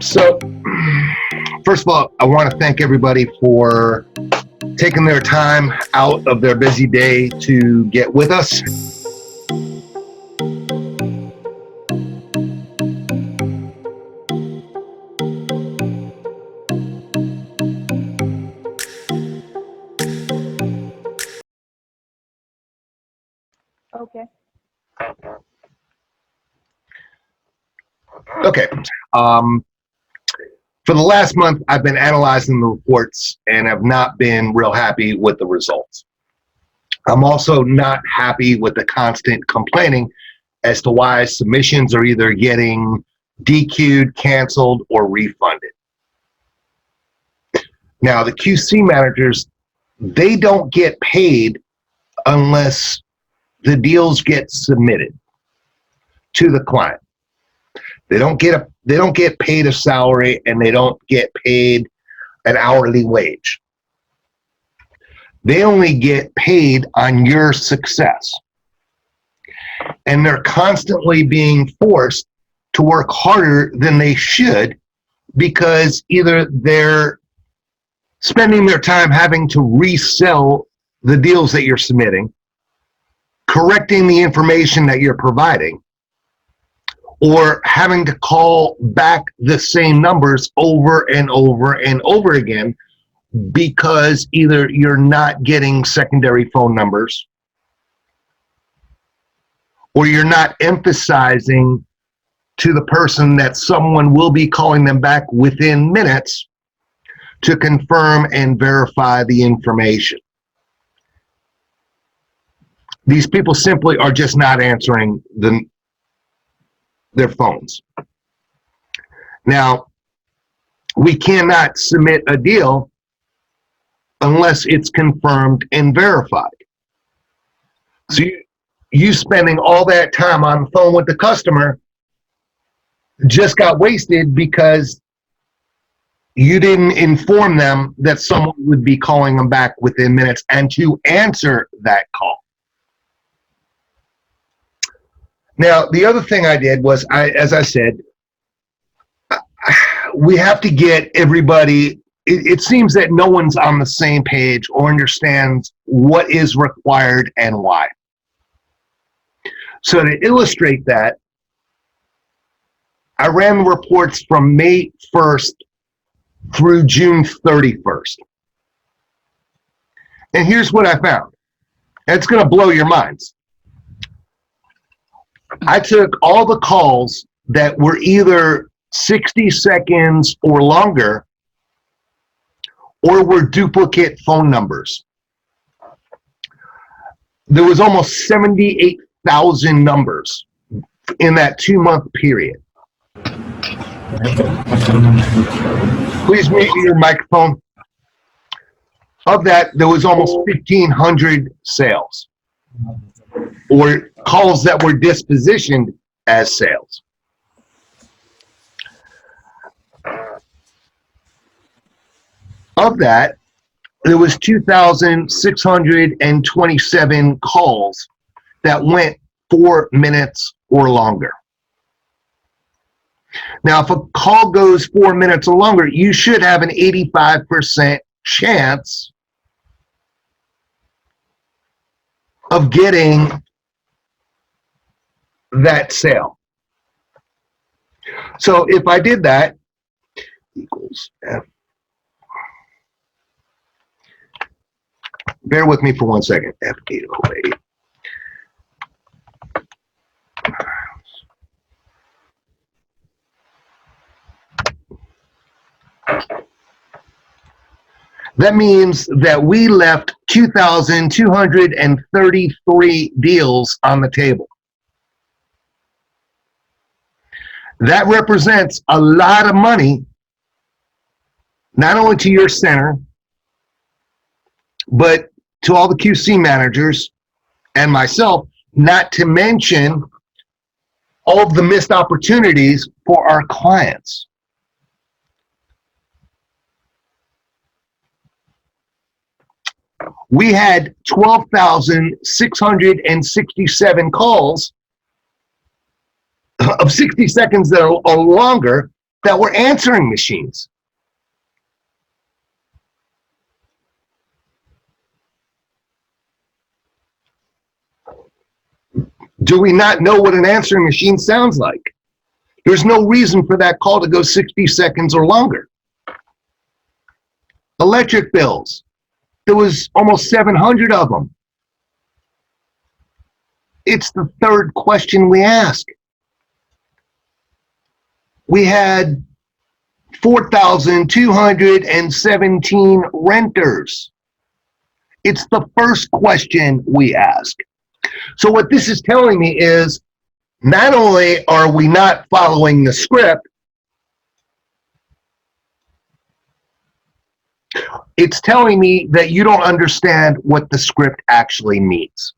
So, first of all, I want to thank everybody for taking their time out of their busy day to get with us. Okay. Okay. For the last month, I've been analyzing the reports and have not been real happy with the results. I'm also not happy with the constant complaining as to why submissions are either getting DQ'd, canceled, or refunded. Now, the QC managers, they don't get paid unless the deals get submitted to the client. They don't get paid a salary, and they don't get paid an hourly wage. They only get paid on your success. And they're constantly being forced to work harder than they should because either they're spending their time having to resell the deals that you're submitting, correcting the information that you're providing, or having to call back the same numbers over and over and over again because either you're not getting secondary phone numbers or you're not emphasizing to the person that someone will be calling them back within minutes to confirm and verify the information. These people simply are just not answering their phones. Now, we cannot submit a deal unless it's confirmed and verified. So you spending all that time on the phone with the customer just got wasted because you didn't inform them that someone would be calling them back within minutes and to answer that call. Now, the other thing I did was, as I said, we have to get everybody, it seems that no one's on the same page or understands what is required and why. So to illustrate that, I ran reports from May 1st through June 31st. And here's what I found. And it's going to blow your minds. I took all the calls that were either 60 seconds or longer or were duplicate phone numbers. There was almost 78,000 numbers in that 2-month period. Please mute your microphone. Of that, there was almost 1,500 sales or calls that were dispositioned as sales. Of that, there was 2,627 calls that went 4 minutes or longer. Now, if a call goes 4 minutes or longer, you should have an 85% chance of getting that sale. So if I did that, equals F. Bear with me for 1 second. F808. That means that we left 2,233 deals on the table. That represents a lot of money, not only to your center, but to all the QC managers and myself, not to mention all of the missed opportunities for our clients. We had 12,667 calls of 60 seconds or longer that were answering machines. Do we not know what an answering machine sounds like? There's no reason for that call to go 60 seconds or longer. Electric bills. There was almost 700 of them. It's the third question we ask. We had 4,217 renters. It's the first question we ask. So what this is telling me is not only are we not following the script, it's telling me that you don't understand what the script actually means.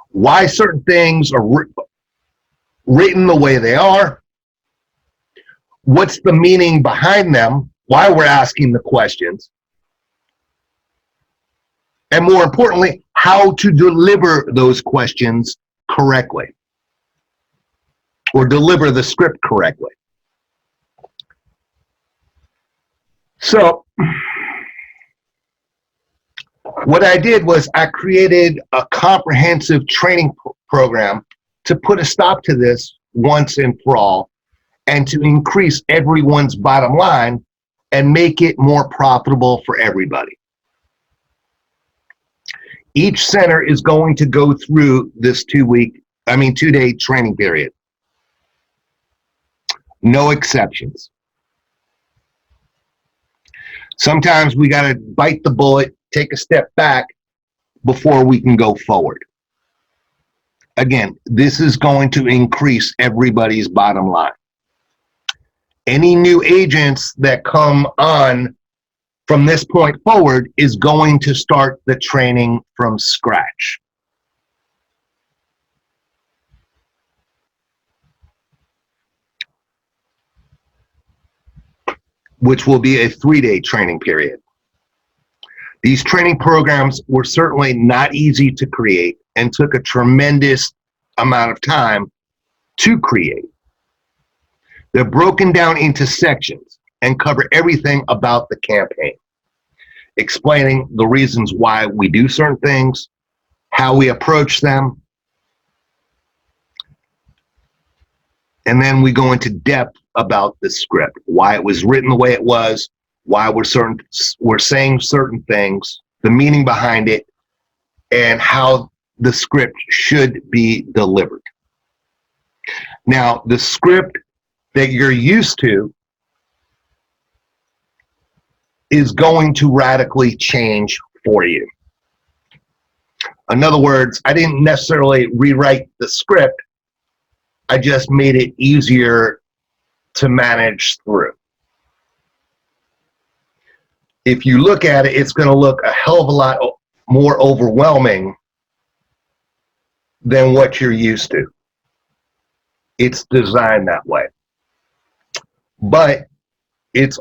Why certain things are written the way they are, what's the meaning behind them, why we're asking the questions, and more importantly, how to deliver those questions correctly or deliver the script correctly. So what I did was I created a comprehensive training program to put a stop to this once and for all, and to increase everyone's bottom line and make it more profitable for everybody. Each center is going to go through this 2-day training period. No exceptions. Sometimes we got to bite the bullet, take a step back before we can go forward. Again, this is going to increase everybody's bottom line. Any new agents that come on from this point forward is going to start the training from scratch. Which will be a 3-day training period. These training programs were certainly not easy to create and took a tremendous amount of time to create. They're broken down into sections and cover everything about the campaign, explaining the reasons why we do certain things, how we approach them, and then we go into depth about the script, why it was written the way it was, why we're saying certain things, the meaning behind it, and how the script should be delivered. Now, the script that you're used to is going to radically change for you. In other words, I didn't necessarily rewrite the script, I just made it easier to manage through. If you look at it, it's going to look a hell of a lot more overwhelming than what you're used to. It's designed that way. But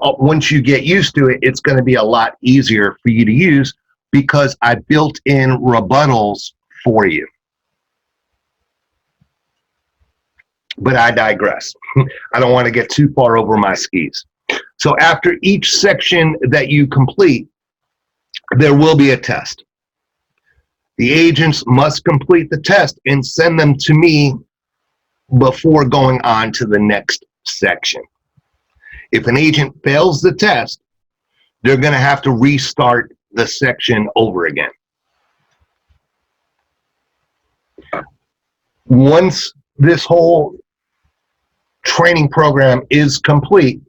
once you get used to it, it's going to be a lot easier for you to use because I built in rebuttals for you. But I digress. I don't want to get too far over my skis. So after each section that you complete, there will be a test. The agents must complete the test and send them to me before going on to the next section. If an agent fails the test, they're going to have to restart the section over again. Once this whole training program is complete,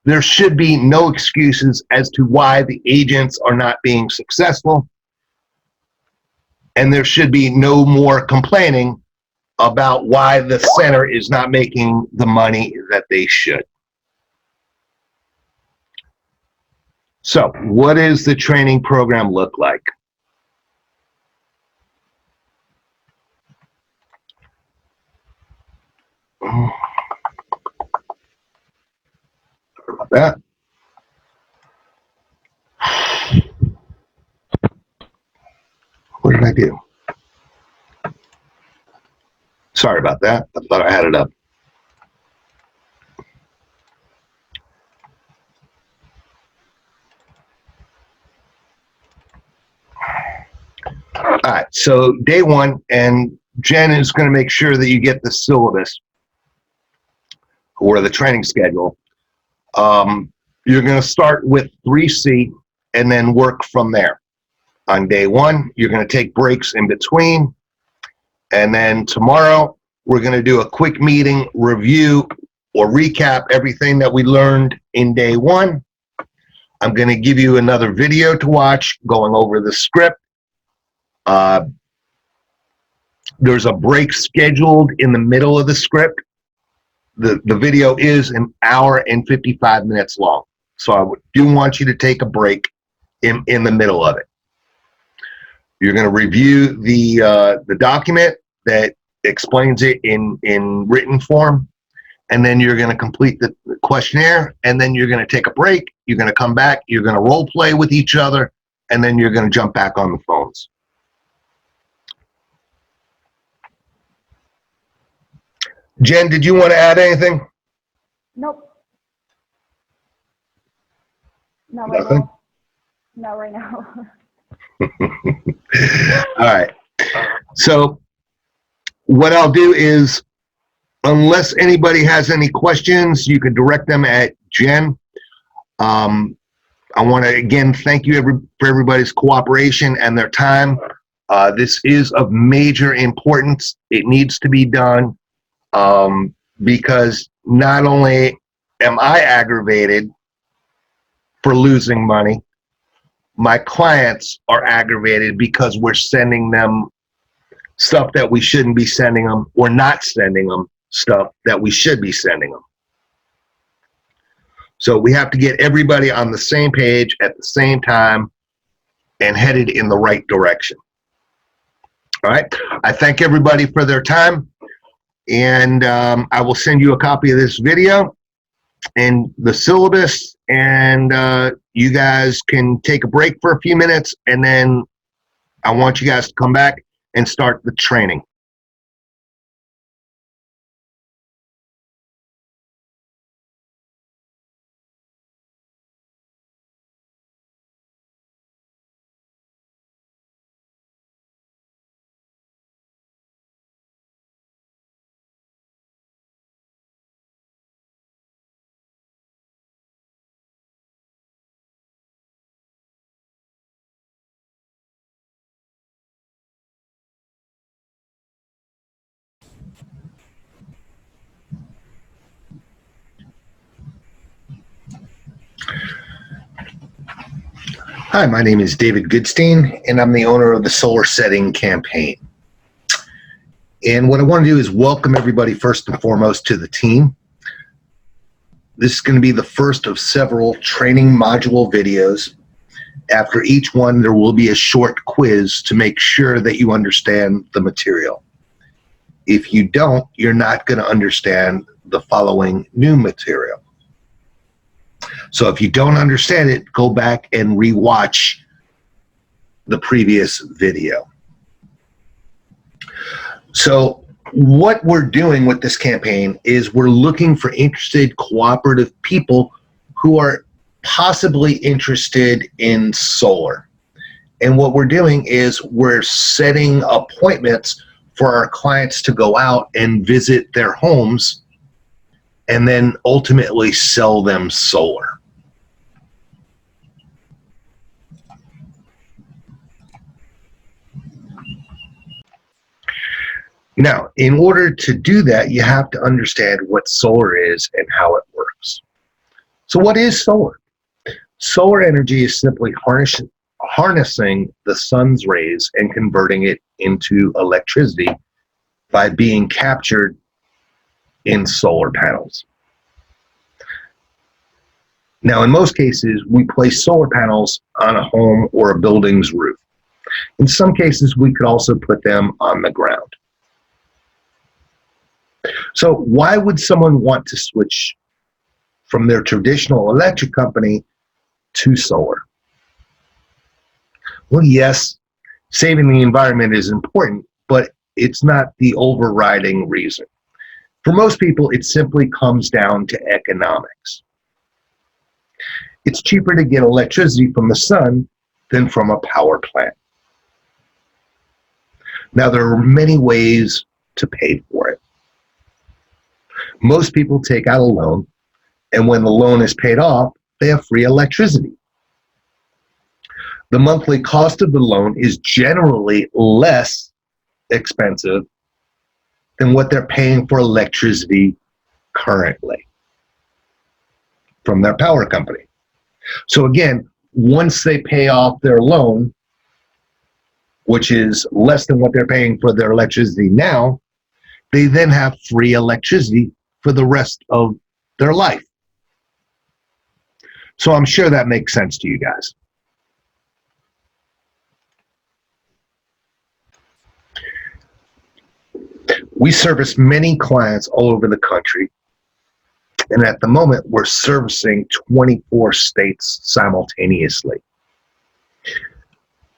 there should be no excuses as to why the agents are not being successful, and there should be no more complaining about why the center is not making the money that they should. So, what does the training program look like? Sorry about that. What did I do? Sorry about that. I thought I had it up. All right, so day one, and Jen is going to make sure that you get the syllabus or the training schedule. You're going to start with 3C and then work from there. On day one, you're going to take breaks in between. And then tomorrow, we're going to do a quick meeting, review or recap everything that we learned in day one. I'm going to give you another video to watch going over the script. There's a break scheduled in the middle of the script. The video is an hour and 55 minutes long. So I do want you to take a break in the middle of it. You're going to review the document that explains it in written form, and then you're going to complete the questionnaire, and then you're going to take a break. You're going to come back. You're going to role play with each other, and then you're going to jump back on the phones. Jen, did you want to add anything? Nope. Not right Nothing? now. Not right now. All right. So what I'll do is, unless anybody has any questions, you can direct them at Jen. I want to again thank you for everybody's cooperation and their time. This is of major importance. It needs to be done because not only am I aggravated for losing money, my clients are aggravated because we're sending them stuff that we shouldn't be sending them, or not sending them stuff that we should be sending them. So we have to get everybody on the same page at the same time and headed in the right direction. All right. I thank everybody for their time, and I will send you a copy of this video and the syllabus, and you guys can take a break for a few minutes, and then I want you guys to come back and start the training. Hi, my name is David Goodstein, and I'm the owner of the Solar Setting Campaign. And what I want to do is welcome everybody first and foremost to the team. This is going to be the first of several training module videos. After each one, there will be a short quiz to make sure that you understand the material. If you don't, you're not going to understand the following new material. So if you don't understand it, go back and rewatch the previous video. So what we're doing with this campaign is we're looking for interested, cooperative people who are possibly interested in solar. And what we're doing is we're setting appointments for our clients to go out and visit their homes and then ultimately sell them solar. Now, in order to do that, you have to understand what solar is and how it works. So what is solar? Solar energy is simply harnessing the sun's rays and converting it into electricity by being captured in solar panels. Now, in most cases, we place solar panels on a home or a building's roof. In some cases, we could also put them on the ground. So why would someone want to switch from their traditional electric company to solar? Well, yes, saving the environment is important, but it's not the overriding reason. For most people, it simply comes down to economics. It's cheaper to get electricity from the sun than from a power plant. Now, there are many ways to pay for it. Most people take out a loan, and when the loan is paid off, they have free electricity. The monthly cost of the loan is generally less expensive than what they're paying for electricity currently from their power company. So again, once they pay off their loan, which is less than what they're paying for their electricity now, they then have free electricity for the rest of their life. So I'm sure that makes sense to you guys. We service many clients all over the country, and at the moment, we're servicing 24 states simultaneously.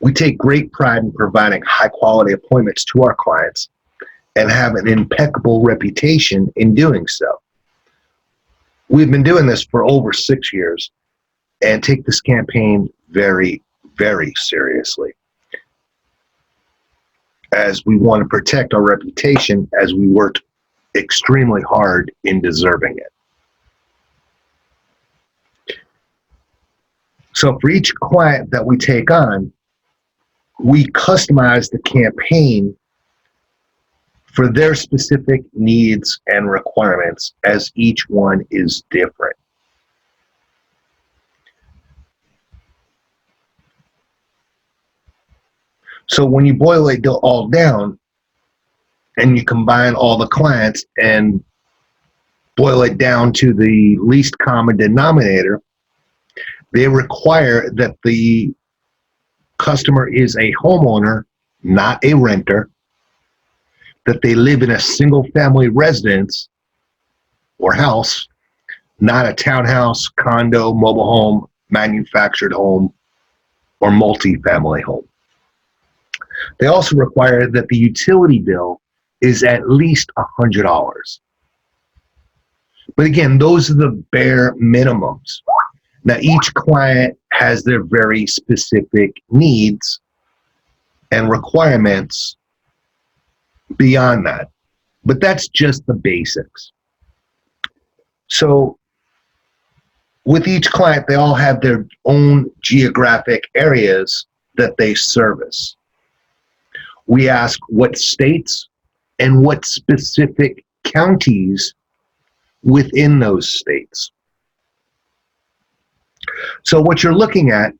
We take great pride in providing high-quality appointments to our clients and have an impeccable reputation in doing so. We've been doing this for over 6 years and take this campaign very, very seriously, as we want to protect our reputation as we worked extremely hard in deserving it. So for each client that we take on, we customize the campaign for their specific needs and requirements, as each one is different. So when you boil it all down and you combine all the clients and boil it down to the least common denominator, they require that the customer is a homeowner, not a renter, that they live in a single family residence or house, not a townhouse, condo, mobile home, manufactured home, or multi-family home. They also require that the utility bill is at least $100. But again, those are the bare minimums. Now, each client has their very specific needs and requirements beyond that. But that's just the basics. So with each client, they all have their own geographic areas that they service. We ask what states and what specific counties within those states. So what you're looking at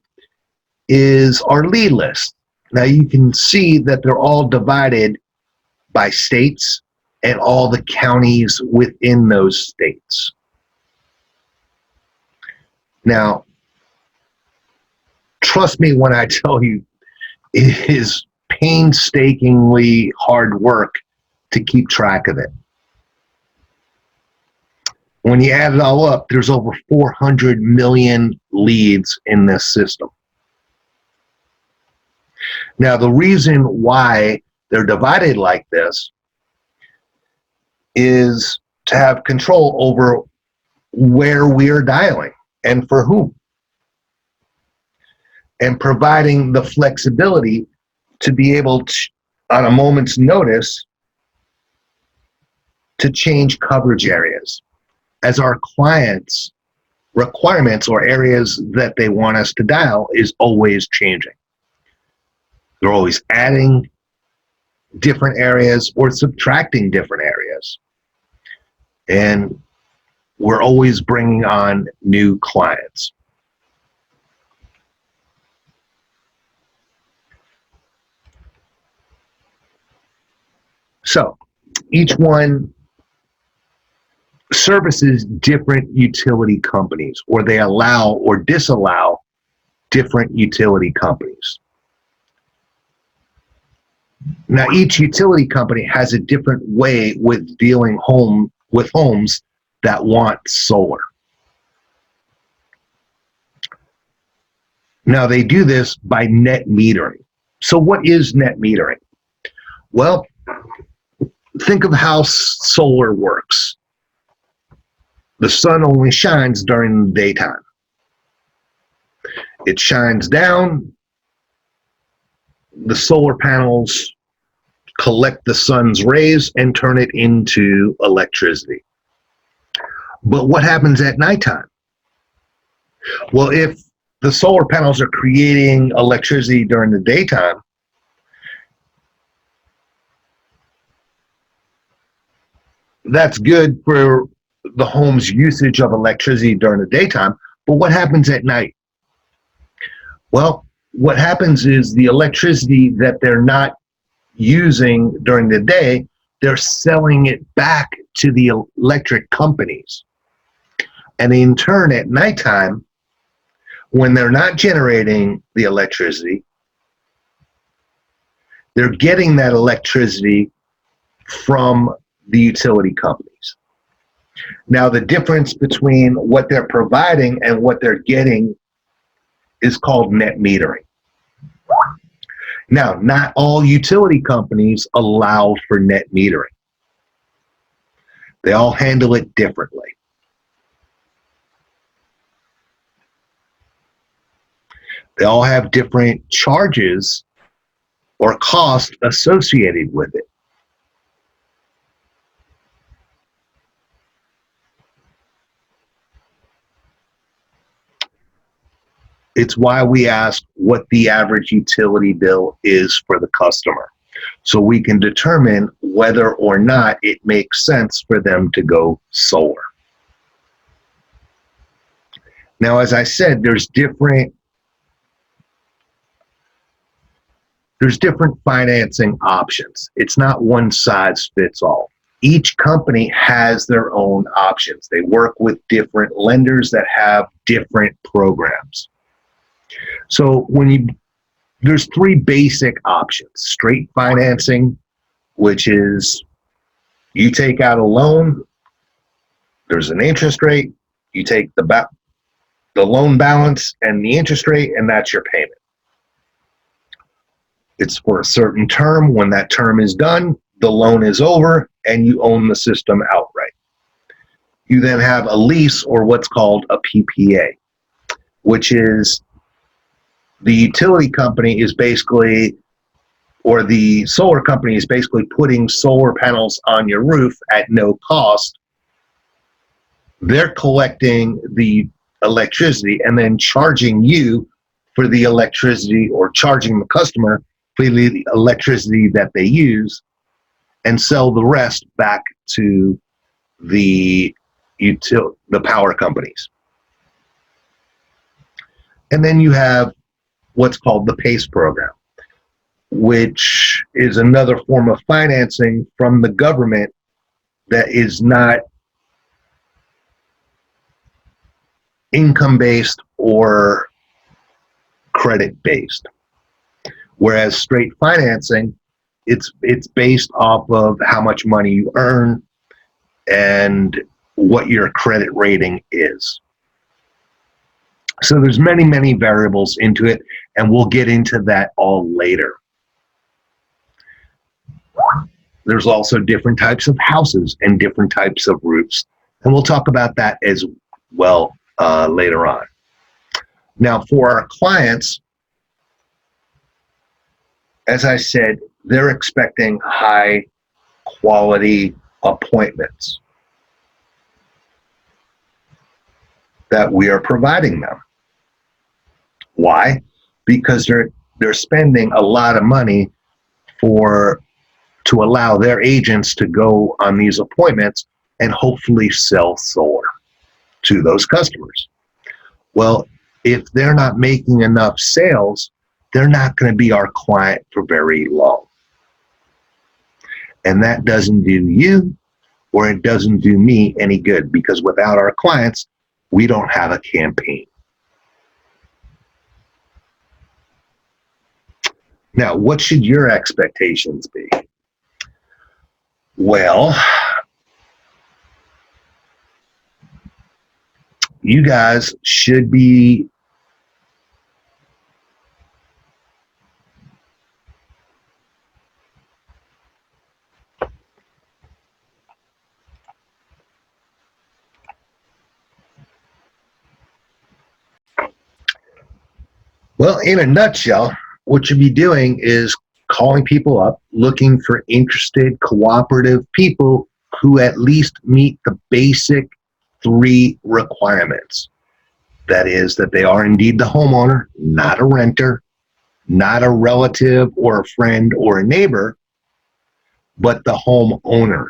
is our lead list. Now you can see that they're all divided by states and all the counties within those states. Now, trust me when I tell you, it is painstakingly hard work to keep track of it. When you add it all up, there's over 400 million leads in this system. Now, the reason why they're divided like this is to have control over where we are dialing and for whom, and providing the flexibility to be able to, on a moment's notice, to change coverage areas as our clients' requirements or areas that they want us to dial is always changing. They're always adding different areas or subtracting different areas. And we're always bringing on new clients. So each one services different utility companies, or they allow or disallow different utility companies. Now, each utility company has a different way with dealing with homes that want solar. Now, they do this by net metering. So what is net metering? Well, think of how solar works. The sun only shines during the daytime. It shines down. The solar panels collect the sun's rays and turn it into electricity. But what happens at nighttime? Well, if the solar panels are creating electricity during the daytime, that's good for the home's usage of electricity during the daytime. But what happens at night? Well, what happens is the electricity that they're not using during the day, they're selling it back to the electric companies. And in turn, at nighttime, when they're not generating the electricity, they're getting that electricity from the utility companies. Now, the difference between what they're providing and what they're getting is called net metering. Now, not all utility companies allow for net metering. They all handle it differently. They all have different charges or costs associated with it. It's why we ask what the average utility bill is for the customer, so we can determine whether or not it makes sense for them to go solar. Now, as I said, there's different financing options. It's not one size fits all. Each company has their own options. They work with different lenders that have different programs. So there's three basic options: straight financing, which is you take out a loan, there's an interest rate, you take the loan balance and the interest rate, and that's your payment. It's for a certain term. When that term is done, the loan is over and you own the system outright. You then have a lease, or what's called a PPA, which is the utility company is basically, or the solar company is basically putting solar panels on your roof at no cost. They're collecting the electricity and then charging you for the electricity, or charging the customer for the electricity that they use, and sell the rest back to the power companies. And then you have what's called the PACE program, which is another form of financing from the government that is not income-based or credit-based. Whereas straight financing, it's based off of how much money you earn and what your credit rating is. So there's many, many variables into it, and we'll get into that all later. There's also different types of houses and different types of roofs, and we'll talk about that as well later on. Now, for our clients, as I said, they're expecting high quality appointments that we are providing them. Why? Because they're spending a lot of money to allow their agents to go on these appointments and hopefully sell solar to those customers. Well, if they're not making enough sales, they're not going to be our client for very long. And that doesn't do you, or it doesn't do me any good, because without our clients, we don't have a campaign. Now, what should your expectations be? Well, you guys should be in a nutshell, what you'll be doing is calling people up, looking for interested, cooperative people who at least meet the basic 3 requirements. That is, that they are indeed the homeowner, not a renter, not a relative or a friend or a neighbor, but the homeowner.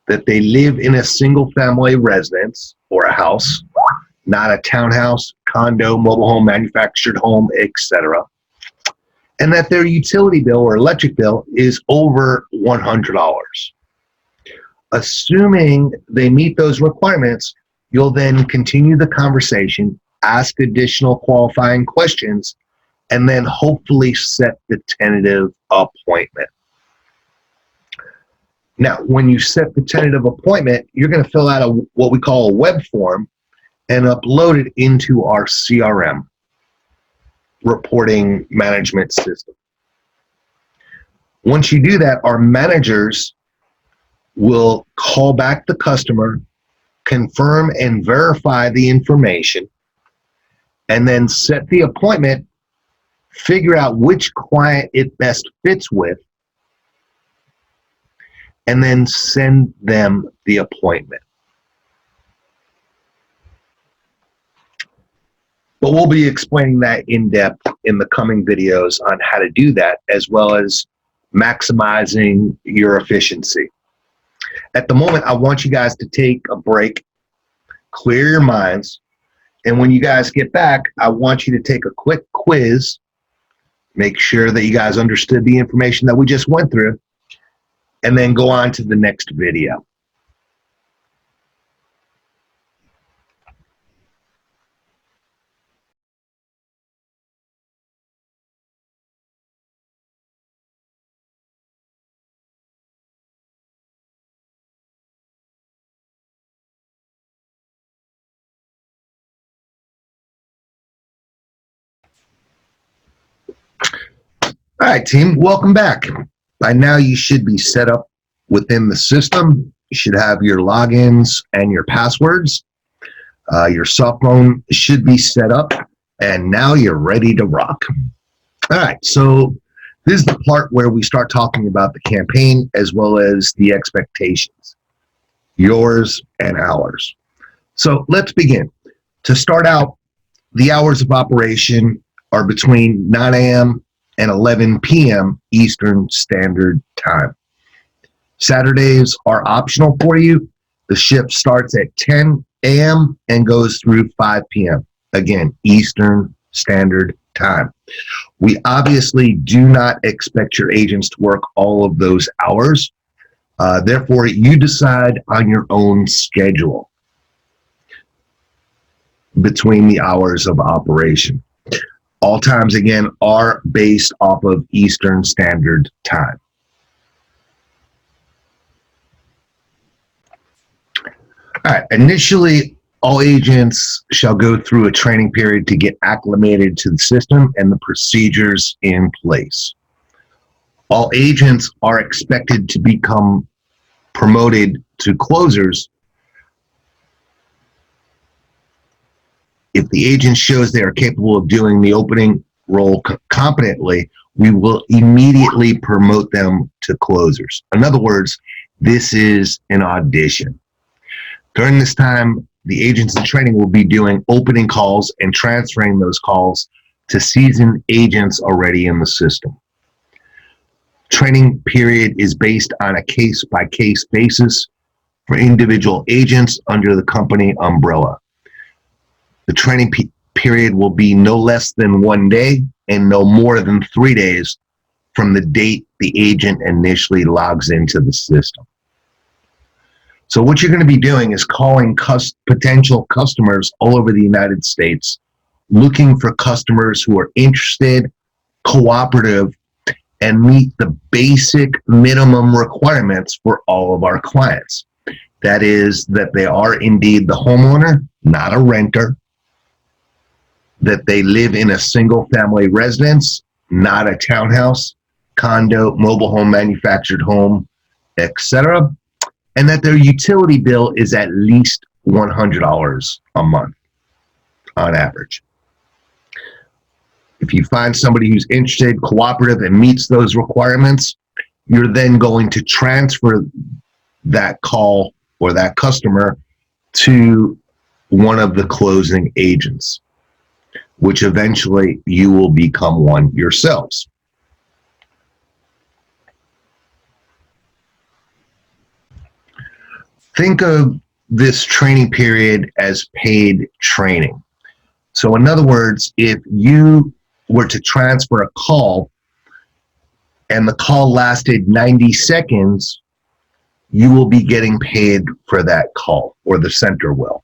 That they live in a single-family residence or a house, not a townhouse, condo, mobile home, manufactured home, etc. And that their utility bill or electric bill is over $100. Assuming they meet those requirements, you'll then continue the conversation, ask additional qualifying questions, and then hopefully set the tentative appointment. Now, when you set the tentative appointment, you're going to fill out what we call a web form and upload it into our CRM, reporting management system. Once you do that, our managers will call back the customer, confirm and verify the information, and then set the appointment, figure out which client it best fits with, and then send them the appointment. But we'll be explaining that in depth in the coming videos on how to do that, as well as maximizing your efficiency. At the moment, I want you guys to take a break, clear your minds, and when you guys get back, I want you to take a quick quiz, make sure that you guys understood the information that we just went through, and then go on to the next video. All right, team, welcome back. By now, you should be set up within the system. You should have your logins and your passwords. Your cell phone should be set up, and now you're ready to rock. All right, so this is the part where we start talking about the campaign as well as the expectations, yours and ours. So let's begin. To start out, the hours of operation are between 9 a.m. and 11 p.m. Eastern Standard Time. Saturdays are optional for you. The shift starts at 10 a.m. and goes through 5 p.m. Again, Eastern Standard Time. We obviously do not expect your agents to work all of those hours. Therefore, you decide on your own schedule between the hours of operation. All times, again, are based off of Eastern Standard Time. All right, initially, all agents shall go through a training period to get acclimated to the system and the procedures in place. All agents are expected to become promoted to closers if the agent shows they are capable of doing the opening role competently. We will immediately promote them to closers. In other words, this is an audition. During this time, the agents in training will be doing opening calls and transferring those calls to seasoned agents already in the system. Training period is based on a case-by-case basis for individual agents under the company umbrella. The training period will be no less than 1 day and no more than 3 days from the date the agent initially logs into the system. So what you're going to be doing is calling potential customers all over the United States, looking for customers who are interested, cooperative, and meet the basic minimum requirements for all of our clients. That is, that they are indeed the homeowner, not a renter, that they live in a single-family residence, not a townhouse, condo, mobile home, manufactured home, etc., and that their utility bill is at least $100 a month on average. If you find somebody who's interested, cooperative, and meets those requirements, you're then going to transfer that call or that customer to one of the closing agents, which eventually you will become one yourselves. Think of this training period as paid training. So in other words, if you were to transfer a call and the call lasted 90 seconds, you will be getting paid for that call, or the center will.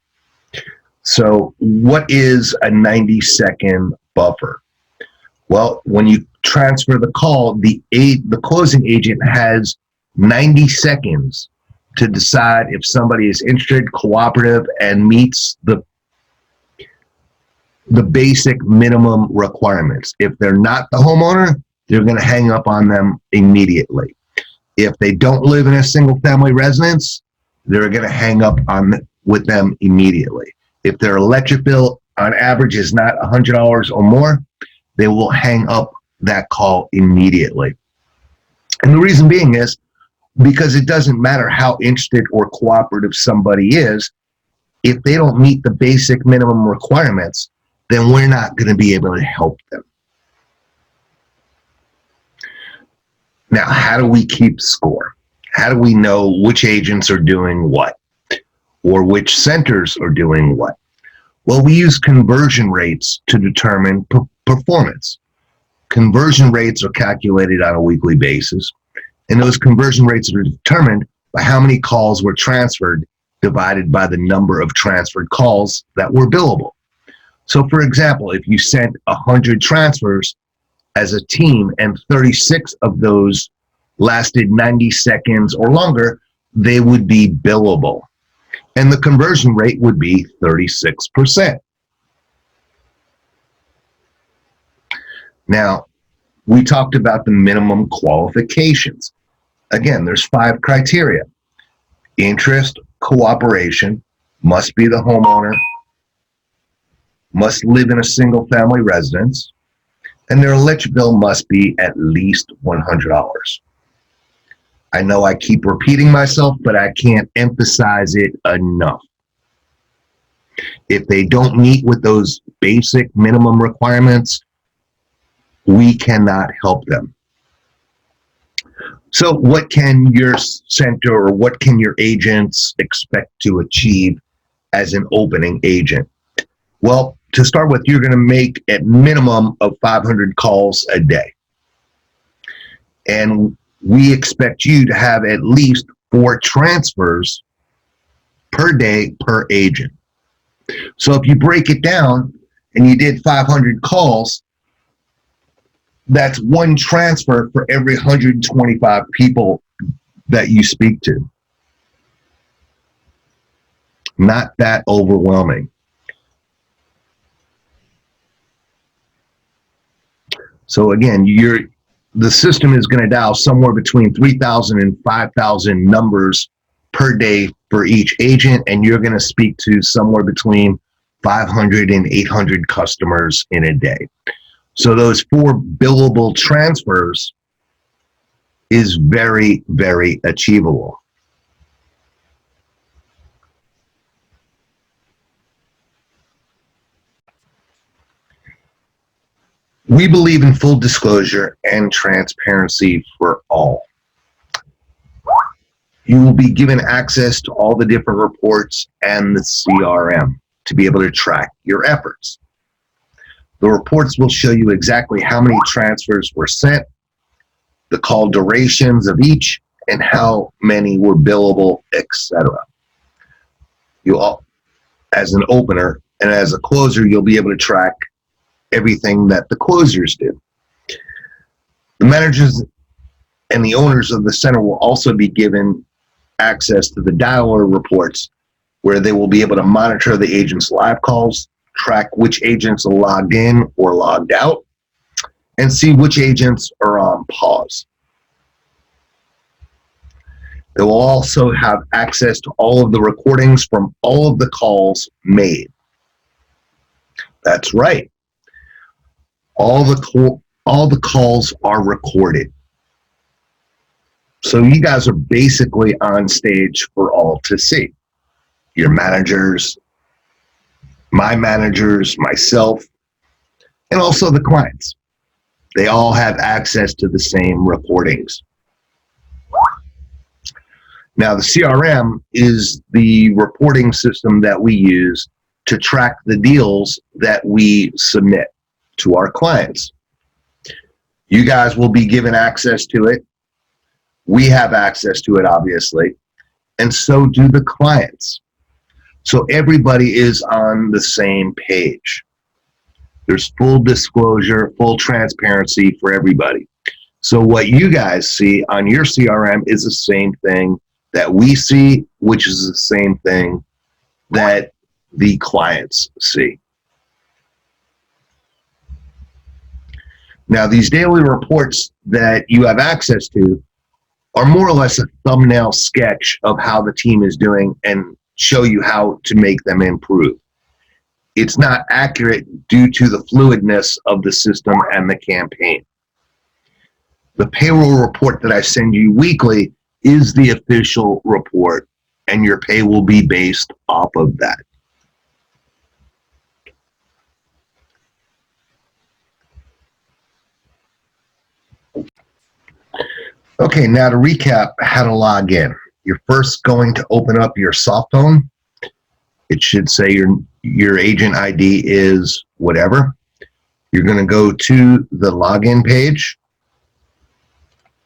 So what is a 90-second buffer? Well, when you transfer the call, the closing agent has 90 seconds to decide if somebody is interested, cooperative, and meets the basic minimum requirements. If they're not the homeowner, they're going to hang up on them immediately. If they don't live in a single family residence, they're going to hang up with them immediately. If their electric bill on average is not $100 or more, they will hang up that call immediately. And the reason being is because it doesn't matter how interested or cooperative somebody is, if they don't meet the basic minimum requirements, then we're not going to be able to help them. Now, how do we keep score? How do we know which agents are doing what, or which centers are doing what? Well, we use conversion rates to determine performance. Conversion rates are calculated on a weekly basis, and those conversion rates are determined by how many calls were transferred divided by the number of transferred calls that were billable. So, for example, if you sent 100 transfers as a team and 36 of those lasted 90 seconds or longer, they would be billable. And the conversion rate would be 36%. Now, we talked about the minimum qualifications. Again, there's 5 criteria. Interest, cooperation, must be the homeowner, must live in a single family residence, and their electric bill must be at least $100. I know I keep repeating myself, but I can't emphasize it enough. If they don't meet with those basic minimum requirements, we cannot help them. So what can your center or what can your agents expect to achieve as an opening agent? Well, to start with, you're going to make at minimum of 500 calls a day. And we expect you to have at least 4 transfers per day per agent. So if you break it down and you did 500 calls, that's 1 transfer for every 125 people that you speak to. Not that overwhelming. So again, the system is going to dial somewhere between 3,000 and 5,000 numbers per day for each agent, and you're going to speak to somewhere between 500 and 800 customers in a day. So those 4 billable transfers is very, very achievable. We believe in full disclosure and transparency for all. You will be given access to all the different reports and the CRM to be able to track your efforts. The reports will show you exactly how many transfers were sent, the call durations of each, and how many were billable, etc. You all, as an opener and as a closer, you'll be able to track everything that the closers do. The managers and the owners of the center will also be given access to the dialer reports, where they will be able to monitor the agent's live calls, track which agents are logged in or logged out, and see which agents are on pause. They will also have access to all of the recordings from all of the calls made. That's right. all the calls are recorded. So you guys are basically on stage for all to see. Your managers, my managers, myself, and also the clients. They all have access to the same recordings. Now, the CRM is the reporting system that we use to track the deals that we submit to our clients. You guys will be given access to it. We have access to it, obviously, and so do the clients. So everybody is on the same page. There's full disclosure, full transparency for everybody. So what you guys see on your CRM is the same thing that we see, which is the same thing that the clients see. Now, these daily reports that you have access to are more or less a thumbnail sketch of how the team is doing and show you how to make them improve. It's not accurate due to the fluidness of the system and the campaign. The payroll report that I send you weekly is the official report, and your pay will be based off of that. Okay, now to recap how to log in. You're first going to open up your soft phone. It should say your agent ID is whatever. You're going to go to the login page,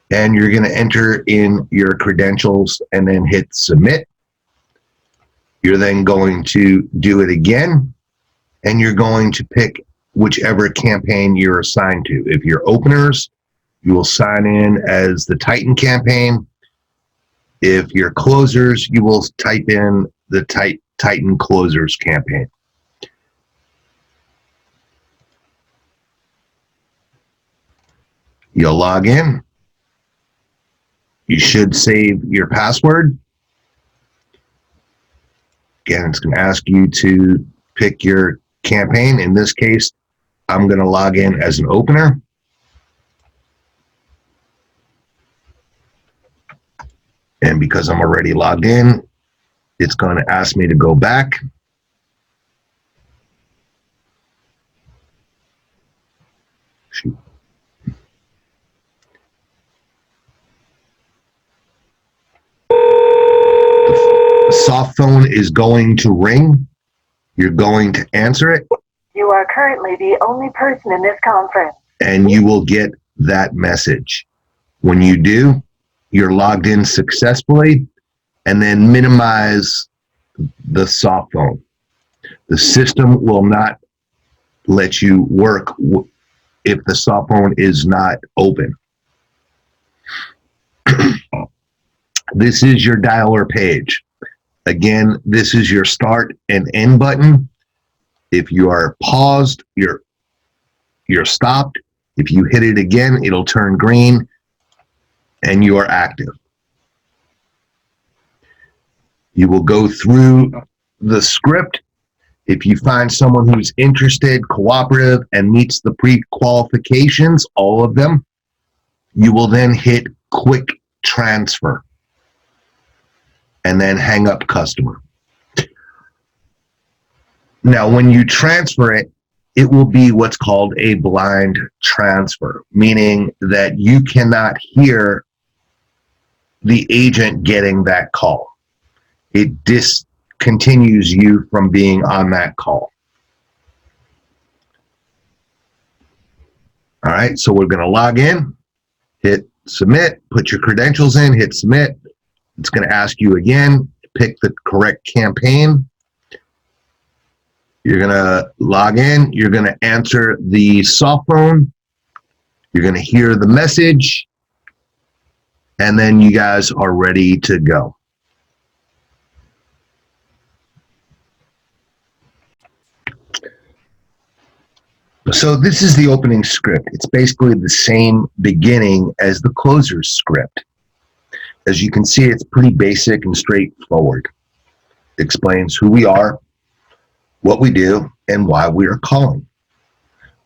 and you're going to enter in your credentials and then hit submit. You're then going to do it again, and you're going to pick whichever campaign you're assigned to. If you're openers, you will sign in as the Titan campaign. If you're closers, you will type in the Titan closers campaign. You'll log in. You should save your password. Again, it's going to ask you to pick your campaign. In this case, I'm going to log in as an opener. And because I'm already logged in, it's going to ask me to go back. Shoot. The soft phone is going to ring. You're going to answer it. You are currently the only person in this conference. And you will get that message. When you do, you're logged in successfully, and then minimize the soft phone. The system will not let you work if the soft phone is not open. This is your dialer page. Again, this is your start and end button. If you are paused, you're stopped. If you hit it again, it'll turn green and you are active. You will go through the script. If you find someone who's interested, cooperative, and meets the pre-qualifications, all of them, you will then hit quick transfer and then hang up customer. Now, when you transfer it, it will be what's called a blind transfer, meaning that you cannot hear the agent getting that call. It discontinues you from being on that call. All right, so we're going to log in, hit submit, put your credentials in, hit submit. It's going to ask you again, pick the correct campaign. You're going to log in, you're going to answer the soft phone, you're going to hear the message, and then you guys are ready to go. So this is the opening script. It's basically the same beginning as the closer's script. As you can see, it's pretty basic and straightforward. It explains who we are, what we do, and why we are calling.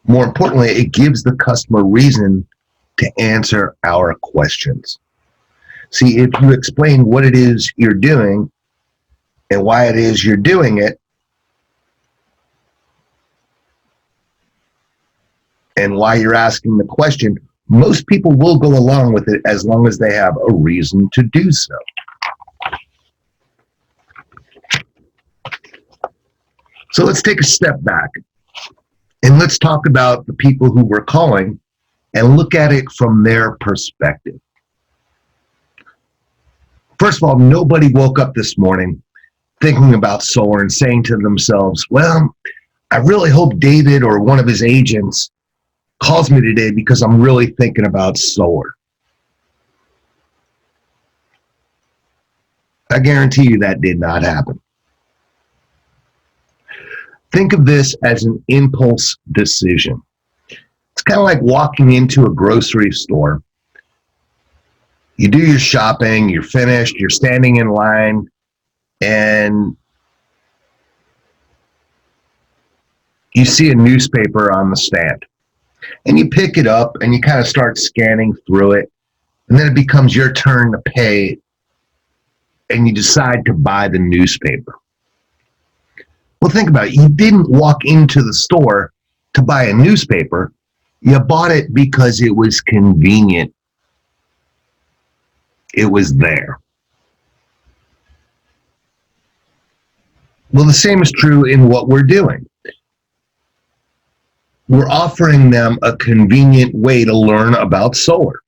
More importantly, it gives the customer reason to answer our questions. See, if you explain what it is you're doing and why it is you're doing it, and why you're asking the question, most people will go along with it as long as they have a reason to do so. So let's take a step back and let's talk about the people who we're calling and look at it from their perspective. First of all, nobody woke up this morning thinking about solar and saying to themselves, well, I really hope David or one of his agents calls me today because I'm really thinking about solar. I guarantee you that did not happen. Think of this as an impulse decision. It's kind of like walking into a grocery store. You do your shopping, you're finished, you're standing in line, and you see a newspaper on the stand. And you pick it up and you kind of start scanning through it. And then it becomes your turn to pay. And you decide to buy the newspaper. Well, think about it. You didn't walk into the store to buy a newspaper. You bought it because it was convenient. It was there. Well, the same is true in what we're doing. We're offering them a convenient way to learn about solar.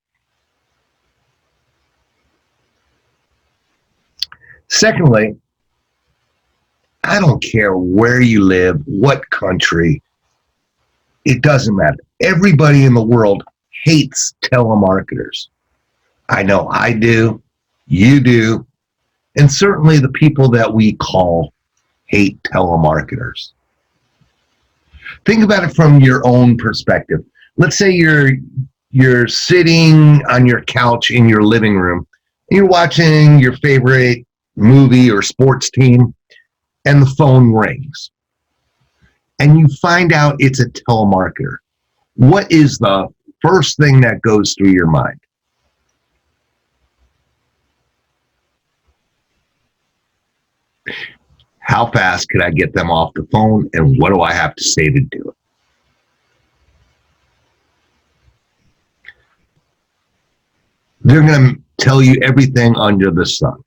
Secondly, I don't care where you live, what country, it doesn't matter. Everybody in the world hates telemarketers. I know I do, you do, and certainly the people that we call hate telemarketers. Think about it from your own perspective. Let's say you're sitting on your couch in your living room and you're watching your favorite movie or sports team and the phone rings and you find out it's a telemarketer. What is the first thing that goes through your mind? How fast could I get them off the phone, and what do I have to say to do it? They're going to tell you everything under the sun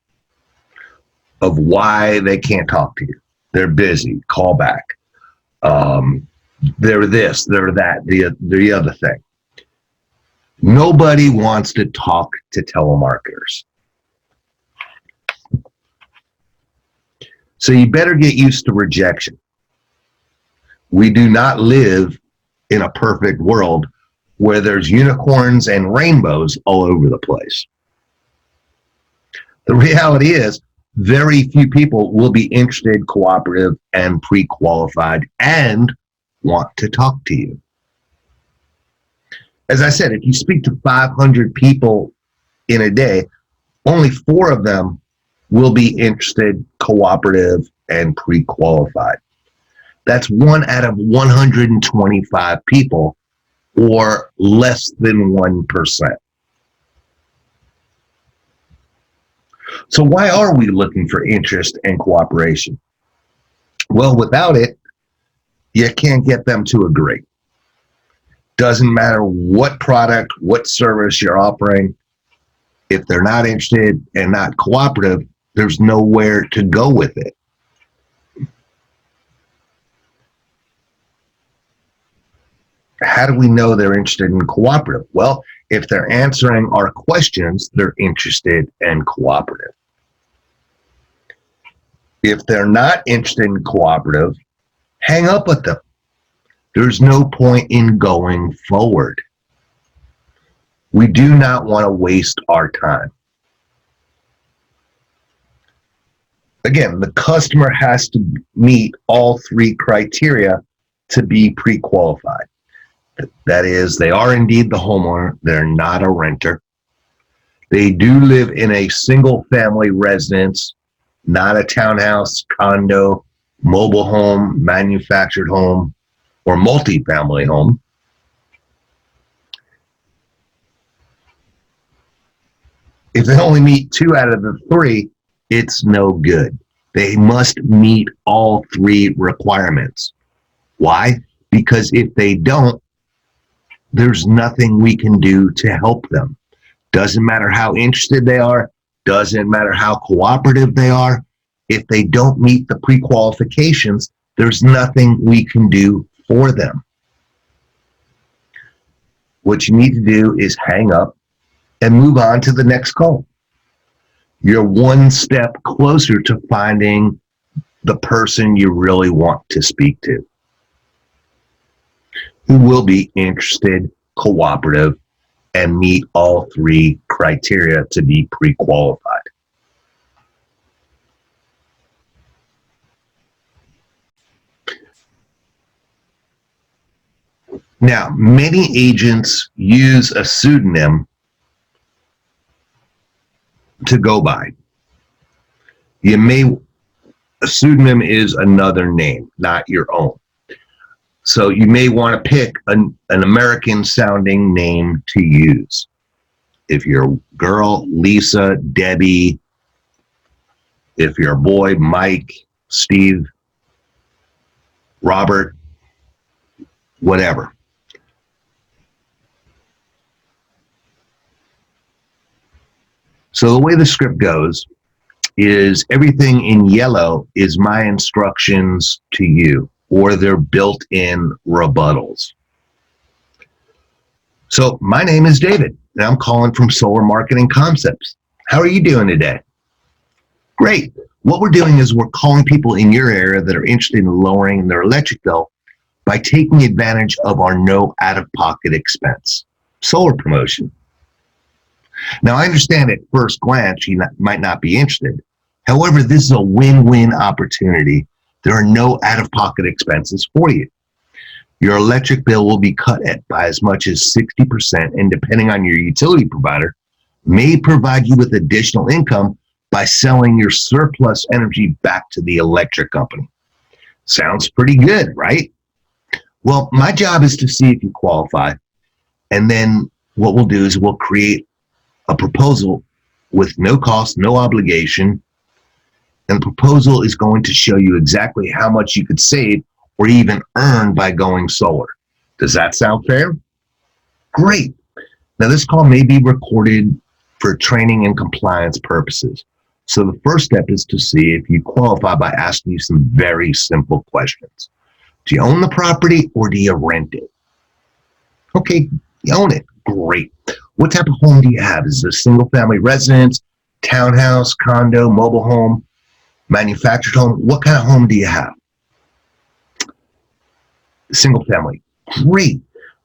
of why they can't talk to you. They're busy, call back. They're this, they're that, the other thing. Nobody wants to talk to telemarketers. So you better get used to rejection. We do not live in a perfect world where there's unicorns and rainbows all over the place. The reality is, very few people will be interested, cooperative, and pre-qualified and want to talk to you. As I said, if you speak to 500 people in a day, only 4 of them will be interested, cooperative, and pre-qualified. That's 1 out of 125 people, or less than 1%. So why are we looking for interest and cooperation? Well, without it, you can't get them to agree. Doesn't matter what product, what service you're offering. If they're not interested and not cooperative, there's nowhere to go with it. How do we know they're interested and cooperative? Well, if they're answering our questions, they're interested and cooperative. If they're not interested and cooperative, hang up with them. There's no point in going forward. We do not want to waste our time. Again, the customer has to meet all 3 criteria to be pre-qualified. That is, they are indeed the homeowner. They're not a renter. They do live in a single-family residence, not a townhouse, condo, mobile home, manufactured home, or multi-family home, if they only meet 2 out of the 3, it's no good. They must meet all 3 requirements. Why? Because if they don't, there's nothing we can do to help them. Doesn't matter how interested they are, doesn't matter how cooperative they are. If they don't meet the pre-qualifications, there's nothing we can do for them. What you need to do is hang up and move on to the next call. You're one step closer to finding the person you really want to speak to, who will be interested, cooperative, and meet all 3 criteria to be pre-qualified. Now, many agents use a pseudonym to go by. A pseudonym is another name, not your own. So you may want to pick an American sounding name to use. If you're a girl, Lisa, Debbie. If you're a boy, Mike, Steve, Robert, whatever. So the way the script goes is everything in yellow is my instructions to you, or they're built-in rebuttals. So my name is David, and I'm calling from Solar Marketing Concepts. How are you doing today? Great. What we're doing is we're calling people in your area that are interested in lowering their electric bill by taking advantage of our no out-of-pocket expense solar promotion. Now, I understand at first glance you might not be interested. However, this is a win-win opportunity. There are no out-of-pocket expenses for you. Your electric bill will be cut by as much as 60%, and depending on your utility provider, may provide you with additional income by selling your surplus energy back to the electric company. Sounds pretty good, right? Well, my job is to see if you qualify, and then what we'll do is we'll create a proposal with no cost, no obligation, and the proposal is going to show you exactly how much you could save or even earn by going solar. Does that sound fair? Great. Now, this call may be recorded for training and compliance purposes. So the first step is to see if you qualify by asking you some very simple questions. Do you own the property or do you rent it? Okay, you own it. Great. What type of home do you have? Is it a single family residence, townhouse, condo, mobile home, manufactured home? What kind of home do you have? Single family. Great.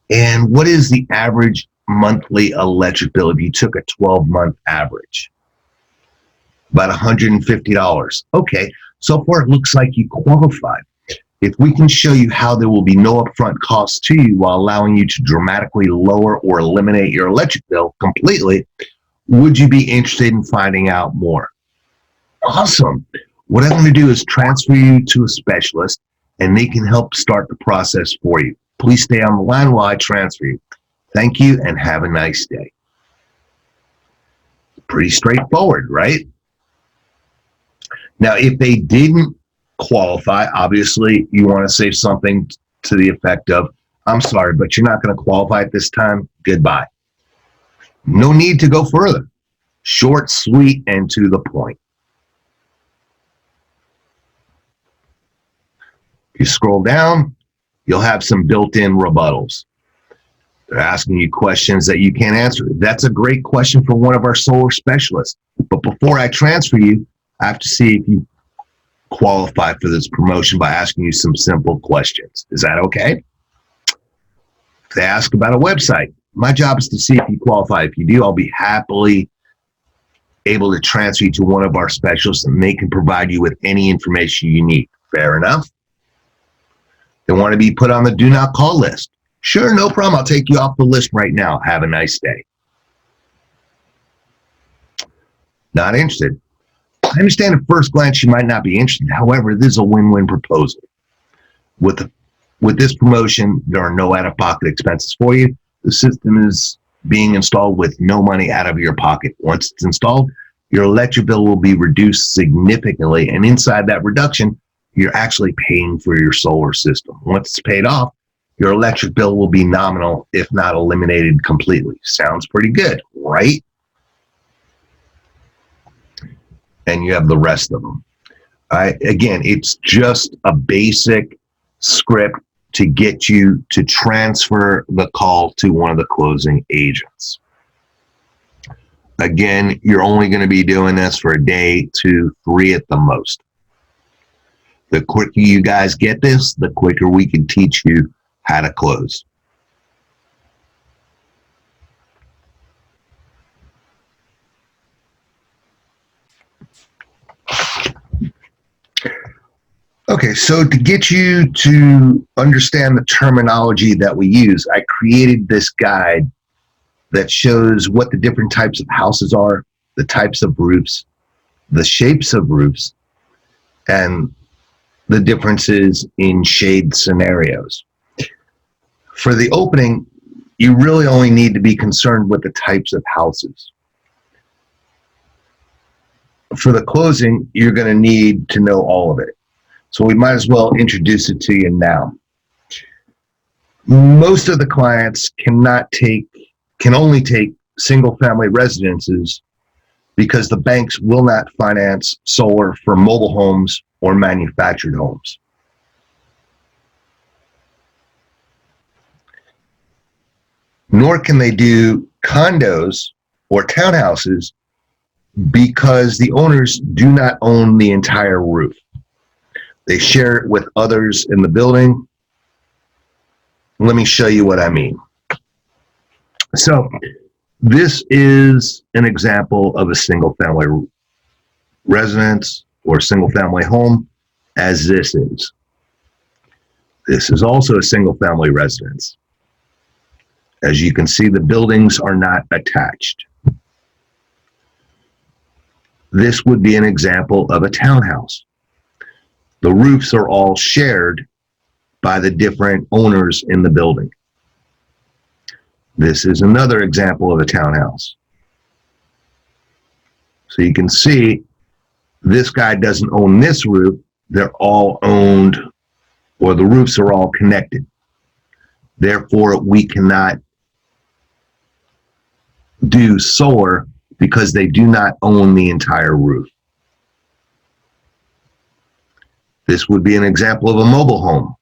And what is the average monthly electric bill if you took a 12-month average? About $150. Okay, so far it looks like you qualify. If we can show you how there will be no upfront costs to you while allowing you to dramatically lower or eliminate your electric bill completely, would you be interested in finding out more? Awesome. What I'm going to do is transfer you to a specialist, and they can help start the process for you. Please stay on the line while I transfer you. Thank you, and have a nice day. Pretty straightforward, right? Now, if they didn't qualify, obviously you want to say something to the effect of, I'm sorry, but you're not going to qualify at this time. Goodbye. No need to go further. Short, sweet, and to the point. If you scroll down, you'll have some built-in rebuttals. They're asking you questions that you can't answer. That's a great question for one of our solar specialists. But before I transfer you, I have to see if you qualify for this promotion by asking you some simple questions. Is that okay? If they ask about a website, my job is to see if you qualify. If you do, I'll be happily able to transfer you to one of our specialists, and they can provide you with any information you need. Fair enough? They want to be put on the do not call list. Sure, no problem. I'll take you off the list right now. Have a nice day. Not interested. I understand at first glance you might not be interested. However, this is a win-win proposal. With With this promotion, there are no out-of-pocket expenses for you. The system is being installed with no money out of your pocket. Once it's installed, your electric bill will be reduced significantly, and inside that reduction, you're actually paying for your solar system. Once it's paid off, your electric bill will be nominal, if not eliminated completely. Sounds pretty good, right? And you have the rest of them. Again, it's just a basic script to get you to transfer the call to one of the closing agents. Again, you're only going to be doing this for a day, 2, 3 at the most. The quicker you guys get this, the quicker we can teach you how to close. Okay, so to get you to understand the terminology that we use, I created this guide that shows what the different types of houses are, the types of roofs, the shapes of roofs, and the differences in shade scenarios. For the opening, you really only need to be concerned with the types of houses. For the closing, you're going to need to know all of it. So we might as well introduce it to you now. Most of the clients can only take single-family residences because the banks will not finance solar for mobile homes or manufactured homes. Nor can they do condos or townhouses because the owners do not own the entire roof. They share it with others in the building. Let me show you what I mean. So this is an example of a single-family residence or single-family home, as this is. This is also a single-family residence. As you can see, the buildings are not attached. This would be an example of a townhouse. The roofs are all shared by the different owners in the building. This is another example of a townhouse. So you can see this guy doesn't own this roof. They're all owned, or the roofs are all connected. Therefore, we cannot do solar because they do not own the entire roof. This would be an example of a mobile home.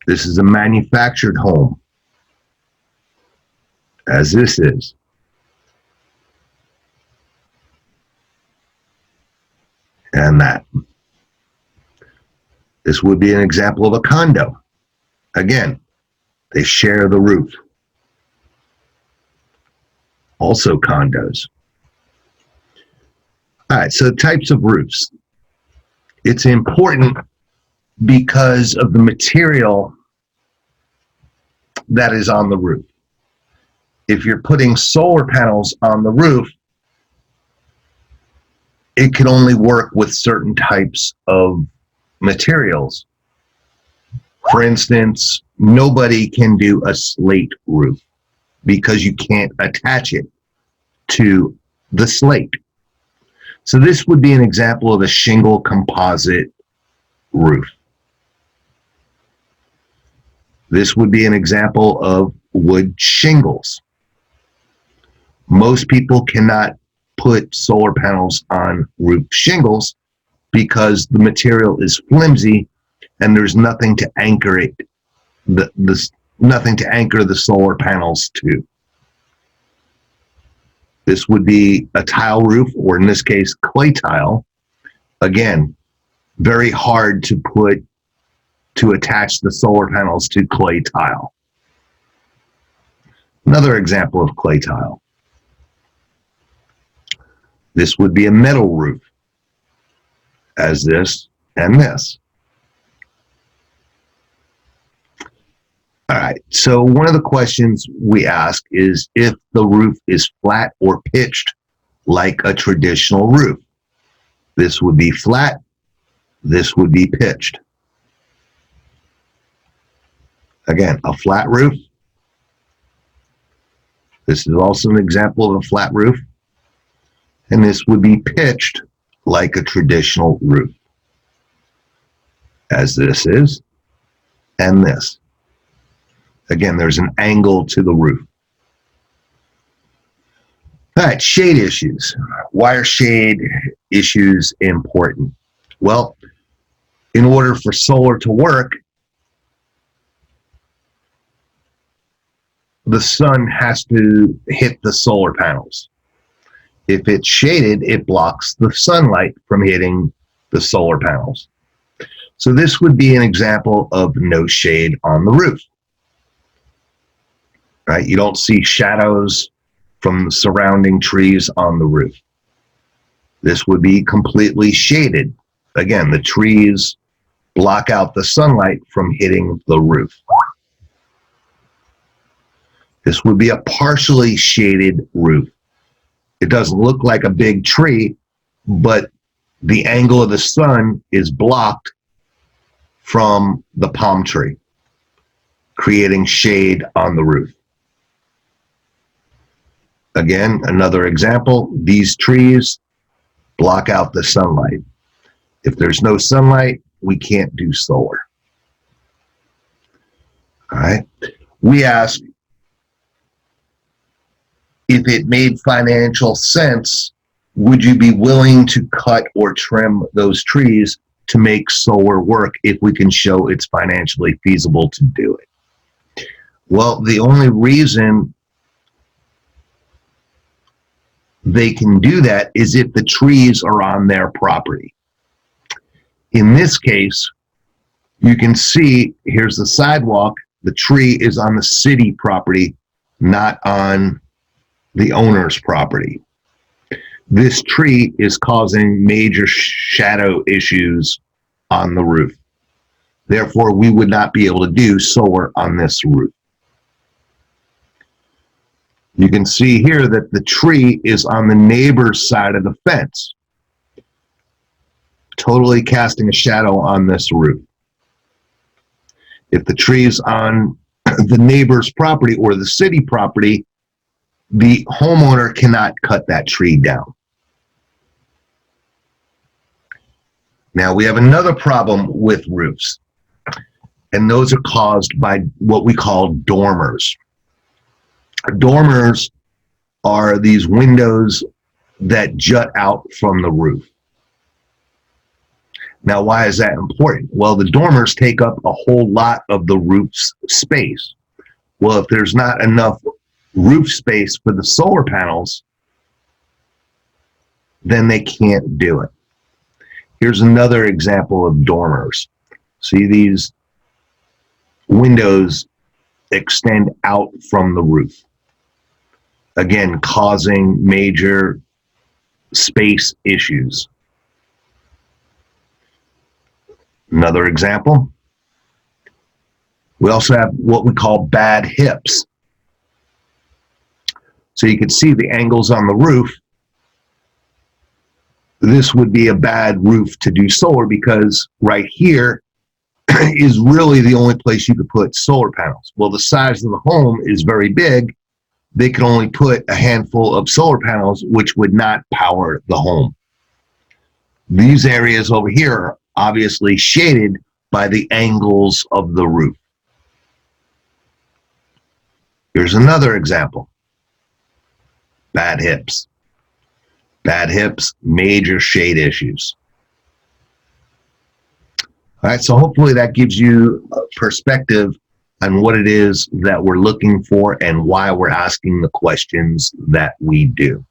This is a manufactured home, as this is. And that. This would be an example of a condo. Again, they share the roof. Also condos. All right, so types of roofs. It's important because of the material that is on the roof. If you're putting solar panels on the roof, it can only work with certain types of materials. For instance, nobody can do a slate roof because you can't attach it to the slate. So this would be an example of a shingle composite roof. This would be an example of wood shingles. Most people cannot put solar panels on roof shingles because the material is flimsy and there's nothing to anchor it, nothing to anchor the solar panels to. This would be a tile roof, or in this case, clay tile. Again, very hard to attach the solar panels to clay tile. Another example of clay tile. This would be a metal roof, as this and this. All right, so one of the questions we ask is if the roof is flat or pitched like a traditional roof. This would be flat This would be pitched. Again, a flat roof. This is also an example of a flat roof. And this would be pitched like a traditional roof, as this is, and this. Again, there's an angle to the roof. All right, shade issues. Why are shade issues important? Well, in order for solar to work, the sun has to hit the solar panels. If it's shaded, it blocks the sunlight from hitting the solar panels. So this would be an example of no shade on the roof. Right? You don't see shadows from the surrounding trees on the roof. This would be completely shaded. Again, the trees block out the sunlight from hitting the roof. This would be a partially shaded roof. It doesn't look like a big tree, but the angle of the sun is blocked from the palm tree, creating shade on the roof. Again, another example, these trees block out the sunlight. If there's no sunlight, we can't do solar. All right. We ask if it made financial sense, would you be willing to cut or trim those trees to make solar work if we can show it's financially feasible to do it? Well, the only reason they can do that is if the trees are on their property. In this case, you can see here's the sidewalk. The tree is on the city property, not on the owner's property. This tree is causing major shadow issues on the roof. Therefore, we would not be able to do solar on this roof. You can see here that the tree is on the neighbor's side of the fence, totally casting a shadow on this roof. If the tree is on the neighbor's property or the city property, the homeowner cannot cut that tree down. Now we have another problem with roofs, and those are caused by what we call dormers. Dormers are these windows that jut out from the roof. Now, why is that important? Well, the dormers take up a whole lot of the roof's space. Well, if there's not enough roof space for the solar panels, then they can't do it. Here's another example of dormers. See, these windows extend out from the roof, again, causing major space issues. Another example, we also have what we call bad hips. So you can see the angles on the roof. This would be a bad roof to do solar because right here is really the only place you could put solar panels. Well, the size of the home is very big. They can only put a handful of solar panels, which would not power the home. These areas over here are obviously shaded by the angles of the roof. Here's another example. Bad hips. Bad hips, major shade issues. All right, so hopefully that gives you a perspective on what it is that we're looking for and why we're asking the questions that we do.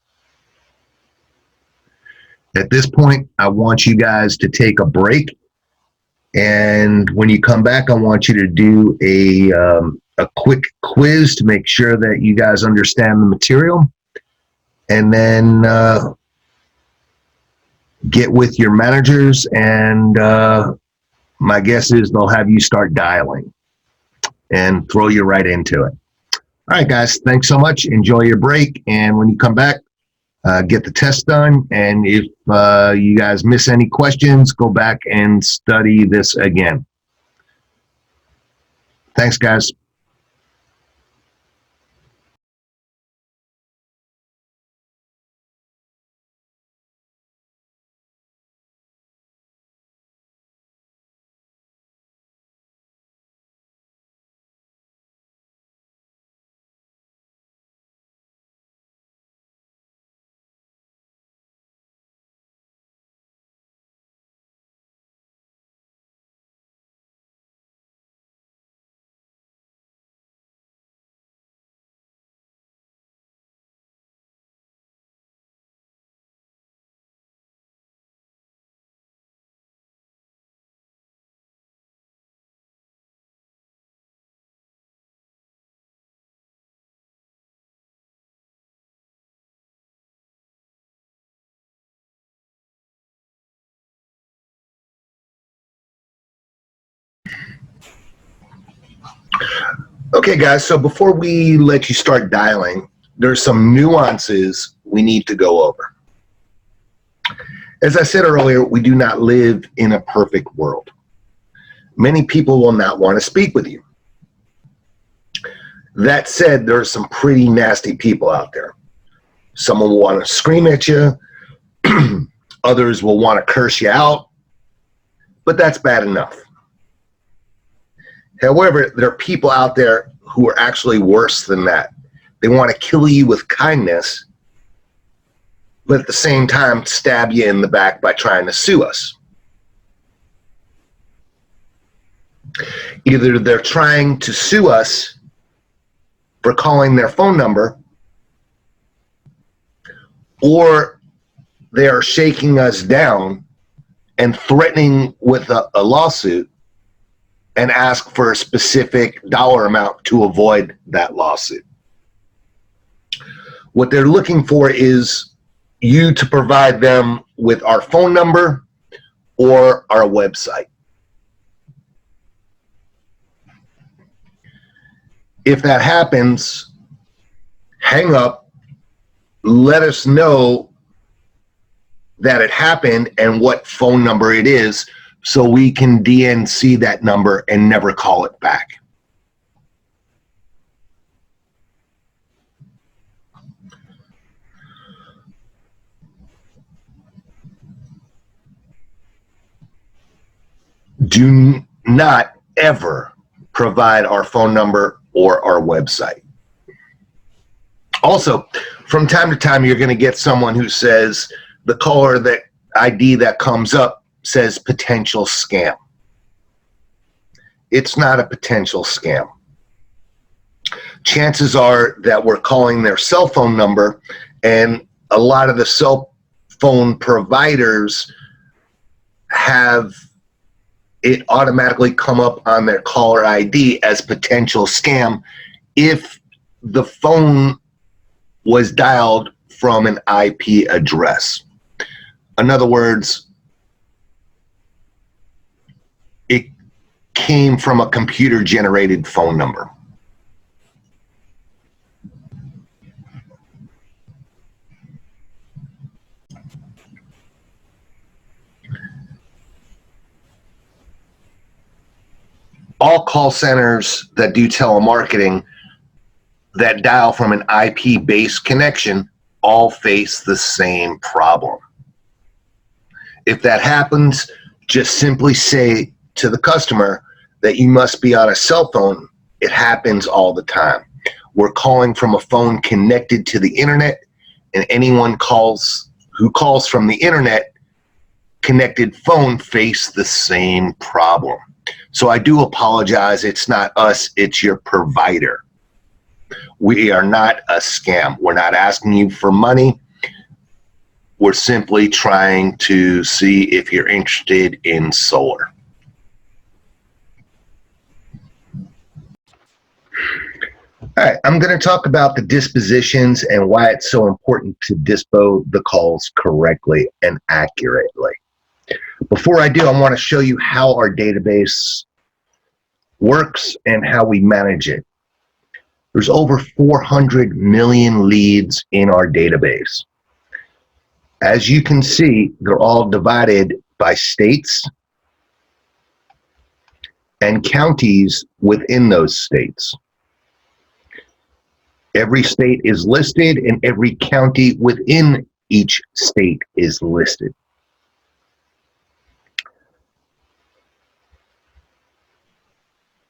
At this point, I want you guys to take a break. And when you come back, I want you to do a quick quiz to make sure that you guys understand the material. And then get with your managers, and my guess is they'll have you start dialing and throw you right into it. All right, guys, thanks so much. Enjoy your break. And when you come back, get the test done. And if you guys miss any questions, go back and study this again. Thanks, guys. Okay, guys, so before we let you start dialing, there's some nuances we need to go over. As I said earlier, we do not live in a perfect world. Many people will not want to speak with you. That said, there are some pretty nasty people out there. Someone will want to scream at you. Others will want to curse you out, but that's bad enough. However, there are people out there who are actually worse than that. They want to kill you with kindness, but at the same time stab you in the back by trying to sue us. Either they're trying to sue us for calling their phone number, or they are shaking us down and threatening with a lawsuit and ask for a specific dollar amount to avoid that lawsuit. What they're looking for is you to provide them with our phone number or our website. If that happens, hang up, let us know that it happened and what phone number it is, so we can DNC that number and never call it back. Do not ever provide our phone number or our website. Also, from time to time, you're going to get someone who says the caller that ID that comes up says potential scam. It's not a potential scam. Chances are that we're calling their cell phone number, and a lot of the cell phone providers have it automatically come up on their caller ID as potential scam if the phone was dialed from an IP address. In other words, it came from a computer-generated phone number. All call centers that do telemarketing that dial from an IP-based connection all face the same problem. If that happens, just simply say to the customer that you must be on a cell phone. It happens all the time. We're calling from a phone connected to the internet, and anyone who calls from the internet connected phone face the same problem. So I do apologize. It's not us, it's your provider. We are not a scam. We're not asking you for money. We're simply trying to see if you're interested in solar. All right, I'm going to talk about the dispositions and why it's so important to dispo the calls correctly and accurately. Before I do, I want to show you how our database works and how we manage it. There's over 400 million leads in our database. As you can see, they're all divided by states and counties within those states. Every state is listed and every county within each state is listed.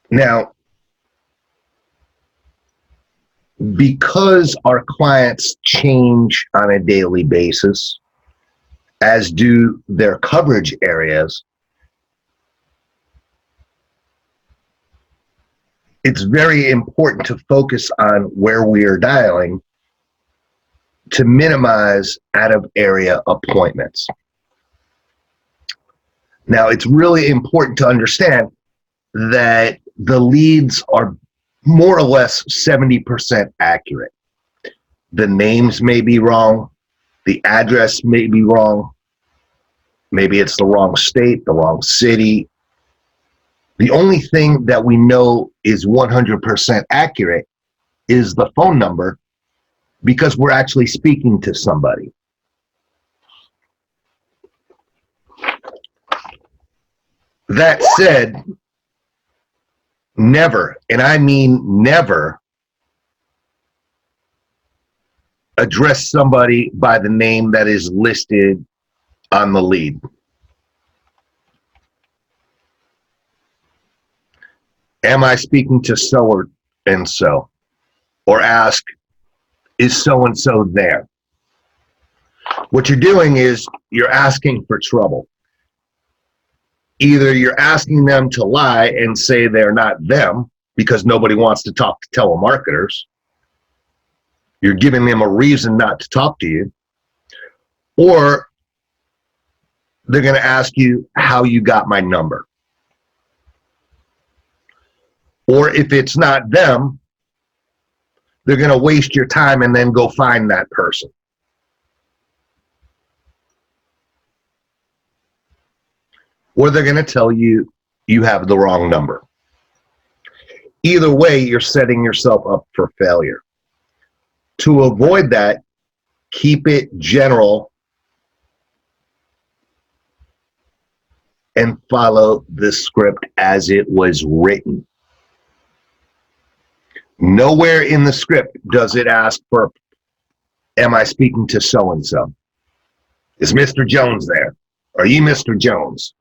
Now, because our clients change on a daily basis, as do their coverage areas, it's very important to focus on where we are dialing to minimize out-of-area appointments. Now, it's really important to understand that the leads are more or less 70% accurate. The names may be wrong, the address may be wrong, maybe it's the wrong state, the wrong city. The only thing that we know is 100% accurate is the phone number, because we're actually speaking to somebody. That said, never, and I mean never, address somebody by the name that is listed on the lead. Am I speaking to so and so? Or ask, is so and so there? What you're doing is you're asking for trouble. Either you're asking them to lie and say they're not them because nobody wants to talk to telemarketers. You're giving them a reason not to talk to you. Or they're going to ask you how you got my number. Or if it's not them, they're going to waste your time and then go find that person. Or they're going to tell you you have the wrong number. Either way, you're setting yourself up for failure. To avoid that, keep it general and follow the script as it was written. Nowhere in the script does it ask for, am I speaking to so-and-so? Is Mr. Jones there? Are you Mr. Jones?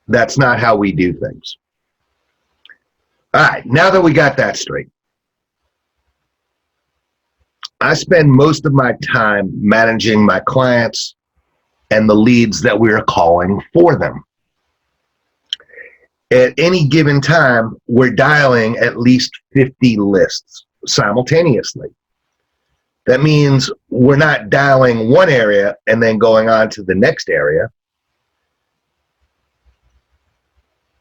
That's not how we do things. All right, now that we got that straight, I spend most of my time managing my clients and the leads that we are calling for them. At any given time, we're dialing at least 50 lists simultaneously. That means we're not dialing one area and then going on to the next area.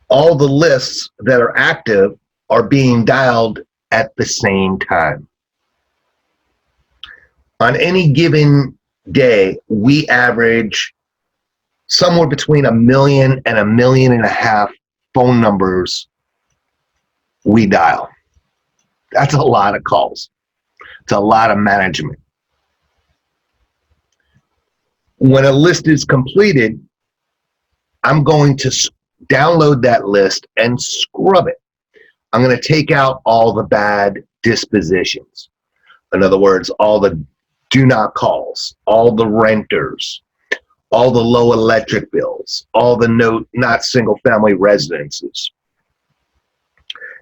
All the lists that are active are being dialed at the same time. On any given day, we average somewhere between 1 million and 1.5 million phone numbers we dial. That's a lot of calls. It's a lot of management. When a list is completed, I'm going to download that list and scrub it. I'm going to take out all the bad dispositions. In other words, all the do not calls, all the renters, all the low electric bills, all the not single family residences.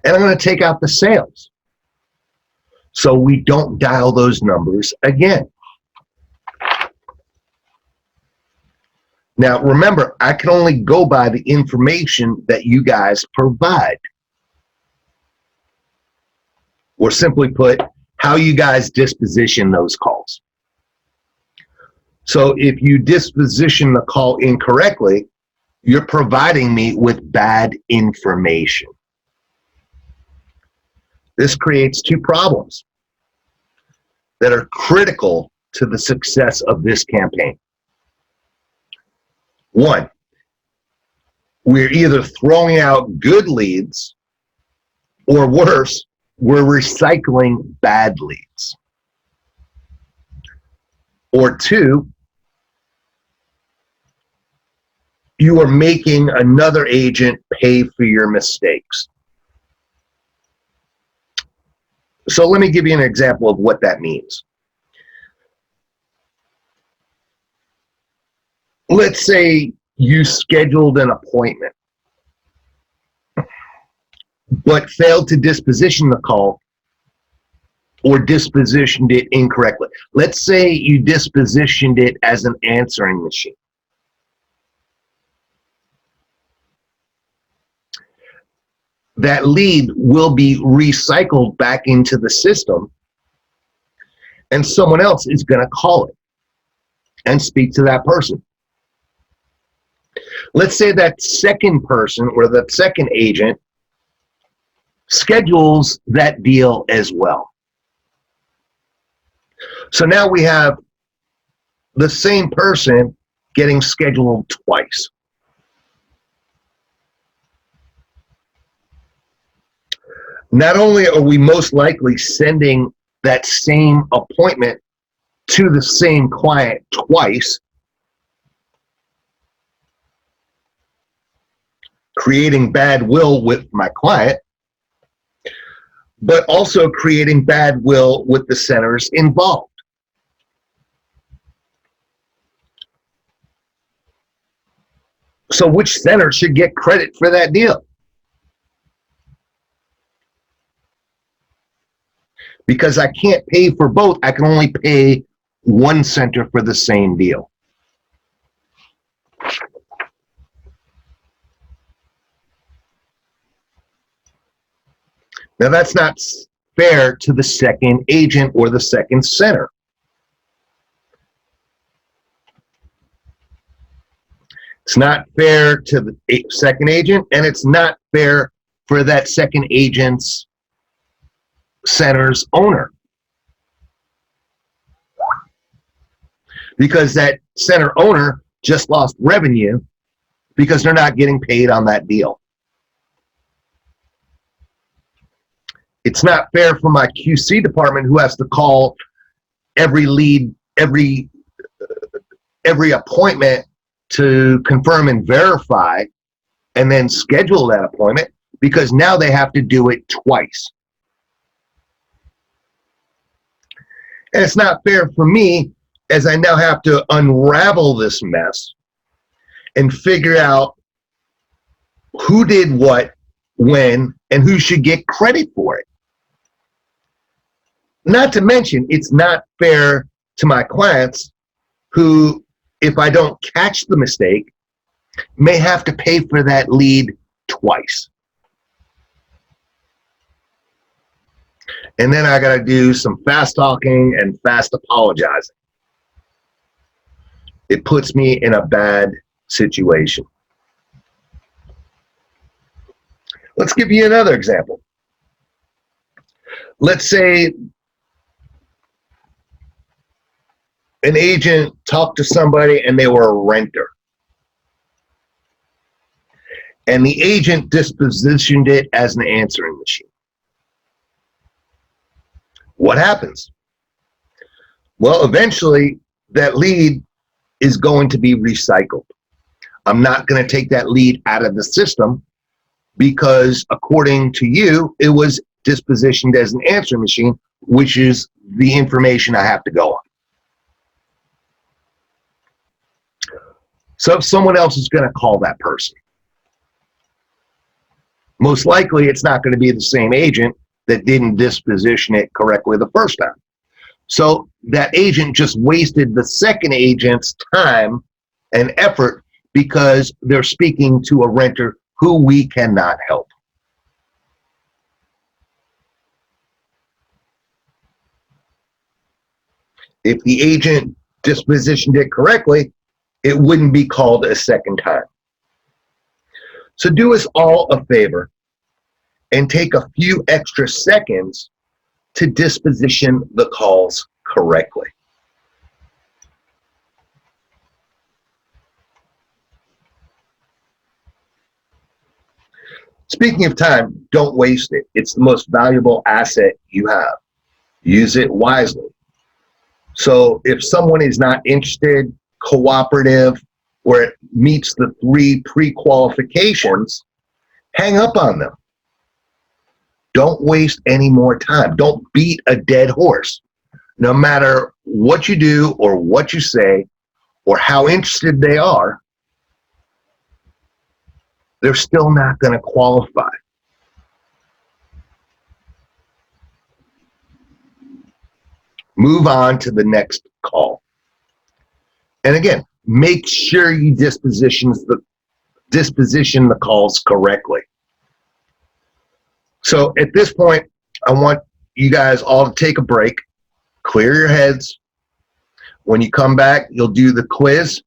And I'm going to take out the sales, so we don't dial those numbers again. Now, remember, I can only go by the information that you guys provide. Or simply put, how you guys disposition those calls. So if you disposition the call incorrectly, you're providing me with bad information. This creates two problems that are critical to the success of this campaign. One, we're either throwing out good leads, or worse, we're recycling bad leads. Or two, you are making another agent pay for your mistakes. So let me give you an example of what that means. Let's say you scheduled an appointment, but failed to disposition the call or dispositioned it incorrectly. Let's say you dispositioned it as an answering machine. That lead will be recycled back into the system, and someone else is going to call it and speak to that person. Let's say that second person or that second agent schedules that deal as well. So now we have the same person getting scheduled twice. Not only are we most likely sending that same appointment to the same client twice, creating bad will with my client, but also creating bad will with the centers involved. So which center should get credit for that deal? Because I can't pay for both, I can only pay one center for the same deal. Now that's not fair to the second agent or the second center. It's not fair to the second agent, and it's not fair for that second agent's center's owner. Because that center owner just lost revenue because they're not getting paid on that deal. It's not fair for my QC department, who has to call every lead, every appointment to confirm and verify and then schedule that appointment, because now they have to do it twice. And it's not fair for me, as I now have to unravel this mess and figure out who did what, when, and who should get credit for it. Not to mention, it's not fair to my clients who, if I don't catch the mistake, may have to pay for that lead twice. And then I got to do some fast talking and fast apologizing. It puts me in a bad situation. Let's give you another example. Let's say an agent talked to somebody and they were a renter. And the agent dispositioned it as an answering machine. What happens? Well, eventually that lead is going to be recycled. I'm not going to take that lead out of the system because, according to you, it was dispositioned as an answering machine, which is the information I have to go on. So if someone else is going to call that person, most likely it's not going to be the same agent that didn't disposition it correctly the first time. So that agent just wasted the second agent's time and effort because they're speaking to a renter who we cannot help. If the agent dispositioned it correctly, it wouldn't be called a second time. So do us all a favor and take a few extra seconds to disposition the calls correctly. Speaking of time, don't waste it. It's the most valuable asset you have. Use it wisely. So if someone is not interested, cooperative, or it meets the 3 pre-qualifications, hang up on them. Don't waste any more time. Don't beat a dead horse. No matter what you do or what you say or how interested they are, they're still not going to qualify. Move on to the next call. And again, make sure you disposition the calls correctly. So at this point, I want you guys all to take a break, clear your heads. When you come back, you'll do the quiz,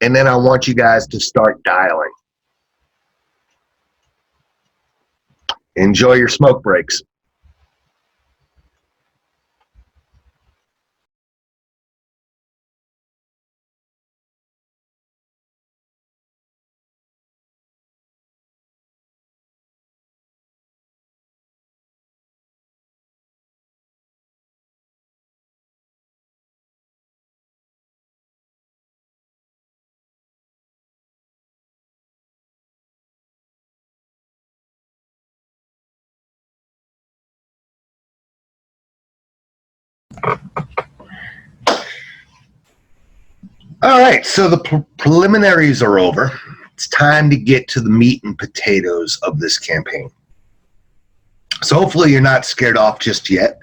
and then I want you guys to start dialing. Enjoy your smoke breaks. All right, so the preliminaries are over. It's time to get to the meat and potatoes of this campaign. So hopefully you're not scared off just yet.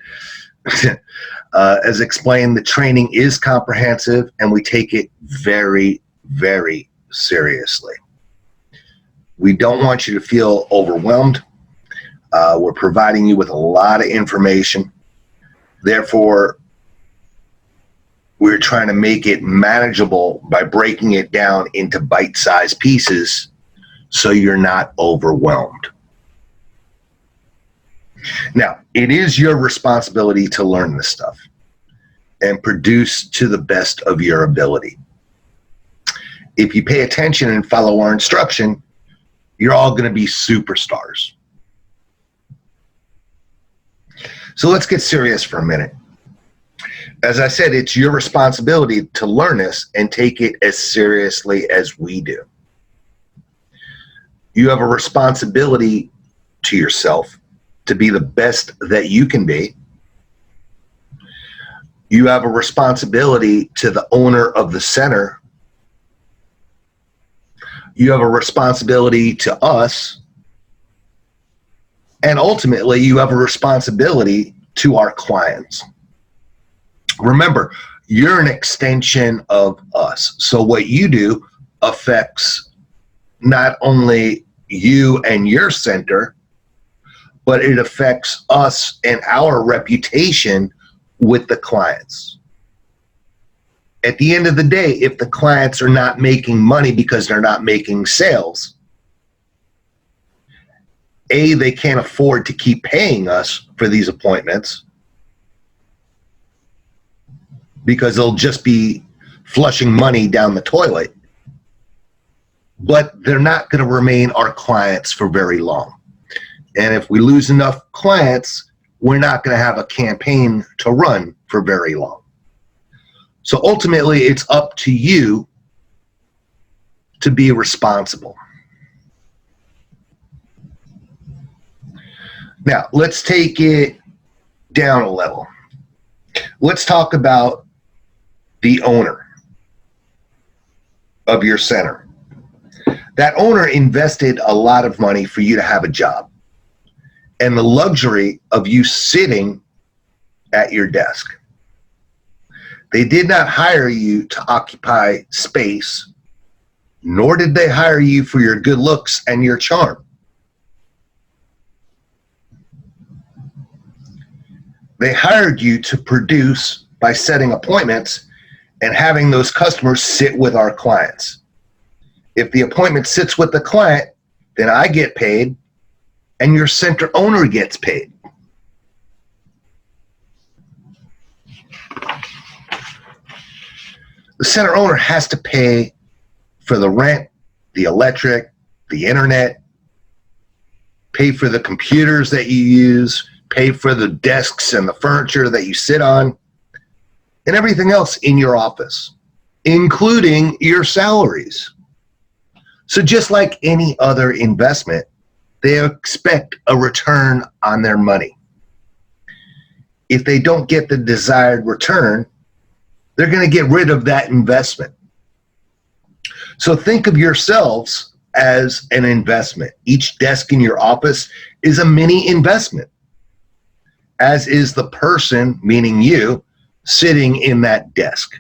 As explained, the training is comprehensive and we take it very, very seriously. We don't want you to feel overwhelmed. We're providing you with a lot of information. Therefore, we're trying to make it manageable by breaking it down into bite-sized pieces so you're not overwhelmed. Now, it is your responsibility to learn this stuff and produce to the best of your ability. If you pay attention and follow our instruction, you're all going to be superstars. So let's get serious for a minute. As I said, it's your responsibility to learn this and take it as seriously as we do. You have a responsibility to yourself to be the best that you can be. You have a responsibility to the owner of the center. You have a responsibility to us. And ultimately, you have a responsibility to our clients. Remember, you're an extension of us. So what you do affects not only you and your center, but it affects us and our reputation with the clients. At the end of the day, if the clients are not making money because they're not making sales, A, they can't afford to keep paying us for these appointments because they'll just be flushing money down the toilet, but they're not going to remain our clients for very long. And if we lose enough clients, we're not going to have a campaign to run for very long. So ultimately, it's up to you to be responsible. Now, let's take it down a level. Let's talk about the owner of your center. That owner invested a lot of money for you to have a job and the luxury of you sitting at your desk. They did not hire you to occupy space, nor did they hire you for your good looks and your charm. They hired you to produce by setting appointments and having those customers sit with our clients. If the appointment sits with the client, then I get paid and your center owner gets paid. The center owner has to pay for the rent, the electric, the internet, pay for the computers that you use, pay for the desks and the furniture that you sit on. and everything else in your office, including your salaries. So just like any other investment, they expect a return on their money. If they don't get the desired return, they're going to get rid of that investment. So think of yourselves as an investment. Each desk in your office is a mini investment, as is the person, meaning you, sitting in that desk.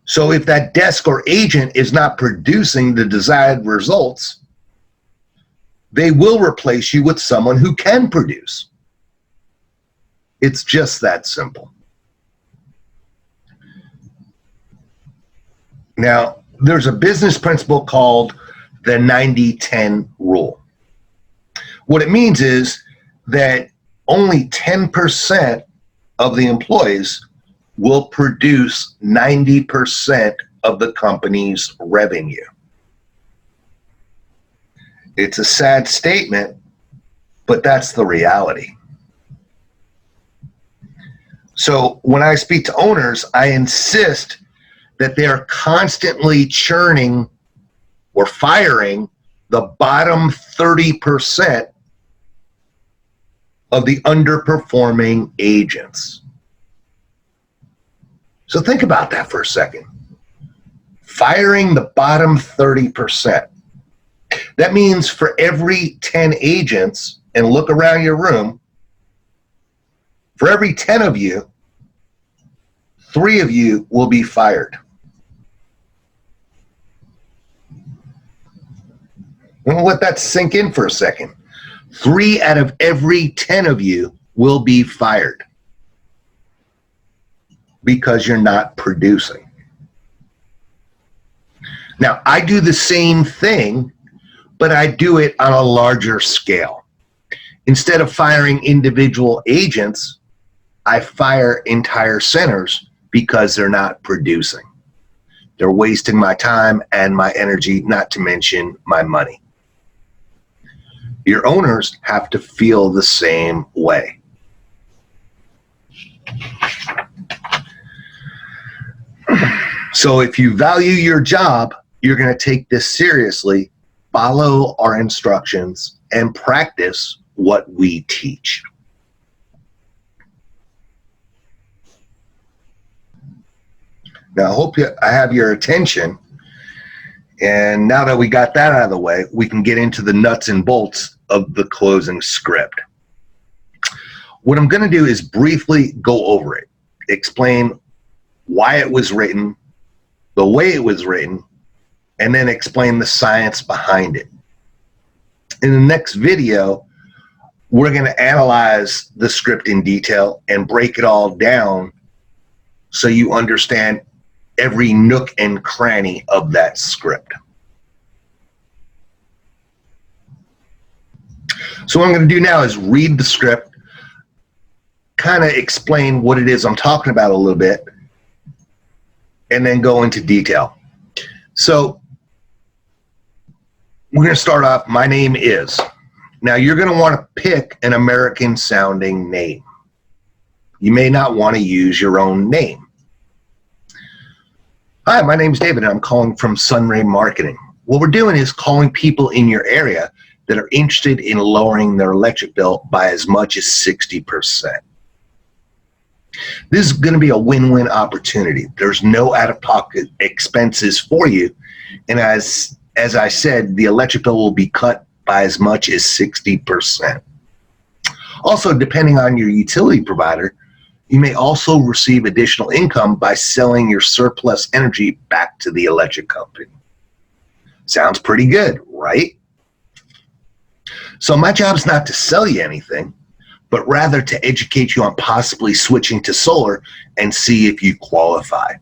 So if that desk or agent is not producing the desired results, they will replace you with someone who can produce. It's just that simple. Now, there's a business principle called the 90-10 rule. What it means is that only 10% of the employees will produce 90% of the company's revenue. It's a sad statement, but that's the reality. So when I speak to owners, I insist that they're constantly churning or firing the bottom 30% of the underperforming agents. So think about that for a second. Firing the bottom 30%. That means for every 10 agents, and look around your room, for every 10 of you, 3 of you will be fired. We'll let that sink in for a second. 3 out of every 10 of you will be fired because you're not producing. Now, I do the same thing, but I do it on a larger scale. Instead of firing individual agents, I fire entire centers because they're not producing. They're wasting my time and my energy, not to mention my money. Your owners have to feel the same way. So if you value your job, you're going to take this seriously, follow our instructions, and practice what we teach. Now, I hope I have your attention. And now that we got that out of the way, we can get into the nuts and bolts of the closing script. What I'm going to do is briefly go over it, explain why it was written, the way it was written, and then explain the science behind it. In the next video, we're going to analyze the script in detail and break it all down so you understand every nook and cranny of that script. So what I'm going to do now is read the script, kind of explain what it is I'm talking about a little bit, and then go into detail. So we're going to start off, my name is. Now you're going to want to pick an American sounding name. You may not want to use your own name. Hi, my name's David and I'm calling from Sunray Marketing. What we're doing is calling people in your area that are interested in lowering their electric bill by as much as 60%. This is going to be a win-win opportunity. There's no out-of-pocket expenses for you, and as I said, the electric bill will be cut by as much as 60%. Also, depending on your utility provider, you may also receive additional income by selling your surplus energy back to the electric company. Sounds pretty good, right? So my job is not to sell you anything, but rather to educate you on possibly switching to solar and see if you qualify.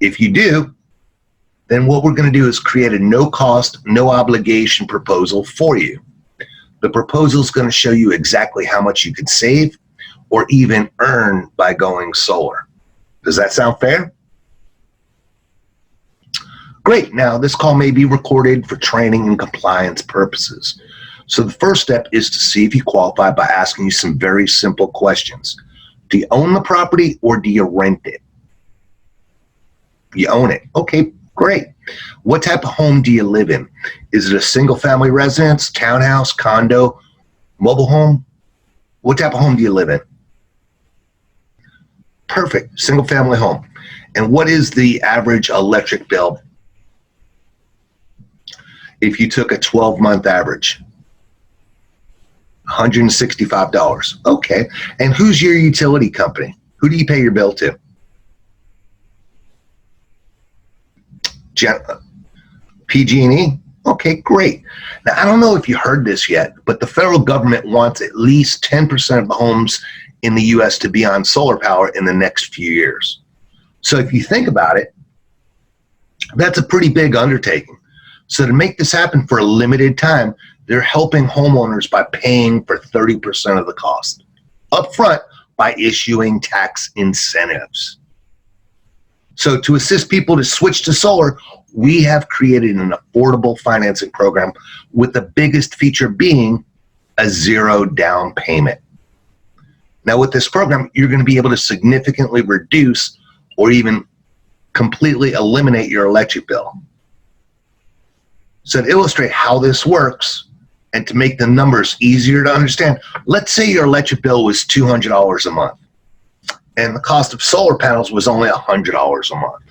If you do, then what we're going to do is create a no-cost, no-obligation proposal for you. The proposal is going to show you exactly how much you could save or even earn by going solar. Does that sound fair? Great. Now, this call may be recorded for training and compliance purposes. So the first step is to see if you qualify by asking you some very simple questions. Do you own the property or do you rent it? You own it. Okay, great. What type of home do you live in? Is it a single family residence, townhouse, condo, mobile home? What type of home do you live in? Perfect. Single family home. And what is the average electric bill if you took a 12-month average? $165. Okay. And who's your utility company? Who do you pay your bill to? PG&E? Okay, great. Now, I don't know if you heard this yet, but the federal government wants at least 10% of the homes in the U.S. to be on solar power in the next few years. So if you think about it, that's a pretty big undertaking. So to make this happen for a limited time, they're helping homeowners by paying for 30% of the cost up front by issuing tax incentives. So to assist people to switch to solar, we have created an affordable financing program with the biggest feature being a zero down payment. Now with this program, you're going to be able to significantly reduce or even completely eliminate your electric bill. So to illustrate how this works and to make the numbers easier to understand, let's say your electric bill was $200 a month and the cost of solar panels was only $100 a month.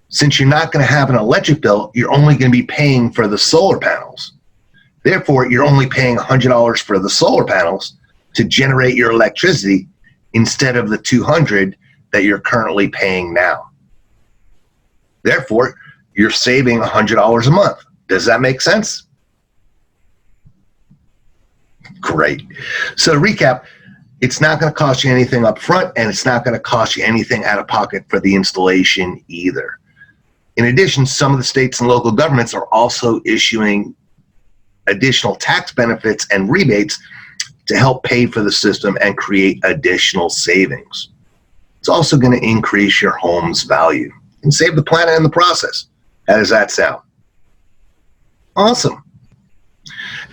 Since you're not going to have an electric bill, you're only going to be paying for the solar panels. Therefore, you're only paying $100 for the solar panels to generate your electricity instead of the $200 that you're currently paying now. Therefore, you're saving $100 a month. Does that make sense? Great. So to recap, it's not going to cost you anything up front, and it's not going to cost you anything out of pocket for the installation either. In addition, some of the states and local governments are also issuing additional tax benefits and rebates to help pay for the system and create additional savings. It's also going to increase your home's value and save the planet in the process. How does that sound? Awesome.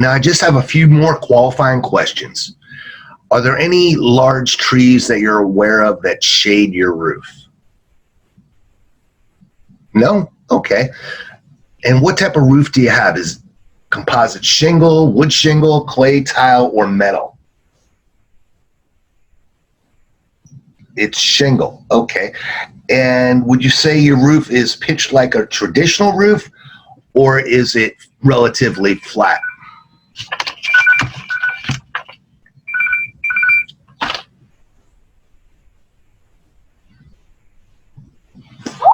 Now, I just have a few more qualifying questions. Are there any large trees that you're aware of that shade your roof? No? Okay. And what type of roof do you have? Is composite shingle, wood shingle, clay tile, or metal? It's shingle. Okay. And would you say your roof is pitched like a traditional roof, or is it relatively flat?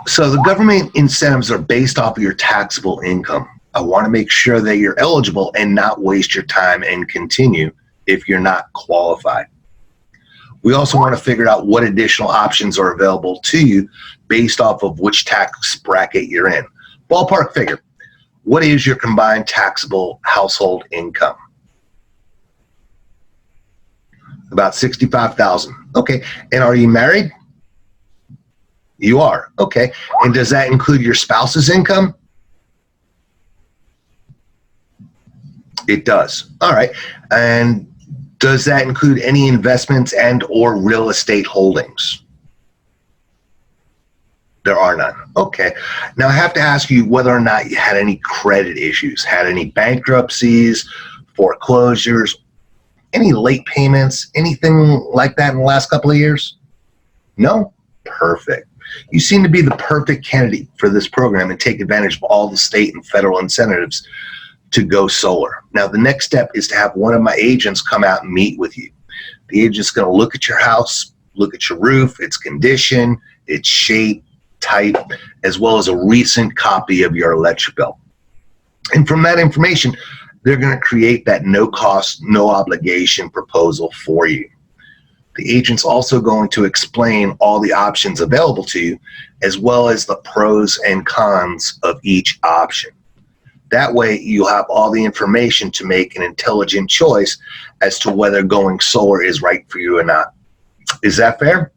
So the government incentives are based off of your taxable income. I want to make sure that you're eligible and not waste your time and continue if you're not qualified. We also want to figure out what additional options are available to you based off of which tax bracket you're in. Ballpark figure. What is your combined taxable household income? About $65,000. Okay. And are you married? You are. Okay. And does that include your spouse's income? It does. All right. And does that include any investments and or real estate holdings? There are none. Okay. Now I have to ask you whether or not you had any credit issues, had any bankruptcies, foreclosures, any late payments, anything like that in the last couple of years? No? Perfect. You seem to be the perfect candidate for this program and take advantage of all the state and federal incentives to go solar. Now, the next step is to have one of my agents come out and meet with you. The agent's going to look at your house, look at your roof, its condition, its shape, type, as well as a recent copy of your electric bill. And from that information, they're going to create that no cost, no obligation proposal for you. The agent's also going to explain all the options available to you, as well as the pros and cons of each option. That way, you'll have all the information to make an intelligent choice as to whether going solar is right for you or not. Is that fair?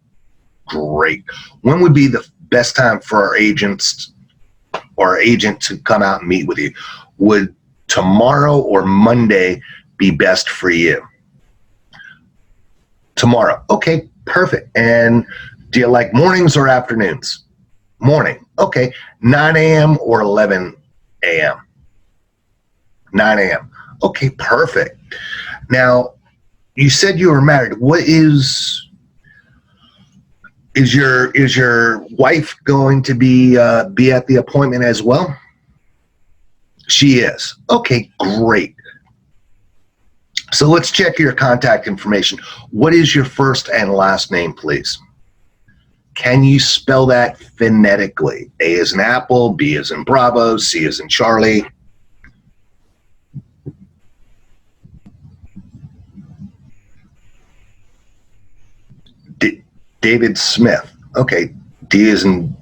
Great. When would be the best time for our agents or our agent to come out and meet with you? Would tomorrow or Monday be best for you? Tomorrow. Okay, perfect. And do you like mornings or afternoons? Morning. Okay. 9 a.m. or 11 a.m.? 9 a.m. Okay, perfect. Now, you said you were married. What is your wife going to be at the appointment as well? She is. Okay, great. So let's check your contact information. What is your first and last name, please? Can you spell that phonetically? A is in apple, B is in Bravo, C is in Charlie. David Smith. Okay. D is in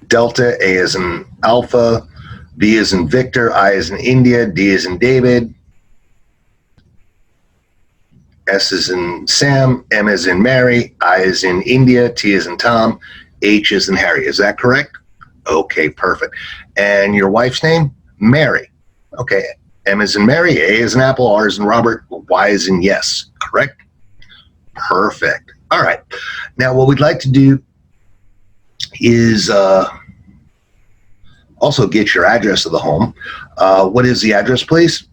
Delta, A is in Alpha, V is in Victor, I is in India, D is in David, S is in Sam, M is in Mary, I is in India, T is in Tom, H is in Harry. Is that correct? Okay, perfect. And your wife's name? Mary. Okay. M is in Mary, A is in Apple, R is in Robert, Y is in yes. Correct? Perfect. All right. Now, what we'd like to do is also get your address of the home. What is the address, please?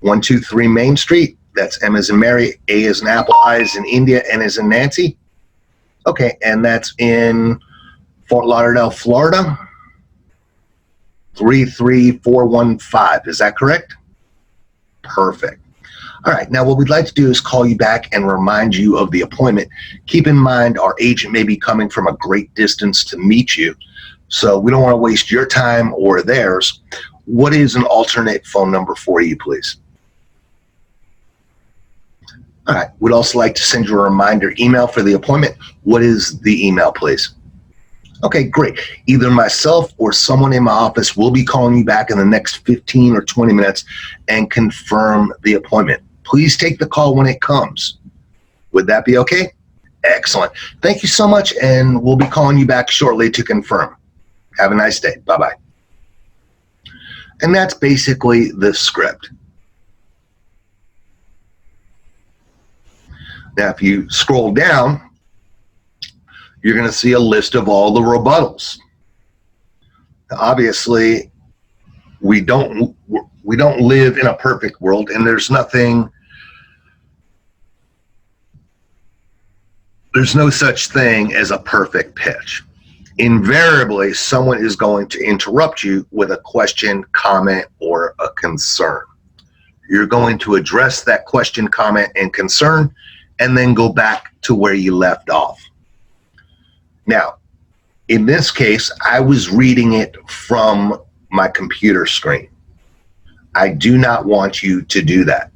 123 Main Street. That's M as in Mary, A as in Apple, I as in India, N as in Nancy. Okay, and that's in Fort Lauderdale, Florida. 33415. Is that correct? Perfect. All right, now what we'd like to do is call you back and remind you of the appointment. Keep in mind our agent may be coming from a great distance to meet you, so we don't want to waste your time or theirs. What is an alternate phone number for you, please? All right, we'd also like to send you a reminder email for the appointment. What is the email, please? Okay, great. Either myself or someone in my office will be calling you back in the next 15 or 20 minutes and confirm the appointment. Please take the call when it comes. Would that be okay? Excellent. Thank you so much, and we'll be calling you back shortly to confirm. Have a nice day. Bye-bye. And that's basically the script. Now, if you scroll down, you're going to see a list of all the rebuttals. Now, obviously, we don't live in a perfect world, and there's no such thing as a perfect pitch. Invariably, someone is going to interrupt you with a question, comment, or a concern. You're going to address that question, comment, and concern, and then go back to where you left off. Now, in this case, I was reading it from my computer screen. I do not want you to do that.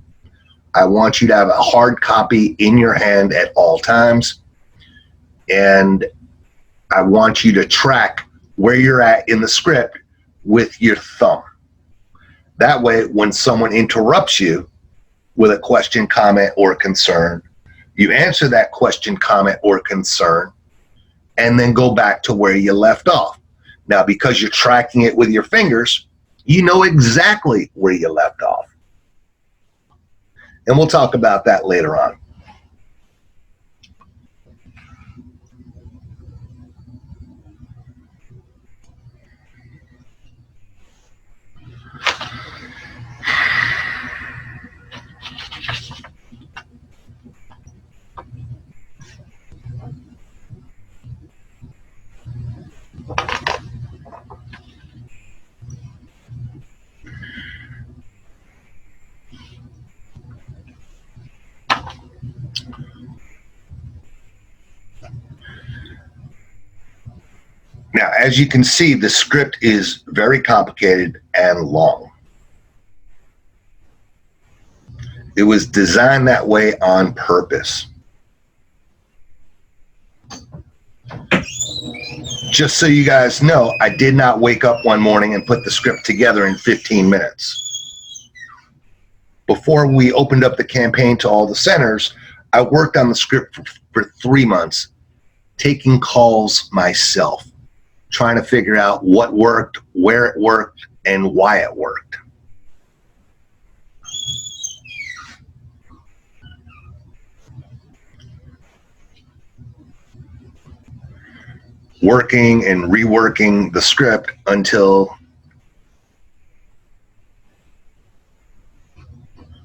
I want you to have a hard copy in your hand at all times, and I want you to track where you're at in the script with your thumb. That way, when someone interrupts you with a question, comment, or concern, you answer that question, comment, or concern, and then go back to where you left off. Now, because you're tracking it with your fingers, you know exactly where you left off. And we'll talk about that later on. Now, as you can see, the script is very complicated and long. It was designed that way on purpose. Just so you guys know, I did not wake up one morning and put the script together in 15 minutes. Before we opened up the campaign to all the centers, I worked on the script for 3 months, taking calls myself, trying to figure out what worked, where it worked, and why it worked. working and reworking the script until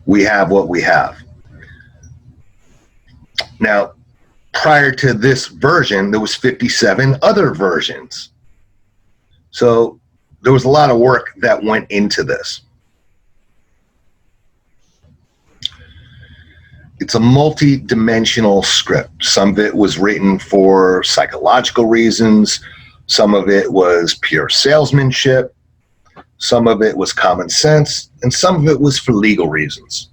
we have what we have. Now, prior to this version, there was 57 other versions. So there was a lot of work that went into this. It's a multi-dimensional script. Some of it was written for psychological reasons. Some of it was pure salesmanship. Some of it was common sense. And some of it was for legal reasons.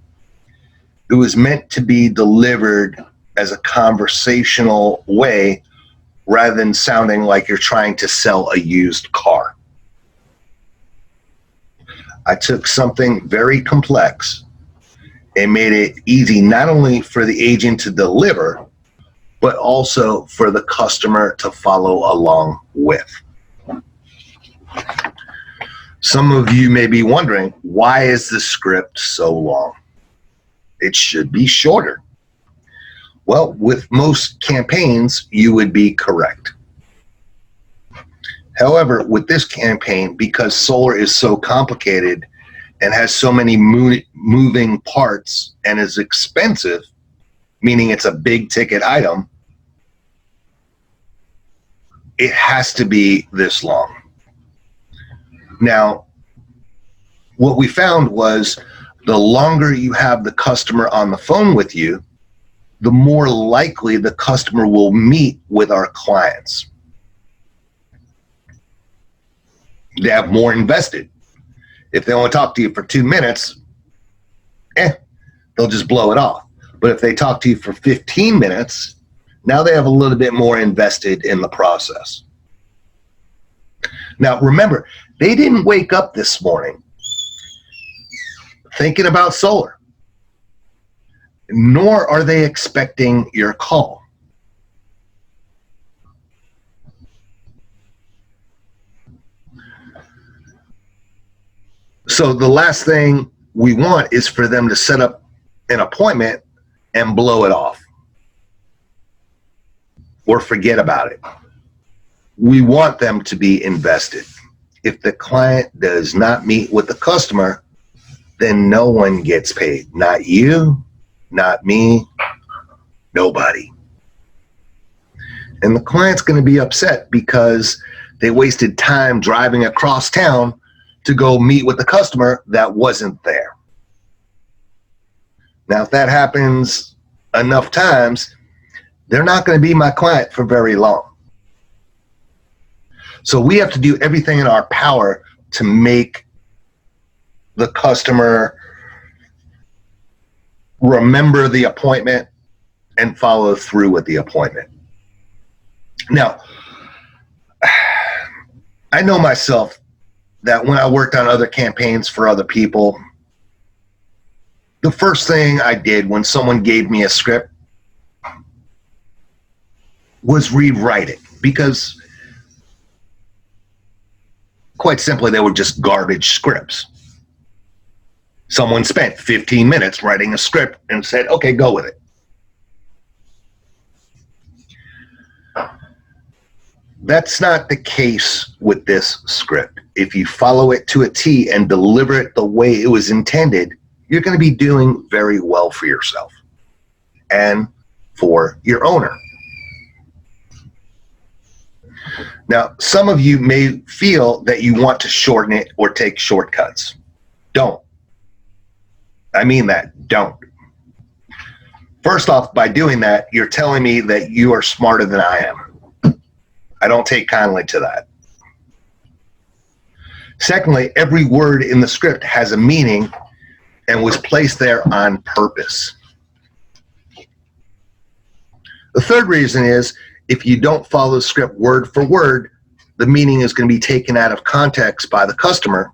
It was meant to be delivered as a conversational way rather than sounding like you're trying to sell a used car. I took something very complex and made it easy not only for the agent to deliver, but also for the customer to follow along with. Some of you may be wondering, why is the script so long? It should be shorter. Well, with most campaigns, you would be correct. However, with this campaign, because solar is so complicated and has so many moving parts and is expensive, meaning it's a big ticket item, it has to be this long. Now, what we found was the longer you have the customer on the phone with you, the more likely the customer will meet with our clients. They have more invested. If they only talk to you for 2 minutes, they'll just blow it off. But if they talk to you for 15 minutes, now they have a little bit more invested in the process. Now, remember, they didn't wake up this morning thinking about solar, nor are they expecting your call. So the last thing we want is for them to set up an appointment and blow it off or forget about it. We want them to be invested. If the client does not meet with the customer, then no one gets paid. Not you, not me, nobody. And the client's going to be upset because they wasted time driving across town to go meet with the customer that wasn't there. Now, if that happens enough times, they're not going to be my client for very long. So we have to do everything in our power to make the customer remember the appointment and follow through with the appointment. Now, I know myself that when I worked on other campaigns for other people, the first thing I did when someone gave me a script was rewrite it, because quite simply, they were just garbage scripts. Someone spent 15 minutes writing a script and said, okay, go with it. That's not the case with this script. If you follow it to a T and deliver it the way it was intended, you're going to be doing very well for yourself and for your owner. Now, some of you may feel that you want to shorten it or take shortcuts. Don't. I mean that, don't. First off, by doing that, you're telling me that you are smarter than I am. I don't take kindly to that. Secondly, every word in the script has a meaning and was placed there on purpose. The third reason is, if you don't follow the script word for word, the meaning is going to be taken out of context by the customer.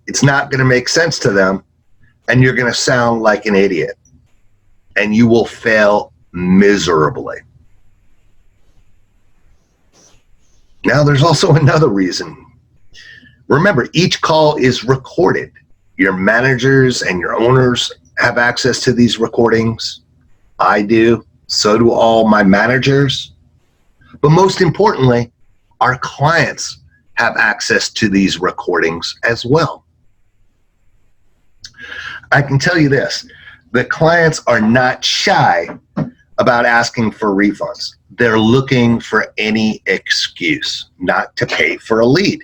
It's not going to make sense to them, and you're going to sound like an idiot, and you will fail miserably. Now, there's also another reason. Remember, each call is recorded. Your managers and your owners have access to these recordings. I do. So do all my managers. But most importantly, our clients have access to these recordings as well. I can tell you this, the clients are not shy about asking for refunds. They're looking for any excuse not to pay for a lead.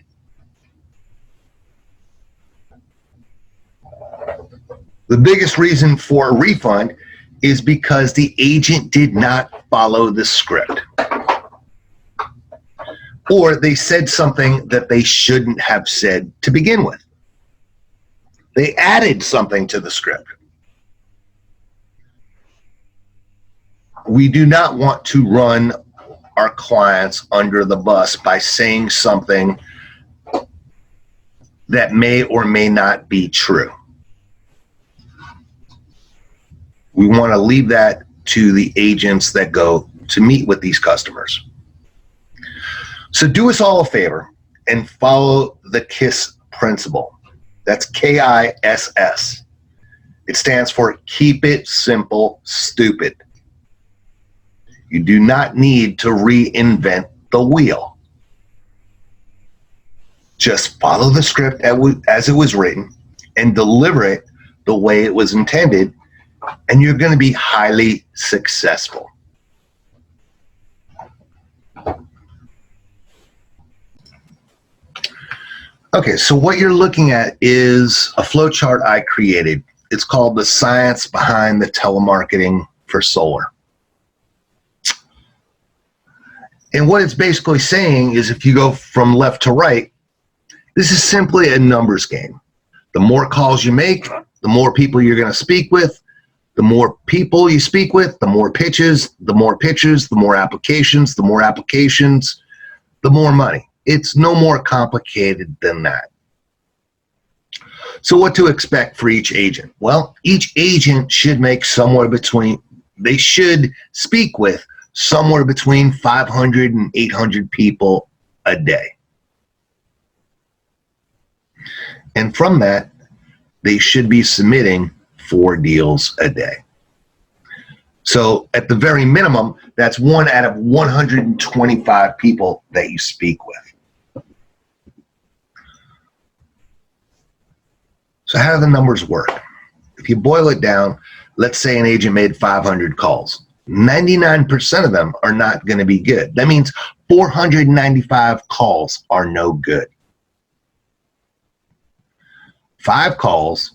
The biggest reason for a refund is because the agent did not follow the script, or they said something that they shouldn't have said to begin with. They added something to the script. We do not want to run our clients under the bus by saying something that may or may not be true. We want to leave that to the agents that go to meet with these customers. So do us all a favor and follow the KISS principle. That's KISS. It stands for Keep It Simple, Stupid. You do not need to reinvent the wheel. Just follow the script as it was written and deliver it the way it was intended, and you're going to be highly successful. Okay, so what you're looking at is a flowchart I created. It's called The Science Behind the Telemarketing for Solar. And what it's basically saying is if you go from left to right, this is simply a numbers game. The more calls you make, the more people you're going to speak with. The more people you speak with, the more pitches, the more pitches, the more applications, the more applications, the more money. It's no more complicated than that. So what to expect for each agent? Well, each agent should make they should speak with somewhere between 500 and 800 people a day. And from that, they should be submitting 4 deals a day. So at the very minimum, that's 1 out of 125 people that you speak with. So how do the numbers work? If you boil it down, let's say an agent made 500 calls. 99% of them are not going to be good. That means 495 calls are no good. 5 calls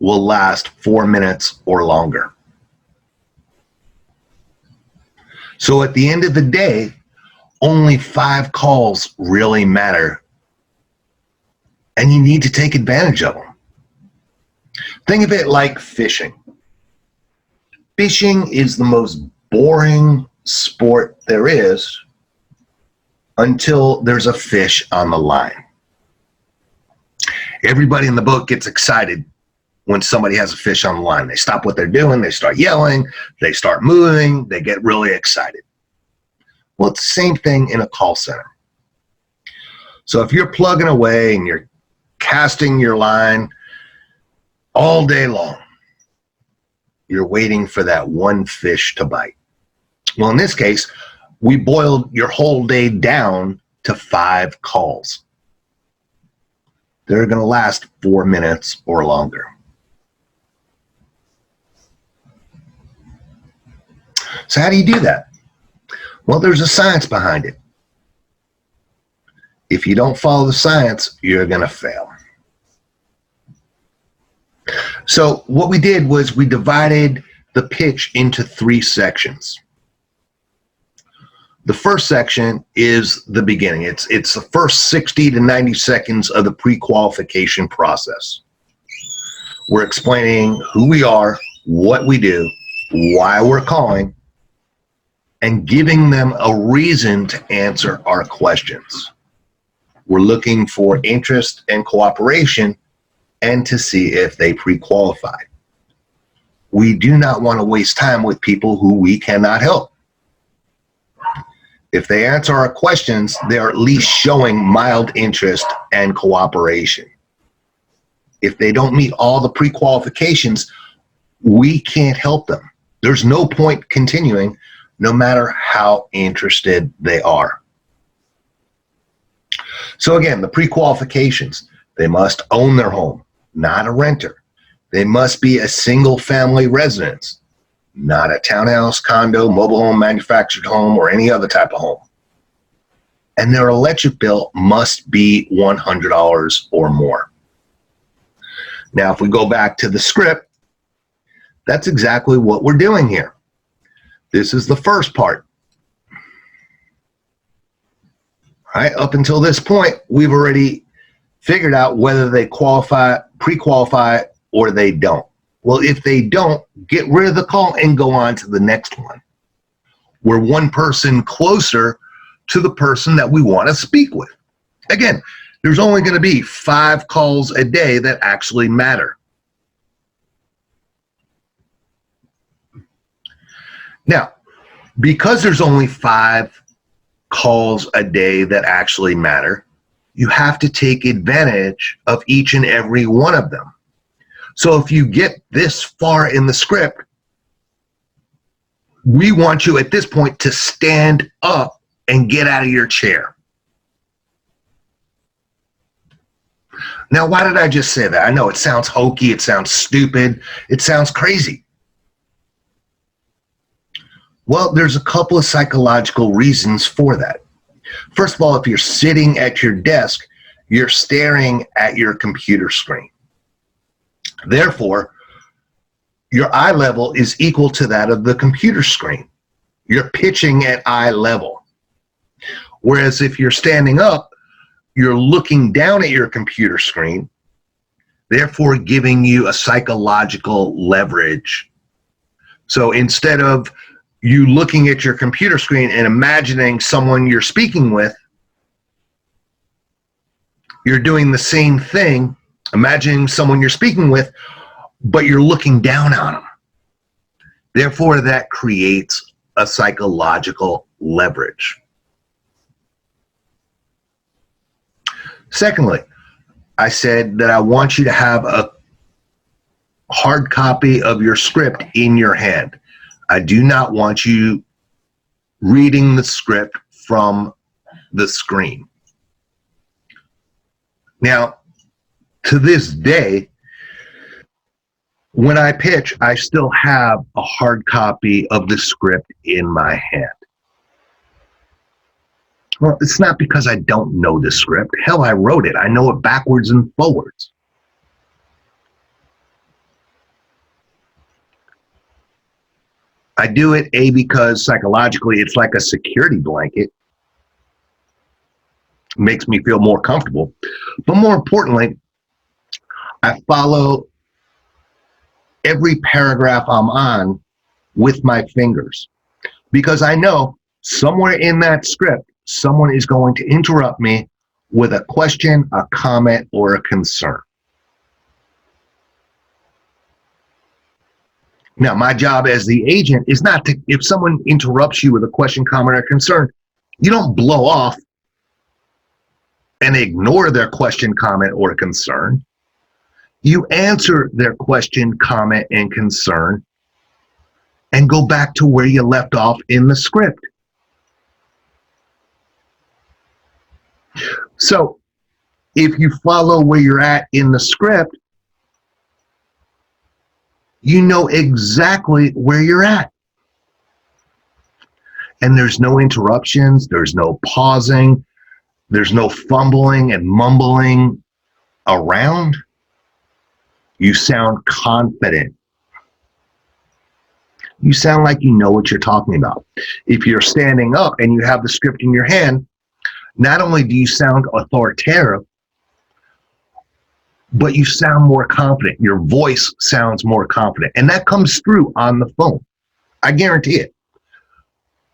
will last 4 minutes or longer. So at the end of the day, only 5 calls really matter, and you need to take advantage of them. Think of it like fishing. Fishing is the most boring sport there is until there's a fish on the line. Everybody in the boat gets excited when somebody has a fish on the line. They stop what they're doing, they start yelling, they start moving, they get really excited. Well, it's the same thing in a call center. So if you're plugging away and you're casting your line all day long, you're waiting for that one fish to bite. Well, in this case, we boiled your whole day down to 5 calls. They're going to last 4 minutes or longer. So how do you do that? Well, there's a science behind it. If you don't follow the science, you're going to fail. So what we did was we divided the pitch into 3 sections. The first section is the beginning. It's the first 60 to 90 seconds of the pre-qualification process. We're explaining who we are, what we do, why we're calling, and giving them a reason to answer our questions. We're looking for interest and cooperation and to see if they pre-qualify. We do not want to waste time with people who we cannot help. If they answer our questions, they're at least showing mild interest and cooperation. If they don't meet all the pre-qualifications, we can't help them. There's no point continuing no matter how interested they are. So again, the pre-qualifications: they must own their home, not a renter. They must be a single family residence, not a townhouse, condo, mobile home, manufactured home, or any other type of home. And their electric bill must be $100 or more. Now, if we go back to the script, that's exactly what we're doing here. This is the first part. All right, up until this point, we've already figured out whether they qualify, pre-qualify, or they don't. Well, if they don't, get rid of the call and go on to the next one. We're one person closer to the person that we want to speak with. Again, there's only going to be 5 calls a day that actually matter. Now, because there's only 5 calls a day that actually matter, you have to take advantage of each and every one of them. So if you get this far in the script, we want you at this point to stand up and get out of your chair. Now, why did I just say that? I know it sounds hokey, it sounds stupid, it sounds crazy. Well, there's a couple of psychological reasons for that. First of all, if you're sitting at your desk, you're staring at your computer screen. Therefore, your eye level is equal to that of the computer screen. You're pitching at eye level. Whereas if you're standing up, you're looking down at your computer screen, therefore giving you a psychological leverage. So instead of you looking at your computer screen and imagining someone you're speaking with, you're doing the same thing, imagining someone you're speaking with, but you're looking down on them. Therefore, that creates a psychological leverage. Secondly, I said that I want you to have a hard copy of your script in your hand. I do not want you reading the script from the screen. Now, to this day, when I pitch, I still have a hard copy of the script in my hand. Well, it's not because I don't know the script. Hell, I wrote it. I know it backwards and forwards. I do it, A, because psychologically it's like a security blanket. It makes me feel more comfortable. But more importantly, I follow every paragraph I'm on with my fingers, because I know somewhere in that script, someone is going to interrupt me with a question, a comment, or a concern. Now, my job as the agent is not to, if someone interrupts you with a question, comment, or concern, you don't blow off and ignore their question, comment, or concern. You answer their question, comment, and concern and go back to where you left off in the script. So if you follow where you're at in the script, you know exactly where you're at. And there's no interruptions, there's no pausing, there's no fumbling and mumbling around. You sound confident. You sound like you know what you're talking about. If you're standing up and you have the script in your hand, not only do you sound authoritative, but you sound more confident. Your voice sounds more confident. And that comes through on the phone. I guarantee it.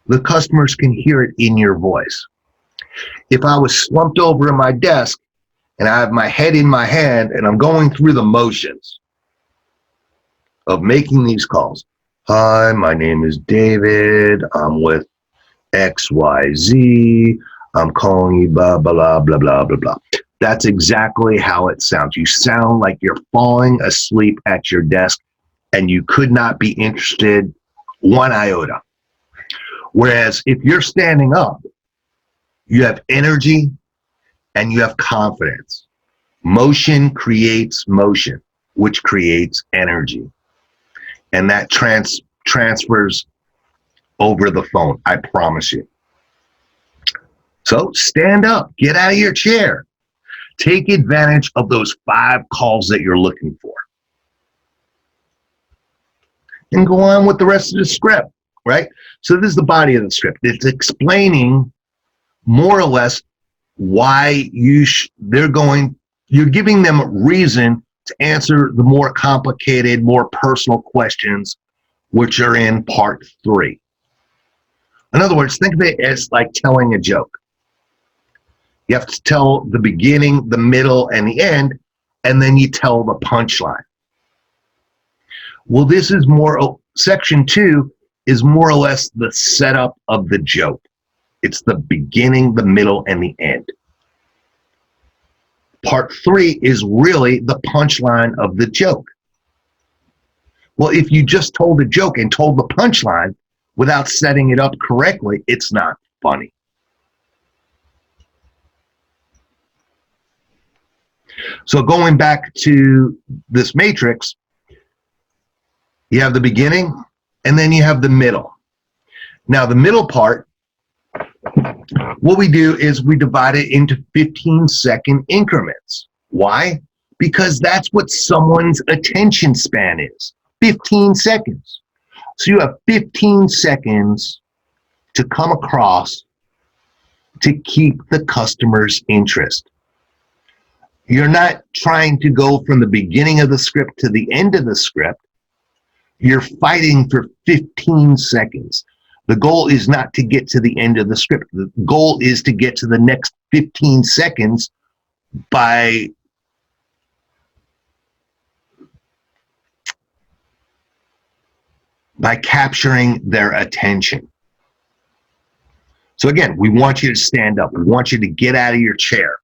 The customers can hear it in your voice. If I was slumped over in my desk and I have my head in my hand and I'm going through the motions of making these calls. Hi, my name is David. I'm with XYZ. I'm calling you blah, blah, blah, blah, blah, blah. That's exactly how it sounds. You sound like you're falling asleep at your desk and you could not be interested one iota. Whereas if you're standing up, you have energy and you have confidence. Motion creates motion, which creates energy. And that transfers over the phone, I promise you. So stand up, get out of your chair. Take advantage of those 5 calls that you're looking for. And go on with the rest of the script, right? So this is the body of the script. It's explaining more or less why you're giving them reason to answer the more complicated, more personal questions, which are in part 3. In other words, think of it as like telling a joke. You have to tell the beginning, the middle, and the end, and then you tell the punchline. Well, this is section 2 is more or less the setup of the joke. It's the beginning, the middle, and the end. Part 3 is really the punchline of the joke. Well, if you just told a joke and told the punchline without setting it up correctly, it's not funny. So going back to this matrix, you have the beginning and then you have the middle. Now the middle part, what we do is we divide it into 15-second increments. Why? Because that's what someone's attention span is, 15 seconds. So you have 15 seconds to come across to keep the customer's interest. You're not trying to go from the beginning of the script to the end of the script. You're fighting for 15 seconds. The goal is not to get to the end of the script. The goal is to get to the next 15 seconds by capturing their attention. So again, we want you to stand up. We want you to get out of your chair.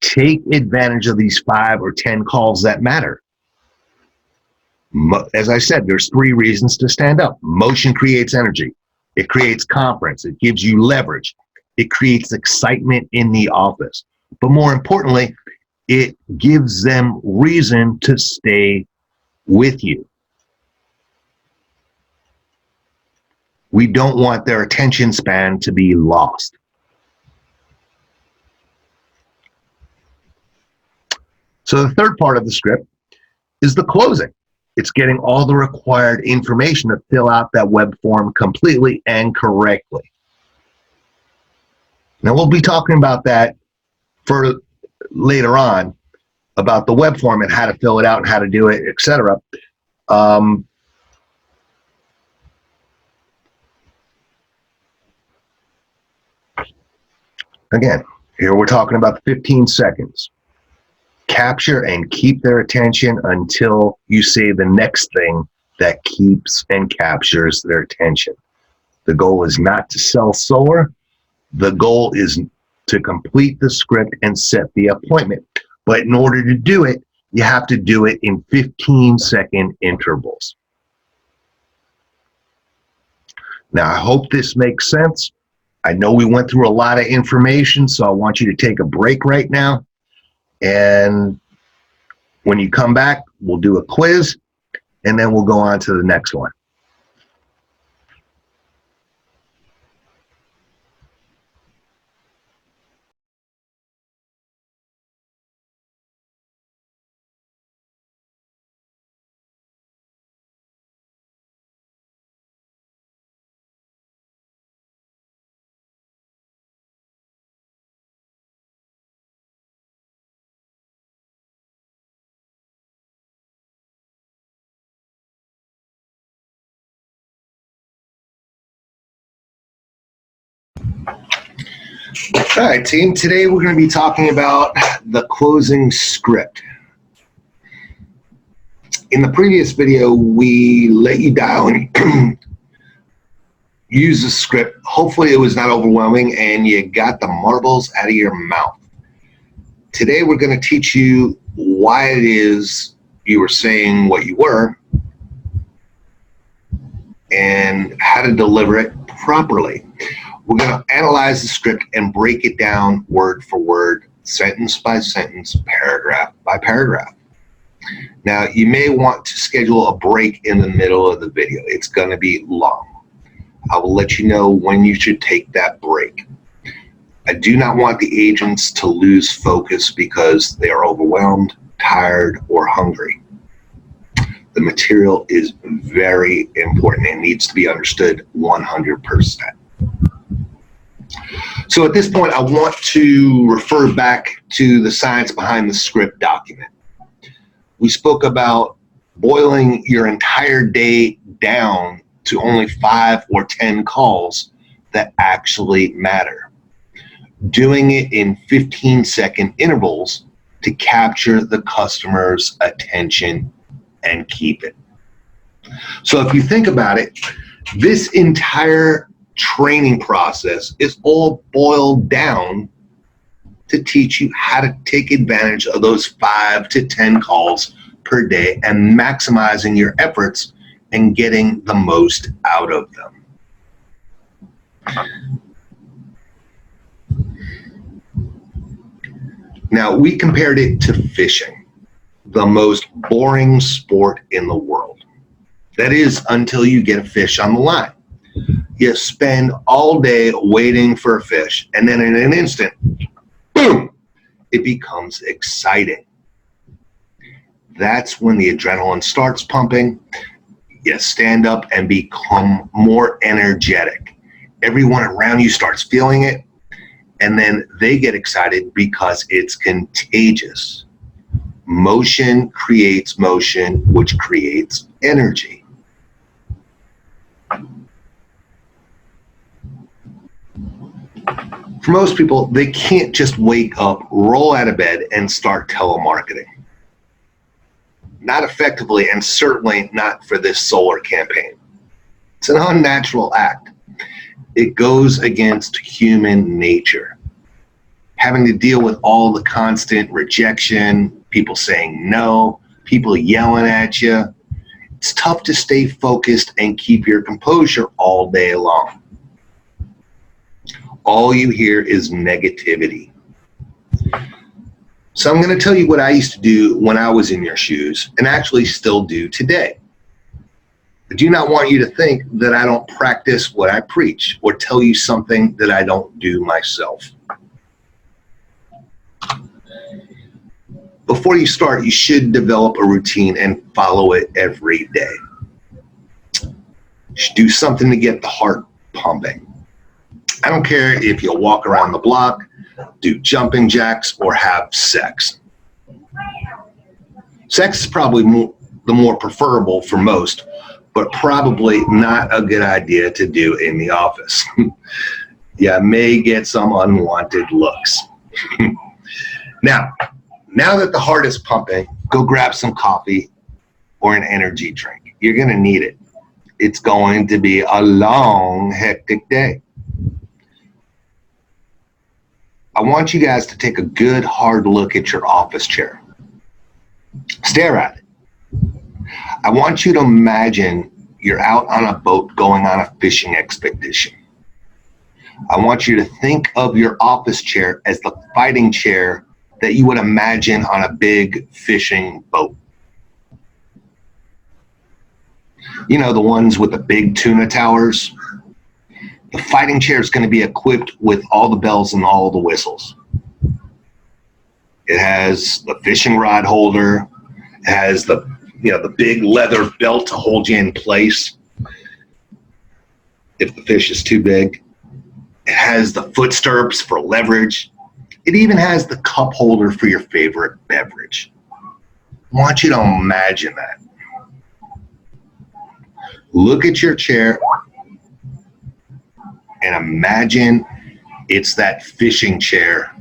Take advantage of these 5 or 10 calls that matter. As I said, there's 3 reasons to stand up. Motion creates energy. It creates confidence. It gives you leverage. It creates excitement in the office. But more importantly, it gives them reason to stay with you. We don't want their attention span to be lost. So the third part of the script is the closing. It's getting all the required information to fill out that web form completely and correctly. Now we'll be talking about that for later on, about the web form and how to fill it out and how to do it, etc. Again, here we're talking about 15 seconds. Capture and keep their attention until you say the next thing that keeps and captures their attention. The goal is not to sell solar. The goal is to complete the script and set the appointment. But in order to do it, you have to do it in 15-second intervals. Now, I hope this makes sense. I know we went through a lot of information, so I want you to take a break right now. And when you come back, we'll do a quiz, and then we'll go on to the next one. All right, team. Today we're going to be talking about the closing script. In the previous video, we let you dial and use the script. Hopefully it was not overwhelming and you got the marbles out of your mouth. Today we're going to teach you why it is you were saying what you were and how to deliver it properly. We're going to analyze the script and break it down word for word, sentence by sentence, paragraph by paragraph. Now, you may want to schedule a break in the middle of the video. It's going to be long. I will let you know when you should take that break. I do not want the agents to lose focus because they are overwhelmed, tired, or hungry. The material is very important and needs to be understood 100%. So at this point, I want to refer back to the science behind the script document. We spoke about boiling your entire day down to only 5 or 10 calls that actually matter. Doing it in 15-second intervals to capture the customer's attention and keep it. So if you think about it, this entire training process is all boiled down to teach you how to take advantage of those 5 to 10 calls per day and maximizing your efforts and getting the most out of them. Now, we compared it to fishing, the most boring sport in the world. That is, until you get a fish on the line. You spend all day waiting for a fish, and then in an instant, boom, it becomes exciting. That's when the adrenaline starts pumping. You stand up and become more energetic. Everyone around you starts feeling it, and then they get excited because it's contagious. Motion creates motion, which creates energy. For most people, they can't just wake up, roll out of bed, and start telemarketing. Not effectively, and certainly not for this solar campaign. It's an unnatural act. It goes against human nature. Having to deal with all the constant rejection, people saying no, people yelling at you. It's tough to stay focused and keep your composure all day long. All you hear is negativity. So I'm going to tell you what I used to do when I was in your shoes, and actually still do today. I do not want you to think that I don't practice what I preach or tell you something that I don't do myself. Before you start, you should develop a routine and follow it every day. You should do something to get the heart pumping. I don't care if you walk around the block, do jumping jacks, or have sex. Sex is probably the more preferable for most, but probably not a good idea to do in the office. You may get some unwanted looks. Now that the heart is pumping, go grab some coffee or an energy drink. You're going to need it. It's going to be a long, hectic day. I want you guys to take a good hard look at your office chair. Stare at it. I want you to imagine you're out on a boat going on a fishing expedition. I want you to think of your office chair as the fighting chair that you would imagine on a big fishing boat. You know, the ones with the big tuna towers? The fighting chair is going to be equipped with all the bells and all the whistles. It has the fishing rod holder. It has the big leather belt to hold you in place if the fish is too big. It has the foot stirrups for leverage. It even has the cup holder for your favorite beverage. I want you to imagine that. Look at your chair and imagine it's that fishing chair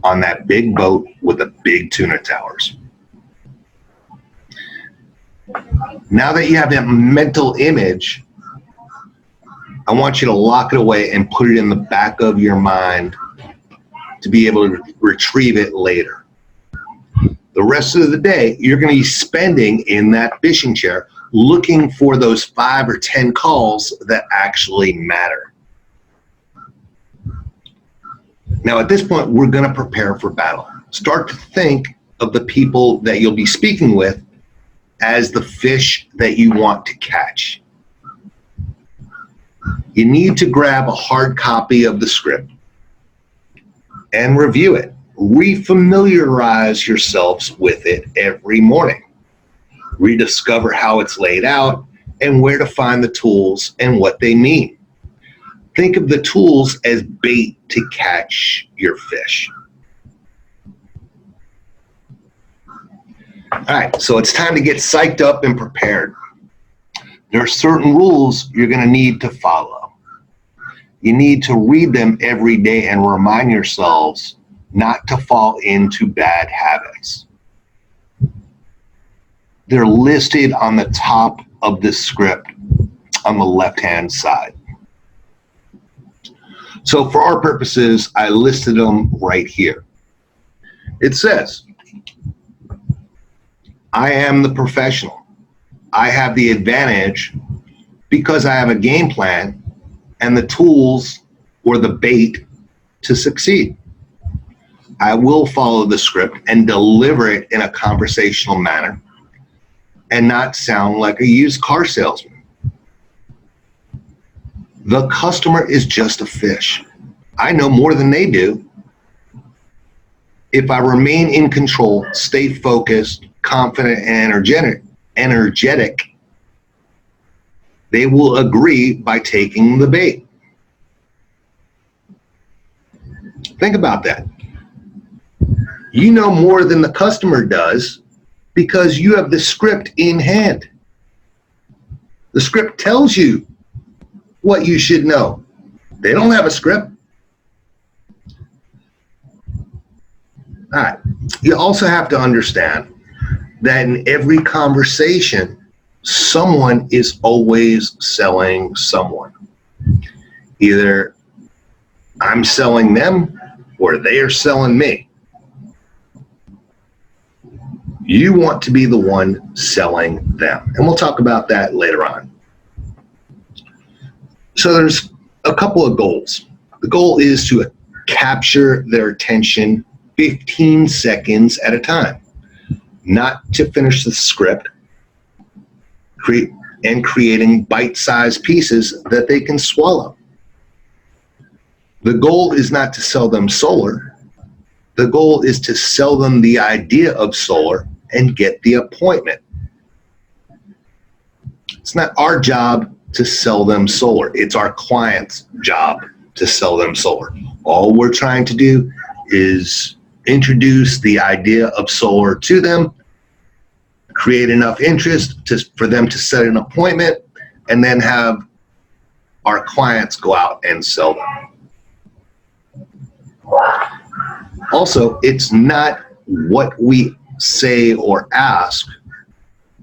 on that big boat with the big tuna towers. Now that you have that mental image, I want you to lock it away and put it in the back of your mind to be able to retrieve it later. The rest of the day, you're going to be spending in that fishing chair looking for those 5 or 10 calls that actually matter. Now, at this point, we're going to prepare for battle. Start to think of the people that you'll be speaking with as the fish that you want to catch. You need to grab a hard copy of the script and review it. Refamiliarize yourselves with it every morning. Rediscover how it's laid out and where to find the tools and what they mean. Think of the tools as bait to catch your fish. All right, so it's time to get psyched up and prepared. There are certain rules you're going to need to follow. You need to read them every day and remind yourselves not to fall into bad habits. They're listed on the top of the script on the left-hand side. So for our purposes, I listed them right here. It says, I am the professional. I have the advantage because I have a game plan and the tools or the bait to succeed. I will follow the script and deliver it in a conversational manner and not sound like a used car salesman. The customer is just a fish. I know more than they do. If I remain in control, stay focused, confident, and energetic, they will agree by taking the bait. Think about that. You know more than the customer does because you have the script in hand. The script tells you what you should know. They don't have a script. All right. You also have to understand that in every conversation, someone is always selling someone. Either I'm selling them or they are selling me. You want to be the one selling them. And we'll talk about that later on. So there's a couple of goals. The goal is to capture their attention 15 seconds at a time, not to finish the script, creating bite-sized pieces that they can swallow. The goal is not to sell them solar. The goal is to sell them the idea of solar and get the appointment. It's not our job to sell them solar. It's our client's job to sell them solar. All we're trying to do is introduce the idea of solar to them, create enough interest for them to set an appointment, and then have our clients go out and sell them. Also, it's not what we say or ask,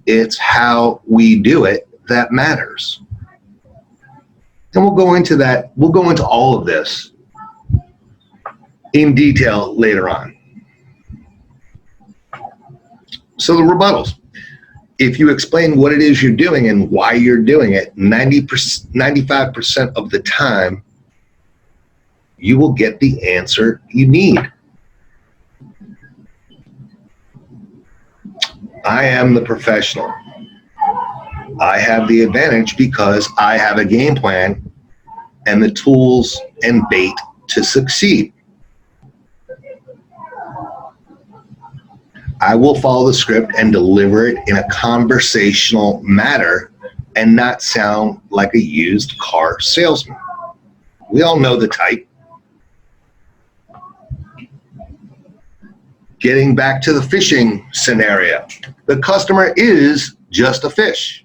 it's how we do it that matters. And we'll go into that, we'll go into all of this in detail later on. So the rebuttals. If you explain what it is you're doing and why you're doing it, 95% of the time, you will get the answer you need. I am the professional. I have the advantage because I have a game plan and the tools and bait to succeed. I will follow the script and deliver it in a conversational manner and not sound like a used car salesman. We all know the type. Getting back to the fishing scenario, the customer is just a fish.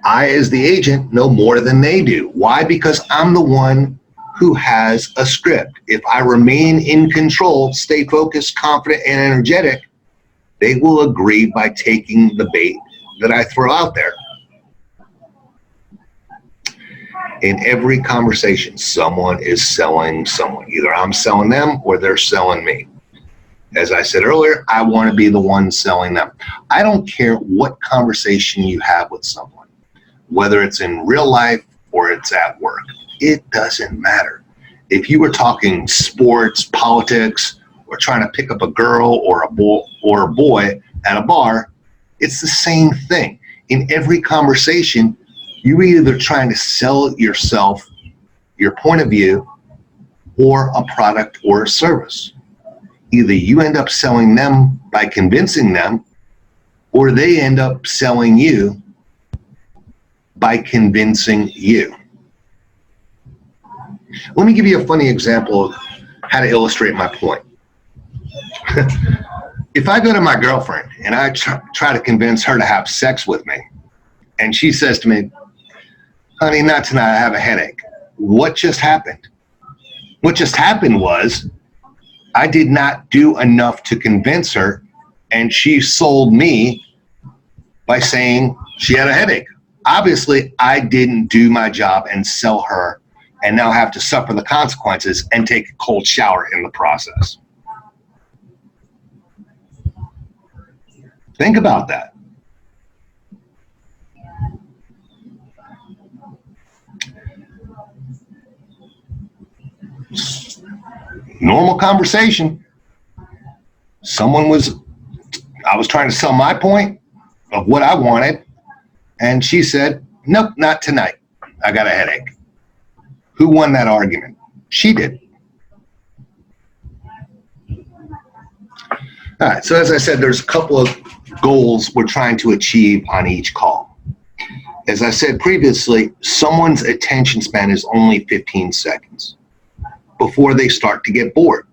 I, as the agent, know more than they do. Why? Because I'm the one who has a script. If I remain in control, stay focused, confident, and energetic, they will agree by taking the bait that I throw out there. In every conversation, someone is selling someone. Either I'm selling them or they're selling me. As I said earlier, I want to be the one selling them. I don't care what conversation you have with someone, whether it's in real life or it's at work. It doesn't matter. If you were talking sports, politics, or trying to pick up a girl or a boy at a bar, it's the same thing. In every conversation, you're either trying to sell yourself, your point of view, or a product or a service. Either you end up selling them by convincing them, or they end up selling you by convincing you. Let me give you a funny example of how to illustrate my point. If I go to my girlfriend and I try to convince her to have sex with me, and she says to me, honey, not tonight, I have a headache. What just happened? What just happened was I did not do enough to convince her, and she sold me by saying she had a headache. Obviously, I didn't do my job and sell her, and now have to suffer the consequences and take a cold shower in the process. Think about that. Normal conversation. I was trying to sell my point of what I wanted, and she said, nope, not tonight. I got a headache. Who won that argument? She did. All right, so as I said, there's a couple of goals we're trying to achieve on each call. As I said previously, someone's attention span is only 15 seconds before they start to get bored.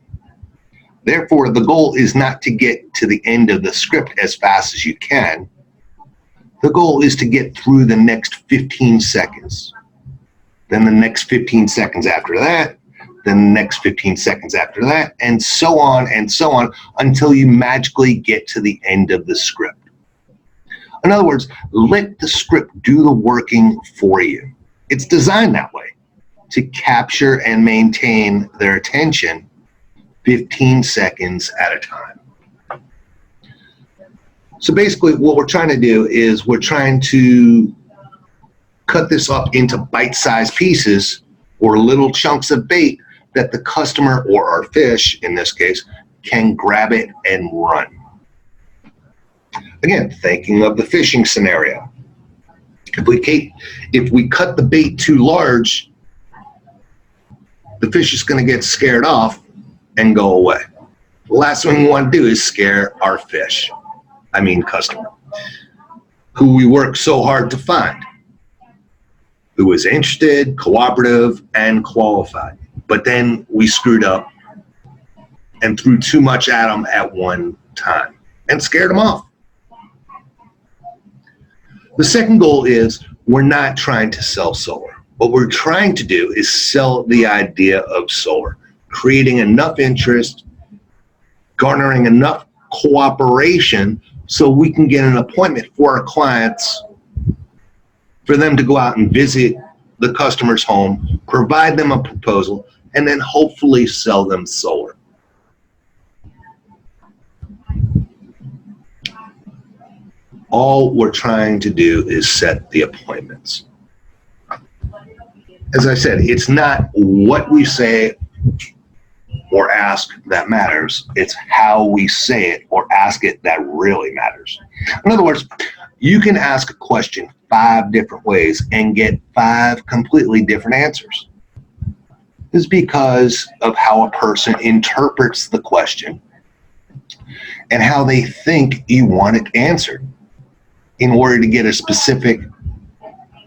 Therefore, the goal is not to get to the end of the script as fast as you can. The goal is to get through the next 15 seconds. Then the next 15 seconds after that, then the next 15 seconds after that, and so on until you magically get to the end of the script. In other words, let the script do the working for you. It's designed that way, to capture and maintain their attention 15 seconds at a time. So basically what we're trying to do is we're trying to cut this up into bite-sized pieces or little chunks of bait that the customer, or our fish in this case, can grab it and run. Again, thinking of the fishing scenario. If we cut the bait too large, the fish is going to get scared off and go away. The last thing we want to do is scare our fish, customer, who we work so hard to find, who is interested, cooperative, and qualified. But then we screwed up and threw too much at them at one time and scared them off. The second goal is we're not trying to sell solar. What we're trying to do is sell the idea of solar, creating enough interest, garnering enough cooperation so we can get an appointment for our clients for them to go out and visit the customer's home, provide them a proposal, and then hopefully sell them solar. All we're trying to do is set the appointments. As I said, it's not what we say or ask that matters. It's how we say it or ask it that really matters. In other words, you can ask a question 5 different ways and get 5 completely different answers. This is because of how a person interprets the question and how they think you want it answered. In order to get a specific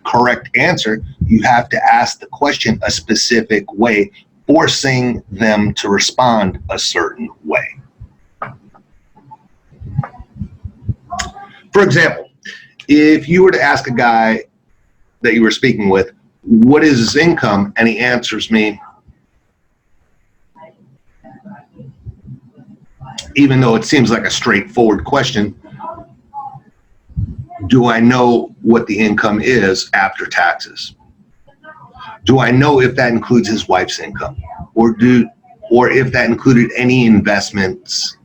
correct answer, you have to ask the question a specific way, forcing them to respond a certain way. For example, if you were to ask a guy that you were speaking with, what is his income? And he answers me, even though it seems like a straightforward question, do I know what the income is after taxes? Do I know if that includes his wife's income? Or if that included any investments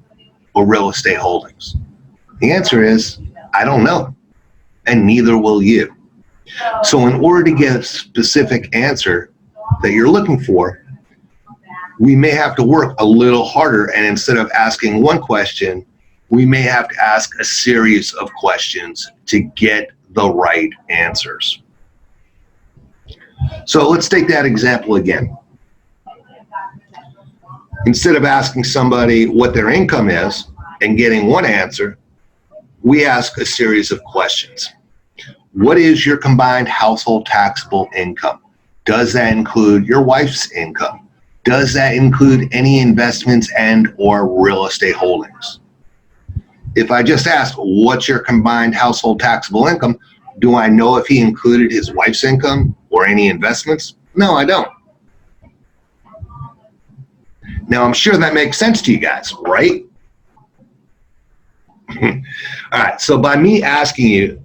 or real estate holdings? The answer is, I don't know, and neither will you. So in order to get a specific answer that you're looking for, we may have to work a little harder, and instead of asking one question, we may have to ask a series of questions to get the right answers. So let's take that example again. Instead of asking somebody what their income is and getting one answer, we ask a series of questions. What is your combined household taxable income? Does that include your wife's income? Does that include any investments and or real estate holdings? If I just ask, what's your combined household taxable income? Do I know if he included his wife's income or any investments? No, I don't. Now, I'm sure that makes sense to you guys, right? All right, so by me asking you,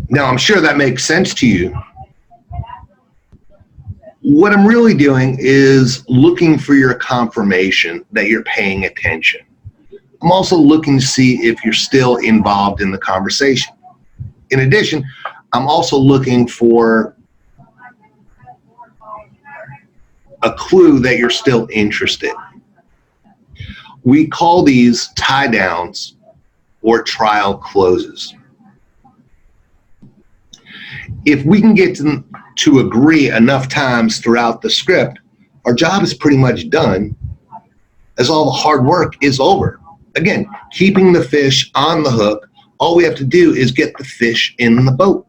now I'm sure that makes sense to you, what I'm really doing is looking for your confirmation that you're paying attention. I'm also looking to see if you're still involved in the conversation. In addition, I'm also looking for a clue that you're still interested. We call these tie downs or trial closes. If we can get to agree enough times throughout the script, our job is pretty much done, as all the hard work is over. Again, keeping the fish on the hook, all we have to do is get the fish in the boat.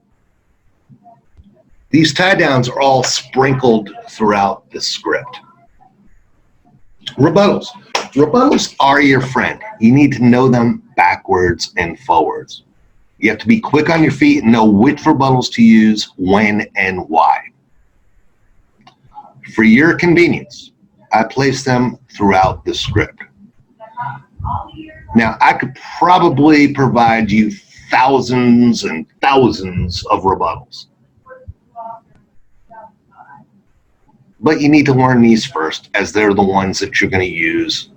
These tie downs are all sprinkled throughout the script. Rebuttals. Rebuttals are your friend. You need to know them backwards and forwards. You have to be quick on your feet and know which rebuttals to use, when, and why. For your convenience, I place them throughout the script. Now, I could probably provide you thousands and thousands of rebuttals. But you need to learn these first, as they're the ones that you're going to use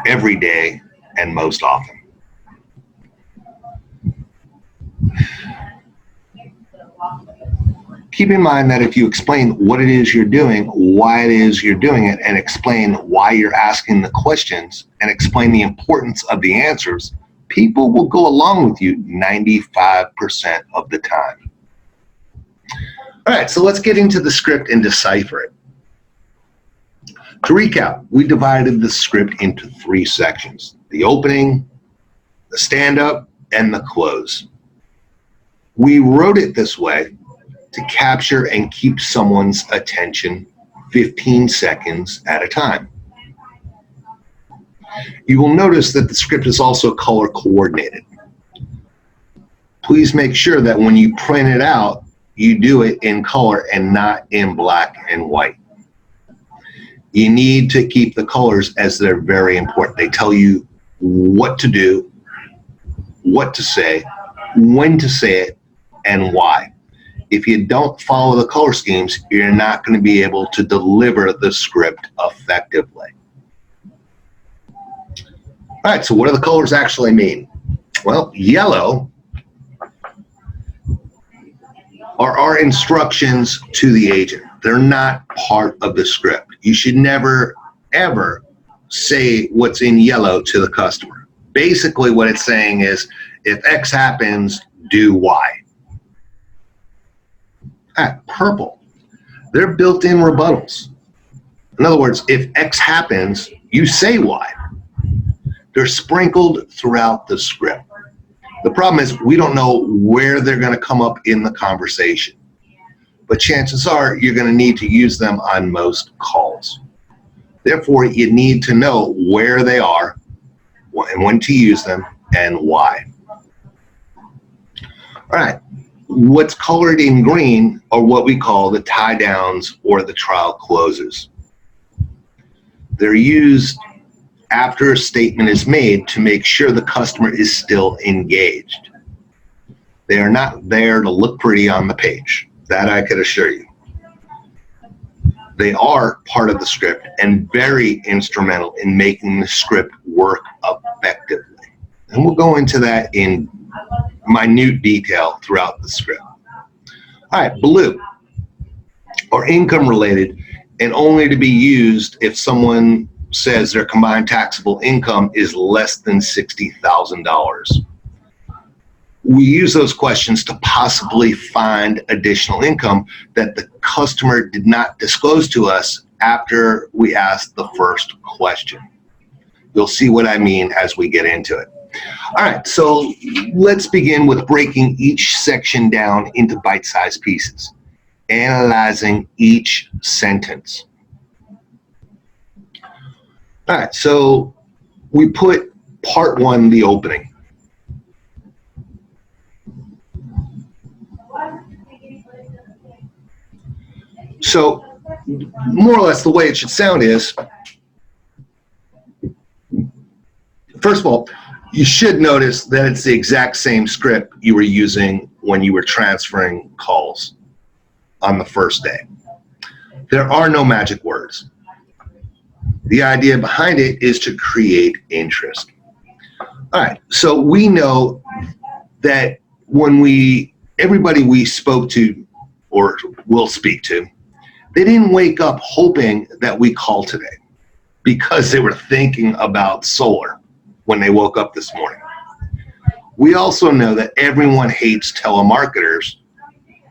every day and most often. Keep in mind that if you explain what it is you're doing, why it is you're doing it, and explain why you're asking the questions, and explain the importance of the answers, people will go along with you 95% of the time. All right, so let's get into the script and decipher it. To recap, we divided the script into 3 sections: the opening, the stand-up, and the close. We wrote it this way to capture and keep someone's attention 15 seconds at a time. You will notice that the script is also color coordinated. Please make sure that when you print it out, you do it in color and not in black and white. You need to keep the colors, as they're very important. They tell you what to do, what to say, when to say it, and why. If you don't follow the color schemes, you're not going to be able to deliver the script effectively. All right, so what do the colors actually mean? Well, yellow are our instructions to the agent. They're not part of the script. You should never, ever say what's in yellow to the customer. Basically, what it's saying is, if X happens, do Y. Purple. They're built-in rebuttals. In other words, if X happens, you say Y. They're sprinkled throughout the script. The problem is we don't know where they're going to come up in the conversation. But chances are you're going to need to use them on most calls. Therefore, you need to know where they are and when to use them and why. All right. What's colored in green are what we call the tie downs or the trial closes. They're used after a statement is made to make sure the customer is still engaged. They are not there to look pretty on the page. That I could assure you. They are part of the script and very instrumental in making the script work effectively. And we'll go into that in minute detail throughout the script. All right, blue, or income related, and only to be used if someone says their combined taxable income is less than $60,000. We use those questions to possibly find additional income that the customer did not disclose to us after we asked the first question. You'll see what I mean as we get into it. All right, so let's begin with breaking each section down into bite-sized pieces, analyzing each sentence. All right, so we put part one, the opening. So more or less the way it should sound is, first of all, you should notice that it's the exact same script you were using when you were transferring calls on the first day. There are no magic words. The idea behind it is to create interest. All right, so we know that when everybody we spoke to or will speak to, they didn't wake up hoping that we call today because they were thinking about solar when they woke up this morning. We also know that everyone hates telemarketers,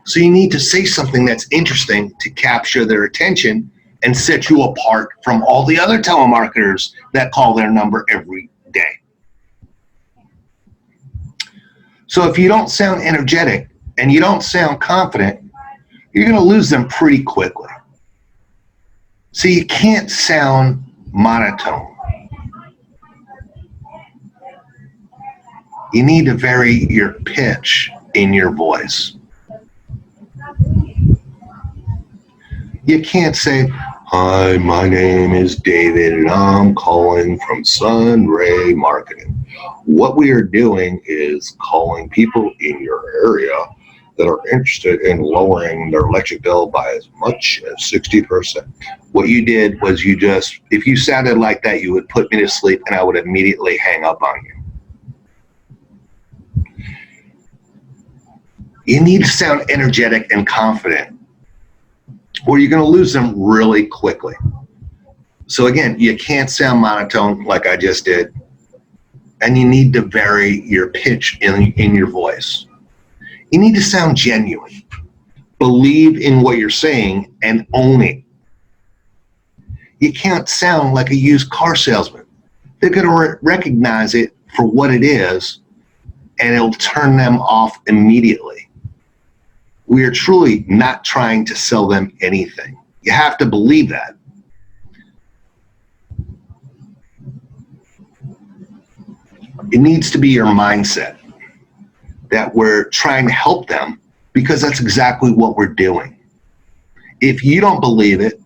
so you need to say something that's interesting to capture their attention and set you apart from all the other telemarketers that call their number every day. So if you don't sound energetic and you don't sound confident, you're going to lose them pretty quickly. So you can't sound monotone. You need to vary your pitch in your voice. You can't say, "Hi, my name is David and I'm calling from Sunray Marketing. What we are doing is calling people in your area that are interested in lowering their electric bill by as much as 60%. What you did was if you sounded like that, you would put me to sleep and I would immediately hang up on you. You need to sound energetic and confident, or you're going to lose them really quickly. So again, you can't sound monotone like I just did, and you need to vary your pitch in your voice. You need to sound genuine. Believe in what you're saying and own it. You can't sound like a used car salesman. They're going to recognize it for what it is, and it'll turn them off immediately. We are truly not trying to sell them anything. You have to believe that. It needs to be your mindset that we're trying to help them, because that's exactly what we're doing. If you don't believe it,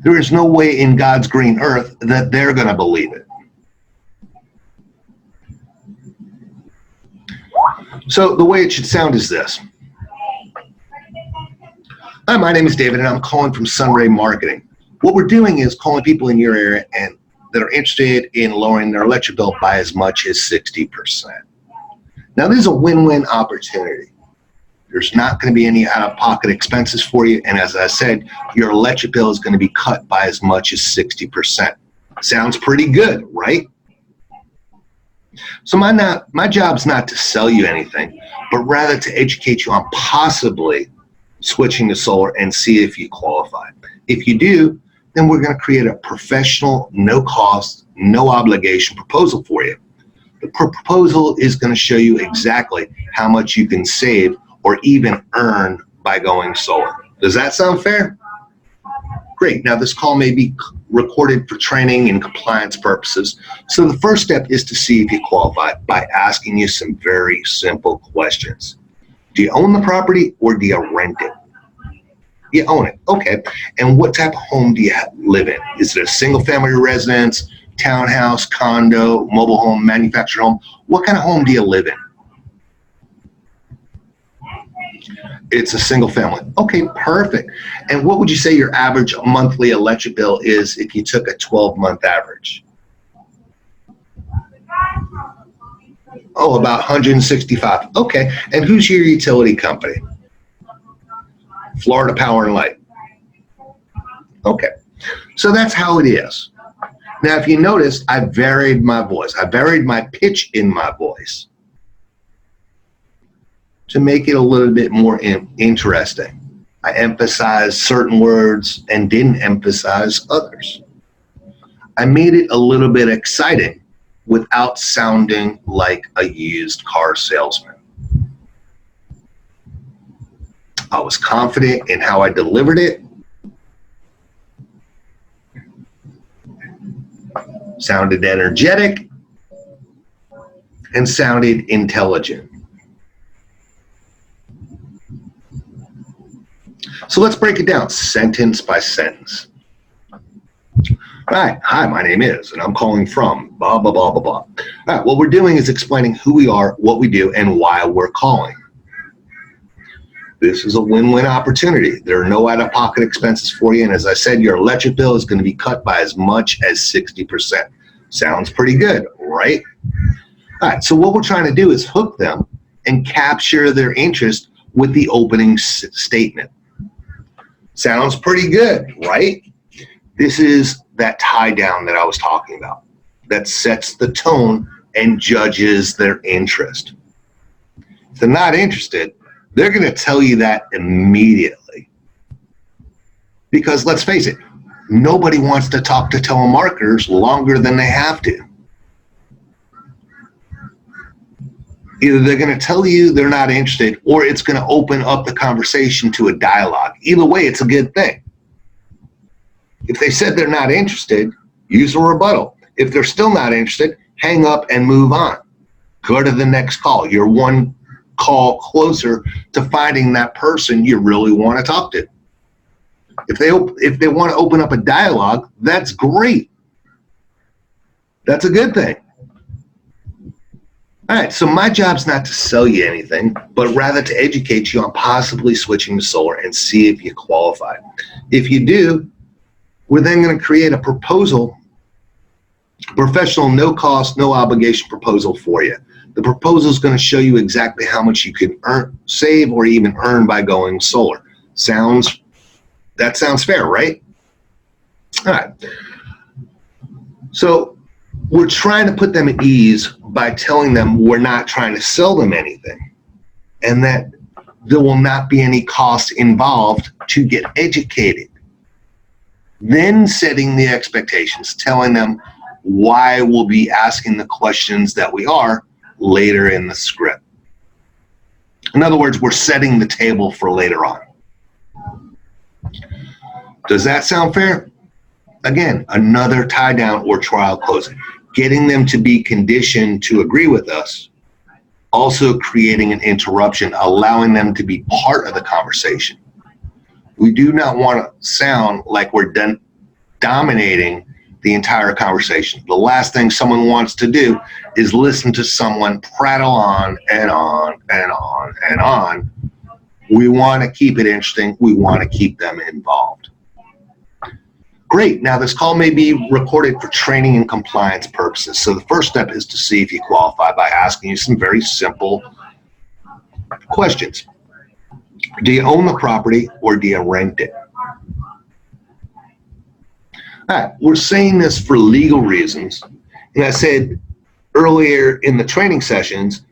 there is no way in God's green earth that they're going to believe it. So the way it should sound is this. Hi, my name is David and I'm calling from Sunray Marketing. What we're doing is calling people in your area and that are interested in lowering their electric bill by as much as 60%. Now this is a win-win opportunity. There's not going to be any out-of-pocket expenses for you, and as I said, your electric bill is going to be cut by as much as 60%. Sounds pretty good, right? So my job's not to sell you anything, but rather to educate you on possibly switching to solar and see if you qualify. If you do, then we're going to create a professional, no cost, no obligation proposal for you. The proposal is going to show you exactly how much you can save or even earn by going solar. Does that sound fair? Great. Now this call may be recorded for training and compliance purposes. So the first step is to see if you qualify by asking you some very simple questions. Do you own the property or do you rent it? You own it. Okay. And what type of home do you live in? Is it a single family residence, townhouse, condo, mobile home, manufactured home? What kind of home do you live in? It's a single family. Okay, perfect. And what would you say your average monthly electric bill is if you took a 12-month average? Oh, about 165. Okay. And who's your utility company? Florida Power and Light. Okay. So that's how it is. Now, if you notice, I varied my voice. I varied my pitch in my voice to make it a little bit more interesting. I emphasized certain words and didn't emphasize others. I made it a little bit exciting without sounding like a used car salesman. I was confident in how I delivered it. Sounded energetic and sounded intelligent. So let's break it down sentence by sentence. Right. Hi, my name is, and I'm calling from blah, blah, blah, blah, blah. All right. What we're doing is explaining who we are, what we do, and why we're calling. This is a win-win opportunity. There are no out-of-pocket expenses for you. And as I said, your electric bill is going to be cut by as much as 60%. Sounds pretty good, right? All right. So what we're trying to do is hook them and capture their interest with the opening statement. Sounds pretty good, right? This is that tie down that I was talking about that sets the tone and judges their interest. If they're not interested, they're going to tell you that immediately. Because let's face it, nobody wants to talk to telemarketers longer than they have to. Either they're going to tell you they're not interested, or it's going to open up the conversation to a dialogue. Either way, it's a good thing. If they said they're not interested, use a rebuttal. If they're still not interested, hang up and move on. Go to the next call. You're one call closer to finding that person you really want to talk to. If they want to open up a dialogue, that's great. That's a good thing. All right, so my job's not to sell you anything, but rather to educate you on possibly switching to solar and see if you qualify. If you do, we're then going to create a proposal, professional, no cost, no obligation proposal for you. The proposal is going to show you exactly how much you can earn, save, or even earn by going solar. That sounds fair, right? All right. So we're trying to put them at ease by telling them we're not trying to sell them anything and that there will not be any cost involved to get educated. Then setting the expectations, telling them why we'll be asking the questions that we are later in the script. In other words, we're setting the table for later on. Does that sound fair? Again, another tie down or trial closing. Getting them to be conditioned to agree with us, also creating an interruption, allowing them to be part of the conversation. We do not want to sound like we're dominating the entire conversation. The last thing someone wants to do is listen to someone prattle on and on and on and on. We want to keep it interesting. We want to keep them involved. Great. Now, this call may be recorded for training and compliance purposes. So the first step is to see if you qualify by asking you some very simple questions. Do you own the property or do you rent it? All right. We're saying this for legal reasons. And I said earlier in the training sessions,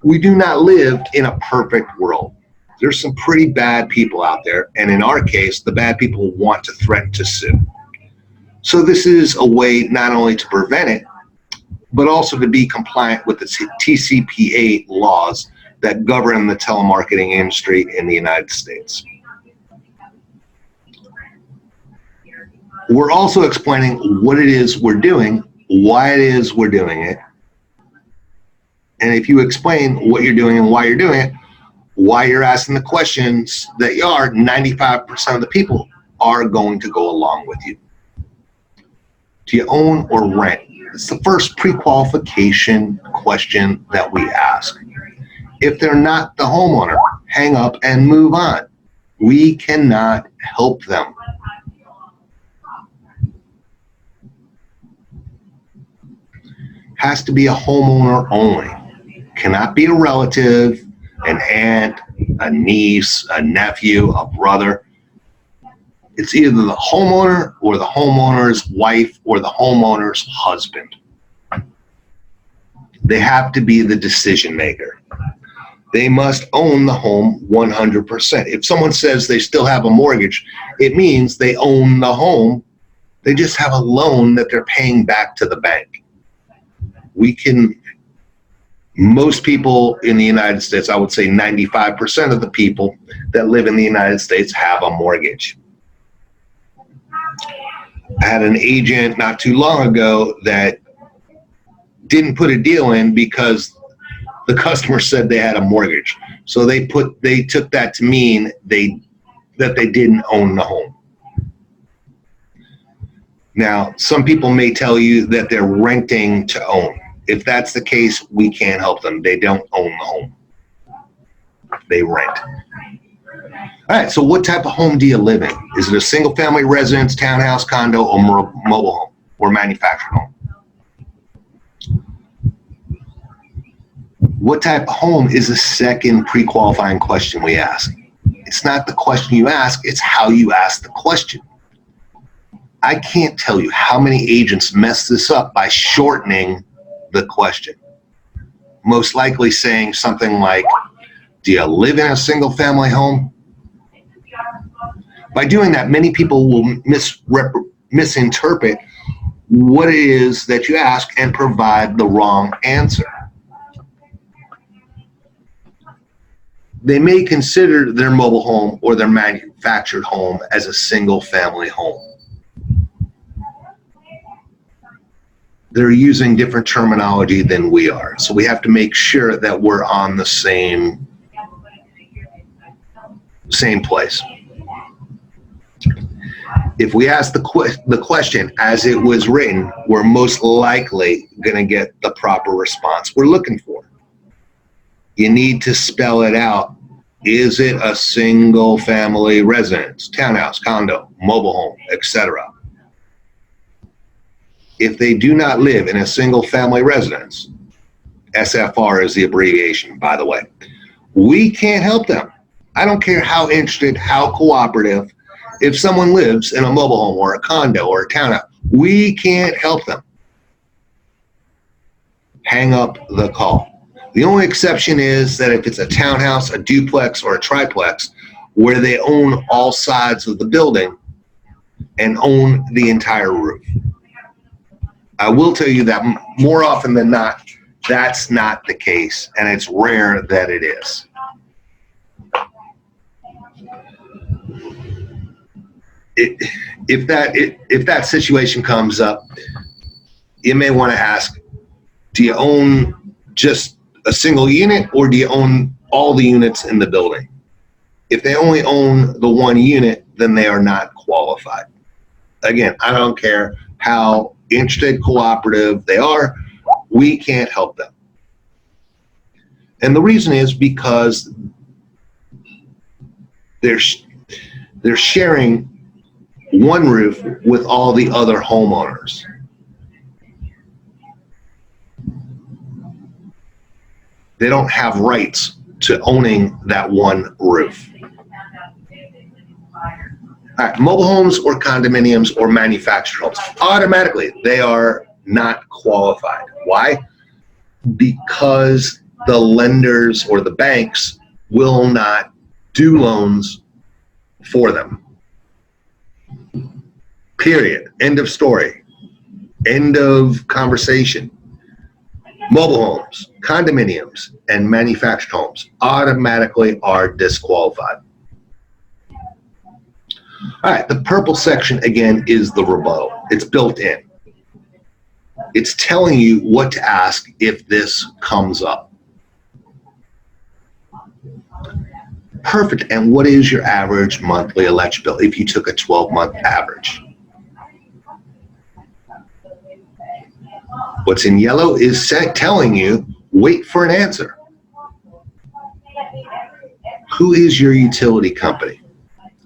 we do not live in a perfect world. There's some pretty bad people out there. And in our case, the bad people want to threaten to sue. So this is a way not only to prevent it, but also to be compliant with the TCPA laws that govern the telemarketing industry in the United States. We're also explaining what it is we're doing, why it is we're doing it. And if you explain what you're doing and why you're doing it, why you're asking the questions that you are, 95% of the people are going to go along with you. Do you own or rent? It's the first pre-qualification question that we ask. If they're not the homeowner, hang up and move on. We cannot help them. Has to be a homeowner only. cannot be a relative, an aunt, a niece, a nephew, a brother. It's either the homeowner or the homeowner's wife or the homeowner's husband. They have to be the decision maker. They must own the home 100%. If someone says they still have a mortgage, it means they own the home. They just have a loan that they're paying back to the bank. Most people in the United States, I would say 95% of the people that live in the United States have a mortgage. I had an agent not too long ago that didn't put a deal in because the customer said they had a mortgage. So they took that to mean that they didn't own the home. Now, some people may tell you that they're renting to own. If that's the case, we can't help them. They don't own the home. They rent. All right, so what type of home do you live in? Is it a single family residence, townhouse, condo, or mobile home, or manufactured home? What type of home is the second pre-qualifying question we ask. It's not the question you ask, it's how you ask the question. I can't tell you how many agents mess this up by shortening the question. Most likely saying something like, do you live in a single family home? By doing that, many people will misinterpret what it is that you ask and provide the wrong answer. They may consider their mobile home or their manufactured home as a single family home. They're using different terminology than we are. So we have to make sure that we're on the same place. If we ask the question as it was written, we're most likely going to get the proper response we're looking for. You need to spell it out. Is it a single family residence, townhouse, condo, mobile home, etc.? If they do not live in a single family residence, SFR is the abbreviation, by the way, we can't help them. I don't care how interested, how cooperative. If someone lives in a mobile home or a condo or a townhouse, we can't help them. Hang up the call. The only exception is that if it's a townhouse, a duplex, or a triplex, where they own all sides of the building and own the entire roof. I will tell you that more often than not, that's not the case, and it's rare that it is. If that situation comes up, you may want to ask, do you own just a single unit, or do you own all the units in the building? If they only own the one unit, then they are not qualified. Again, I don't care how interested, cooperative they are, we can't help them. And the reason is because they're sharing one roof with all the other homeowners. They don't have rights to owning that one roof. All right, mobile homes or condominiums or manufactured homes, automatically they are not qualified. Why? Because the lenders or the banks will not do loans for them. Period. End of story. End of conversation. Mobile homes, condominiums, and manufactured homes automatically are disqualified. All right, the purple section again is the rebuttal. It's built in. It's telling you what to ask if this comes up. Perfect. And what is your average monthly electric bill if you took a 12-month average? What's in yellow is telling you, wait for an answer. Who is your utility company?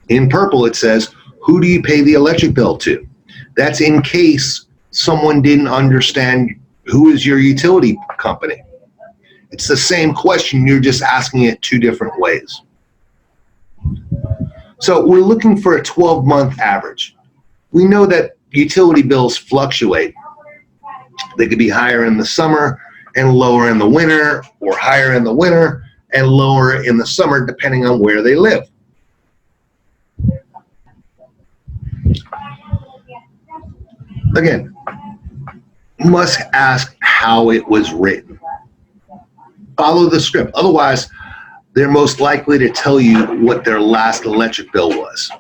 In purple, it says, who do you pay the electric bill to? That's in case someone didn't understand who is your utility company. It's the same question, you're just asking it two different ways. So we're looking for a 12-month average. We know that utility bills fluctuate. They could be higher in the summer and lower in the winter, or higher in the winter and lower in the summer, depending on where they live. Again, must ask how it was written. Follow the script. Otherwise, they're most likely to tell you what their last electric bill was,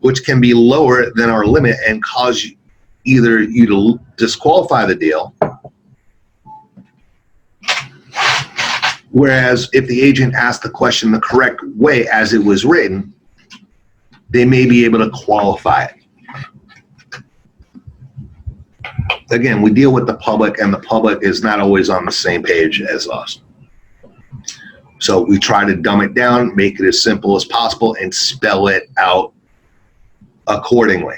which can be lower than our limit and cause either you to disqualify the deal, whereas if the agent asked the question the correct way as it was written, they may be able to qualify it. Again, we deal with the public, and the public is not always on the same page as us. So we try to dumb it down, make it as simple as possible, and spell it out accordingly.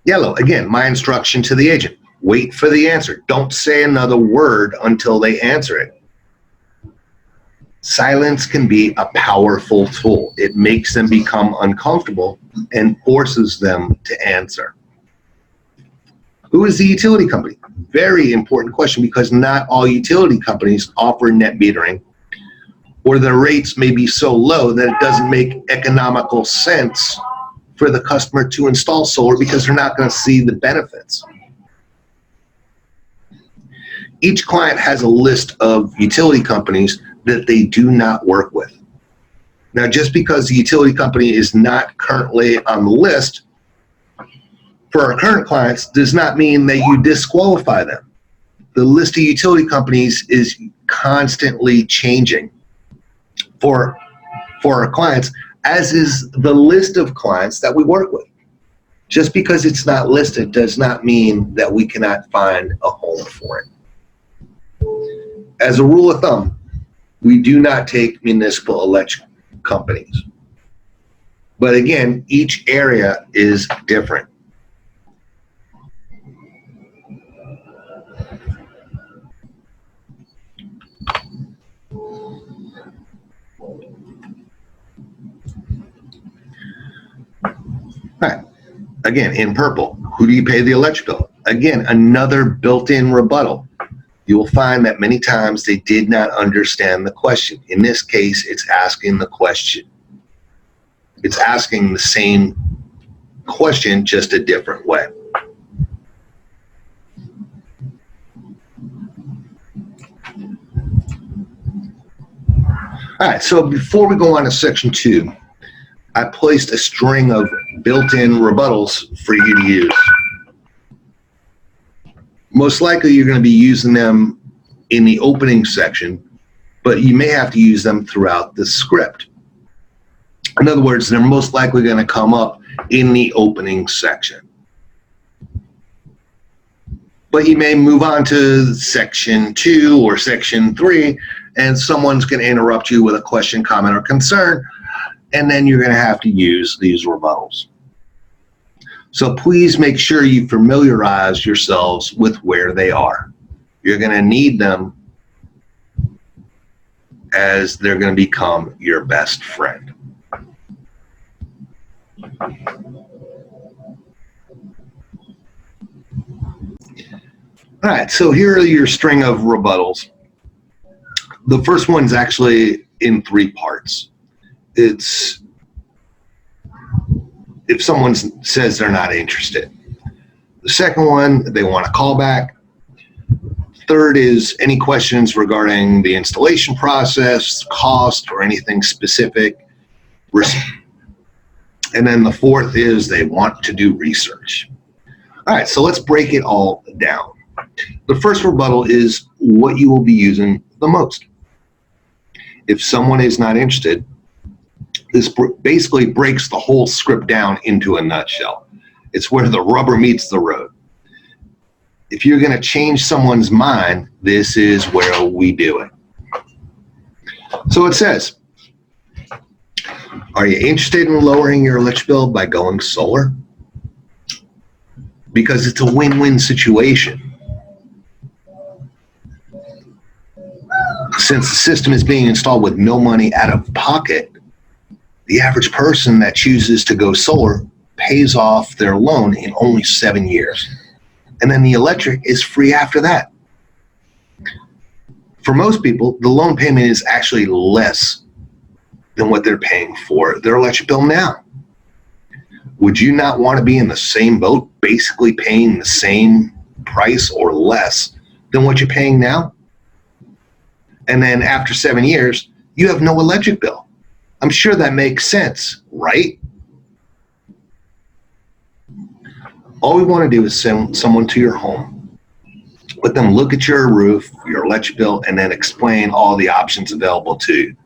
Yellow, again, my instruction to the agent. Wait for the answer. Don't say another word until they answer it. Silence can be a powerful tool. It makes them become uncomfortable and forces them to answer. Who is the utility company? Very important question, because not all utility companies offer net metering, or the rates may be so low that it doesn't make economical sense for the customer to install solar because they're not going to see the benefits. Each client has a list of utility companies that they do not work with. Now, just because the utility company is not currently on the list for our current clients does not mean that you disqualify them. The list of utility companies is constantly changing for our clients, as is the list of clients that we work with. Just because it's not listed does not mean that we cannot find a home for it. As a rule of thumb, we do not take municipal electric companies. But again, each area is different. All right. Again, in purple, who do you pay the electric bill? Again, another built-in rebuttal. You will find that many times they did not understand the question. In this case, it's asking the question. It's asking the same question, just a different way. All right, so before we go on to section 2, I placed a string of built-in rebuttals for you to use. Most likely you're going to be using them in the opening section, but you may have to use them throughout the script. In other words, they're most likely going to come up in the opening section. But you may move on to section 2 or section 3, and someone's going to interrupt you with a question, comment, or concern, and then you're going to have to use these rebuttals. So please make sure you familiarize yourselves with where they are. You're going to need them, as they're going to become your best friend. All right, so here are your string of rebuttals. The first one's actually in 3 parts. It's if someone says they're not interested. The second one, they want a callback. Third is any questions regarding the installation process, cost, or anything specific. And then the fourth is they want to do research. All right, so let's break it all down. The first rebuttal is what you will be using the most. If someone is not interested, this basically breaks the whole script down into a nutshell. It's where the rubber meets the road. If you're going to change someone's mind, this is where we do it. So it says, are you interested in lowering your electric bill by going solar? Because it's a win-win situation. Since the system is being installed with no money out of pocket, the average person that chooses to go solar pays off their loan in only 7 years. And then the electric is free after that. For most people, the loan payment is actually less than what they're paying for their electric bill now. Would you not want to be in the same boat, basically paying the same price or less than what you're paying now? And then after 7 years, you have no electric bill. I'm sure that makes sense, right? All we want to do is send someone to your home, let them look at your roof, your electric bill, and then explain all the options available to you,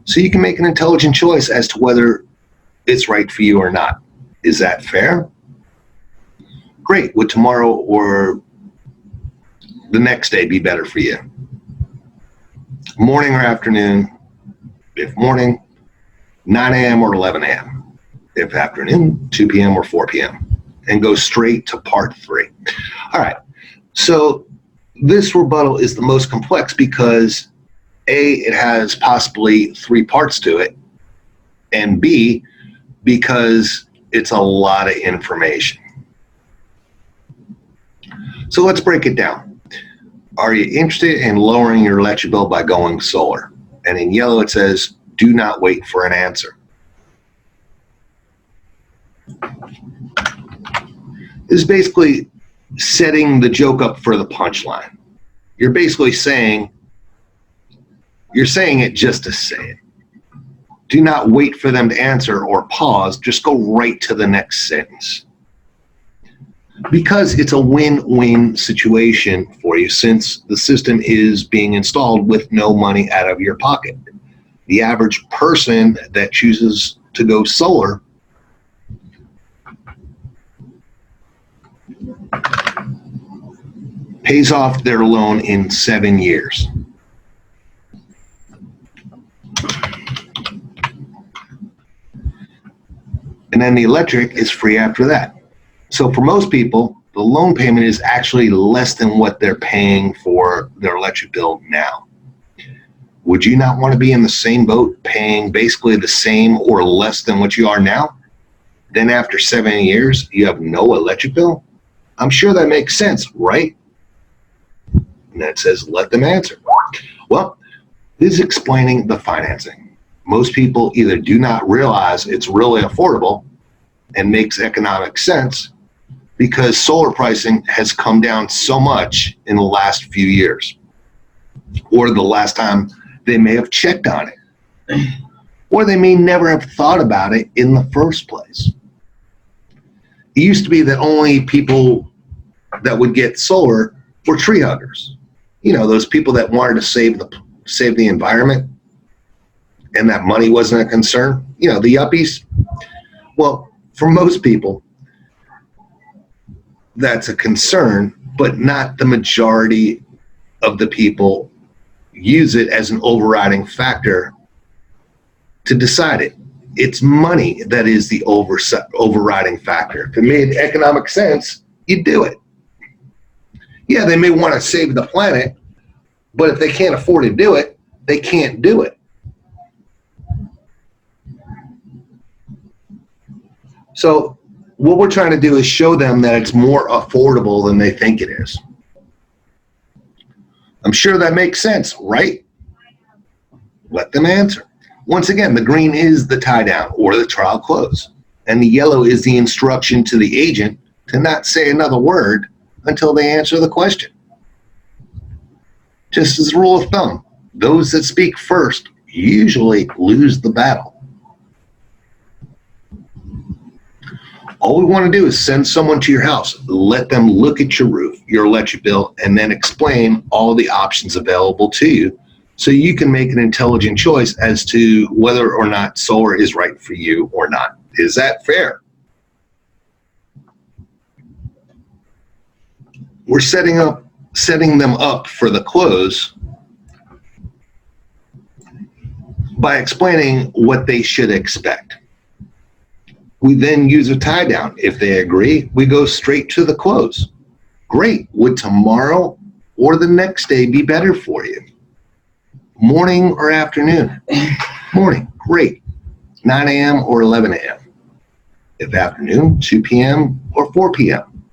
so you can make an intelligent choice as to whether it's right for you or not. Is that fair? Great. Would tomorrow or the next day be better for you? Morning or afternoon? If morning, 9 a.m. or 11 a.m. If afternoon, 2 p.m. or 4 p.m. And go straight to part 3. All right. So this rebuttal is the most complex because A, it has possibly 3 parts to it, and B, because it's a lot of information. So let's break it down. Are you interested in lowering your electric bill by going solar? And in yellow it says, do not wait for an answer. This is basically setting the joke up for the punchline. You're basically saying, you're saying it just to say it. Do not wait for them to answer or pause. Just go right to the next sentence. Because it's a win-win situation for you, since the system is being installed with no money out of your pocket. The average person that chooses to go solar pays off their loan in 7 years. And then the electric is free after that. So for most people, the loan payment is actually less than what they're paying for their electric bill now. Would you not want to be in the same boat, paying basically the same or less than what you are now? Then after 7 years, you have no electric bill? I'm sure that makes sense, right? And that says, let them answer. Well, this is explaining the financing. Most people either do not realize it's really affordable and makes economic sense because solar pricing has come down so much in the last few years, or the last time they may have checked on it, or they may never have thought about it in the first place. It used to be that only people that would get solar were tree huggers. You know, those people that wanted to save the environment, and that money wasn't a concern. You know, the yuppies. Well, for most people, that's a concern, but not the majority of the people use it as an overriding factor to decide it. It's money that is the overriding factor. If it made economic sense, you'd do it. Yeah, they may want to save the planet, but if they can't afford to do it, they can't do it. So what we're trying to do is show them that it's more affordable than they think it is. I'm sure that makes sense, right? Let them answer. Once again, the green is the tie down or the trial close, and the yellow is the instruction to the agent to not say another word until they answer the question. Just as a rule of thumb, those that speak first usually lose the battle. All we want to do is send someone to your house, let them look at your roof, your electric bill, and then explain all the options available to you so you can make an intelligent choice as to whether or not solar is right for you or not. Is that fair? We're setting them up for the close by explaining what they should expect. We then use a tie down. If they agree, we go straight to the close. Great. Would tomorrow or the next day be better for you? Morning or afternoon? Morning, great. 9 a.m. or 11 a.m. If afternoon, 2 p.m. or 4 p.m.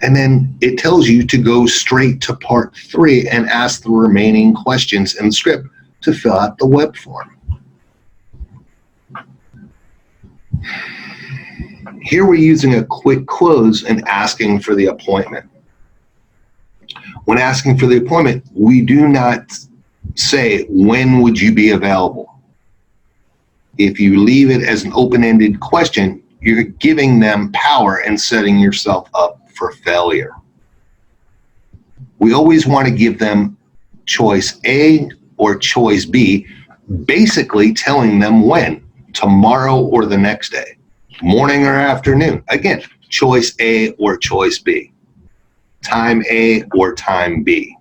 And then it tells you to go straight to part 3 and ask the remaining questions in the script to fill out the web form. Here we're using a quick close and asking for the appointment. When asking for the appointment, we do not say, when would you be available? If you leave it as an open-ended question, you're giving them power and setting yourself up for failure. We always want to give them choice A or choice B, basically telling them when, tomorrow or the next day, morning or afternoon. Again, choice A or choice B, time A or time B.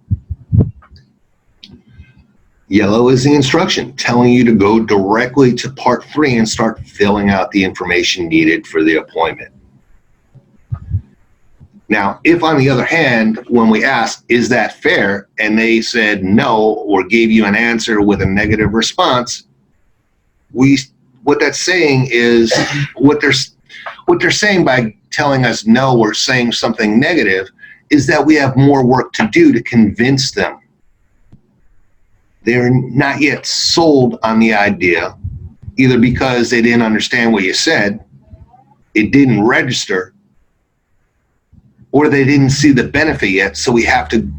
Yellow is the instruction, telling you to go directly to part 3 and start filling out the information needed for the appointment. Now, if on the other hand, when we ask, is that fair, and they said no or gave you an answer with a negative response, what that's saying is, what they're saying by telling us no or saying something negative is that we have more work to do to convince them. They're not yet sold on the idea, either because they didn't understand what you said, it didn't register, or they didn't see the benefit yet, so we have to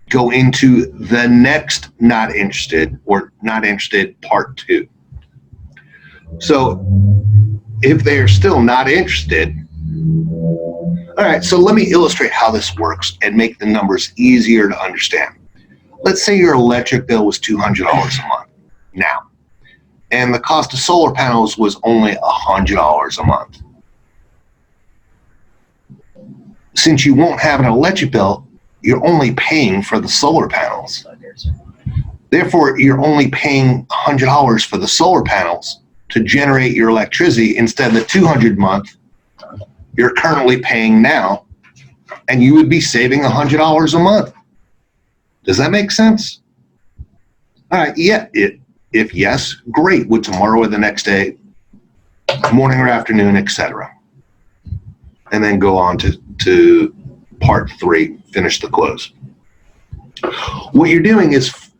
go into the next not interested or not interested part 2. So if they're still not interested, all right, so let me illustrate how this works and make the numbers easier to understand. Let's say your electric bill was $200 a month now, and the cost of solar panels was only $100 a month. Since you won't have an electric bill, you're only paying for the solar panels. Therefore, you're only paying $100 for the solar panels to generate your electricity instead of the $200 a month you're currently paying now, and you would be saving $100 a month. Does that make sense? All right, yeah, if yes, great. Would tomorrow or the next day, morning or afternoon, etc. And then go on to part 3, finish the close. What you're doing is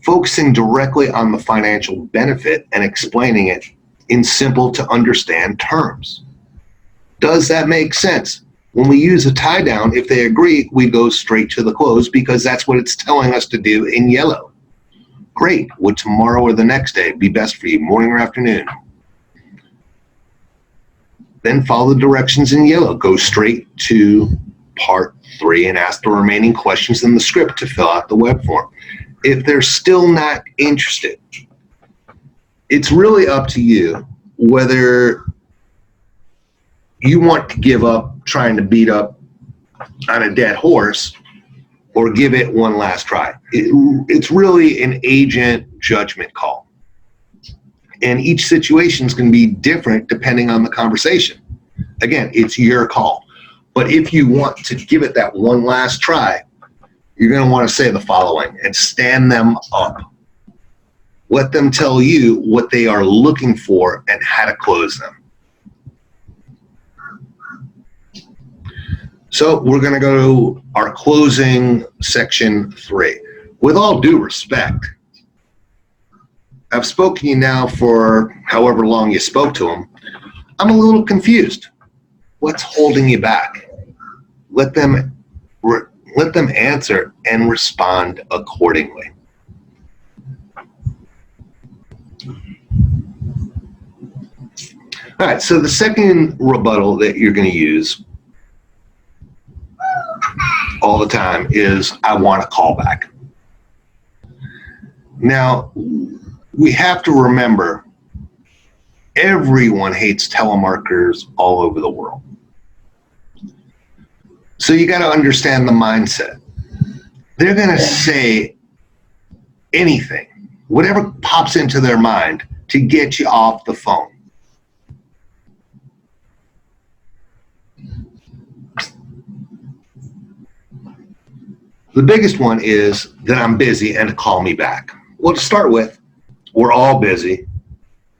focusing directly on the financial benefit and explaining it in simple to understand terms. Does that make sense? When we use a tie down, if they agree, we go straight to the close because that's what it's telling us to do in yellow. Great. Would tomorrow or the next day be best for you, morning or afternoon? Then follow the directions in yellow. Go straight to part 3 and ask the remaining questions in the script to fill out the web form. If they're still not interested, it's really up to you whether you want to give up trying to beat up on a dead horse or give it one last try. It's really an agent judgment call. And each situation is going to be different depending on the conversation. Again, it's your call. But if you want to give it that one last try, you're going to want to say the following and stand them up. Let them tell you what they are looking for and how to close them. So we're going to go to our closing section 3. With all due respect, I've spoken to you now for however long you spoke to them. I'm a little confused. What's holding you back? Let them answer and respond accordingly. All right, so the second rebuttal that you're going to use all the time is, I want a call back. Now, we have to remember, everyone hates telemarketers all over the world. So you got to understand the mindset. They're going to say anything, whatever pops into their mind to get you off the phone. The biggest one is that I'm busy and to call me back. Well, to start with, we're all busy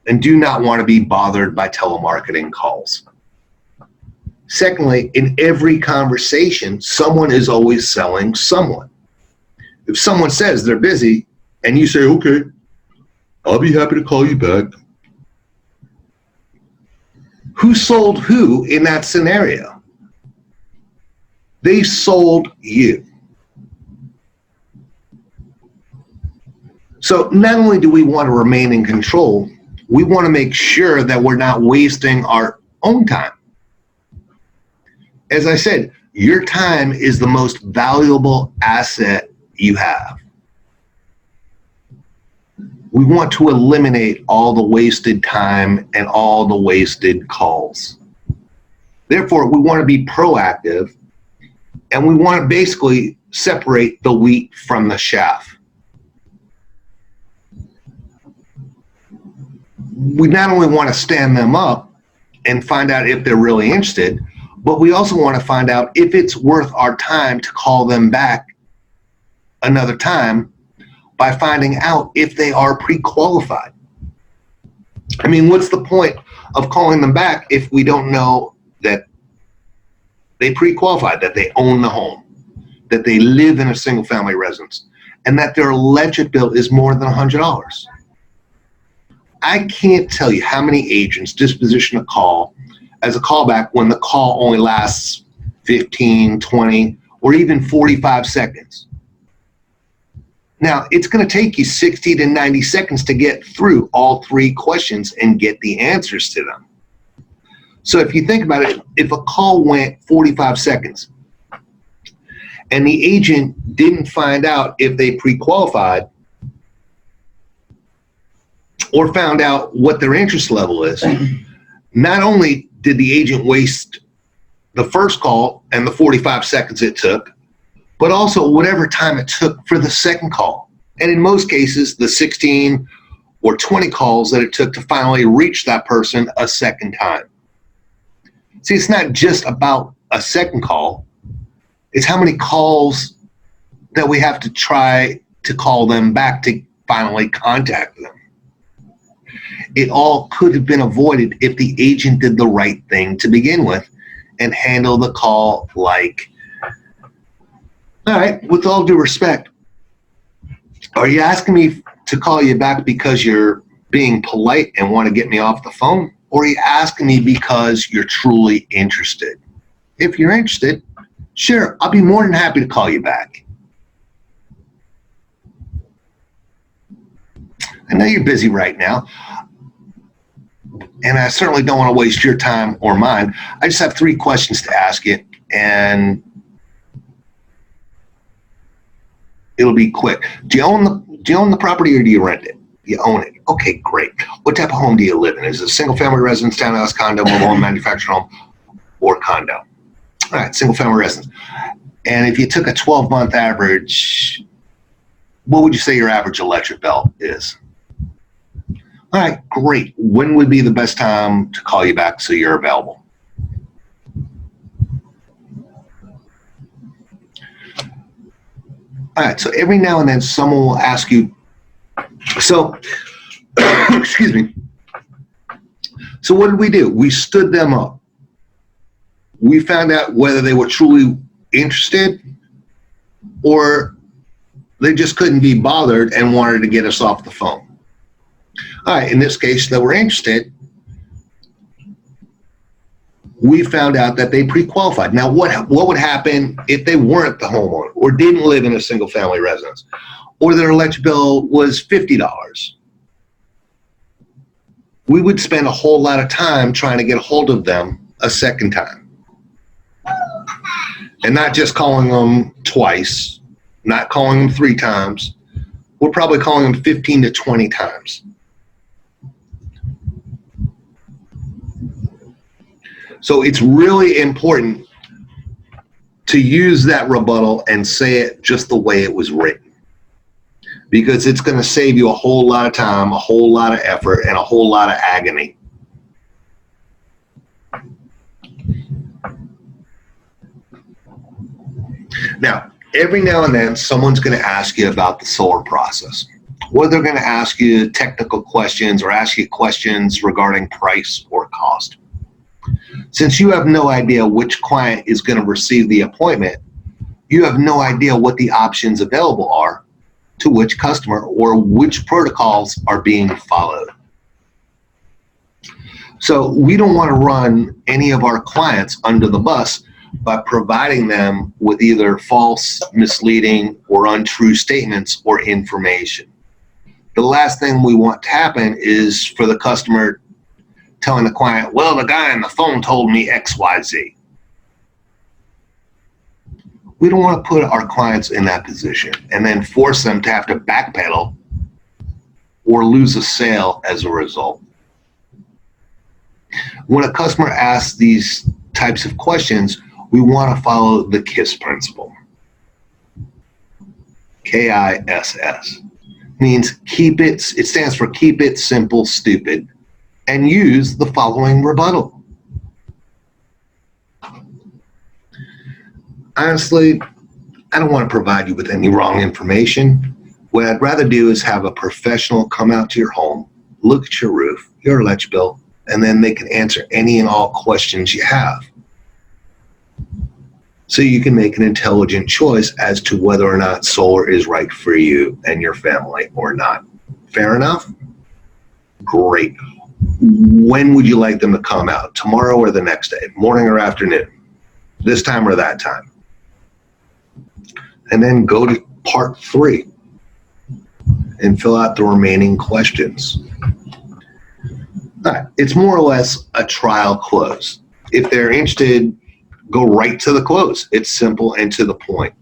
and do not want to be bothered by telemarketing calls. Secondly, in every conversation, someone is always selling someone. If someone says they're busy and you say, okay, I'll be happy to call you back. Who sold who in that scenario? They sold you. So not only do we want to remain in control, we want to make sure that we're not wasting our own time. As I said, your time is the most valuable asset you have. We want to eliminate all the wasted time and all the wasted calls. Therefore, we want to be proactive, and we want to basically separate the wheat from the chaff. We not only want to stand them up and find out if they're really interested, but we also want to find out if it's worth our time to call them back another time by finding out if they are pre-qualified. I mean, what's the point of calling them back if we don't know that they pre-qualified, that they own the home, that they live in a single-family residence, and that their electric bill is more than $100? I can't tell you how many agents disposition a call as a callback when the call only lasts 15, 20, or even 45 seconds. Now, it's going to take you 60 to 90 seconds to get through all three questions and get the answers to them. So if you think about it, if a call went 45 seconds and the agent didn't find out if they pre-qualified or found out what their interest level is, not only did the agent waste the first call and the 45 seconds it took, but also whatever time it took for the second call. And in most cases, the 16 or 20 calls that it took to finally reach that person a second time. See, it's not just about a second call. It's how many calls that we have to try to call them back to finally contact them. It all could have been avoided if the agent did the right thing to begin with and handle the call like, all right, with all due respect, are you asking me to call you back because you're being polite and want to get me off the phone? Or are you asking me because you're truly interested? If you're interested, sure, I'll be more than happy to call you back. I know you're busy right now, and I certainly don't want to waste your time or mine. I just have 3 questions to ask you, and it'll be quick. Do you own the property or do you rent it? You own it. Okay, great. What type of home do you live in? Is it a single-family residence, townhouse, condo, mobile home, manufactured home, or condo? All right, single-family residence. And if you took a 12-month average, what would you say your average electric bill is? All right, great. When would be the best time to call you back so you're available? All right, so every now and then someone will ask you, so, excuse me. So what did we do? We stood them up. We found out whether they were truly interested or they just couldn't be bothered and wanted to get us off the phone. All right, in this case, they were interested. We found out that they pre-qualified. Now, what would happen if they weren't the homeowner or didn't live in a single-family residence or their electric bill was $50? We would spend a whole lot of time trying to get a hold of them a second time. And not just calling them twice, not calling them 3 times. We're probably calling them 15 to 20 times. So it's really important to use that rebuttal and say it just the way it was written, because it's going to save you a whole lot of time, a whole lot of effort, and a whole lot of agony. Now, every now and then someone's going to ask you about the solar process, or they're going to ask you technical questions or ask you questions regarding price or cost. Since you have no idea which client is going to receive the appointment, you have no idea what the options available are to which customer or which protocols are being followed. So we don't want to run any of our clients under the bus by providing them with either false, misleading, or untrue statements or information. The last thing we want to happen is for the customer telling the client, well, the guy on the phone told me XYZ. We don't want to put our clients in that position and then force them to have to backpedal or lose a sale as a result. When a customer asks these types of questions, we want to follow the KISS principle. KISS means it stands for keep it simple, stupid, and use the following rebuttal. Honestly, I don't want to provide you with any wrong information. What I'd rather do is have a professional come out to your home, look at your roof, your electric bill, and then they can answer any and all questions you have. So you can make an intelligent choice as to whether or not solar is right for you and your family or not. Fair enough? Great. When would you like them to come out? Tomorrow or the next day? Morning or afternoon? This time or that time? And then go to part 3 and fill out the remaining questions. All right. It's more or less a trial close. If they're interested, go right to the close. It's simple and to the point.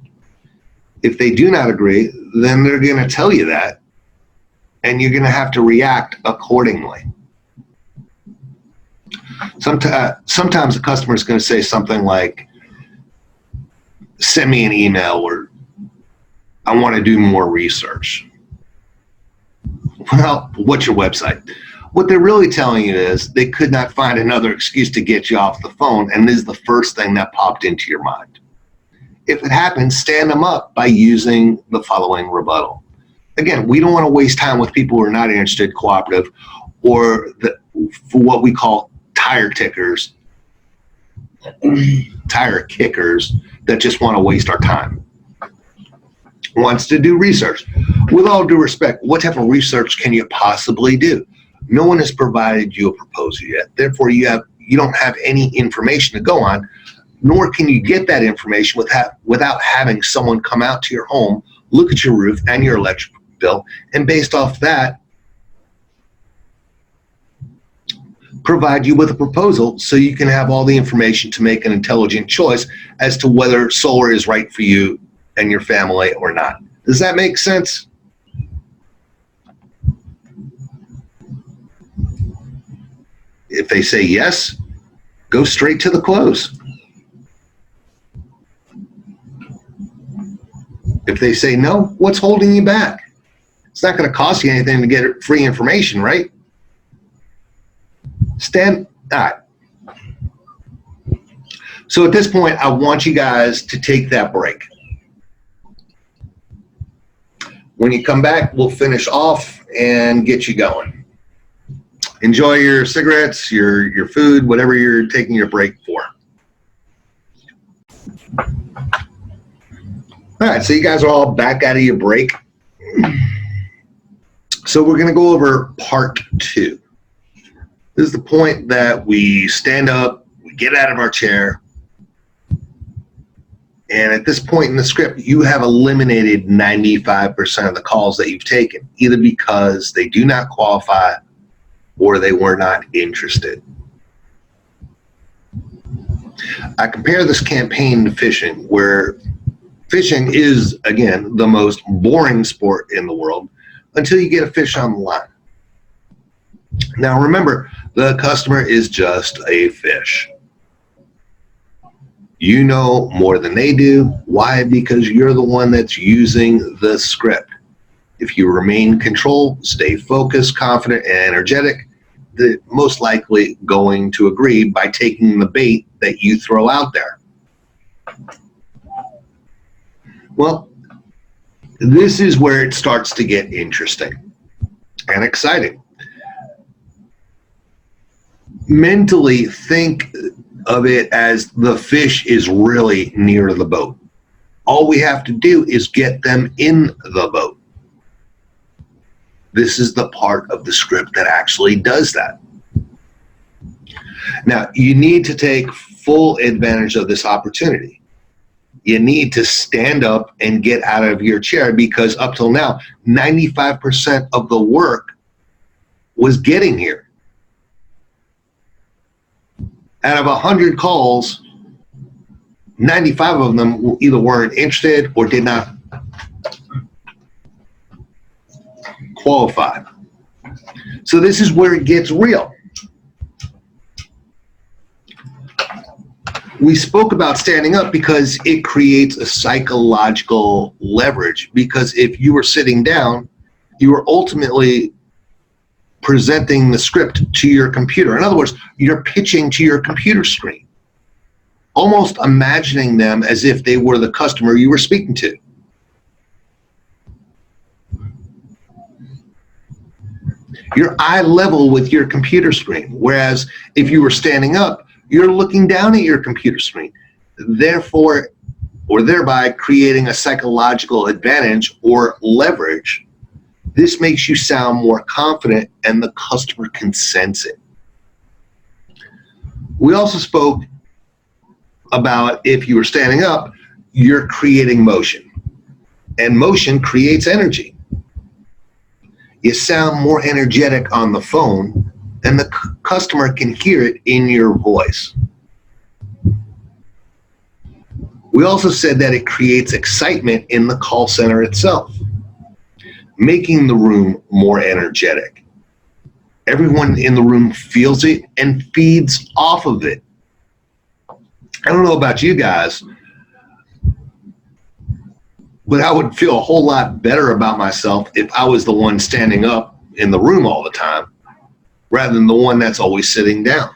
If they do not agree, then they're going to tell you that, and you're going to have to react accordingly. Sometimes the customer is going to say something like, send me an email, or I want to do more research. Well, what's your website? What they're really telling you is they could not find another excuse to get you off the phone, and this is the first thing that popped into your mind. If it happens, stand them up by using the following rebuttal. Again, we don't want to waste time with people who are not interested, cooperative, or for what we call tire kickers that just want to waste our time. Wants to do research. With all due respect, what type of research can you possibly do? No one has provided you a proposal yet. Therefore, you don't have any information to go on, nor can you get that information without having someone come out to your home, look at your roof and your electric bill, and based off that, provide you with a proposal so you can have all the information to make an intelligent choice as to whether solar is right for you and your family or not. Does that make sense? If they say yes, go straight to the close. If they say no, what's holding you back? It's not going to cost you anything to get free information, right? All right. So at this point, I want you guys to take that break. When you come back, we'll finish off and get you going. Enjoy your cigarettes, your food, whatever you're taking your break for. All right, so you guys are all back out of your break. So we're going to go over part 2. This is the point that we stand up, we get out of our chair, and at this point in the script, you have eliminated 95% of the calls that you've taken, either because they do not qualify or they were not interested. I compare this campaign to fishing, where fishing is, again, the most boring sport in the world until you get a fish on the line. Now remember, the customer is just a fish. You know more than they do. Why? Because you're the one that's using the script. If you remain in control, stay focused, confident, and energetic, they're most likely going to agree by taking the bait that you throw out there. Well, this is where it starts to get interesting and exciting. Mentally think of it as the fish is really near the boat. All we have to do is get them in the boat. This is the part of the script that actually does that. Now, you need to take full advantage of this opportunity. You need to stand up and get out of your chair, because up till now, 95% of the work was getting here. Out of 100 calls, 95 of them either weren't interested or did not qualify. So this is where it gets real. We spoke about standing up because it creates a psychological leverage, because if you were sitting down, you were ultimately presenting the script to your computer. In other words, you're pitching to your computer screen, almost imagining them as if they were the customer you were speaking to. You're eye level with your computer screen, whereas if you were standing up, you're looking down at your computer screen, therefore, or thereby creating a psychological advantage or leverage. This makes you sound more confident and the customer can sense it. We also spoke about if you were standing up, you're creating motion, and motion creates energy. You sound more energetic on the phone, and the customer can hear it in your voice. We also said that it creates excitement in the call center itself, making the room more energetic. Everyone in the room feels it and feeds off of it. I don't know about you guys, but I would feel a whole lot better about myself if I was the one standing up in the room all the time, rather than the one that's always sitting down.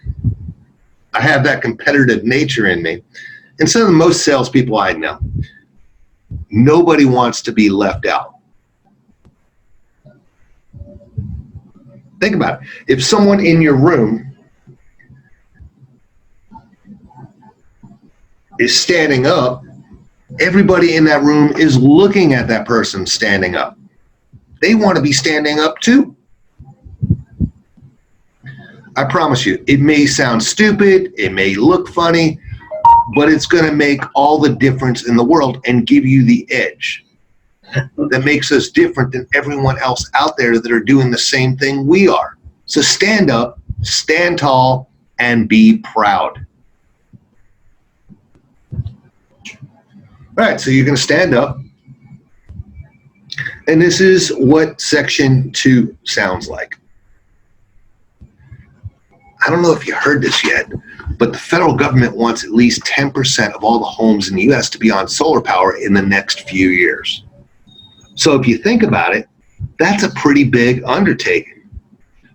I have that competitive nature in me. And some of the most salespeople I know, nobody wants to be left out. Think about it. If someone in your room is standing up, everybody in that room is looking at that person standing up. They want to be standing up too. I promise you, it may sound stupid, it may look funny, but it's going to make all the difference in the world and give you the edge that makes us different than everyone else out there that are doing the same thing we are. So stand up, stand tall, and be proud. All right, so you're going to stand up, and this is what section 2 sounds like. I don't know if you heard this yet, but the federal government wants at least 10% of all the homes in the U.S. to be on solar power in the next few years. So if you think about it, that's a pretty big undertaking.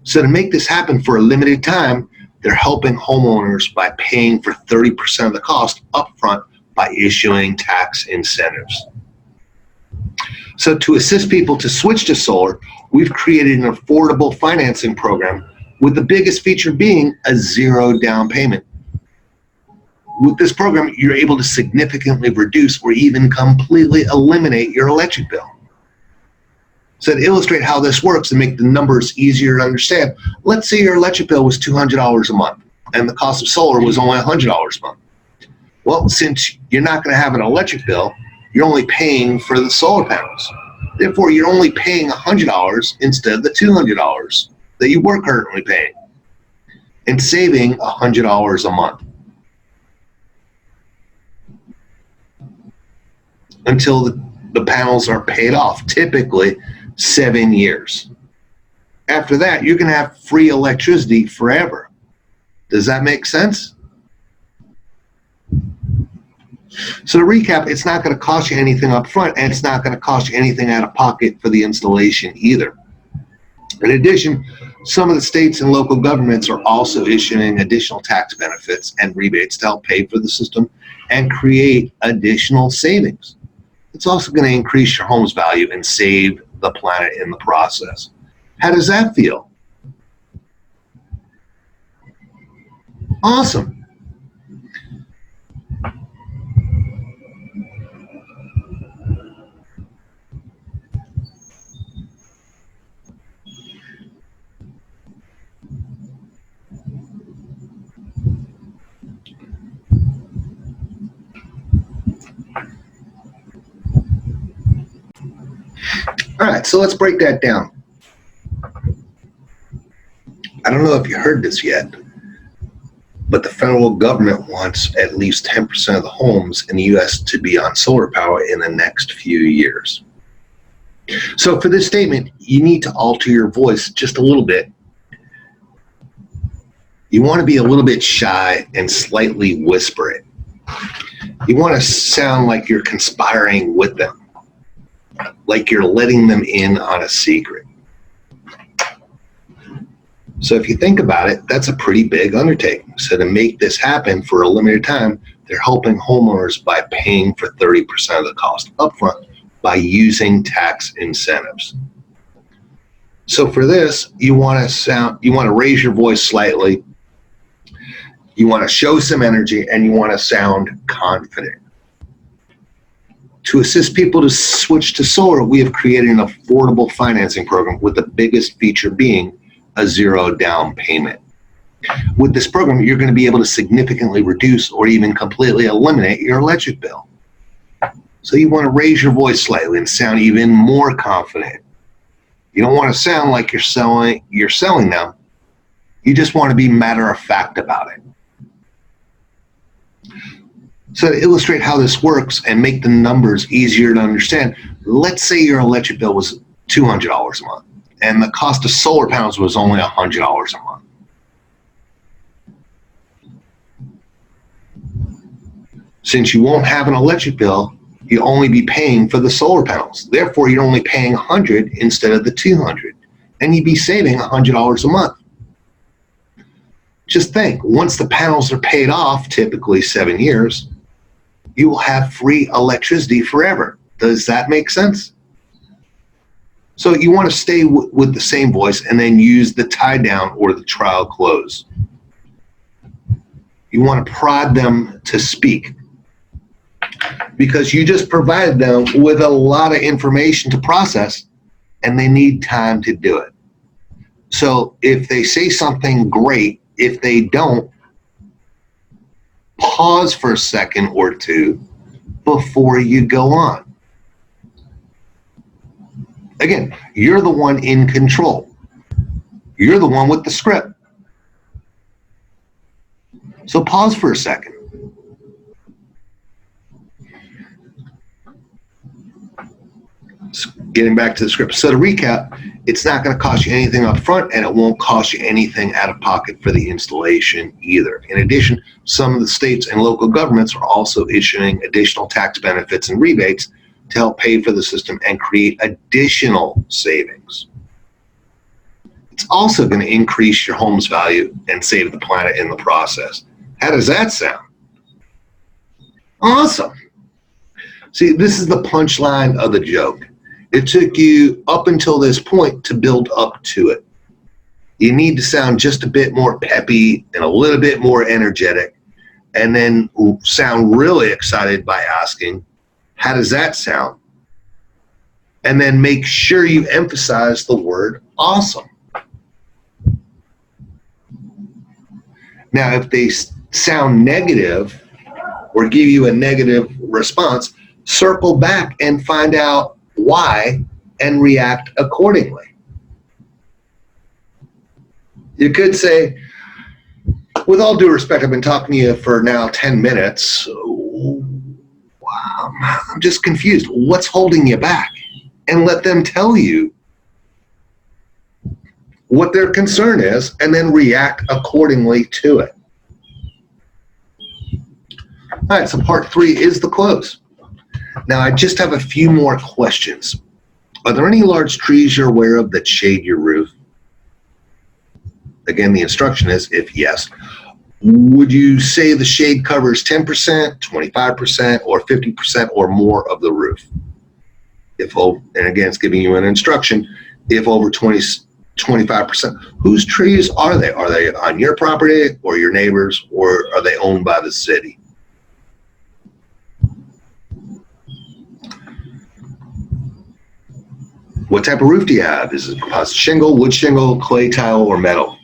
So to make this happen for a limited time, they're helping homeowners by paying for 30% of the cost upfront by issuing tax incentives. So to assist people to switch to solar, we've created an affordable financing program, with the biggest feature being a 0 down payment. With this program, you're able to significantly reduce or even completely eliminate your electric bill. So to illustrate how this works and make the numbers easier to understand, let's say your electric bill was $200 a month and the cost of solar was only $100 a month. Well, since you're not going to have an electric bill, you're only paying for the solar panels. Therefore, you're only paying $100 instead of the $200 that you were currently paying, and saving $100 a month until the panels are paid off, typically 7 years. After that, you're going to have free electricity forever. Does that make sense? So to recap, it's not going to cost you anything up front, and it's not going to cost you anything out of pocket for the installation either. In addition, some of the states and local governments are also issuing additional tax benefits and rebates to help pay for the system and create additional savings. It's also going to increase your home's value and save the planet in the process. How does that feel? Awesome. All right, so let's break that down. I don't know if you heard this yet, but the federal government wants at least 10% of the homes in the U.S. to be on solar power in the next few years. So for this statement, you need to alter your voice just a little bit. You want to be a little bit shy and slightly whisper it. You want to sound like you're conspiring with them, like you're letting them in on a secret. So if you think about it, that's a pretty big undertaking. So to make this happen for a limited time, they're helping homeowners by paying for 30% of the cost upfront by using tax incentives. So for this, you want to raise your voice slightly. You want to show some energy, and you want to sound confident. To assist people to switch to solar, we have created an affordable financing program with the biggest feature being a zero down payment. With this program, you're going to be able to significantly reduce or even completely eliminate your electric bill. So you want to raise your voice slightly and sound even more confident. You don't want to sound like you're selling them. You just want to be matter of fact about it. So to illustrate how this works and make the numbers easier to understand, let's say your electric bill was $200 a month and the cost of solar panels was only $100 a month. Since you won't have an electric bill, you'll only be paying for the solar panels. Therefore, you're only paying $100 instead of the $200, and you'd be saving $100 a month. Just think, once the panels are paid off, typically 7 years, you will have free electricity forever. Does that make sense? So you want to stay with the same voice and then use the tie down or the trial close. You want to prod them to speak because you just provided them with a lot of information to process and they need time to do it. So if they say something great, if they don't, pause for a second or two before you go on. Again, you're the one in control. You're the one with the script. So pause for a second. Getting back to the script. So to recap, it's not going to cost you anything up front and it won't cost you anything out of pocket for the installation either. In addition, some of the states and local governments are also issuing additional tax benefits and rebates to help pay for the system and create additional savings. It's also going to increase your home's value and save the planet in the process. How does that sound? Awesome. See, this is the punchline of the joke. It took you up until this point to build up to it. You need to sound just a bit more peppy and a little bit more energetic, and then sound really excited by asking, how does that sound? And then make sure you emphasize the word awesome. Now, if they sound negative or give you a negative response, circle back and find out why and react accordingly. You could say, with all due respect, I've been talking to you for now 10 minutes. Wow, I'm just confused. What's holding you back? And let them tell you what their concern is and then react accordingly to it. All right, so part 3 is the close. Now, I just have a few more questions. Are there any large trees you're aware of that shade your roof? Again, the instruction is, if yes, Would you say the shade covers 10%, 25%, or 50% or more of the roof? And again, it's giving you an instruction, if over 25%. Whose trees are they? Are they on your property or your neighbors, or are they owned by the city? What type of roof do you have? Is it composite shingle, wood shingle, clay tile, or metal?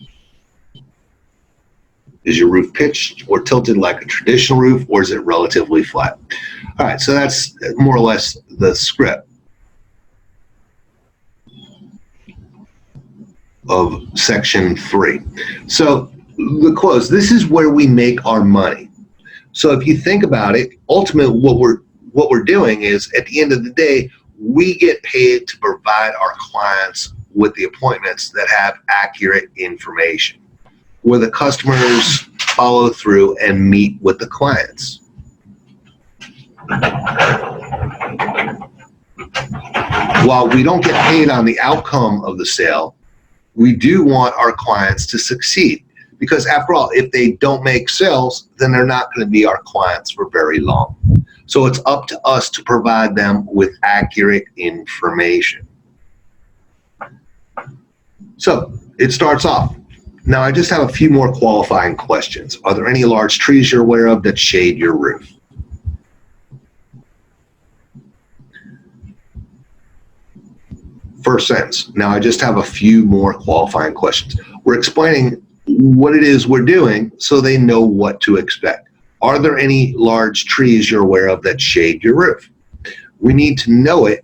Is your roof pitched or tilted like a traditional roof, or is it relatively flat? All right, so that's more or less the script of section 3. So the close, this is where we make our money. So if you think about it, ultimately what we're doing is, at the end of the day, we get paid to provide our clients with the appointments that have accurate information, where the customers follow through and meet with the clients. While we don't get paid on the outcome of the sale, we do want our clients to succeed, because after all, if they don't make sales, then they're not going to be our clients for very long. So it's up to us to provide them with accurate information. So it starts off. Now I just have a few more qualifying questions. Are there any large trees you're aware of that shade your roof? First sentence. Now I just have a few more qualifying questions. We're explaining what it is we're doing so they know what to expect. Are there any large trees you're aware of that shade your roof? We need to know it,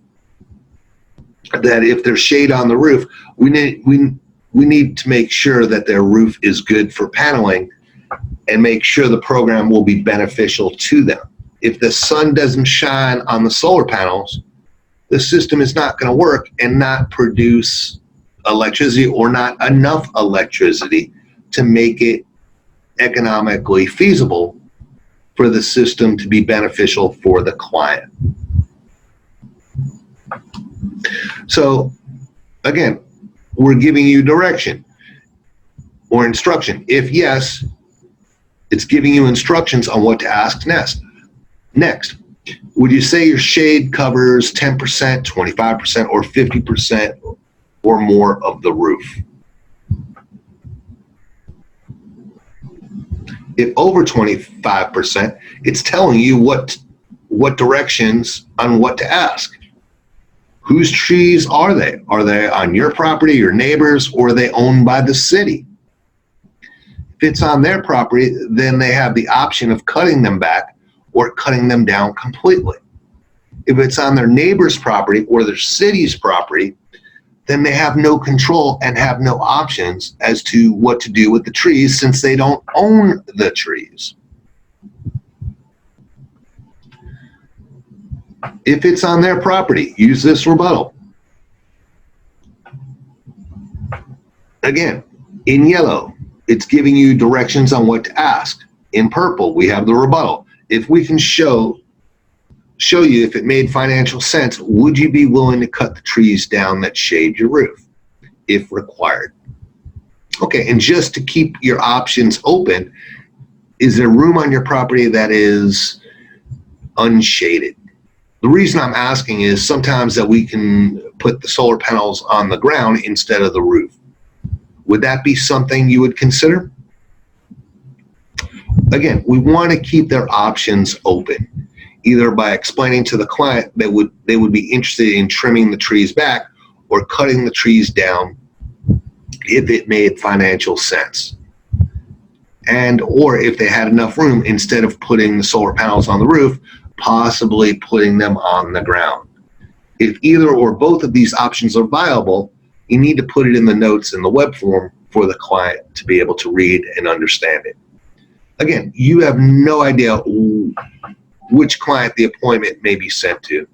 that if there's shade on the roof, we need to make sure that their roof is good for paneling and make sure the program will be beneficial to them. If the sun doesn't shine on the solar panels, the system is not going to work and not produce electricity, or not enough electricity to make it economically feasible for the system to be beneficial for the client. So again, we're giving you direction or instruction. If yes, it's giving you instructions on what to ask next. Would you say your shade covers 10%, 25%, or 50% or more of the roof? If over 25%, it's telling you what directions on what to ask. Whose trees are they? Are they on your property, your neighbors, or are they owned by the city? If it's on their property, then they have the option of cutting them back or cutting them down completely. If it's on their neighbor's property or their city's property, then they have no control and have no options as to what to do with the trees, since they don't own the trees. If it's on their property, use this rebuttal. Again, in yellow, it's giving you directions on what to ask. In purple, we have the rebuttal. If we can show you if it made financial sense, would you be willing to cut the trees down that shade your roof if required? Okay, and just to keep your options open, is there room on your property that is unshaded? The reason I'm asking is sometimes that we can put the solar panels on the ground instead of the roof. Would that be something you would consider? Again, we want to keep their options open, either by explaining to the client that they would be interested in trimming the trees back or cutting the trees down if it made financial sense. And or if they had enough room, instead of putting the solar panels on the roof, possibly putting them on the ground. If either or both of these options are viable, you need to put it in the notes in the web form for the client to be able to read and understand it. Again, you have no idea which client the appointment may be sent to.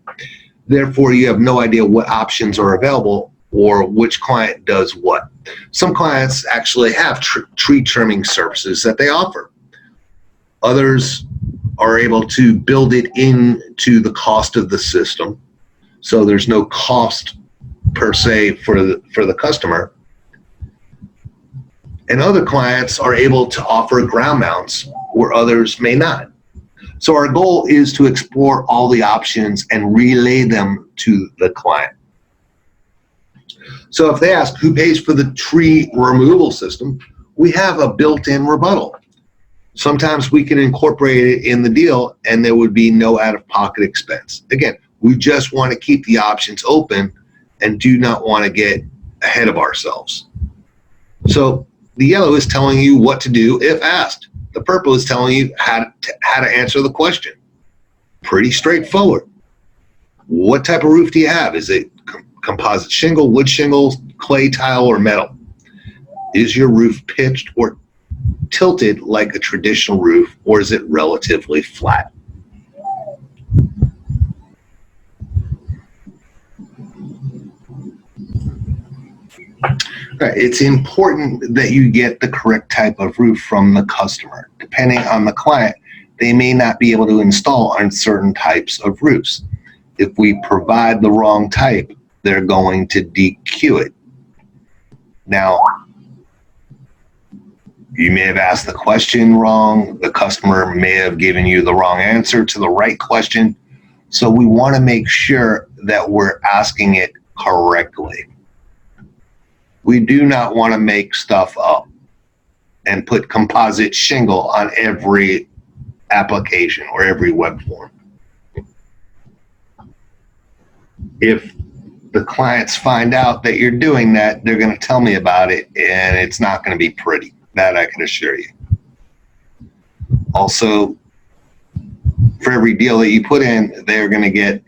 Therefore, you have no idea what options are available or which client does what. Some clients actually have tree trimming services that they offer. Others are able to build it into the cost of the system, so there's no cost per se for the customer. And other clients are able to offer ground mounts where others may not. So our goal is to explore all the options and relay them to the client. So if they ask who pays for the tree removal system, we have a built-in rebuttal. Sometimes we can incorporate it in the deal and there would be no out-of-pocket expense. Again, we just want to keep the options open and do not want to get ahead of ourselves. So the yellow is telling you what to do if asked. The purple is telling you how to answer the question. Pretty straightforward. What type of roof do you have? Is it composite shingle, wood shingles, clay tile, or metal? Is your roof pitched or tilted like a traditional roof, or is it relatively flat? It's important that you get the correct type of roof from the customer. Depending on the client, they may not be able to install on certain types of roofs. If we provide the wrong type, they're going to DQ it. Now, you may have asked the question wrong. The customer may have given you the wrong answer to the right question. So we want to make sure that we're asking it correctly. We do not want to make stuff up and put composite shingle on every application or every web form. If the clients find out that you're doing that, they're going to tell me about it, and it's not going to be pretty. That I can assure you. Also, for every deal that you put in, they're going to get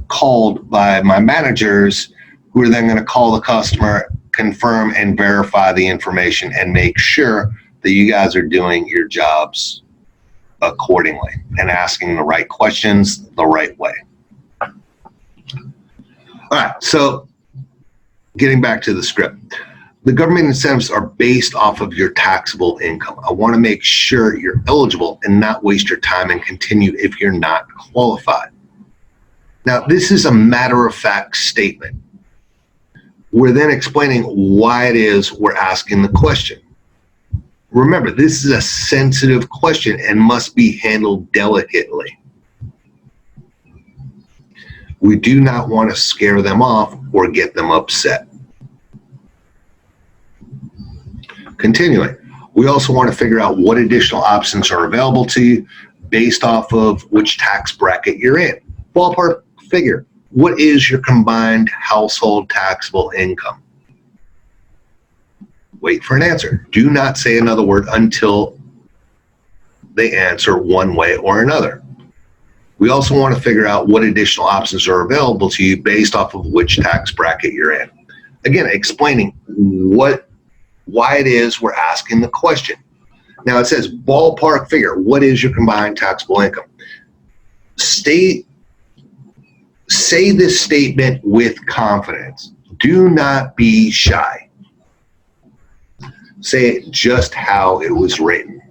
called by my managers, who are then going to call the customer, confirm and verify the information, and make sure that you guys are doing your jobs accordingly and asking the right questions the right way. All right, so getting back to the script. The government incentives are based off of your taxable income. I want to make sure you're eligible and not waste your time and continue if you're not qualified. Now, this is a matter-of-fact statement. We're then explaining why it is we're asking the question. Remember, this is a sensitive question and must be handled delicately. We do not want to scare them off or get them upset. Continuing, we also want to figure out what additional options are available to you based off of which tax bracket you're in. Ballpark figure, what is your combined household taxable income? Wait for an answer. Do not say another word until they answer one way or another. We also want to figure out what additional options are available to you based off of which tax bracket you're in. Again, explaining why it is we're asking the question. Now it says ballpark figure. What is your combined taxable income? Say this statement with confidence. Do not be shy. Say it just how it was written.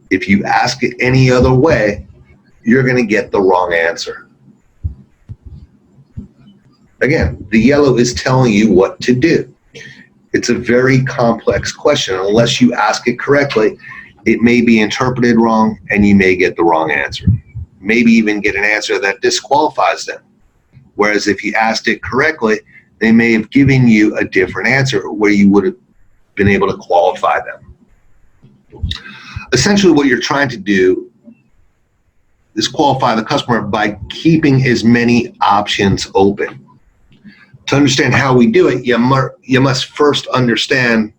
If you ask it any other way, you're going to get the wrong answer. Again, the yellow is telling you what to do. It's a very complex question. Unless you ask it correctly, it may be interpreted wrong and you may get the wrong answer. Maybe even get an answer that disqualifies them. Whereas if you asked it correctly, they may have given you a different answer where you would have been able to qualify them. Essentially, what you're trying to do is qualify the customer by keeping as many options open. To understand how we do it, you must first understand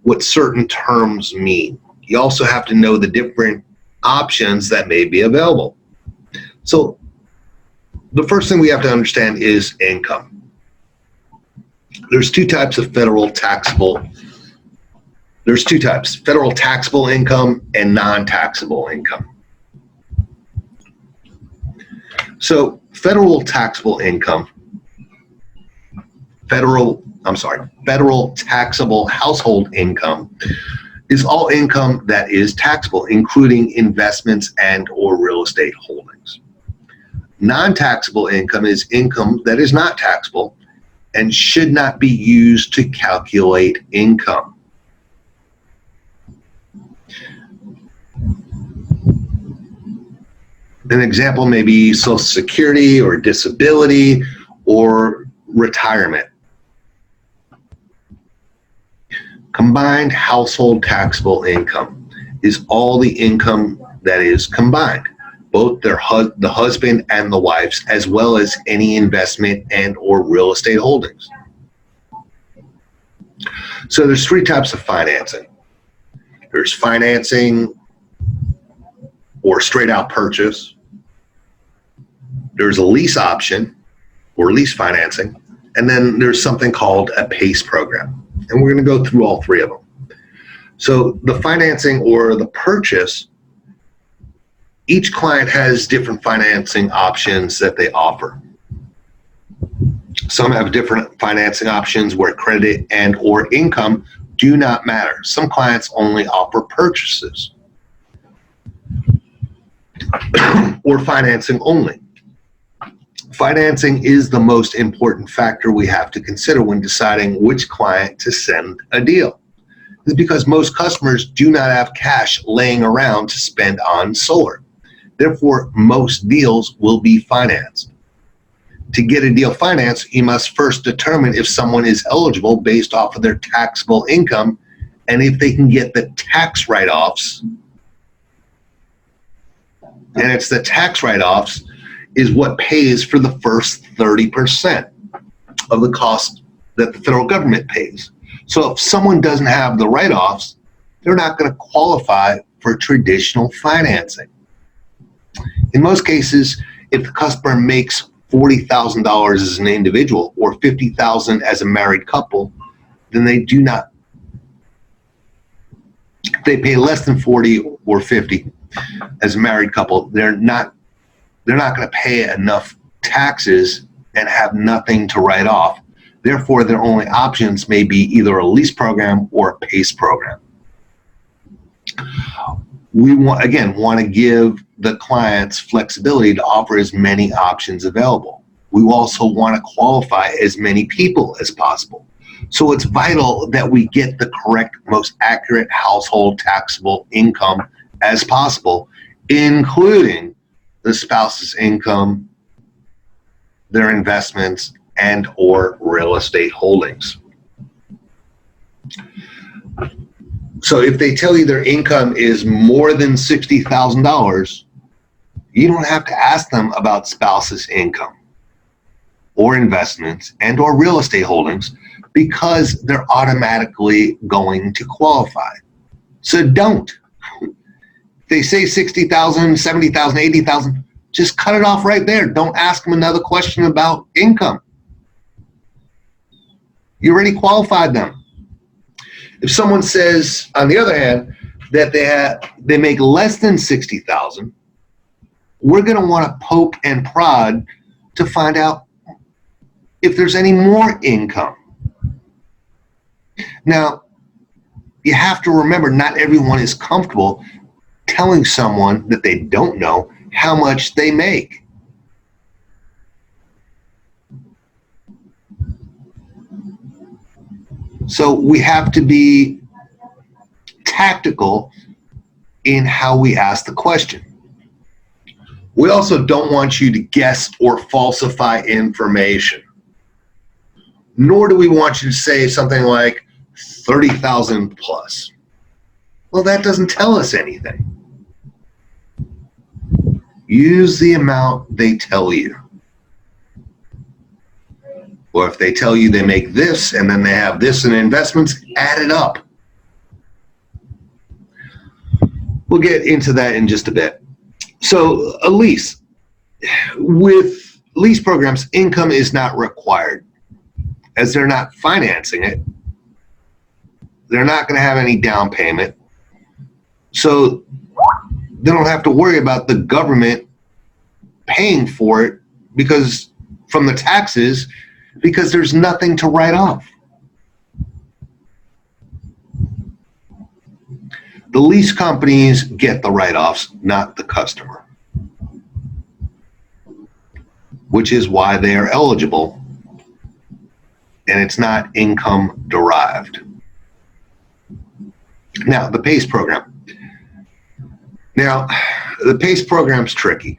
what certain terms mean. You also have to know the different options that may be available. So the first thing we have to understand is income. There's two types of federal taxable. There's two types, federal taxable income and non-taxable income. So federal taxable income, federal taxable household income is all income that is taxable, including investments and or real estate holdings. Non-taxable income is income that is not taxable and should not be used to calculate income. An example may be Social Security or disability or retirement. Combined household taxable income is all the income that is combined, both the husband and the wife's, as well as any investment and or real estate holdings. So there's three types of financing. There's financing or straight out purchase. There's a lease option or lease financing. And then there's something called a PACE program. And we're going to go through all three of them. So the financing or the purchase, each client has different financing options that they offer. Some have different financing options where credit and or income do not matter. Some clients only offer purchases or financing only. Financing is the most important factor we have to consider when deciding which client to send a deal. It's because most customers do not have cash laying around to spend on solar. Therefore, most deals will be financed. To get a deal financed, you must first determine if someone is eligible based off of their taxable income and if they can get the tax write-offs. And it's the tax write-offs is what pays for the first 30% of the cost that the federal government pays. So if someone doesn't have the write-offs, they're not going to qualify for traditional financing. In most cases, if the customer makes $40,000 as an individual or $50,000 as a married couple, then they do not, if they pay less than 40 or 50 as a married couple, they're not going to pay enough taxes and have nothing to write off. Therefore, their only options may be either a lease program or a PACE program. We want to give the clients flexibility to offer as many options available. We also want to qualify as many people as possible. So it's vital that we get the correct, most accurate household taxable income as possible, including the spouse's income, their investments, and or real estate holdings. So if they tell you their income is more than $60,000, you don't have to ask them about spouse's income or investments and or real estate holdings because they're automatically going to qualify. So don't. If they say 60,000, 70,000, 80,000, just cut it off right there. Don't ask them another question about income. You already qualified them. If someone says, on the other hand, that they make less than 60,000, we're going to want to poke and prod to find out if there's any more income. Now, you have to remember, not everyone is comfortable telling someone that they don't know how much they make. So we have to be tactical in how we ask the question. We also don't want you to guess or falsify information. Nor do we want you to say something like 30,000 plus. Well, that doesn't tell us anything. Use the amount they tell you. Or if they tell you they make this and then they have this in investments, add it up. We'll get into that in just a bit. So a lease. With lease programs, income is not required. As they're not financing it, they're not going to have any down payment. So they don't have to worry about the government paying for it because from the taxes, because there's nothing to write off. The lease companies get the write-offs, not the customer, which is why they are eligible, and it's not income derived. Now, the PACE program. Now, the PACE program's tricky.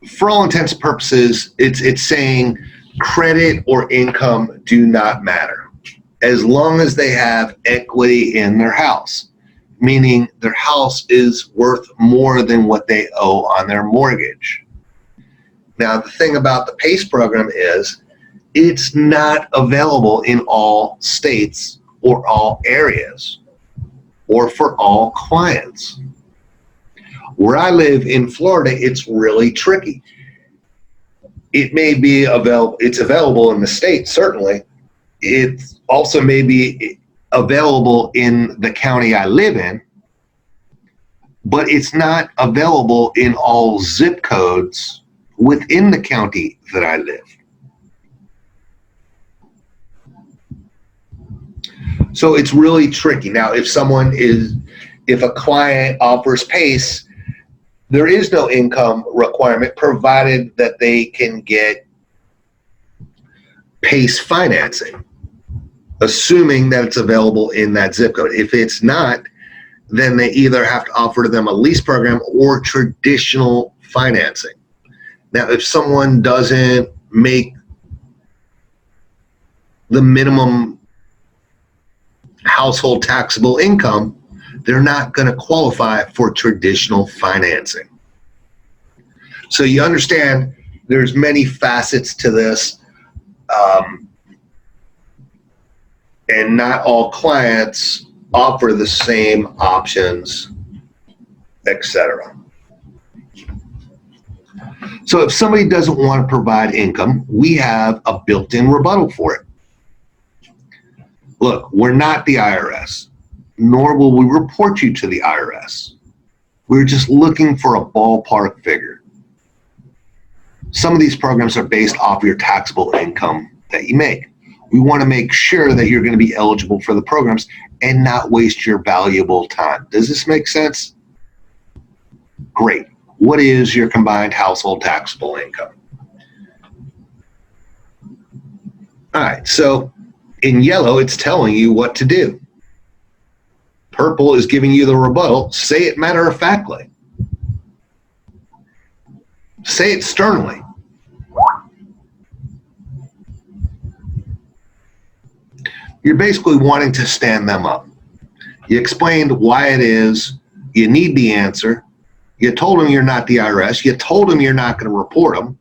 for all intents and purposes, it's saying credit or income do not matter as long as they have equity in their house, meaning their house is worth more than what they owe on their mortgage. Now, the thing about the PACE program is it's not available in all states or all areas or for all clients. Where I live in Florida, it's really tricky. It may be available, it's available in the state, certainly. It also may be available in the county I live in, but it's not available in all zip codes within the county that I live. So it's really tricky. Now, if a client offers PACE, there is no income requirement provided that they can get PACE financing, assuming that it's available in that zip code. If it's not, then they either have to offer to them a lease program or traditional financing. Now, if someone doesn't make the minimum household taxable income, they're not going to qualify for traditional financing. So you understand there's many facets to this, and not all clients offer the same options, etc. So if somebody doesn't want to provide income, we have a built-in rebuttal for it. Look, we're not the IRS, nor will we report you to the IRS. We're just looking for a ballpark figure. Some of these programs are based off your taxable income that you make. We want to make sure that you're going to be eligible for the programs and not waste your valuable time. Does this make sense? Great. What is your combined household taxable income? All right, so in yellow, it's telling you what to do. Purple is giving you the rebuttal. Say it matter-of-factly. Say it sternly. You're basically wanting to stand them up. You explained why it is you need the answer. You told them you're not the IRS. You told them you're not going to report them.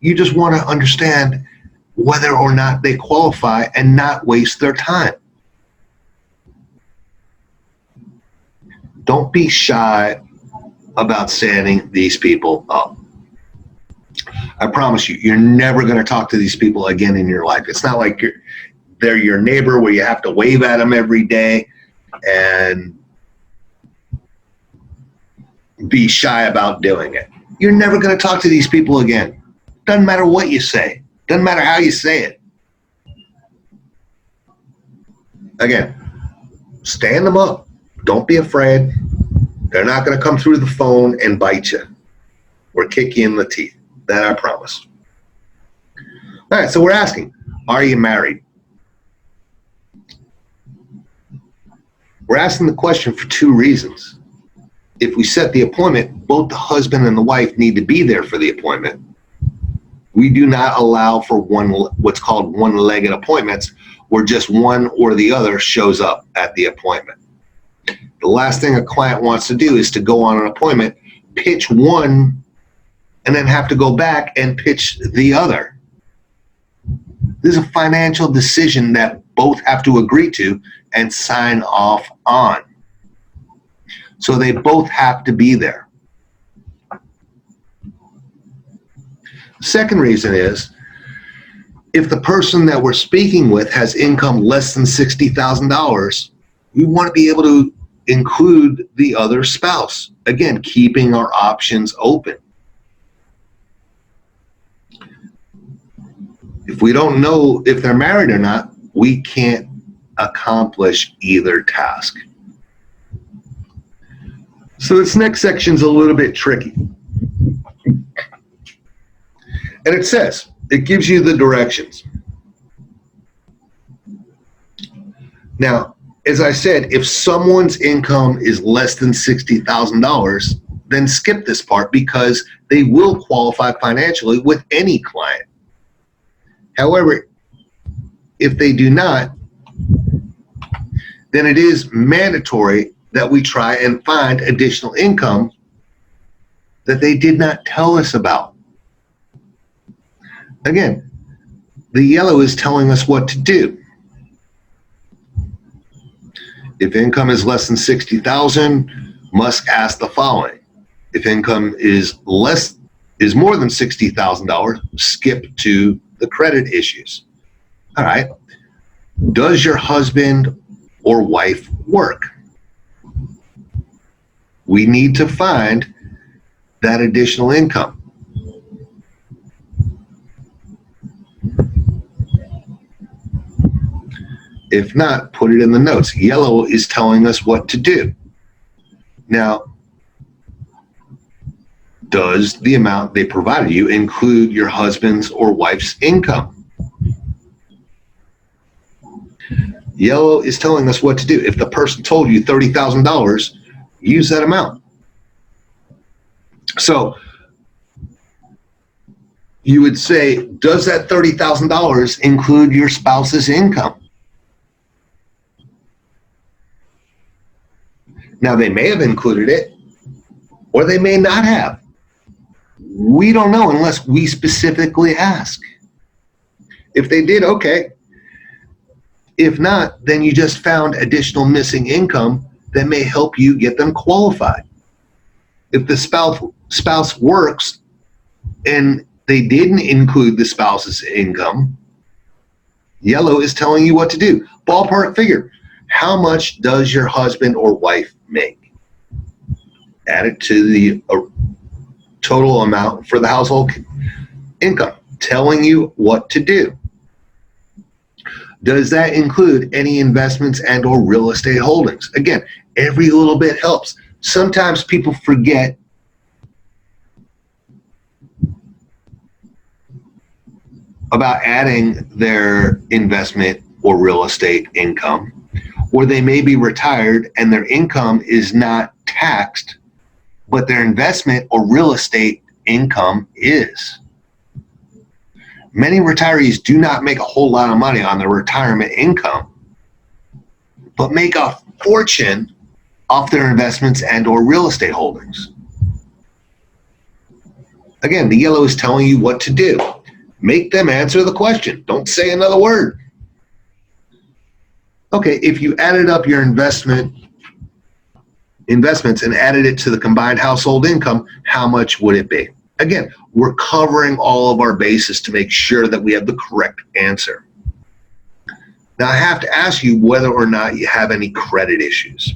You just want to understand whether or not they qualify and not waste their time. Don't be shy about standing these people up. I promise you, you're never going to talk to these people again in your life. It's not like they're your neighbor where you have to wave at them every day and be shy about doing it. You're never going to talk to these people again. Doesn't matter what you say. Doesn't matter how you say it. Again, stand them up. Don't be afraid. They're not going to come through the phone and bite you or kick you in the teeth. That I promise. All right, so we're asking, are you married? We're asking the question for two reasons. If we set the appointment, both the husband and the wife need to be there for the appointment. We do not allow for what's called one-legged appointments, where just one or the other shows up at the appointment. The last thing a client wants to do is to go on an appointment, pitch one, and then have to go back and pitch the other. This is a financial decision that both have to agree to and sign off on. So they both have to be there. Second reason is, if the person that we're speaking with has income less than $60,000, we want to be able to include the other spouse. Again, keeping our options open. If we don't know if they're married or not, we can't accomplish either task. So this next section's a little bit tricky. And it says, it gives you the directions. Now, as I said, if someone's income is less than $60,000, then skip this part because they will qualify financially with any client. However, if they do not, then it is mandatory that we try and find additional income that they did not tell us about. Again, the yellow is telling us what to do. If income is less than $60,000, must ask the following. If income is more than $60,000, skip to the credit issues. All right. Does your husband or wife work? We need to find that additional income. If not, put it in the notes. Yellow is telling us what to do. Now, does the amount they provided you include your husband's or wife's income? Yellow is telling us what to do. If the person told you $30,000, use that amount. So you would say, does that $30,000 include your spouse's income? Now, they may have included it, or they may not have. We don't know unless we specifically ask. If they did, okay. If not, then you just found additional missing income that may help you get them qualified. If the spouse works and they didn't include the spouse's income, yellow is telling you what to do. Ballpark figure. How much does your husband or wife make? Add it to the total amount for the household income, telling you what to do. Does that include any investments and or real estate holdings? Again, every little bit helps. Sometimes people forget about adding their investment or real estate income, or they may be retired and their income is not taxed, but their investment or real estate income is. Many retirees do not make a whole lot of money on their retirement income, but make a fortune off their investments and or real estate holdings. Again, the yellow is telling you what to do. Make them answer the question. Don't say another word. Okay, if you added up your investments and added it to the combined household income, how much would it be? Again, we're covering all of our bases to make sure that we have the correct answer. Now, I have to ask you whether or not you have any credit issues.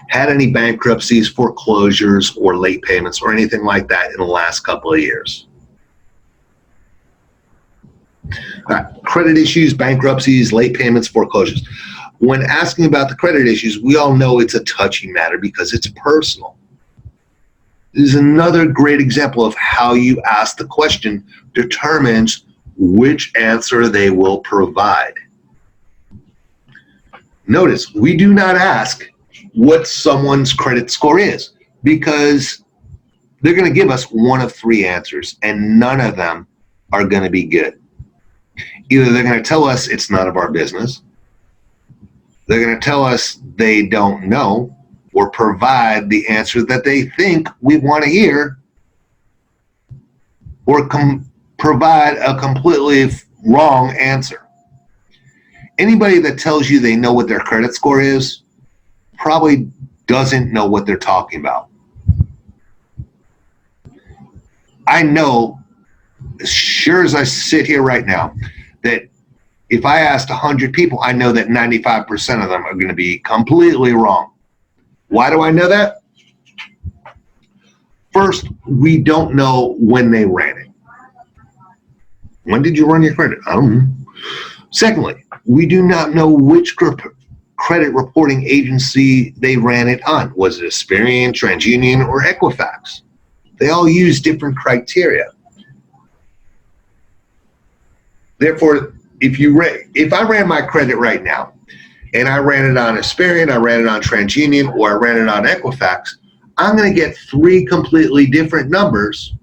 Had any bankruptcies, foreclosures, or late payments, or anything like that in the last couple of years? All right, credit issues, bankruptcies, late payments, foreclosures. When asking about the credit issues, we all know it's a touchy matter because it's personal. This is another great example of how you ask the question determines which answer they will provide. Notice, we do not ask what someone's credit score is because they're going to give us one of three answers and none of them are going to be good. Either they're going to tell us it's none of our business, they're going to tell us they don't know, or provide the answer that they think we want to hear, or provide a completely wrong answer. Anybody that tells you they know what their credit score is probably doesn't know what they're talking about. I know, as sure as I sit here right now, that if I asked 100 people, I know that 95% of them are going to be completely wrong. Why do I know that? First, we don't know when they ran it. When did you run your credit? I don't know. Secondly, we do not know which credit reporting agency they ran it on. Was it Experian, TransUnion, or Equifax? They all use different criteria. Therefore, if I ran my credit right now, and I ran it on Experian, I ran it on TransUnion, or I ran it on Equifax, I'm going to get 3 completely different numbers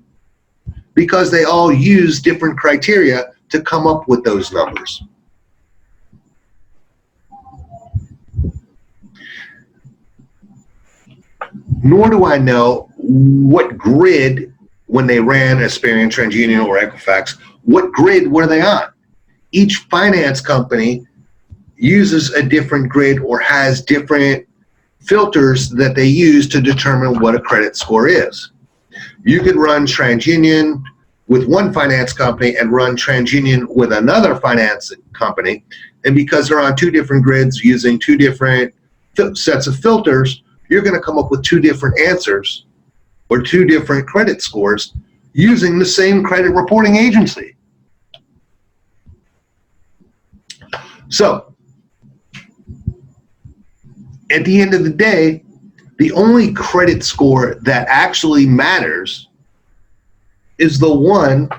because they all use different criteria to come up with those numbers. Nor do I know what grid, when they ran Asperian, TransUnion, or Equifax, what grid were they on? Each finance company uses a different grid or has different filters that they use to determine what a credit score is. You could run TransUnion with one finance company and run TransUnion with another finance company, and because they're on 2 different grids using 2 different sets of filters, you're going to come up with 2 different answers or 2 different credit scores using the same credit reporting agency. So, at the end of the day, the only credit score that actually matters is the one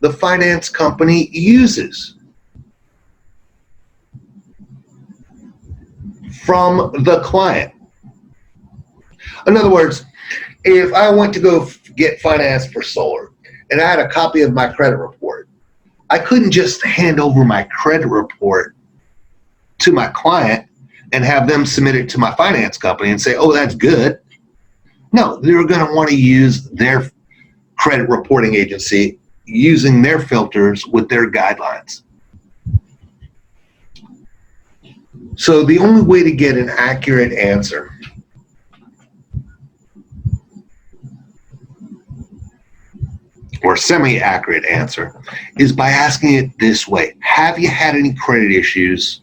the finance company uses from the client. In other words, if I went to go get financed for solar and I had a copy of my credit report, I couldn't just hand over my credit report to my client and have them submit it to my finance company and say, oh, that's good. No, they're going to want to use their credit reporting agency using their filters with their guidelines. So the only way to get an accurate answer or semi-accurate answer is by asking it this way. Have you had any credit issues,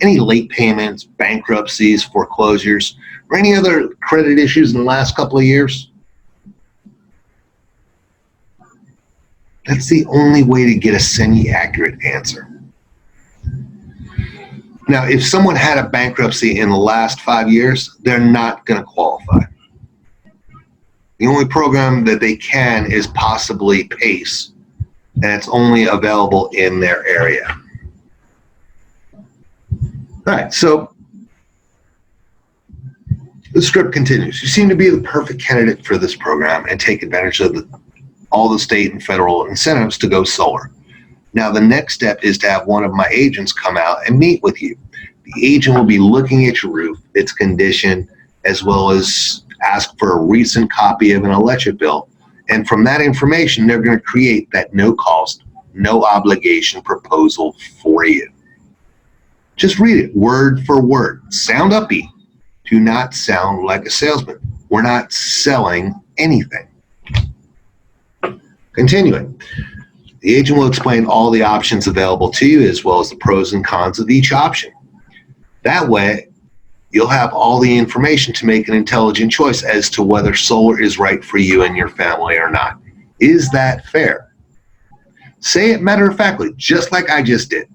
any late payments, bankruptcies, foreclosures, or any other credit issues in the last couple of years? That's the only way to get a semi-accurate answer. Now, if someone had a bankruptcy in the last 5 years, they're not going to qualify. The only program that they can is possibly PACE, and it's only available in their area. All right, so the script continues. You seem to be the perfect candidate for this program and take advantage of all the state and federal incentives to go solar. Now, the next step is to have one of my agents come out and meet with you. The agent will be looking at your roof, its condition, as well as ask for a recent copy of an electric bill. And from that information, they're going to create that no cost, no obligation proposal for you. Just read it word for word. Sound upbeat. Do not sound like a salesman. We're not selling anything. Continuing. The agent will explain all the options available to you as well as the pros and cons of each option. That way, you'll have all the information to make an intelligent choice as to whether solar is right for you and your family or not. Is that fair? Say it matter-of-factly, just like I just did.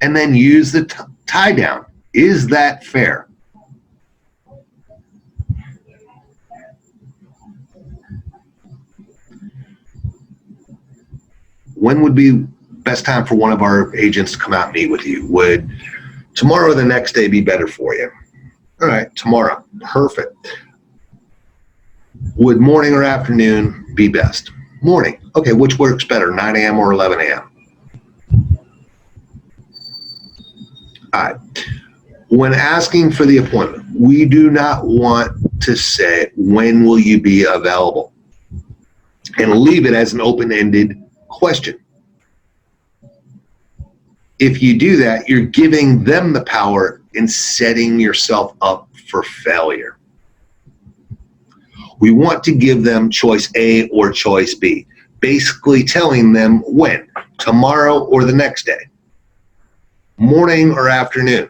And then use the tie down. Is that fair? When would be best time for one of our agents to come out and meet with you? Would tomorrow or the next day be better for you? All right, tomorrow. Perfect. Would morning or afternoon be best? Morning. Okay, which works better, 9 a.m. or 11 a.m.? All right. When asking for the appointment, we do not want to say, when will you be available? And leave it as an open-ended question. If you do that, you're giving them the power in setting yourself up for failure. We want to give them choice A or choice B, basically telling them when, tomorrow or the next day, morning or afternoon.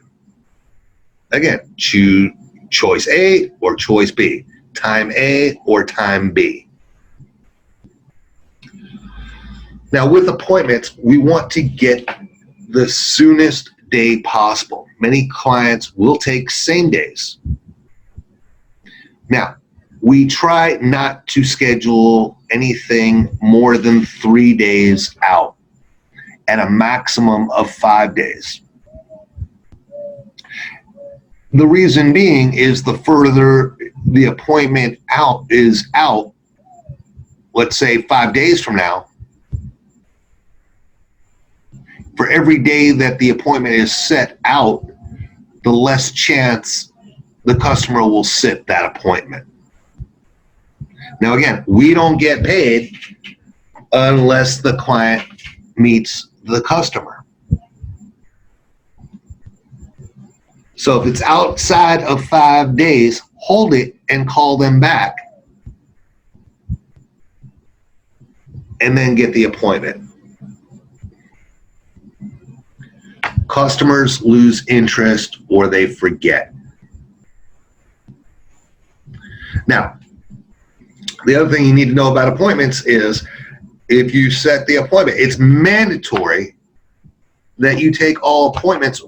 Again, choose choice A or choice B, time A or time B. Now, with appointments, we want to get the soonest day possible. Many clients will take same days. Now, we try not to schedule anything more than 3 days out at a maximum of 5 days. The reason being is the further the appointment is out, let's say 5 days from now, for every day that the appointment is set out, the less chance the customer will sit that appointment. Now, again, we don't get paid unless the client meets the customer. So if it's outside of 5 days, hold it and call them back, and then get the appointment. Customers lose interest or they forget. Now, the other thing you need to know about appointments is if you set the appointment, it's mandatory that you take all appointments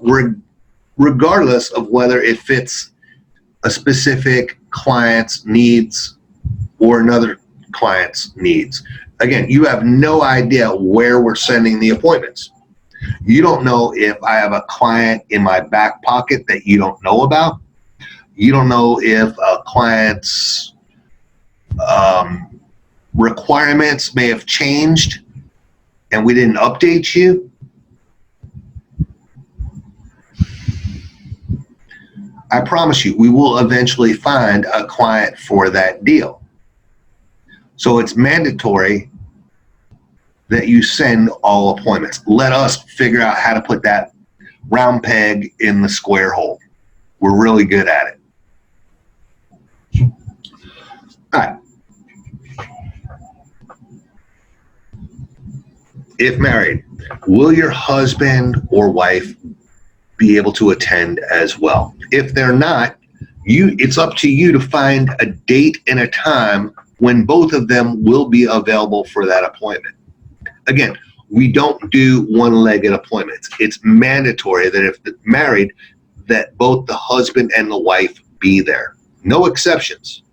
regardless of whether it fits a specific client's needs or another client's needs. Again, you have no idea where we're sending the appointments. You don't know if I have a client in my back pocket that you don't know about. You don't know if a client's requirements may have changed and we didn't update you. I promise you, we will eventually find a client for that deal. So it's mandatory that you send all appointments. Let us figure out how to put that round peg in the square hole. We're really good at it. All right. If married, will your husband or wife be able to attend as well? If they're not, it's up to you to find a date and a time when both of them will be available for that appointment. Again, we don't do one-legged appointments. It's mandatory that if they're married, that both the husband and the wife be there. No exceptions.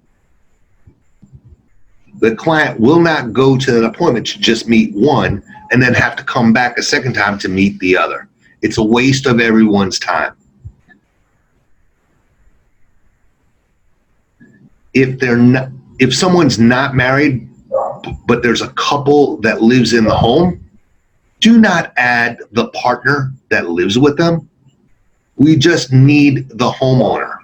The client will not go to an appointment to just meet one and then have to come back a second time to meet the other. It's a waste of everyone's time. If someone's not married, but there's a couple that lives in the home, do not add the partner that lives with them. We just need the homeowner.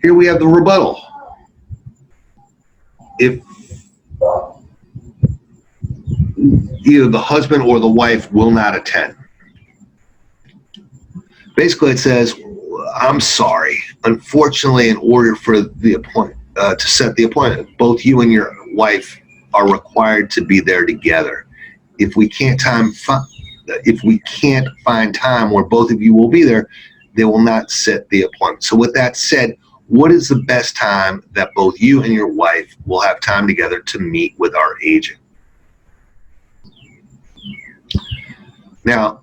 Here we have the rebuttal. If either the husband or the wife will not attend. Basically, it says, I'm sorry. Unfortunately, in order for the appointment to set the appointment, both you and your wife are required to be there together. If we can't find time where both of you will be there, they will not set the appointment. So with that said, what is the best time that both you and your wife will have time together to meet with our agent? Now,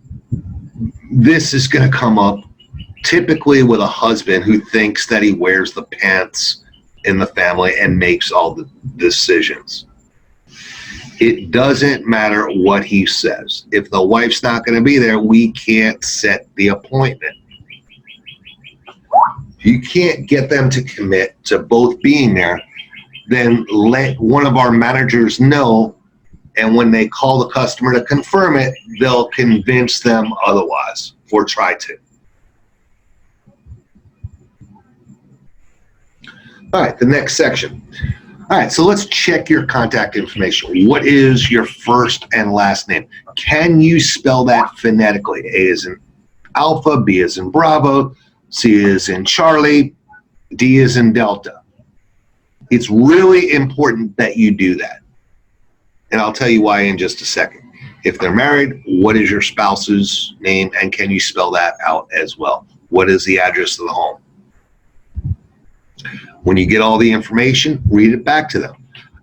this is going to come up typically with a husband who thinks that he wears the pants in the family and makes all the decisions. It doesn't matter what he says. If the wife's not going to be there, we can't set the appointment. If you can't get them to commit to both being there, then let one of our managers know, and when they call the customer to confirm it, they'll convince them otherwise, or try to. All right, the next section. All right, so let's check your contact information. What is your first and last name? Can you spell that phonetically? A as in Alpha, B as in Bravo, C as in Charlie, D as in Delta. It's really important that you do that. And I'll tell you why in just a second. If they're married, what is your spouse's name, and can you spell that out as well? What is the address of the home? When you get all the information, read it back to them.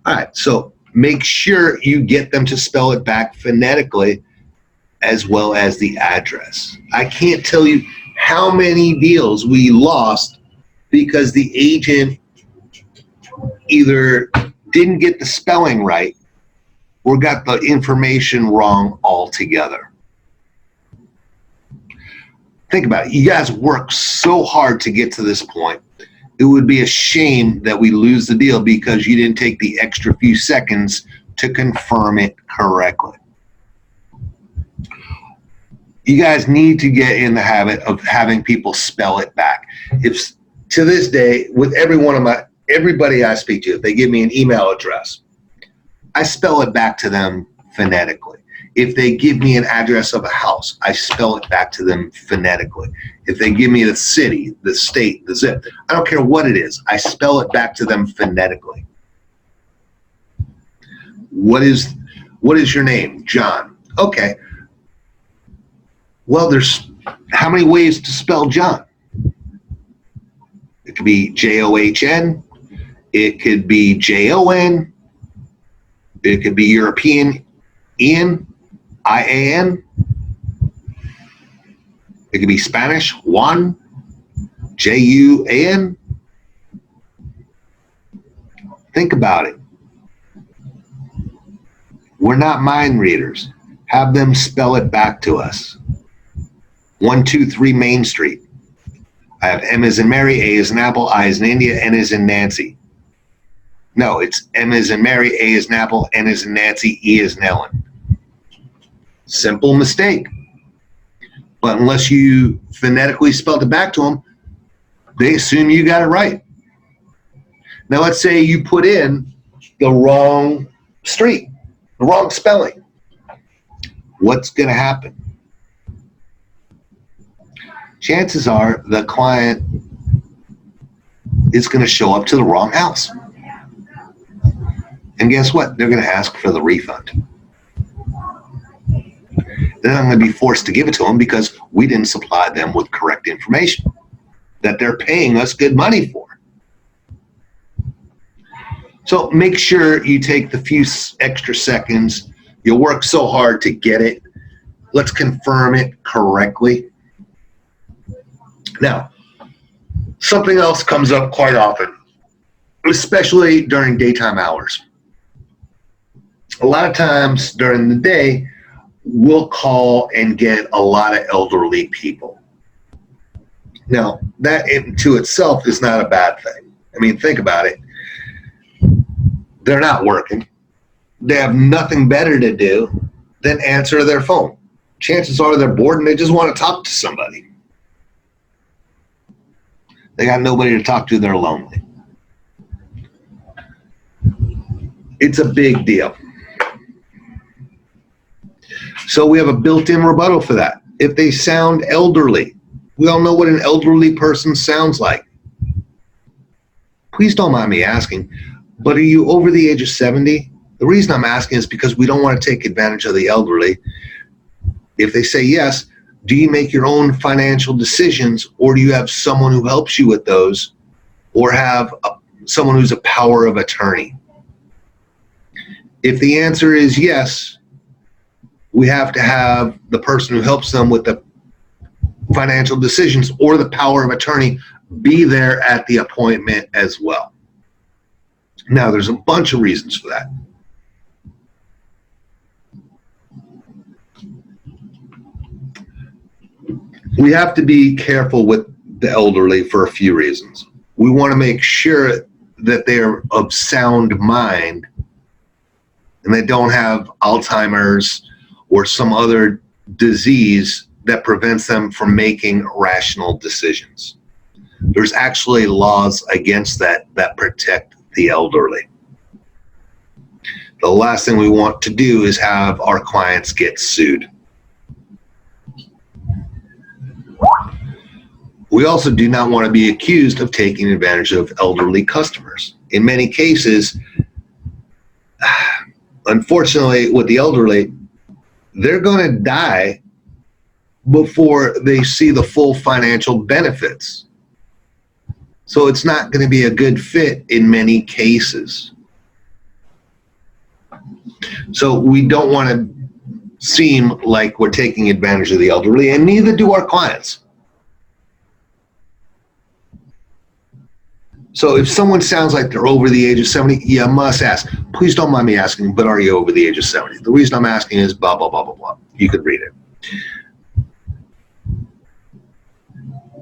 All right, so make sure you get them to spell it back phonetically as well as the address. I can't tell you how many deals we lost because the agent either didn't get the spelling right or got the information wrong altogether. Think about it. You guys work so hard to get to this point. It would be a shame that we lose the deal because you didn't take the extra few seconds to confirm it correctly. You guys need to get in the habit of having people spell it back. If to this day, with everybody I speak to, if they give me an email address, I spell it back to them phonetically. If they give me an address of a house, I spell it back to them phonetically. If they give me the city, the state, the zip, I don't care what it is, I spell it back to them phonetically. What is your name? John. Okay. Well, there's how many ways to spell John? It could be John. It could be Jon. It could be European Ian, IAN. It could be Spanish Juan, JUAN. Think about it. We're not mind readers. Have them spell it back to us. 123 Main Street. I have M as in Mary, A as in Apple, I as in India, N as in Nancy. No, it's M as in Mary, A as in Apple, N as in Nancy, E as in Ellen. Simple mistake. But unless you phonetically spelled it back to them, they assume you got it right. Now let's say you put in the wrong street, the wrong spelling. What's going to happen? Chances are the client is going to show up to the wrong house. And guess what? They're going to ask for the refund. Then I'm going to be forced to give it to them because we didn't supply them with correct information that they're paying us good money for. So make sure you take the few extra seconds. You work so hard to get it. Let's confirm it correctly. Now, something else comes up quite often, especially during daytime hours. A lot of times during the day, we'll call and get a lot of elderly people. Now, that to itself is not a bad thing. I mean, think about it. They're not working. They have nothing better to do than answer their phone. Chances are they're bored and they just want to talk to somebody. They got nobody to talk to. They're lonely. It's a big deal. So we have a built-in rebuttal for that. If they sound elderly, we all know what an elderly person sounds like. Please don't mind me asking, but are you over the age of 70? The reason I'm asking is because we don't want to take advantage of the elderly. If they say yes, do you make your own financial decisions, or do you have someone who helps you with those, or have someone who's a power of attorney? If the answer is yes, we have to have the person who helps them with the financial decisions or the power of attorney be there at the appointment as well. Now, there's a bunch of reasons for that. We have to be careful with the elderly for a few reasons. We want to make sure that they're of sound mind and they don't have Alzheimer's or some other disease that prevents them from making rational decisions. There's actually laws against that protect the elderly. The last thing we want to do is have our clients get sued. We also do not want to be accused of taking advantage of elderly customers. In many cases, unfortunately, with the elderly, they're going to die before they see the full financial benefits. So it's not going to be a good fit in many cases. So we don't want to seem like we're taking advantage of the elderly, and neither do our clients. So if someone sounds like they're over the age of 70, you must ask. Please don't mind me asking, but are you over the age of 70? The reason I'm asking is blah, blah, blah, blah, blah. You could read it.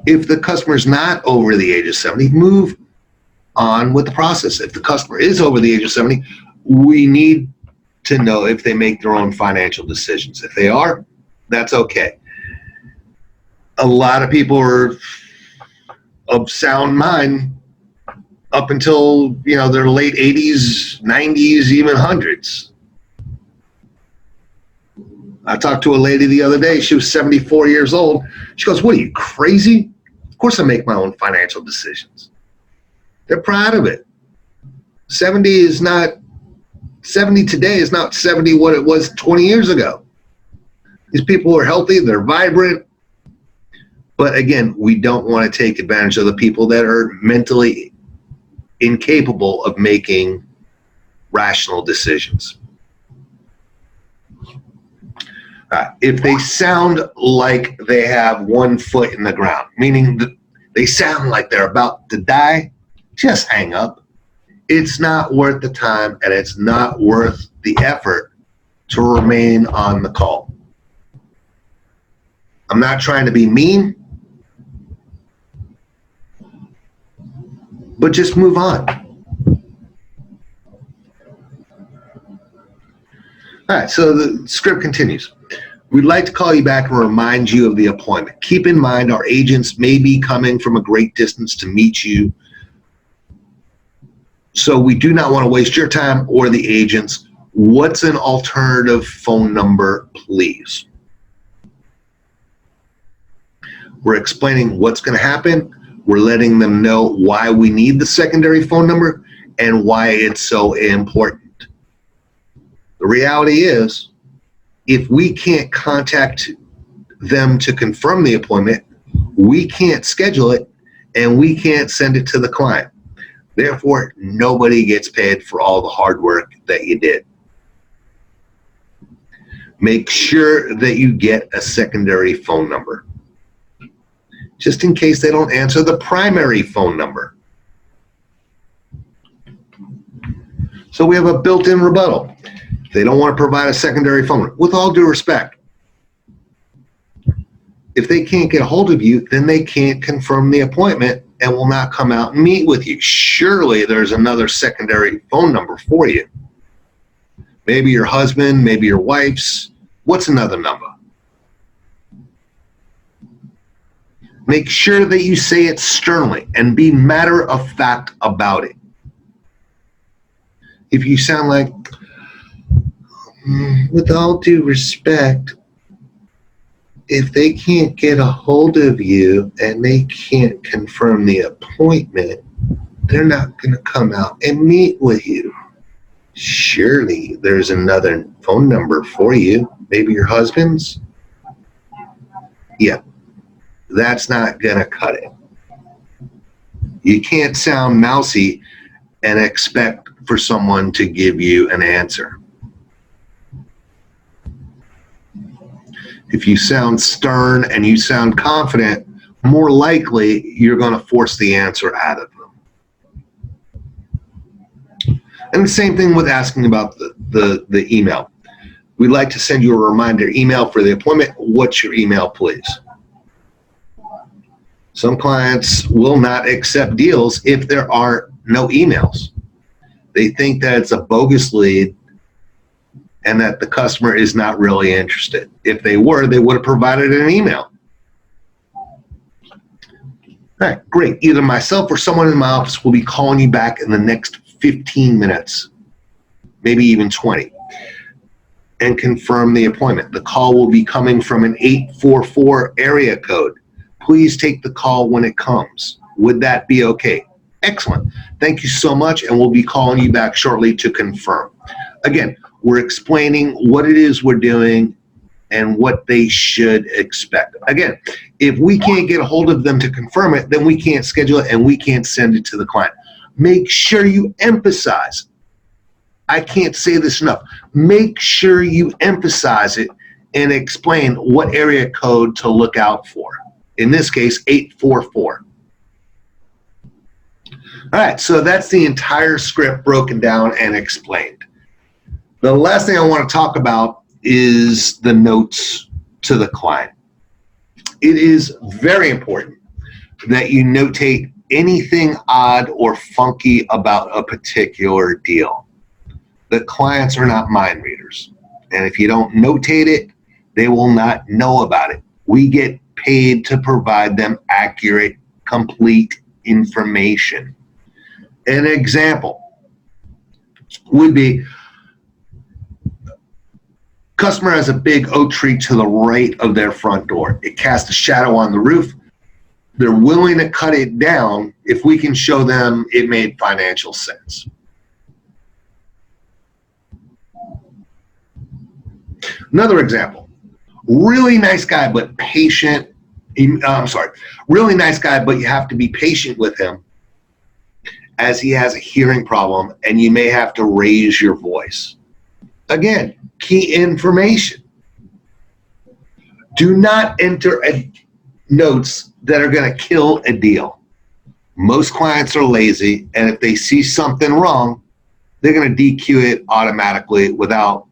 If the customer is not over the age of 70, move on with the process. If the customer is over the age of 70, we need to know if they make their own financial decisions. If they are, that's okay. A lot of people are of sound mind up until, their late 80s, 90s, even hundreds. I talked to a lady the other day. She was 74 years old. She goes, "What are you, crazy? Of course I make my own financial decisions." They're proud of it. 70 today is not 70 what it was 20 years ago. These people are healthy, they're vibrant. But again, we don't want to take advantage of the people that are mentally incapable of making rational decisions. If they sound like they have one foot in the ground, meaning that they sound like they're about to die, just hang up. It's not worth the time, and it's not worth the effort to remain on the call. I'm not trying to be mean, but just move on. All right, so the script continues. We'd like to call you back and remind you of the appointment. Keep in mind our agents may be coming from a great distance to meet you, so we do not want to waste your time or the agents. What's an alternative phone number, please? We're explaining what's going to happen. We're letting them know why we need the secondary phone number and why it's so important. The reality is, if we can't contact them to confirm the appointment, we can't schedule it and we can't send it to the client. Therefore, nobody gets paid for all the hard work that you did. Make sure that you get a secondary phone number, just in case they don't answer the primary phone number. So we have a built-in rebuttal. They don't want to provide a secondary phone number. With all due respect, if they can't get a hold of you, then they can't confirm the appointment and will not come out and meet with you. Surely there's another secondary phone number for you. Maybe your husband, maybe your wife's. What's another number? Make sure that you say it sternly and be matter of fact about it. If you sound like, with all due respect, if they can't get a hold of you and they can't confirm the appointment, they're not going to come out and meet with you. Surely there's another phone number for you. Maybe your husband's? Yeah, that's not going to cut it. You can't sound mousy and expect for someone to give you an answer. If you sound stern and you sound confident, more likely you're going to force the answer out of them. And the same thing with asking about the email. We'd like to send you a reminder email for the appointment. What's your email, please? Some clients will not accept deals if there are no emails. They think that it's a bogus lead and that the customer is not really interested. If they were, they would have provided an email. All right, great. Either myself or someone in my office will be calling you back in the next 15 minutes, maybe even 20, and confirm the appointment. The call will be coming from an 844 area code. Please take the call when it comes. Would that be okay? Excellent. Thank you so much, and we'll be calling you back shortly to confirm. Again, we're explaining what it is we're doing and what they should expect. Again, if we can't get a hold of them to confirm it, then we can't schedule it and we can't send it to the client. Make sure you emphasize. I can't say this enough. Make sure you emphasize it and explain what area code to look out for. In this case, 844. All right, so that's the entire script broken down and explained. The last thing I want to talk about is the notes to the client. It is very important that you notate anything odd or funky about a particular deal. The clients are not mind readers. And if you don't notate it, they will not know about it. We get paid to provide them accurate, complete information. An example would be, customer has a big oak tree to the right of their front door. It casts a shadow on the roof. They're willing to cut it down if we can show them it made financial sense. Another example, really nice guy, but patient. Really nice guy, but you have to be patient with him as he has a hearing problem and you may have to raise your voice. Again, key information. Do not enter notes that are going to kill a deal. Most clients are lazy, and if they see something wrong, they're going to DQ it automatically without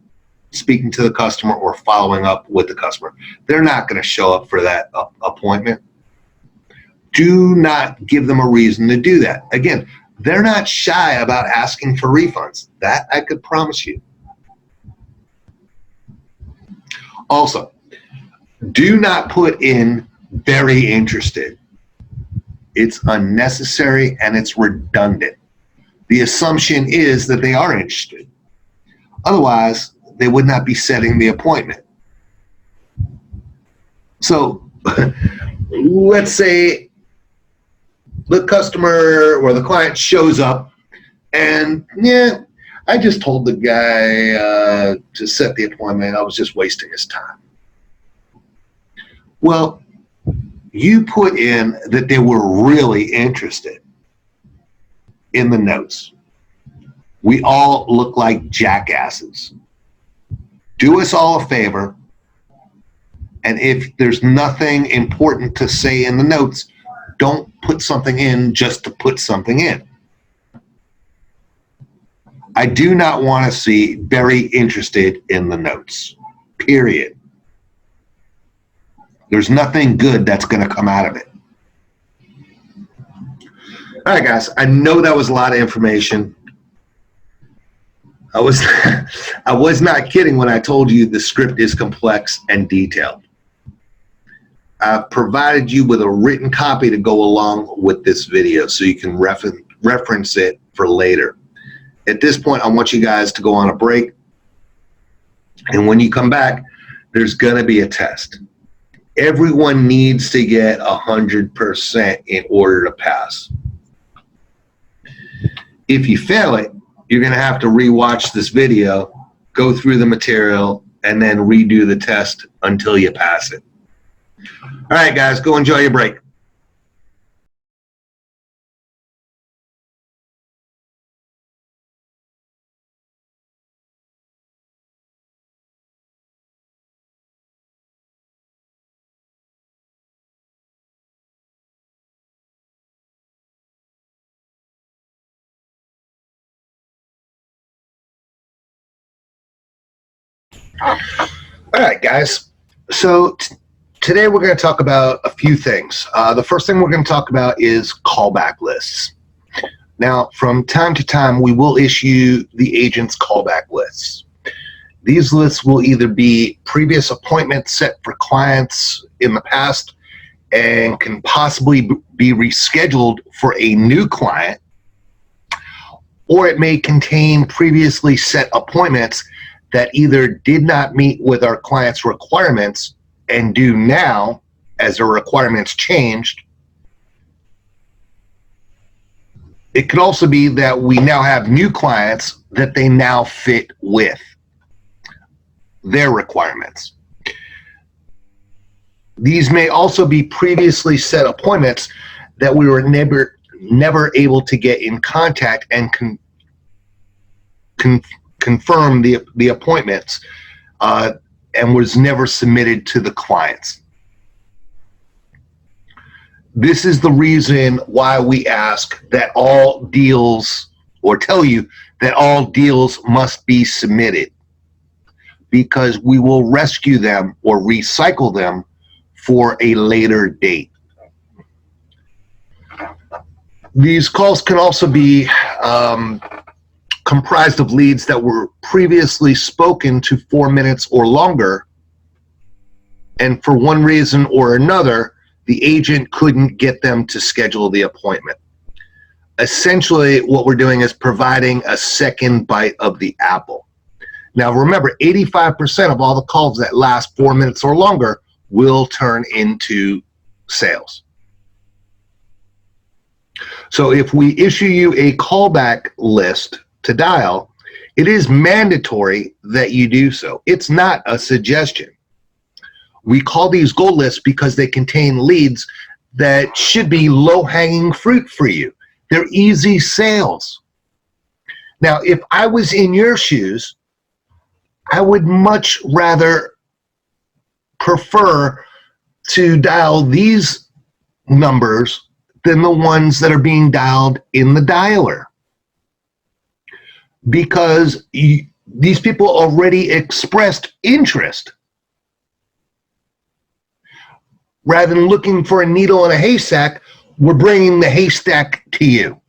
speaking to the customer or following up with the customer. They're not going to show up for that appointment. Do not give them a reason to do that. Again, they're not shy about asking for refunds. That I could promise you. Also, do not put in very interested. It's unnecessary and it's redundant. The assumption is that they are interested. Otherwise, they would not be setting the appointment. So let's say the customer or the client shows up and, yeah, I just told the guy to set the appointment. I was just wasting his time. Well, you put in that they were really interested in the notes. We all look like jackasses. Do us all a favor, and if there's nothing important to say in the notes, don't put something in just to put something in. I do not want to see very interested in the notes, period. There's nothing good that's going to come out of it. All right, guys, I know that was a lot of information. I was not kidding when I told you the script is complex and detailed. I've provided you with a written copy to go along with this video so you can reference it for later. At this point, I want you guys to go on a break. And when you come back, there's going to be a test. Everyone needs to get 100% in order to pass. If you fail it, you're going to have to rewatch this video, go through the material, and then redo the test until you pass it. All right, guys, go enjoy your break. All right, guys. So today we're going to talk about a few things. The first thing we're going to talk about is callback lists. Now, from time to time, we will issue the agent's callback lists. These lists will either be previous appointments set for clients in the past and can possibly be rescheduled for a new client, or it may contain previously set appointments that either did not meet with our client's requirements and do now as their requirements changed. It could also be that we now have new clients that they now fit with their requirements. These may also be previously set appointments that we were never able to get in contact and confirm the appointments and was never submitted to the clients. This is the reason why we ask that all deals, or tell you that all deals must be submitted, because we will rescue them or recycle them for a later date. These calls can also be comprised of leads that were previously spoken to 4 minutes or longer, and for one reason or another, the agent couldn't get them to schedule the appointment. Essentially, what we're doing is providing a second bite of the apple. Now, remember, 85% of all the calls that last 4 minutes or longer will turn into sales. So if we issue you a callback list to dial, it is mandatory that you do so. It's not a suggestion. We call these gold lists because they contain leads that should be low-hanging fruit for you. They're easy sales. Now, if I was in your shoes, I would much rather prefer to dial these numbers than the ones that are being dialed in the dialer, because these people already expressed interest. Rather than looking for a needle in a haystack, we're bringing the haystack to you.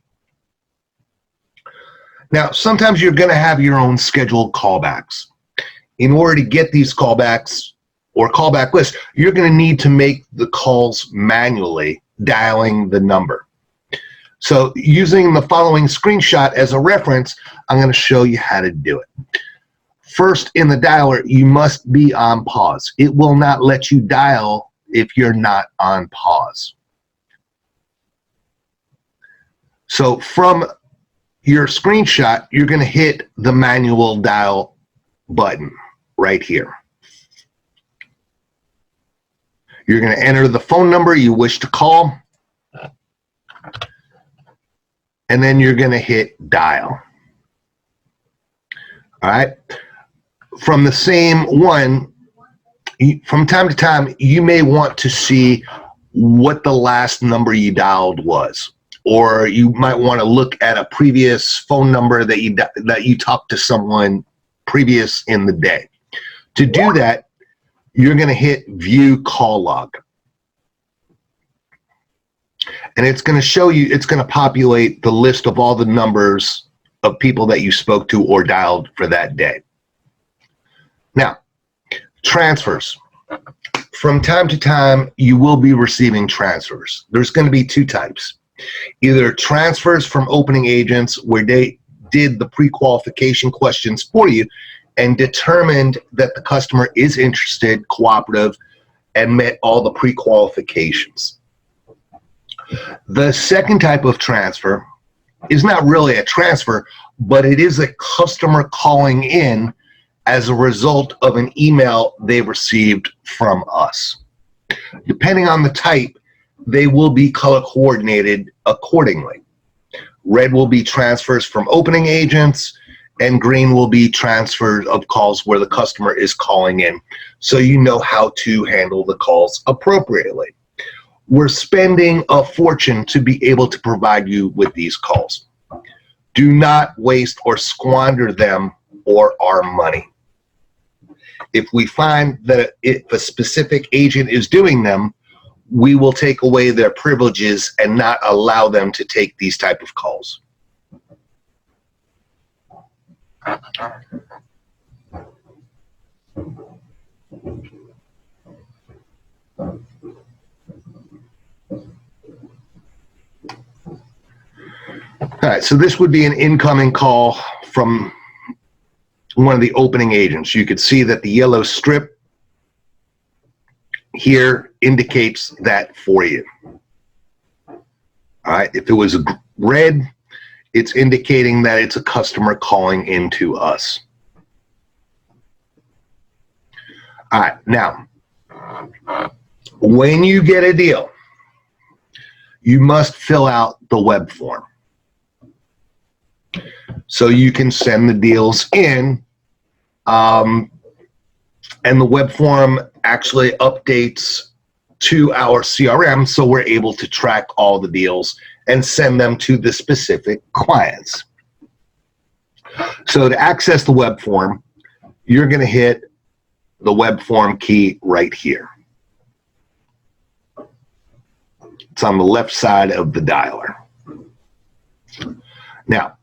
Now, sometimes you're going to have your own scheduled callbacks. In order to get these callbacks or callback lists, you're going to need to make the calls manually, dialing the number. So using the following screenshot as a reference, I'm going to show you how to do it. First, in the dialer, you must be on pause. It will not let you dial if you're not on pause. So from your screenshot, you're going to hit the manual dial button right here. You're going to enter the phone number you wish to call, and then you're going to hit dial. All right. From the same one, from time to time, you may want to see what the last number you dialed was, or you might want to look at a previous phone number that you talked to someone previous in the day. To do that, you're going to hit View Call Log. And it's going to show you, it's going to populate the list of all the numbers of people that you spoke to or dialed for that day. Now, transfers. From time to time, you will be receiving transfers. There's going to be two types. Either transfers from opening agents where they did the pre-qualification questions for you and determined that the customer is interested, cooperative, and met all the pre-qualifications. The second type of transfer is not really a transfer, but it is a customer calling in as a result of an email they received from us. Depending on the type, they will be color coordinated accordingly. Red will be transfers from opening agents, and green will be transfers of calls where the customer is calling in, so you know how to handle the calls appropriately. We're spending a fortune to be able to provide you with these calls. Do not waste or squander them or our money. If we find that if a specific agent is doing them, we will take away their privileges and not allow them to take these type of calls. All right, so this would be an incoming call from one of the opening agents. You could see that the yellow strip here indicates that for you. All right, if it was red, it's indicating that it's a customer calling into us. All right, now, when you get a deal, you must fill out the web form. So you can send the deals in, and the web form actually updates to our CRM, so we're able to track all the deals and send them to the specific clients. So to access the web form, you're going to hit the web form key right here. It's on the left side of the dialer. Now,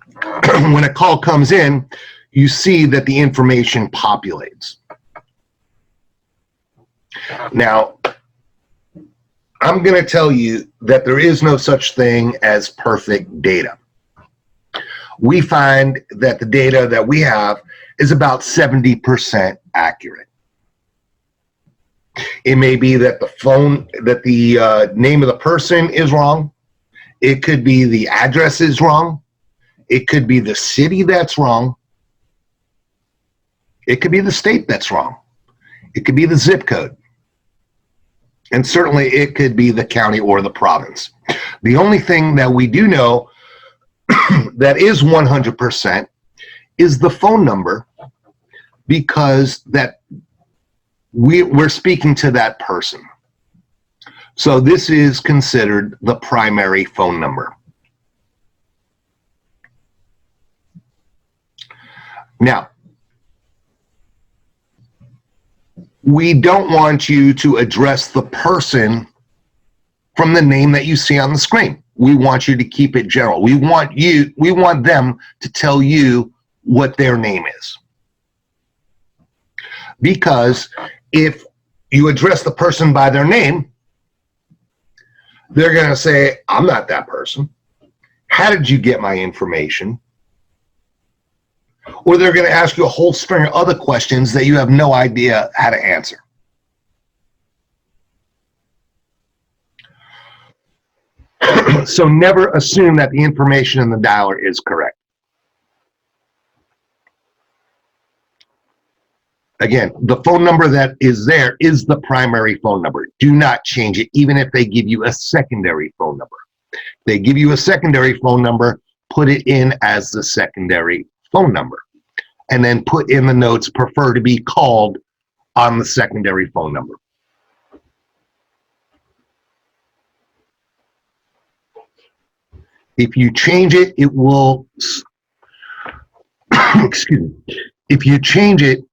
when a call comes in, you see that the information populates. Now, I'm going to tell you that there is no such thing as perfect data. We find that the data that we have is about 70% accurate. It may be that the name of the person is wrong. It could be the address is wrong. It could be the city that's wrong. It could be the state that's wrong. It could be the zip code. And certainly it could be the county or the province. The only thing that we do know that is 100% is the phone number, because that we're speaking to that person. So this is considered the primary phone number. Now, we don't want you to address the person from the name that you see on the screen. We want you to keep it general. We want them to tell you what their name is. Because if you address the person by their name, they're going to say, I'm not that person. How did you get my information? Or they're going to ask you a whole string of other questions that you have no idea how to answer. So never assume that the information in the dialer is correct. Again, the phone number that is there is the primary phone number. Do not change it, even if they give you a secondary phone number. If they give you a secondary phone number, put it in as the secondary phone number. And then put in the notes, prefer to be called on the secondary phone number. If you change it, it will, excuse me, if you change it,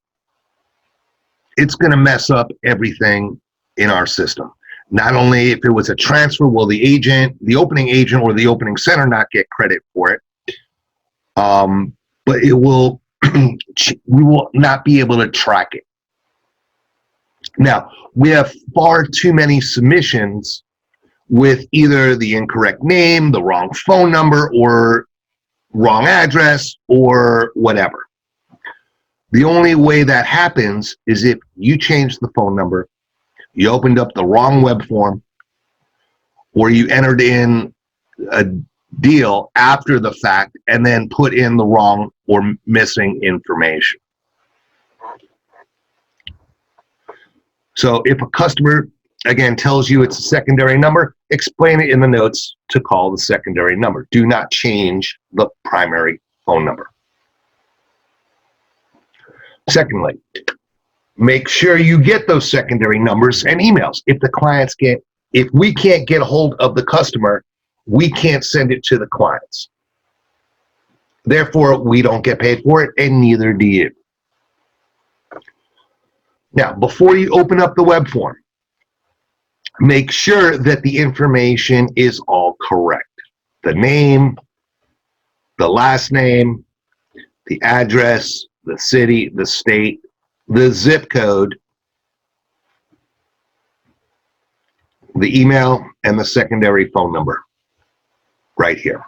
it's going to mess up everything in our system. Not only if it was a transfer, will the agent, the opening agent or the opening center not get credit for it, but it will, we will not be able to track it. Now, we have far too many submissions with either the incorrect name, the wrong phone number, or wrong address, or whatever. The only way that happens is if you change the phone number, you opened up the wrong web form, or you entered in a deal after the fact and then put in the wrong or missing information. So if a customer, again, tells you it's a secondary number, explain it in the notes to call the secondary number. Do not change the primary phone number. Secondly, make sure you get those secondary numbers and emails. If we can't get a hold of the customer, we can't send it to the clients. Therefore, we don't get paid for it, and neither do you. Now, before you open up the web form, make sure that the information is all correct. The name, the last name, the address, the city, the state, the zip code, the email, and the secondary phone number right here.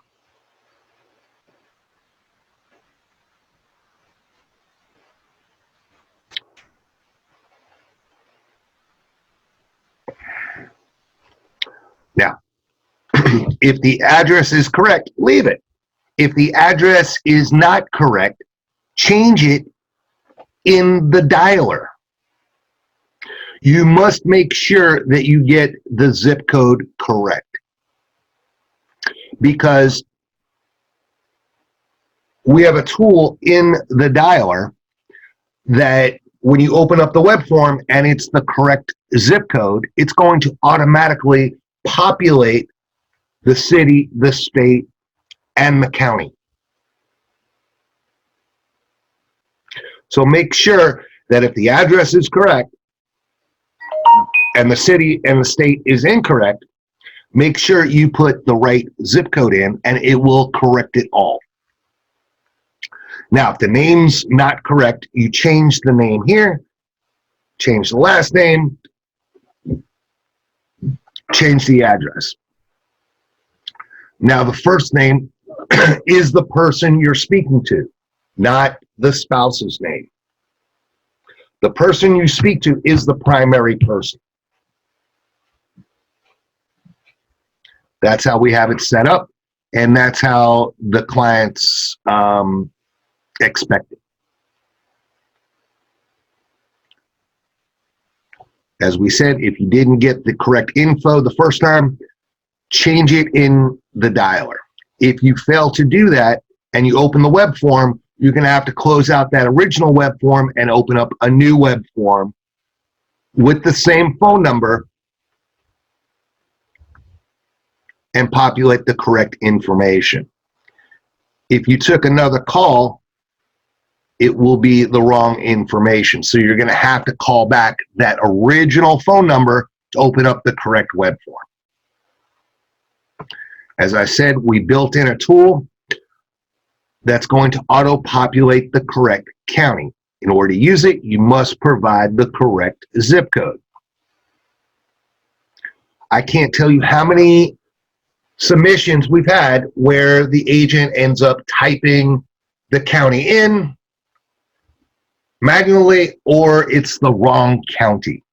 Now, if the address is correct, leave it. If the address is not correct, change it in the dialer. You must make sure that you get the zip code correct, because we have a tool in the dialer that when you open up the web form and it's the correct zip code, it's going to automatically populate the city, the state, and the county. So make sure that if the address is correct and the city and the state is incorrect, Make sure you put the right zip code in and it will correct it all. Now, if the name's not correct, you change the name here, change the last name, change the address. Now, the first name is the person you're speaking to, not the spouse's name. The person you speak to is the primary person. That's how we have it set up, and that's how the clients expect it. As we said, if you didn't get the correct info the first time, change it in the dialer. If you fail to do that and you open the web form, you're going to have to close out that original web form and open up a new web form with the same phone number and populate the correct information. If you took another call, it will be the wrong information. So you're going to have to call back that original phone number to open up the correct web form. As I said, we built in a tool that's going to auto-populate the correct county. In order to use it, you must provide the correct zip code. I can't tell you how many submissions we've had where the agent ends up typing the county in manually, or it's the wrong county.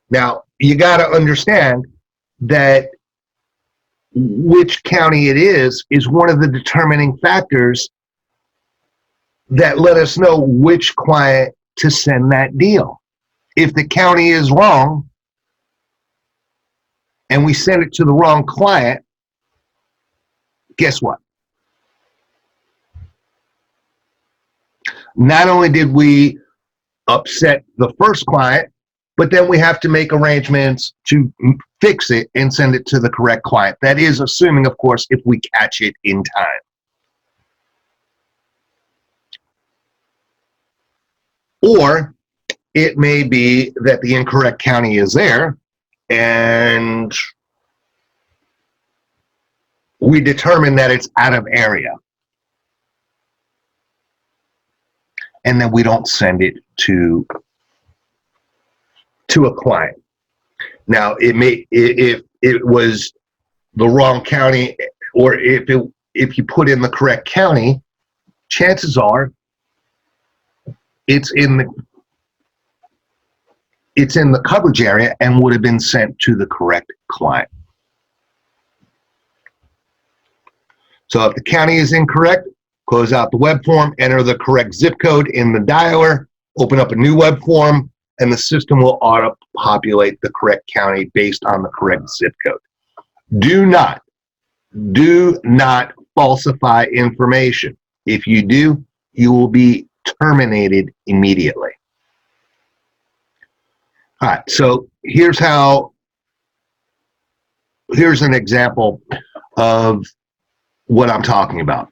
Now, you got to understand that which county it is one of the determining factors that let us know which client to send that deal. If the county is wrong and we send it to the wrong client, guess what? Not only did we upset the first client, but then we have to make arrangements to fix it and send it to the correct client. That is assuming, of course, if we catch it in time. Or it may be that the incorrect county is there and we determine that it's out of area. And then we don't send it to a client. Now, it may, if it was the wrong county, or if you put in the correct county, chances are it's in the coverage area and would have been sent to the correct client. So if the county is incorrect, close out the web form, enter the correct zip code in the dialer, open up a new web form, and the system will auto-populate the correct county based on the correct zip code. Do not falsify information. If you do, you will be terminated immediately. All right, so here's an example of what I'm talking about.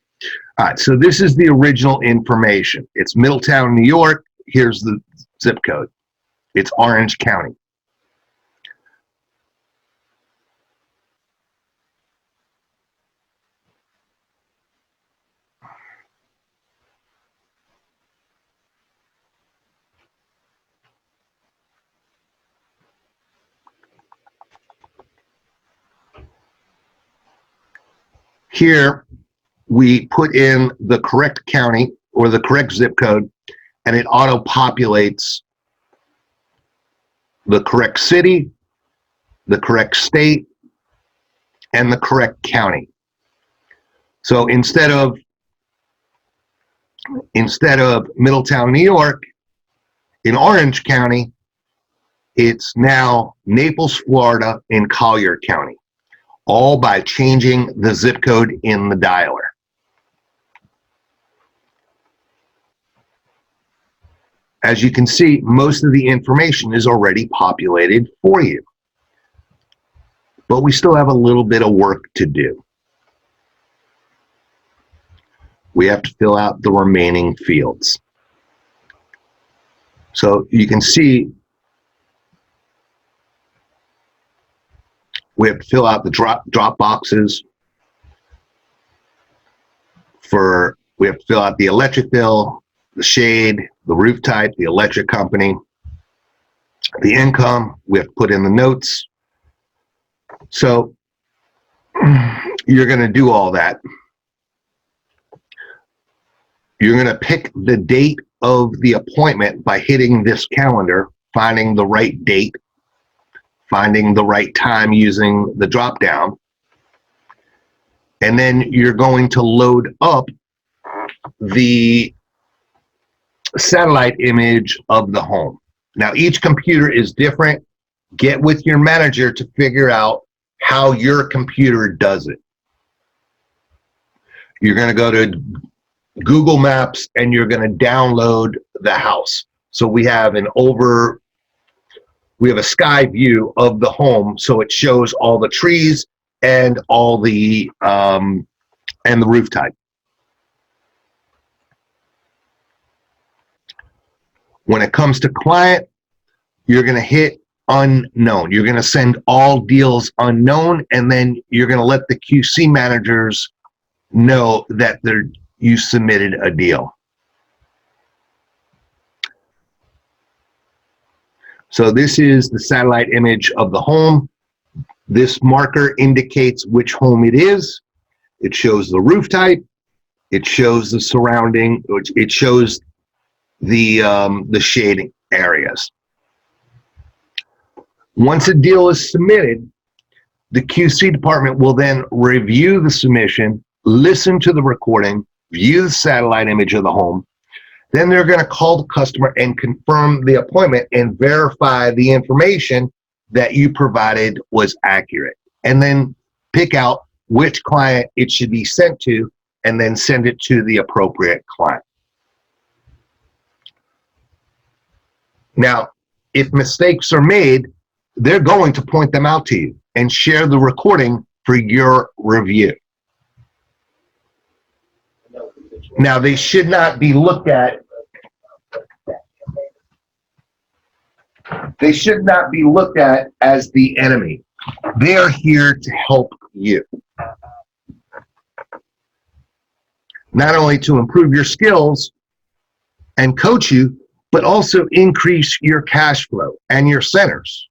All right, so this is the original information. It's Middletown, New York. Here's the zip code. It's Orange County. Here, we put in the correct county or the correct zip code, and it auto-populates the correct city, the correct state, and the correct county. So instead of Middletown, New York, in Orange County, it's now Naples, Florida, in Collier County, all by changing the zip code in the dialer. As you can see, most of the information is already populated for you. But we still have a little bit of work to do. We have to fill out the remaining fields. So you can see We have to fill out the drop boxes we have to fill out the electric bill, the shade, the roof type, the electric company, the income. We have to put in the notes. So you're going to do all that. You're going to pick the date of the appointment by hitting this calendar, finding the right date, finding the right time using the drop down. And then you're going to load up the satellite image of the home. Now, each computer is different. Get with your manager to figure out how your computer does it. You're going to go to Google Maps and you're going to download the house. So we have a sky view of the home, so it shows all the trees and all the and the roof type. When it comes to client, you're going to hit unknown. You're going to send all deals unknown, and then you're going to let the QC managers know that you submitted a deal. So this is the satellite image of the home. This marker indicates which home it is. It shows the roof type. It shows the surrounding, it shows the shading areas. Once a deal is submitted, the QC department will then review the submission, listen to the recording, view the satellite image of the home. Then they're going to call the customer and confirm the appointment and verify the information that you provided was accurate. And then pick out which client it should be sent to and then send it to the appropriate client. Now, if mistakes are made, they're going to point them out to you and share the recording for your review. Now, they should not be looked at. They should not be looked at as the enemy. They are here to help you. Not only to improve your skills and coach you, but also increase your cash flow and your centers.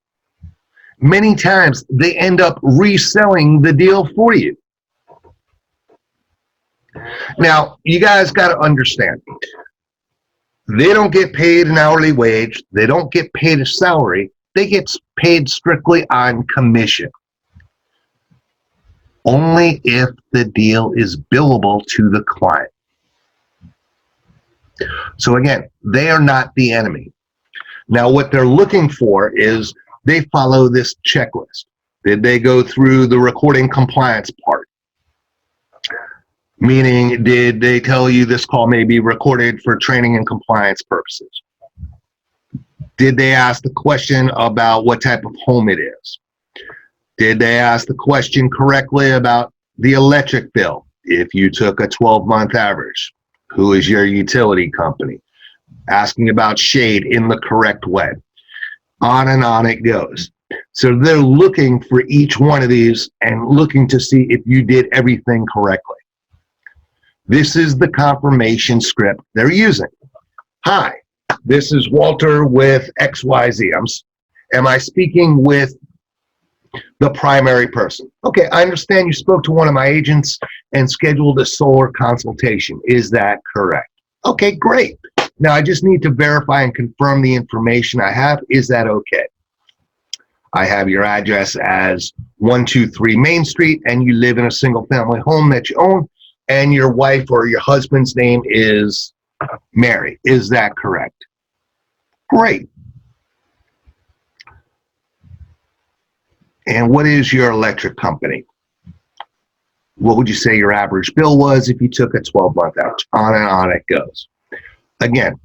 Many times they end up reselling the deal for you. Now, you guys got to understand, they don't get paid an hourly wage. They don't get paid a salary. They get paid strictly on commission. Only if the deal is billable to the client. So again, they are not the enemy. Now, what they're looking for is they follow this checklist. Did they go through the recording compliance part? Meaning, did they tell you this call may be recorded for training and compliance purposes? Did they ask the question about what type of home it is? Did they ask the question correctly about the electric bill? If you took a 12-month average, who is your utility company? Asking about shade in the correct way. On and on it goes. So they're looking for each one of these and looking to see if you did everything correctly. This is the confirmation script they're using. Hi, this is Walter with XYZ. Am I speaking with the primary person? Okay, I understand you spoke to one of my agents and scheduled a solar consultation. Is that correct? Okay, great. Now I just need to verify and confirm the information I have. Is that okay? I have your address as 123 Main Street and you live in a single family home that you own and your wife or your husband's name is Mary. Is that correct? Great. And what is your electric company? What would you say your average bill was if you took a 12-month average? On and on it goes. Again,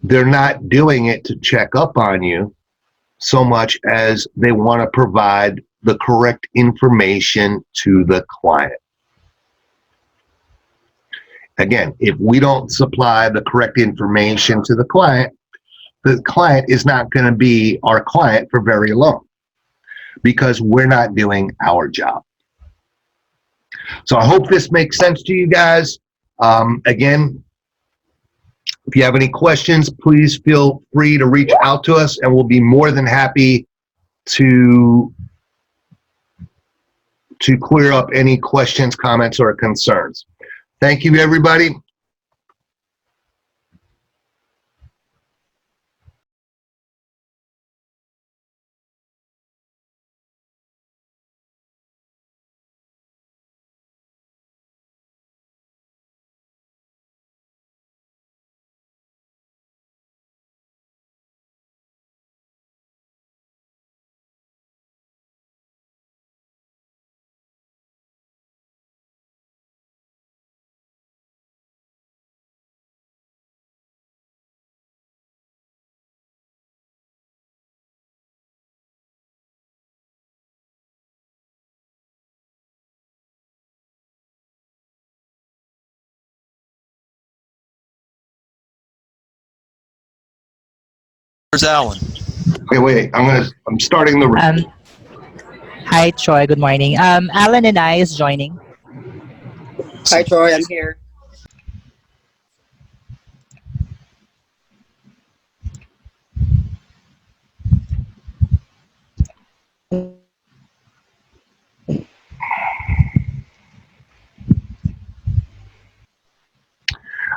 they're not doing it to check up on you so much as they want to provide the correct information to the client. Again, if we don't supply the correct information to the client is not going to be our client for very long. because we're not doing our job. So I hope this makes sense to you guys. Again, if you have any questions, please feel free to reach out to us, and we'll be more than happy to clear up any questions, comments, or concerns. Thank you, everybody. Where's Alan? Okay, wait, I'm starting the Hi, Troy. Good morning. Alan and I is joining. Hi, Troy. I'm here.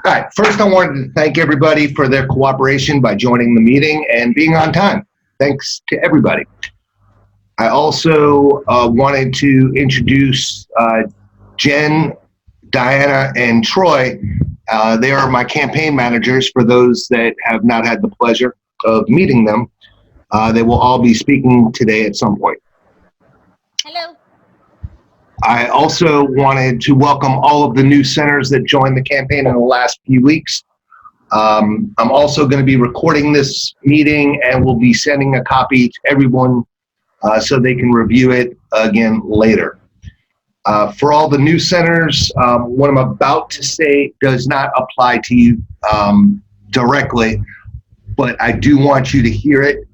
All right, first I wanted to thank everybody for their cooperation by joining the meeting and being on time. Thanks to everybody. I also wanted to introduce Jen, Diana, and Troy. They are my campaign managers for those that have not had the pleasure of meeting them. They will all be speaking today at some point. Hello. I also wanted to welcome all of the new centers that joined the campaign in the last few weeks. I'm also going to be recording this meeting and will be sending a copy to everyone so they can review it again later. For all the new centers, what I'm about to say does not apply to you directly, but I do want you to hear it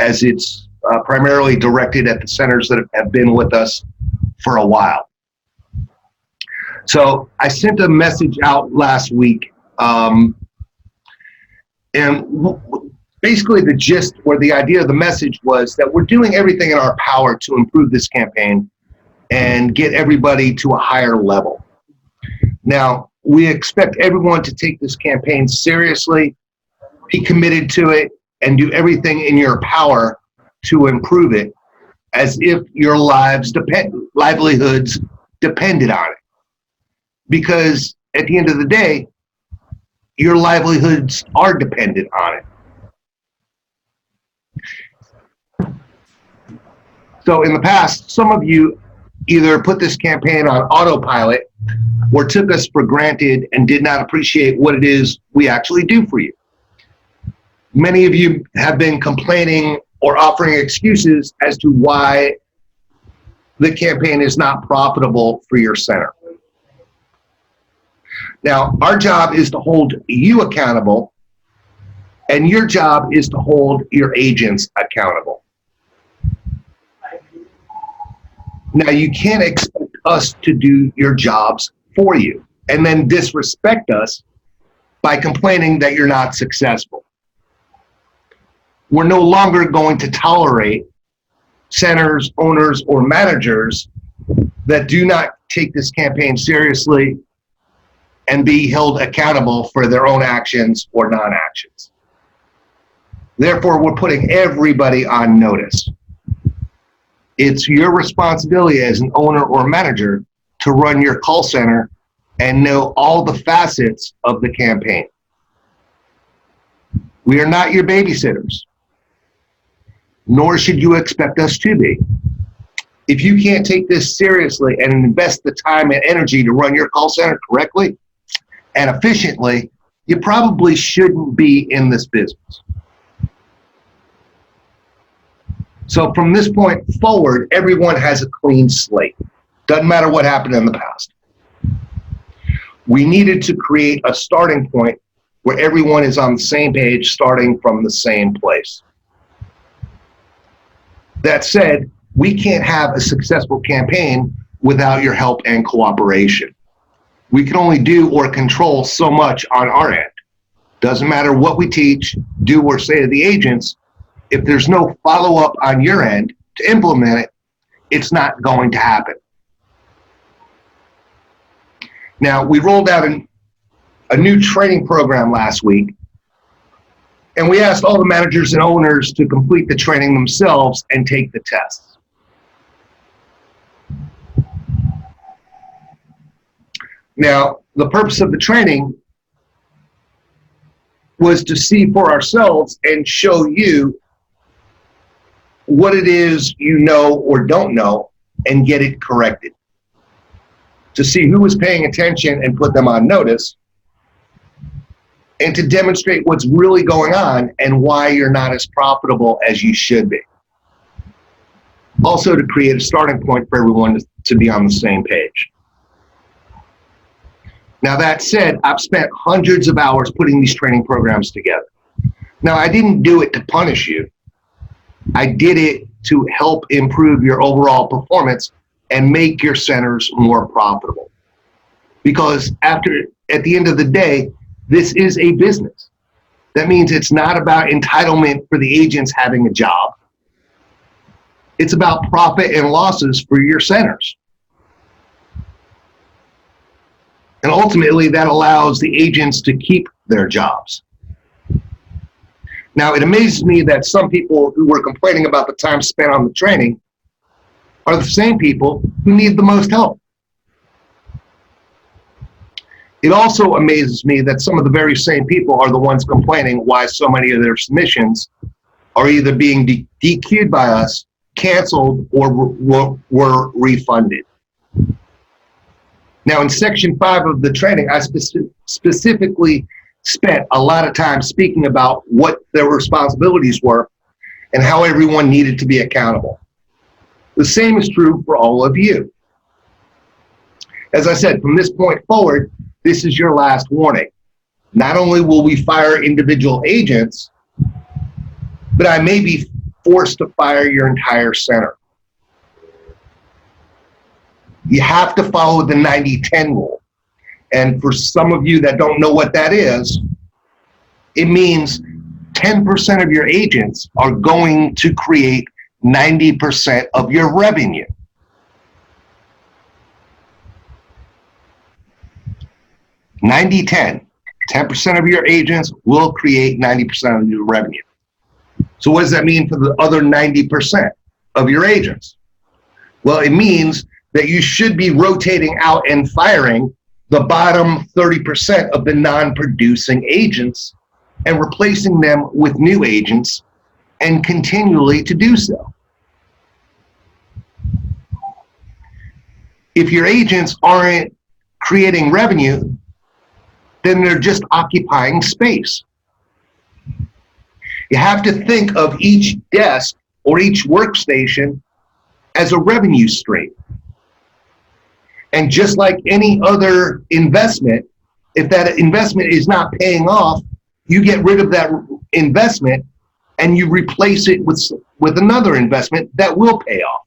as it's primarily directed at the centers that have been with us for a while. So I sent a message out last week, and basically the gist or the idea of the message was that we're doing everything in our power to improve this campaign and get everybody to a higher level. Now, we expect everyone to take this campaign seriously, be committed to it, and do everything in your power to improve it, as if your livelihoods depended on it. Because at the end of the day, your livelihoods are dependent on it. So in the past, some of you either put this campaign on autopilot or took us for granted and did not appreciate what it is we actually do for you. Many of you have been complaining or offering excuses as to why the campaign is not profitable for your center. Now, our job is to hold you accountable, and your job is to hold your agents accountable. Now, you can't expect us to do your jobs for you and then disrespect us by complaining that you're not successful. We're no longer going to tolerate centers, owners, or managers that do not take this campaign seriously and be held accountable for their own actions or non-actions. Therefore, we're putting everybody on notice. It's your responsibility as an owner or manager to run your call center and know all the facets of the campaign. We are not your babysitters, nor should you expect us to be. If you can't take this seriously and invest the time and energy to run your call center correctly and efficiently, you probably shouldn't be in this business. So from this point forward, everyone has a clean slate. Doesn't matter what happened in the past. We needed to create a starting point where everyone is on the same page, starting from the same place. That said, we can't have a successful campaign without your help and cooperation. We can only do or control so much on our end. Doesn't matter what we teach, do, or say to the agents, if there's no follow-up on your end to implement it, it's not going to happen. Now, we rolled out a new training program last week, and we asked all the managers and owners to complete the training themselves and take the tests. Now, the purpose of the training was to see for ourselves and show you what it is you know or don't know and get it corrected. To see who was paying attention and put them on notice, and to demonstrate what's really going on and why you're not as profitable as you should be. Also to create a starting point for everyone to be on the same page. Now that said, I've spent hundreds of hours putting these training programs together. Now I didn't do it to punish you. I did it to help improve your overall performance and make your centers more profitable. Because at the end of the day, this is a business. That means it's not about entitlement for the agents having a job. It's about profit and losses for your centers. And ultimately, that allows the agents to keep their jobs. Now, it amazes me that some people who were complaining about the time spent on the training are the same people who need the most help. It also amazes me that some of the very same people are the ones complaining why so many of their submissions are either being DQ'd by us, canceled, or were refunded. Now, in Section 5 of the training, I specifically spent a lot of time speaking about what their responsibilities were and how everyone needed to be accountable. The same is true for all of you. As I said, from this point forward, this is your last warning. Not only will we fire individual agents, but I may be forced to fire your entire center. You have to follow the 90-10 rule. And for some of you that don't know what that is, it means 10% of your agents are going to create 90% of your revenue. 90-10. 10% of your agents will create 90% of your revenue. So what does that mean for the other 90% of your agents? Well, it means that you should be rotating out and firing the bottom 30% of the non-producing agents and replacing them with new agents, and continually to do so. If your agents aren't creating revenue, then they're just occupying space. You have to think of each desk or each workstation as a revenue stream. And just like any other investment, if that investment is not paying off, you get rid of that investment and you replace it with another investment that will pay off.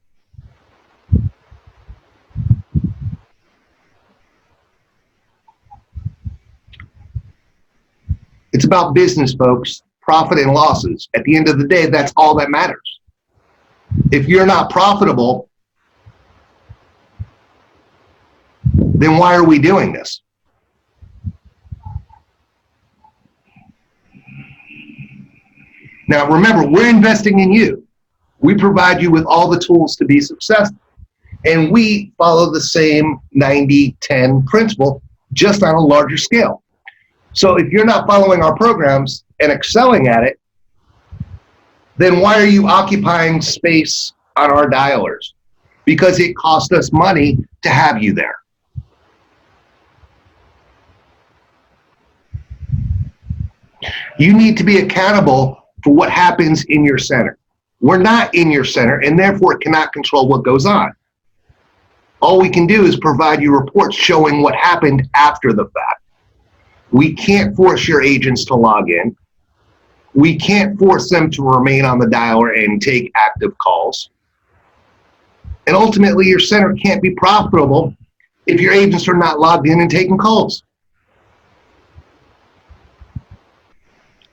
It's about business, folks. Profit and losses. At the end of the day, that's all that matters. If you're not profitable, then why are we doing this? Now, remember, we're investing in you. We provide you with all the tools to be successful. And we follow the same 90-10 principle, just on a larger scale. So if you're not following our programs and excelling at it, then why are you occupying space on our dialers? Because it cost us money to have you there. You need to be accountable for what happens in your center. We're not in your center and therefore cannot control what goes on. All we can do is provide you reports showing what happened after the fact. We can't force your agents to log in. We can't force them to remain on the dialer and take active calls. And ultimately, your center can't be profitable if your agents are not logged in and taking calls.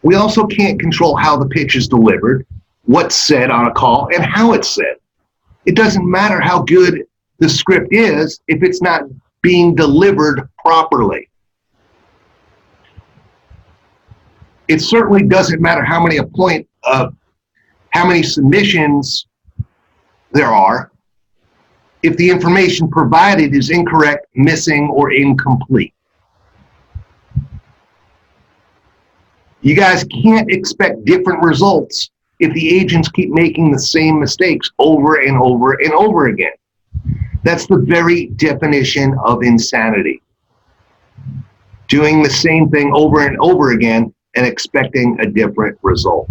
We also can't control how the pitch is delivered, what's said on a call, and how it's said. It doesn't matter how good the script is if it's not being delivered properly. It certainly doesn't matter how many submissions there are if the information provided is incorrect, missing, or incomplete. You guys can't expect different results if the agents keep making the same mistakes over and over and over again. That's the very definition of insanity. Doing the same thing over and over again and expecting a different result.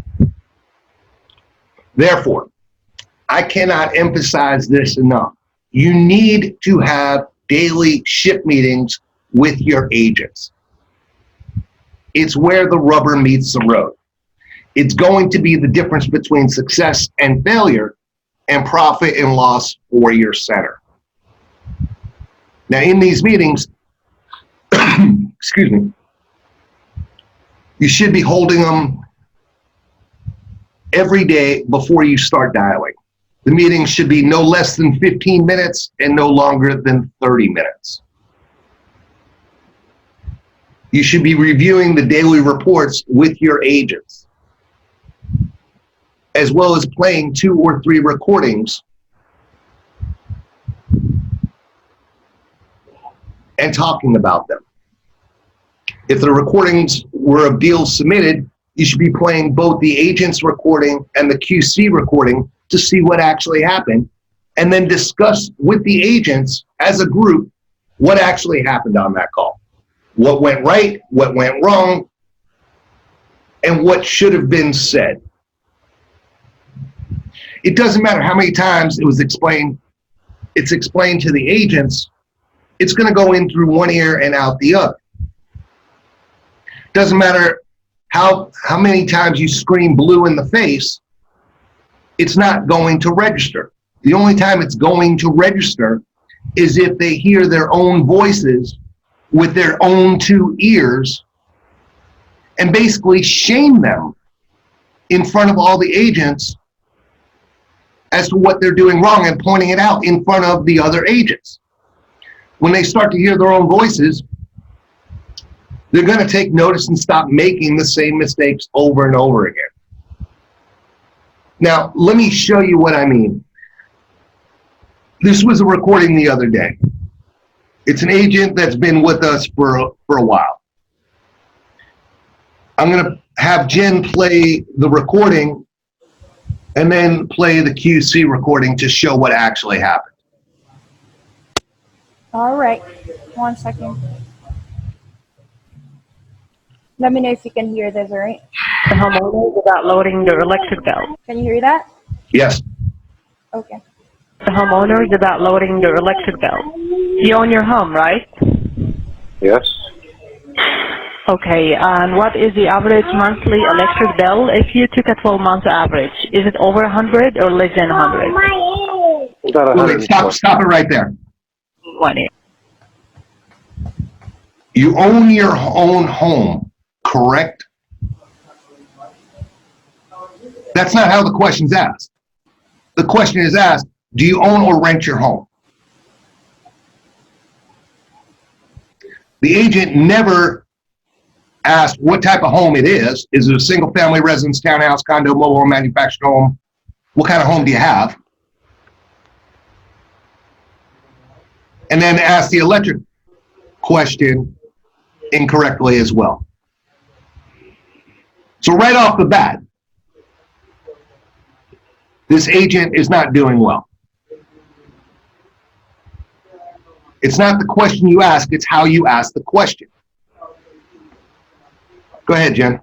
Therefore, I cannot emphasize this enough. You need to have daily ship meetings with your agents. It's where the rubber meets the road. It's going to be the difference between success and failure and profit and loss for your center. Now, in these meetings, excuse me, you should be holding them every day before you start dialing. The meeting should be no less than 15 minutes and no longer than 30 minutes. You should be reviewing the daily reports with your agents, as well as playing 2 or 3 recordings and talking about them. If the recordings were of deals submitted, you should be playing both the agent's recording and the QC recording to see what actually happened, and then discuss with the agents as a group what actually happened on that call. What went right, what went wrong, and what should have been said. It doesn't matter how many times it's explained to the agents, it's going to go in through one ear and out the other. Doesn't matter how many times you scream blue in the face, it's not going to register. The only time it's going to register is if they hear their own voices with their own 2 ears and basically shame them in front of all the agents as to what they're doing wrong and pointing it out in front of the other agents. When they start to hear their own voices, they're going to take notice and stop making the same mistakes over and over again. Now, let me show you what I mean. This was a recording the other day. It's an agent that's been with us for a while. I'm going to have Jen play the recording and then play the QC recording to show what actually happened. All right. 1 second. Let me know if you can hear this, all right? The homeowner without loading their electric bill. Can you hear that? Yes. Okay. The homeowner is about loading their electric bill. You own your home, right? Yes. Okay, and what is the average monthly electric bill if you took a 12-month average? Is it over 100 or less than 100? About Wait, stop it right there. 20. You own your own home, correct? That's not how the question's asked. The question is asked, do you own or rent your home? The agent never asked what type of home it is. Is it a single family residence, townhouse, condo, mobile home, manufactured home? What kind of home do you have? And then ask the electric question incorrectly as well. So right off the bat, this agent is not doing well. It's not the question you ask, it's how you ask the question. Go ahead, Jen.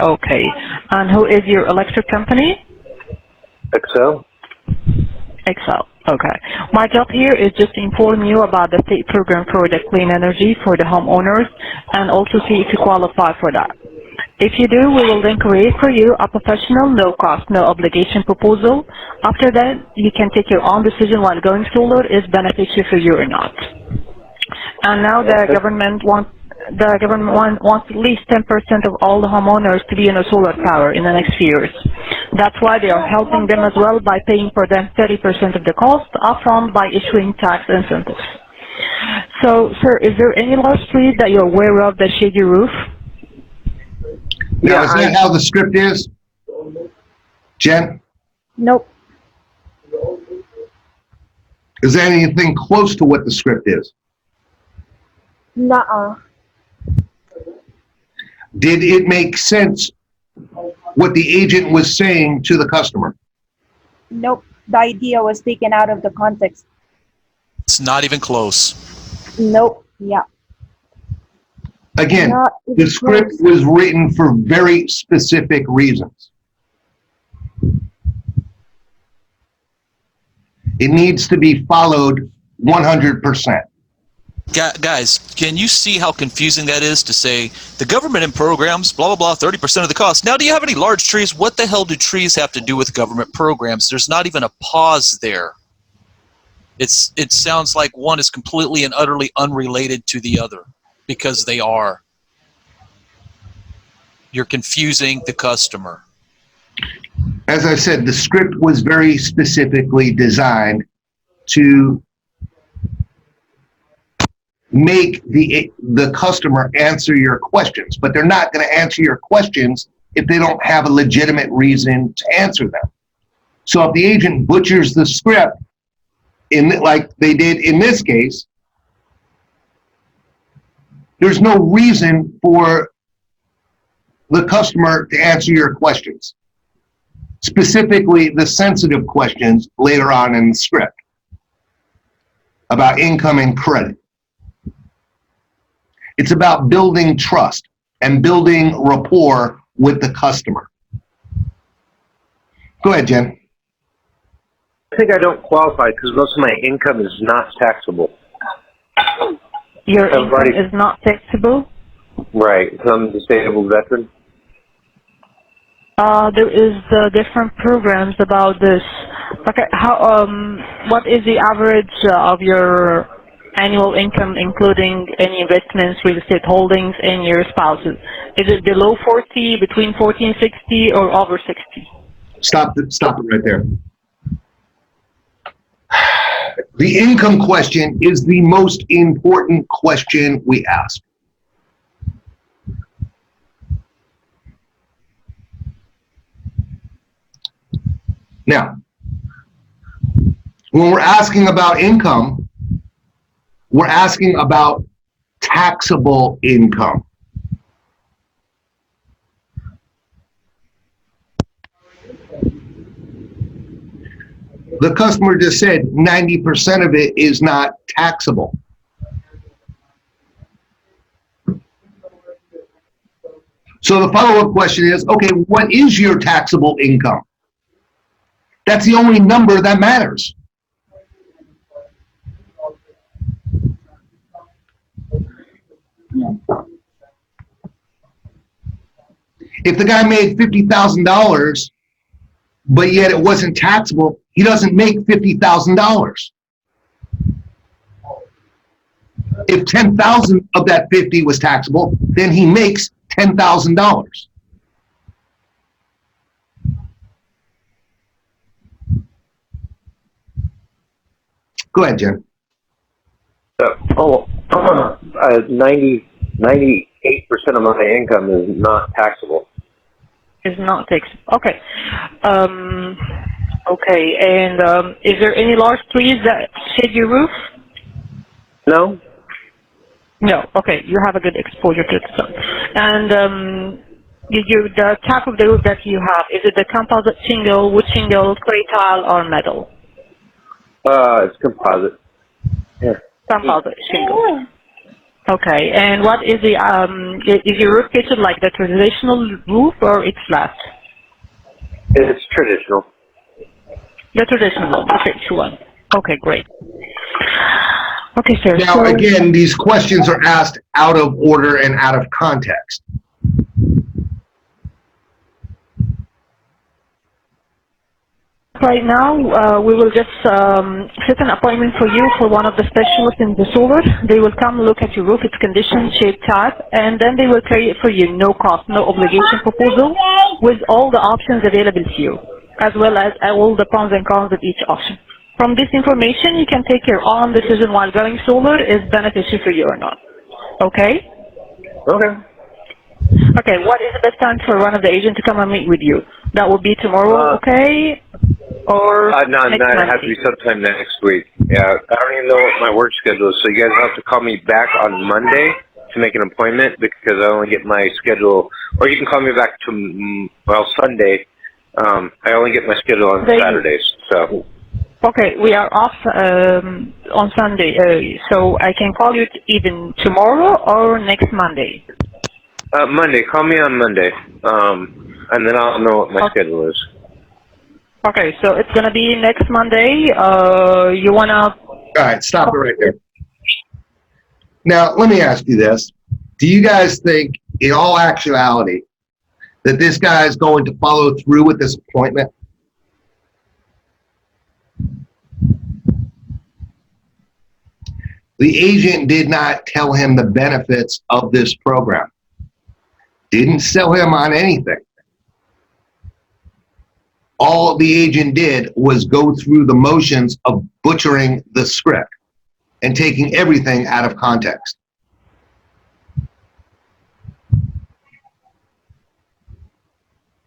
Okay, and who is your electric company? Excel. Excel. Okay. My job here is just to inform you about the state program for the clean energy for the homeowners and also see if you qualify for that. If you do, we will then create for you a professional, no cost, no obligation proposal. After that, you can take your own decision while going solar is beneficial for you or not. And now the government wants at least 10% of all the homeowners to be in a solar power in the next few years. That's why they are helping them as well by paying for them 30% of the cost upfront by issuing tax incentives. So, sir, is there any large street that you're aware of that shade your roof? Now, is that how the script is? Jen, Nope. is there anything close to what the script is? Nuh-uh. Did it make sense what the agent was saying to the customer? Nope. The idea was taken out of the context. It's not even close. Nope. Yeah. Again, Not the even script close. was written for very specific reasons. It needs to be followed 100%. Guys, can you see how confusing that is to say the government and programs, blah, blah, blah, 30% of the cost. Now, do you have any large trees? What the hell do trees have to do with government programs? There's not even a pause there. It sounds like one is completely and utterly unrelated to the other because they are. You're confusing the customer. As I said, the script was very specifically designed to make the customer answer your questions, but they're not going to answer your questions if they don't have a legitimate reason to answer them. So if the agent butchers the script, like they did in this case, there's no reason for the customer to answer your questions, specifically the sensitive questions later on in the script about income and credit. It's about building trust and building rapport with the customer. Go ahead, Jen. I think I don't qualify because most of my income is not taxable. Your I've income already- is not taxable? Right. So I'm a disabled veteran. There is different programs about this. Okay, what is the average of your annual income, including any investments, real estate holdings, and your spouses? Is it below 40, between 40 and 60, or over 60? Stop it right there. The income question is the most important question we ask. Now, when we're asking about income, we're asking about taxable income. The customer just said 90% of it is not taxable. So the follow-up question is, okay, what is your taxable income? That's the only number that matters. If the guy made $50,000, but yet it wasn't taxable, he doesn't make $50,000. If 10,000 of that 50 was taxable, then he makes $10,000. Go ahead, Jen. 98% of my income is not taxable. Is not taxable. Okay. Okay, and is there any large trees that shade your roof? No? No. Okay, you have a good exposure to the sun. And the type of the roof that you have, is it the composite shingle, wood shingle, clay tile, or metal? It's composite. Yeah. Composite shingle. Okay, and what is the is your roof pitched like the traditional roof or it's flat? It's traditional. The traditional, the pitched one. Okay, great. Okay, sir. Now, again, these questions are asked out of order and out of context. Right now, we will just set an appointment for you for one of the specialists in the solar. They will come look at your roof, its condition, shape, type, and then they will create for you no cost, no obligation proposal with all the options available to you, as well as all the pros and cons of each option. From this information, you can take your own decision while going solar is beneficial for you or not. Okay? Okay. Okay, what is the best time for one of the agents to come and meet with you? That will be tomorrow, okay? Or No, next it has to Monday? be sometime next week. Yeah, I don't even know what my work schedule is, so you guys have to call me back on Monday to make an appointment because I only get my schedule, or you can call me back to, Sunday. I only get my schedule on Saturdays, so. Okay, we are off on Sunday, so I can call you even tomorrow or next Monday. Monday, call me on Monday, and then I'll know what my schedule is. Okay, so it's gonna be next Monday. You wanna? All right, stop it right there. Now, let me ask you this. Do you guys think, in all actuality, that this guy is going to follow through with this appointment? The agent did not tell him the benefits of this program. Didn't sell him on anything. All the agent did was go through the motions of butchering the script and taking everything out of context.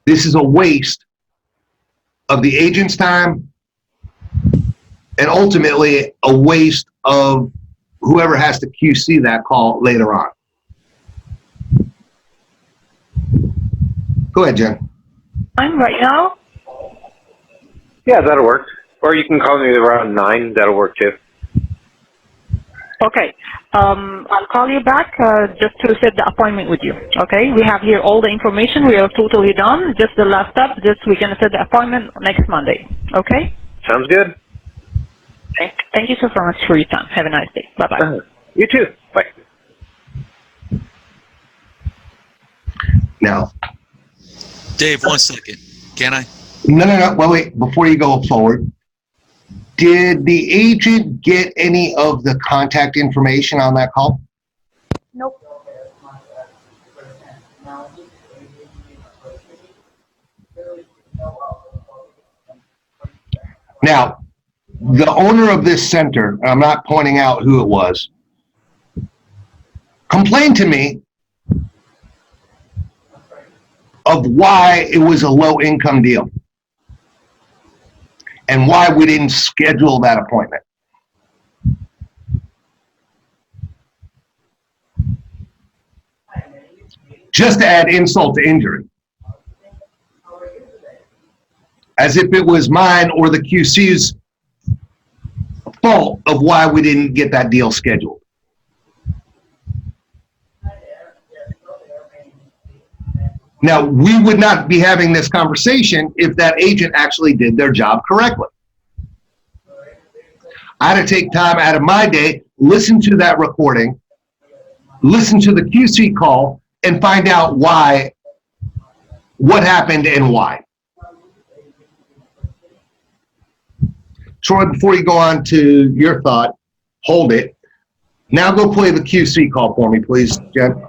This is a waste of the agent's time and ultimately a waste of whoever has to QC that call later on. Go ahead, Jen. I'm right now. Yeah, that'll work. Or you can call me around 9. That'll work too. Okay, I'll call you back just to set the appointment with you. Okay, we have here all the information. We are totally done. Just the last step. Just we're gonna set the appointment next Monday. Okay. Sounds good. Thank you so much for your time. Have a nice day. Bye bye. You too. Bye. Now, Dave, 1 second. Can I? no. Well, wait. Before you go forward, did the agent get any of the contact information on that call? Nope. Now, the owner of this center, and I'm not pointing out who it was, complained to me of why it was a low-income deal and why we didn't schedule that appointment. Just to add insult to injury. As if it was mine or the QC's fault of why we didn't get that deal scheduled. Now, we would not be having this conversation if that agent actually did their job correctly. I had to take time out of my day, listen to that recording, listen to the QC call, and find out why, what happened and why. Troy, before you go on to your thought, hold it. Now go play the QC call for me, please, Jen.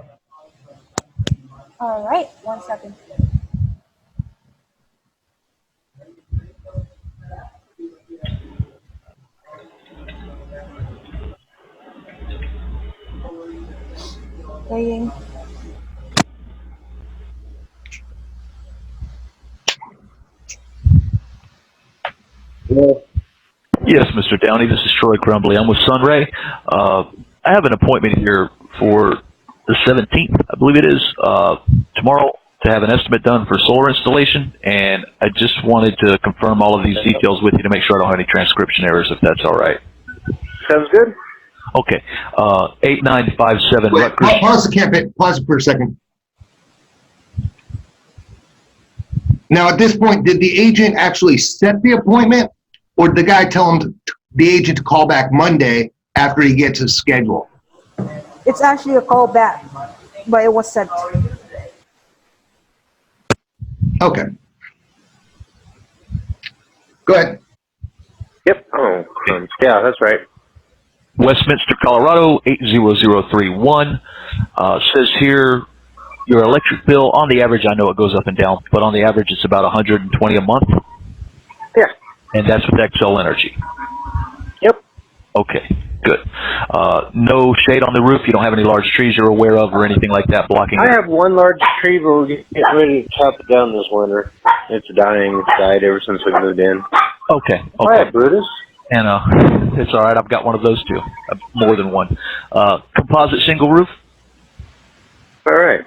All right, 1 second. Playing. Yes, Mr. Downey, this is Troy Crumbly. I'm with Sunray. I have an appointment here for the 17th, I believe it is, tomorrow, to have an estimate done for solar installation, and I just wanted to confirm all of these details with you to make sure I don't have any transcription errors, if that's all right. Sounds good. Okay, 8957 Wait, Rutgers. pause the campaign. Pause it for a second. Now, at this point, did the agent actually set the appointment, or did the guy tell him, the agent, to call back Monday after he gets his schedule? It's actually a call back, but it was sent. Okay. Go Go ahead. Yep. Oh, yeah, that's right. Westminster, Colorado, 80031. Says here your electric bill, on the average, I know it goes up and down, but on the average it's about 120 a month. Yeah. And that's with XL Energy. Yep. Okay, good. No shade on the roof? You don't have any large trees you're aware of or anything like that blocking I it? have one large tree, but we're getting ready to chop it down this winter. It's dying. It's died ever since we moved in. Okay, All okay. right, Brutus. And it's all right. I've got one of those too. More than one. Composite shingle roof. All right.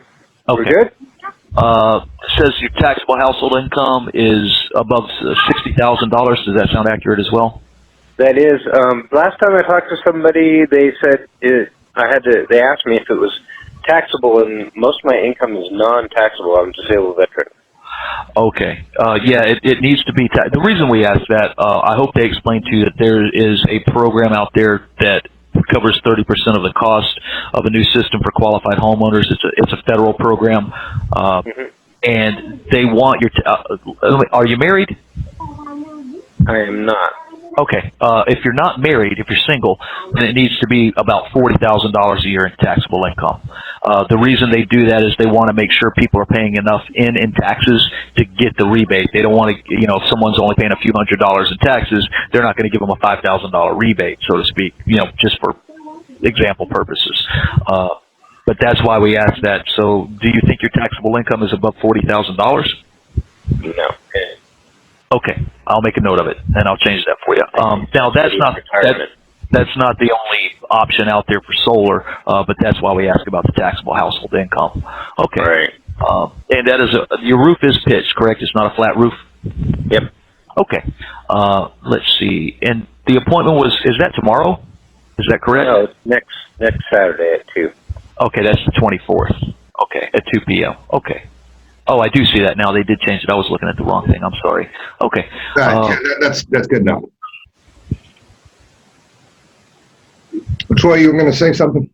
Okay. We're good. Says your taxable household income is above $60,000. Does that sound accurate as well? That is. Last time I talked to somebody, they said they asked me if it was taxable, and most of my income is non-taxable. I'm a disabled veteran. Okay. Yeah, it needs to be. The reason we ask that, I hope they explain to you that there is a program out there that covers 30% of the cost of a new system for qualified homeowners. It's a federal program, and they want your. Are you married? I am not. Okay. If you're not married, if you're single, then it needs to be about $40,000 a year in taxable income. The reason they do that is they want to make sure people are paying enough in taxes to get the rebate. They don't want to, if someone's only paying a few $100s in taxes, they're not going to give them a $5,000 rebate, so to speak, just for example purposes. But that's why we ask that. So do you think your taxable income is above $40,000? No. Okay, I'll make a note of it, and I'll change that for you. Now, that's not the only option out there for solar, but that's why we ask about the taxable household income. Okay. Right. And that is your roof is pitched, correct? It's not a flat roof? Yep. Okay. Let's see. And the appointment is that tomorrow? Is that correct? No, it's next Saturday at 2. Okay, that's the 24th. Okay, at 2 p.m. Okay. Oh, I do see that now. They did change it. I was looking at the wrong thing. I'm sorry. Okay. That's good enough. Troy, you were going to say something?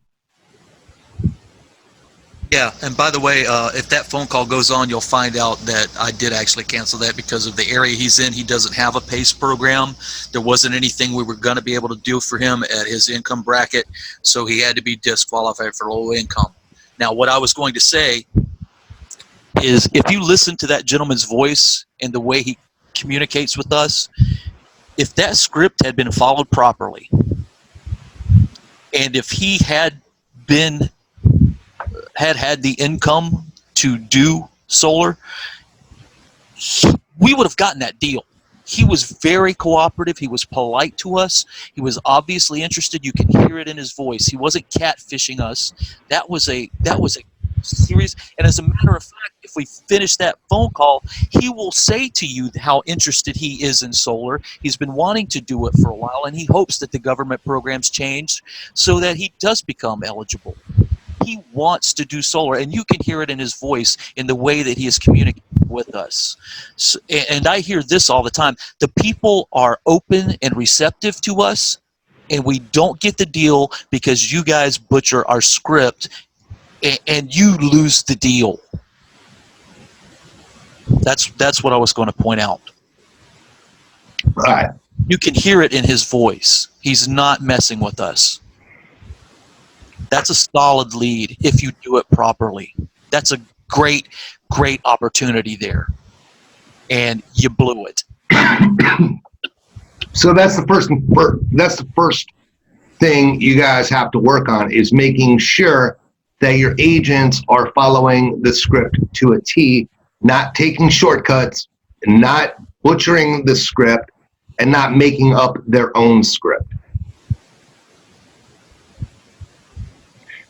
Yeah, and by the way, if that phone call goes on, you'll find out that I did actually cancel that because of the area he's in. He doesn't have a PACE program. There wasn't anything we were going to be able to do for him at his income bracket, so he had to be disqualified for low income. Now, what I was going to say is if you listen to that gentleman's voice and the way he communicates with us, if that script had been followed properly, and if he had had the income to do solar, we would have gotten that deal. He was very cooperative. He was polite to us. He was obviously interested. You can hear it in his voice. He wasn't catfishing us. That was a serious. And as a matter of fact, if we finish that phone call, he will say to you how interested he is in solar. He's been wanting to do it for a while, and he hopes that the government programs change so that he does become eligible. He wants to do solar, and you can hear it in his voice in the way that he is communicating with us. So, and I hear this all the time. The people are open and receptive to us, and we don't get the deal because you guys butcher our script, and you lose the deal. That's what I was going to point out. All right. You can hear it in his voice. He's not messing with us. That's a solid lead if you do it properly. That's a great opportunity there. And you blew it. So that's the first thing you guys have to work on is making sure that your agents are following the script to a T, not taking shortcuts, not butchering the script, and not making up their own script.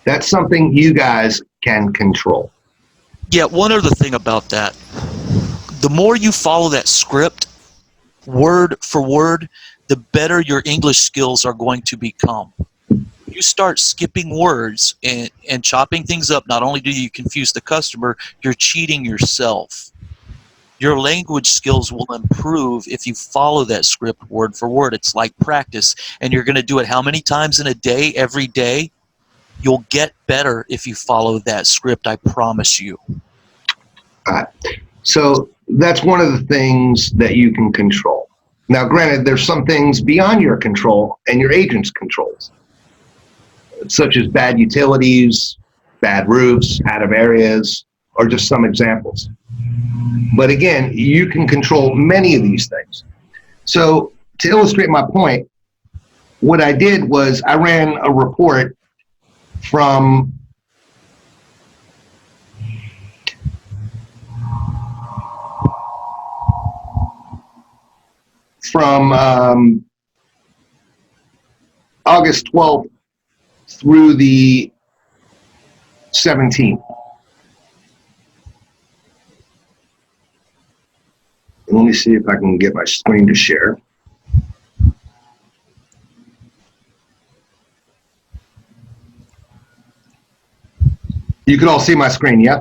That's something you guys can control. Yeah, one other thing about that. The more you follow that script, word for word, the better your English skills are going to become. You start skipping words and chopping things up, not only do you confuse the customer, you're cheating yourself. Your language skills will improve if you follow that script word for word. It's like practice, and you're going to do it how many times in a day, every day? You'll get better if you follow that script, I promise you. So that's one of the things that you can control. Now, granted, there's some things beyond your control and your agent's controls, such as bad utilities, bad roofs, out of areas, or just some examples. But again, you can control many of these things. So to illustrate my point, what I did was I ran a report from August 12th through the 17th. Let me see if I can get my screen to share. You can all see my screen, yeah?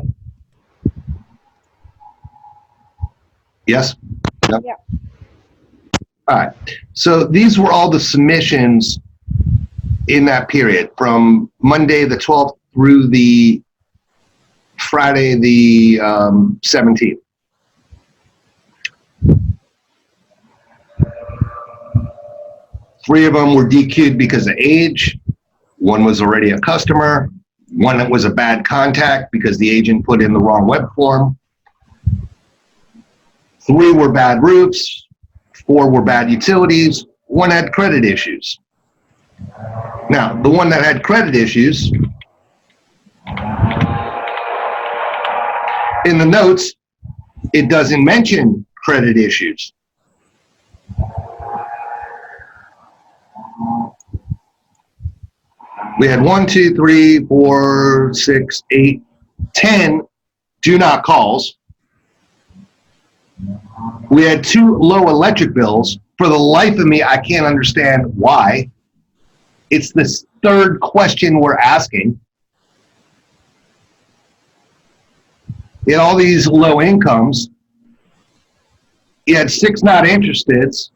Yes? Yep. Yeah. All right. So these were all the submissions in that period from Monday the 12th through the Friday the 17th. Three of them were DQ'd because of age. One was already a customer. One that was a bad contact because the agent put in the wrong web form. 3 were bad roofs. 4 were bad utilities. 1 had credit issues. Now, the one that had credit issues, in the notes, it doesn't mention credit issues. We had 1, 2, 3, 4, 6, 8, 10 do not calls. We had 2 low electric bills. For the life of me, I can't understand why. It's this third question we're asking. You had all these low incomes. You had 6 not interesteds.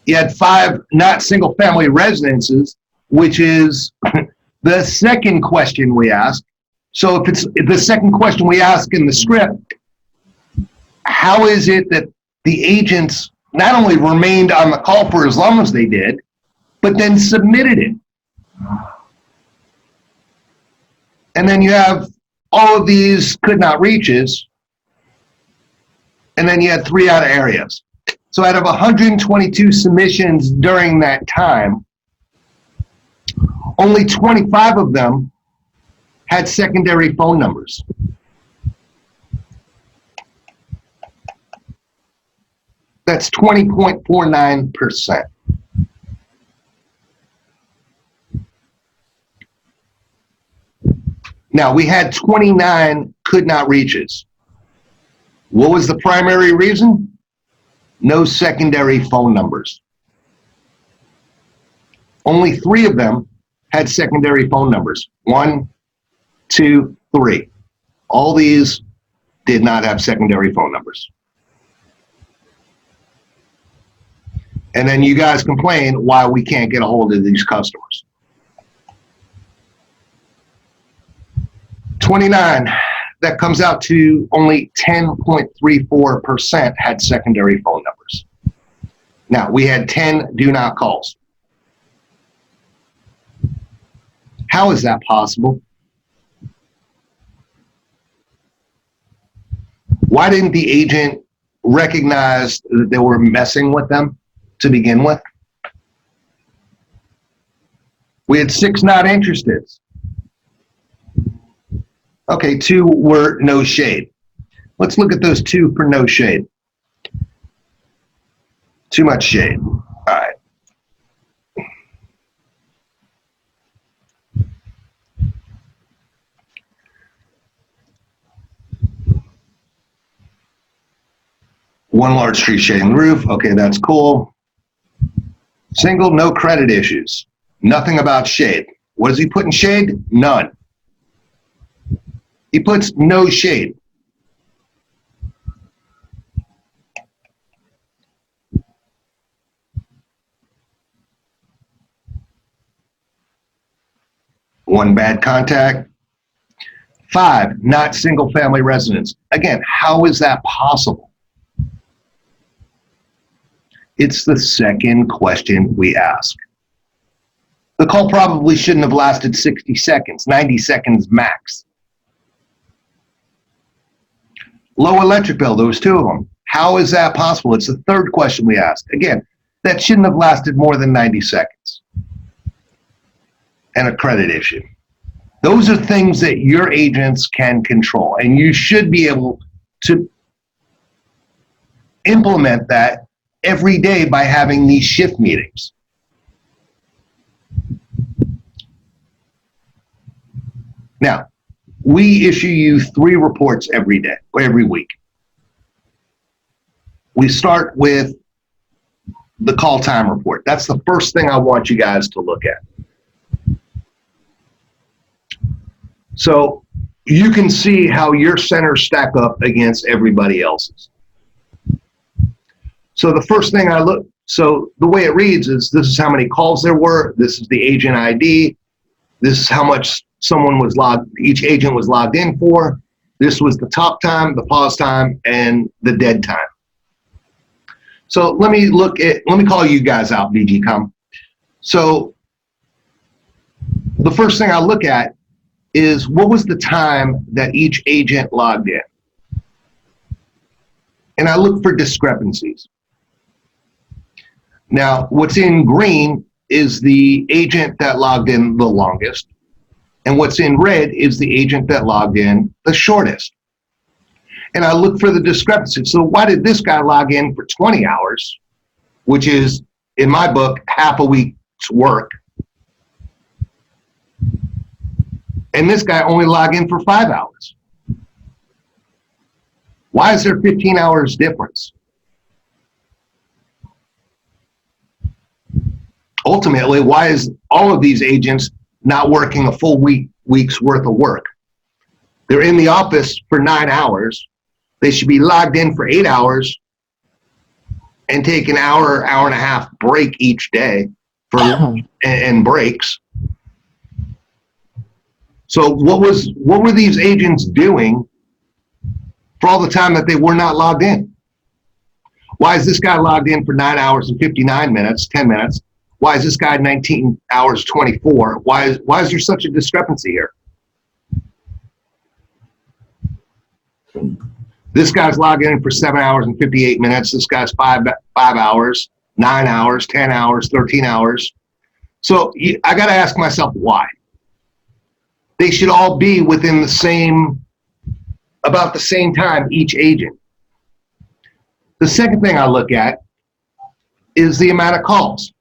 You had 5 not single family residences, which is the second question we ask. So if it's the second question we ask in the script, how is it that the agents not only remained on the call for as long as they did, but then submitted it? And then you have all of these could not reaches, and then you had 3 out of areas. So out of 122 submissions during that time, only 25 of them had secondary phone numbers. That's 20.49%. Now, we had 29 could not reaches. What was the primary reason? No secondary phone numbers. Only 3 of them had secondary phone numbers. 1, 2, 3. All these did not have secondary phone numbers. And then you guys complain why we can't get a hold of these customers. 29, that comes out to only 10.34% had secondary phone numbers. Now, we had 10 do not calls. How is that possible? Why didn't the agent recognize that they were messing with them to begin with? We had 6 not interested. Okay, 2 were no shade. Let's look at those 2 for no shade. Too much shade. All right. One large tree shading the roof. Okay, that's cool. Single, no credit issues. Nothing about shade. What does he put in shade? None. He puts no shade. One bad contact. 5, not single family residents. Again, how is that possible? It's the second question we ask. The call probably shouldn't have lasted 60 seconds, 90 seconds max. Low electric bill, there was 2 of them. How is that possible? It's the third question we asked. Again, that shouldn't have lasted more than 90 seconds. And a credit issue. Those are things that your agents can control, and you should be able to implement that every day by having these shift meetings. Now, we issue you 3 reports every day, or every week. We start with the call time report. That's the first thing I want you guys to look at. So you can see how your centers stack up against everybody else's. So the first thing so the way it reads is this is how many calls there were, this is the agent ID, this is how much each agent was logged in for, this was the talk time, the pause time, and the dead time. So let me call you guys out, BGCom. So the first thing I look at is what was the time that each agent logged in? And I look for discrepancies. Now, what's in green is the agent that logged in the longest, and what's in red is the agent that logged in the shortest. And I look for the discrepancy. So why did this guy log in for 20 hours, which is, in my book, half a week's work, and this guy only log in for 5 hours? Why is there 15 hours difference? Ultimately, why is all of these agents not working a full week's worth of work? They're in the office for 9 hours. They should be logged in for 8 hours and take an hour and a half break each day and breaks. So what were these agents doing for all the time that they were not logged in? Why is this guy logged in for 9 hours and 59 minutes, 10 minutes? Why is this guy 19 hours, 24? Why is there such a discrepancy here? This guy's logging in for 7 hours and 58 minutes. This guy's 5 hours, 9 hours, 10 hours, 13 hours. So I got to ask myself why. They should all be within about the same time, each agent. The second thing I look at is the amount of calls.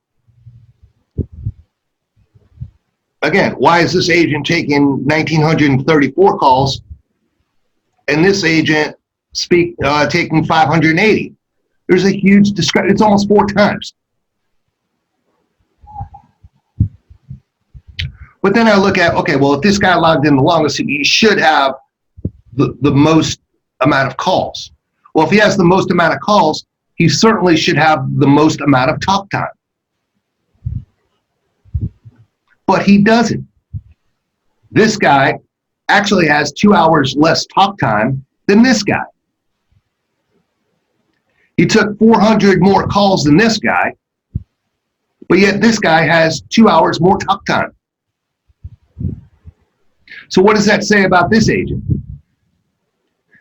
Again, why is this agent taking 1,934 calls and this agent taking 580? There's a huge discrepancy. It's almost 4 times. But then I look at, okay, well, if this guy logged in the longest, he should have the most amount of calls. Well, if he has the most amount of calls, he certainly should have the most amount of talk time. But he doesn't. This guy actually has 2 hours less talk time than this guy. He took 400 more calls than this guy, but yet this guy has 2 hours more talk time. So what does that say about this agent?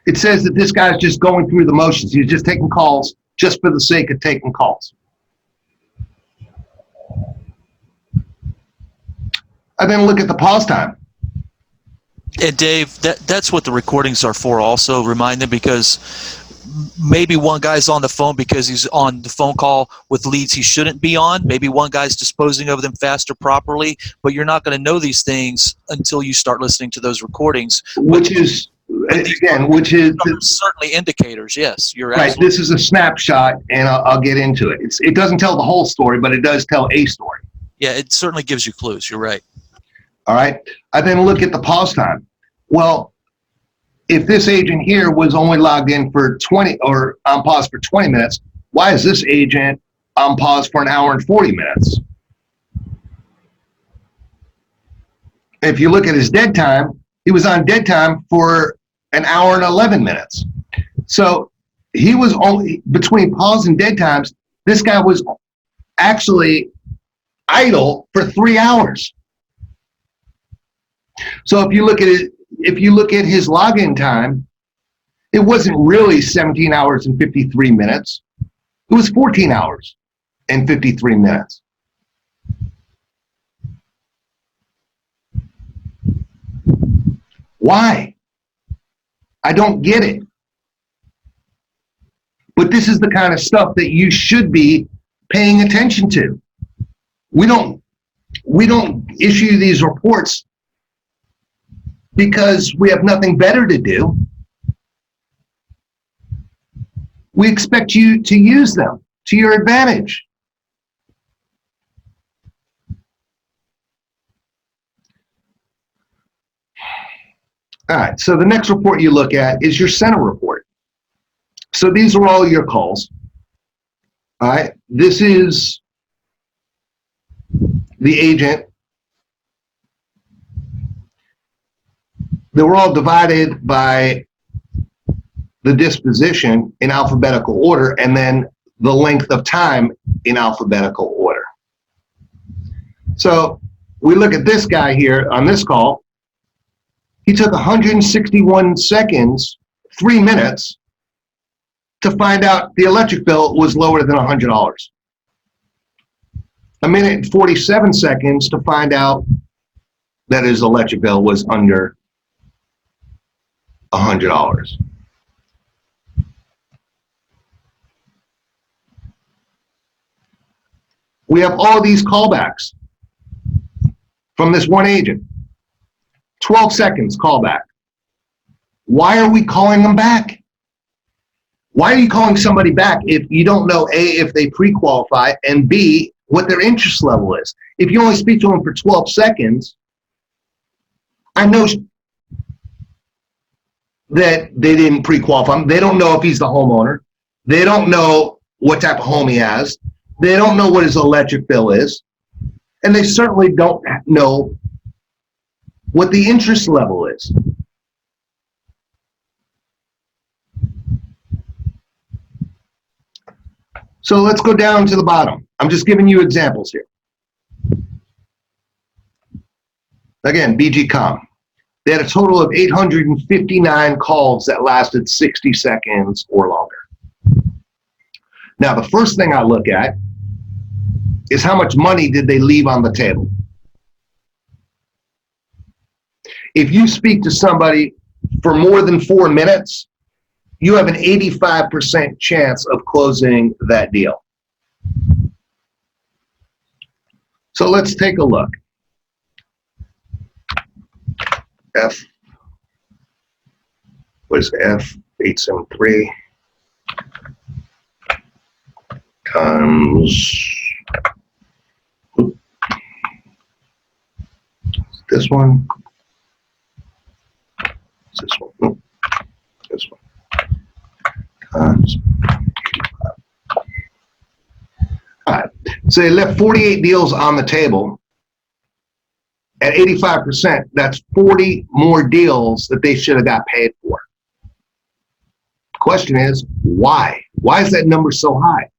It says that this guy's just going through the motions. He's just taking calls just for the sake of taking calls. I then look at the pause time. And Dave, that's what the recordings are for also, remind them, because maybe one guy's on the phone because he's on the phone call with leads he shouldn't be on. Maybe one guy's disposing of them faster, properly, but you're not going to know these things until you start listening to those recordings. Which is certainly indicators. Yes, you're right. This is a snapshot, and I'll get into it. It doesn't tell the whole story, but it does tell a story. Yeah, it certainly gives you clues. You're right. All right. I then look at the pause time. Well, if this agent here was only logged in for 20 or on pause for 20 minutes, why is this agent on pause for an hour and 40 minutes? If you look at his dead time, he was on dead time for an hour and 11 minutes. So he was only, between pause and dead times, This guy was actually idle for 3 hours. So if you look at it, if you look at his login time, it wasn't really 17 hours and 53 minutes. It was 14 hours and 53 minutes. Why? I don't get it. But this is the kind of stuff that you should be paying attention to. We don't issue these reports because we have nothing better to do. We expect you to use them to your advantage. All right, so the next report you look at is your center report. So these are all your calls. All right, this is the agent. They were all divided by the disposition in alphabetical order and then the length of time in alphabetical order. So we look at this guy here on this call. He took 161 seconds, 3 minutes, to find out the electric bill was lower than $100. A minute and 47 seconds to find out that his electric bill was under $100. We have all these callbacks from this one agent. 12 seconds callback. Why are we calling them back? Why are you calling somebody back if you don't know, A, if they pre-qualify, and B, what their interest level is? If you only speak to them for 12 seconds, I know that they didn't pre-qualify him. They don't know if he's the homeowner. They don't know what type of home he has. They don't know what his electric bill is. And they certainly don't know what the interest level is. So let's go down to the bottom. I'm just giving you examples here. Again, BG.com. They had a total of 859 calls that lasted 60 seconds or longer. Now, the first thing I look at is how much money did they leave on the table? If you speak to somebody for more than 4 minutes, you have an 85% chance of closing that deal. So let's take a look. What is F873 times this one? This one. Nope. This one. Times. All right. So they left 48 deals on the table. At 85%, that's 40 more deals that they should have got paid for. The question is, why? Why is that number so high?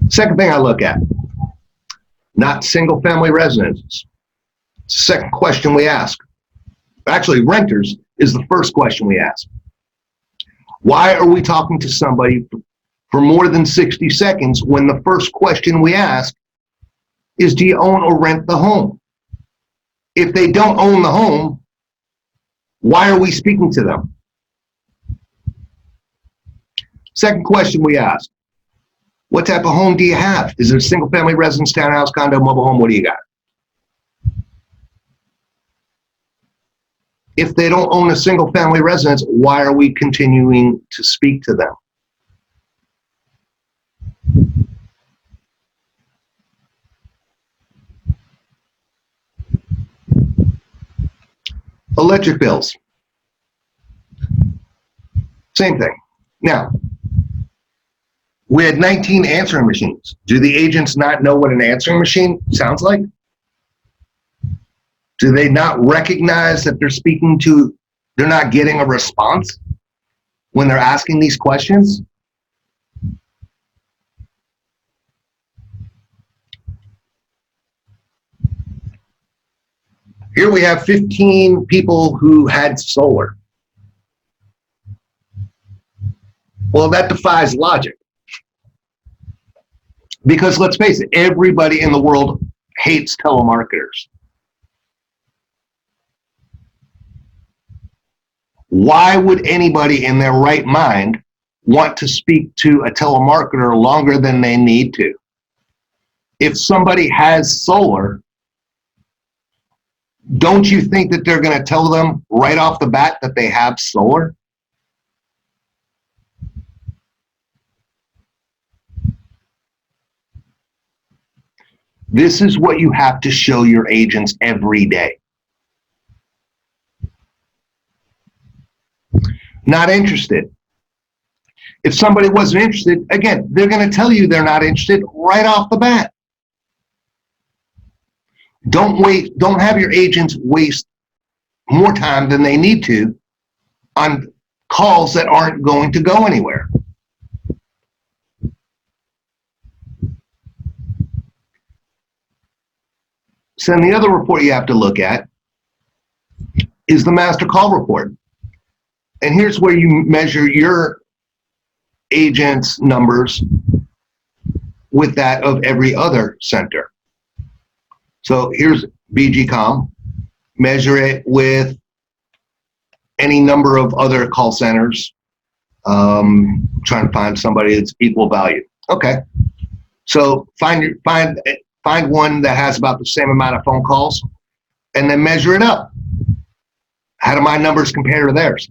Second thing I look at, not single-family residences. It's the second question we ask. Actually, renters is the first question we ask. Why are we talking to somebody for more than 60 seconds when the first question we ask is, do you own or rent the home? If they don't own the home, why are we speaking to them? Second question we ask, what type of home do you have? Is it a single family residence, townhouse, condo, mobile home? What do you got? If they don't own a single family residence, why are we continuing to speak to them? Electric bills. Same thing. Now, we had 19 answering machines. Do the agents not know what an answering machine sounds like? Do they not recognize that they're speaking to they're not getting a response when they're asking these questions? Here we have 15 people who had solar. Well, that defies logic. Because let's face it, everybody in the world hates telemarketers. Why would anybody in their right mind want to speak to a telemarketer longer than they need to? If somebody has solar, don't you think that they're going to tell them right off the bat that they have solar? This is what you have to show your agents every day. Not interested. If somebody wasn't interested, again, they're going to tell you they're not interested right off the bat. Don't have your agents waste more time than they need to on calls that aren't going to go anywhere. So then the other report you have to look at is the master call report. And here's where you measure your agent's numbers with that of every other center. So here's BGCom. Measure it with any number of other call centers. Trying to find somebody that's equal value. Okay. So find one that has about the same amount of phone calls and then measure it up. How do my numbers compare to theirs?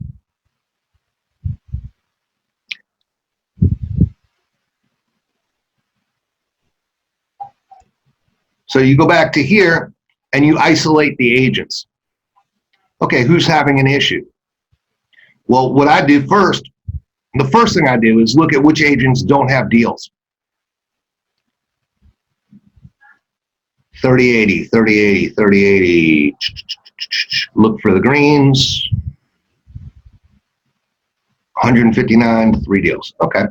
So you go back to here and you isolate the agents. Okay, who's having an issue? Well, what I do first, the first thing I do is look at which agents don't have deals. 3080, 3080, 3080. Look for the greens. 159, 3 deals. Okay.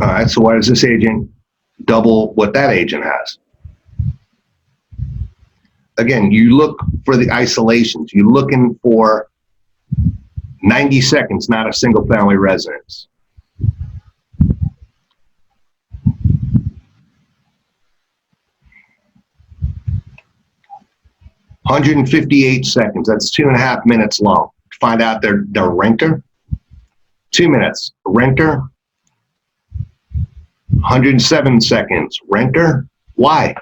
All right, so why does this agent double what that agent has? Again, you look for the isolations. You're looking for 90 seconds, not a single family residence. $158 seconds, that's 2.5 minutes long. To find out their renter. 2 minutes, renter. 107 seconds, renter. Why?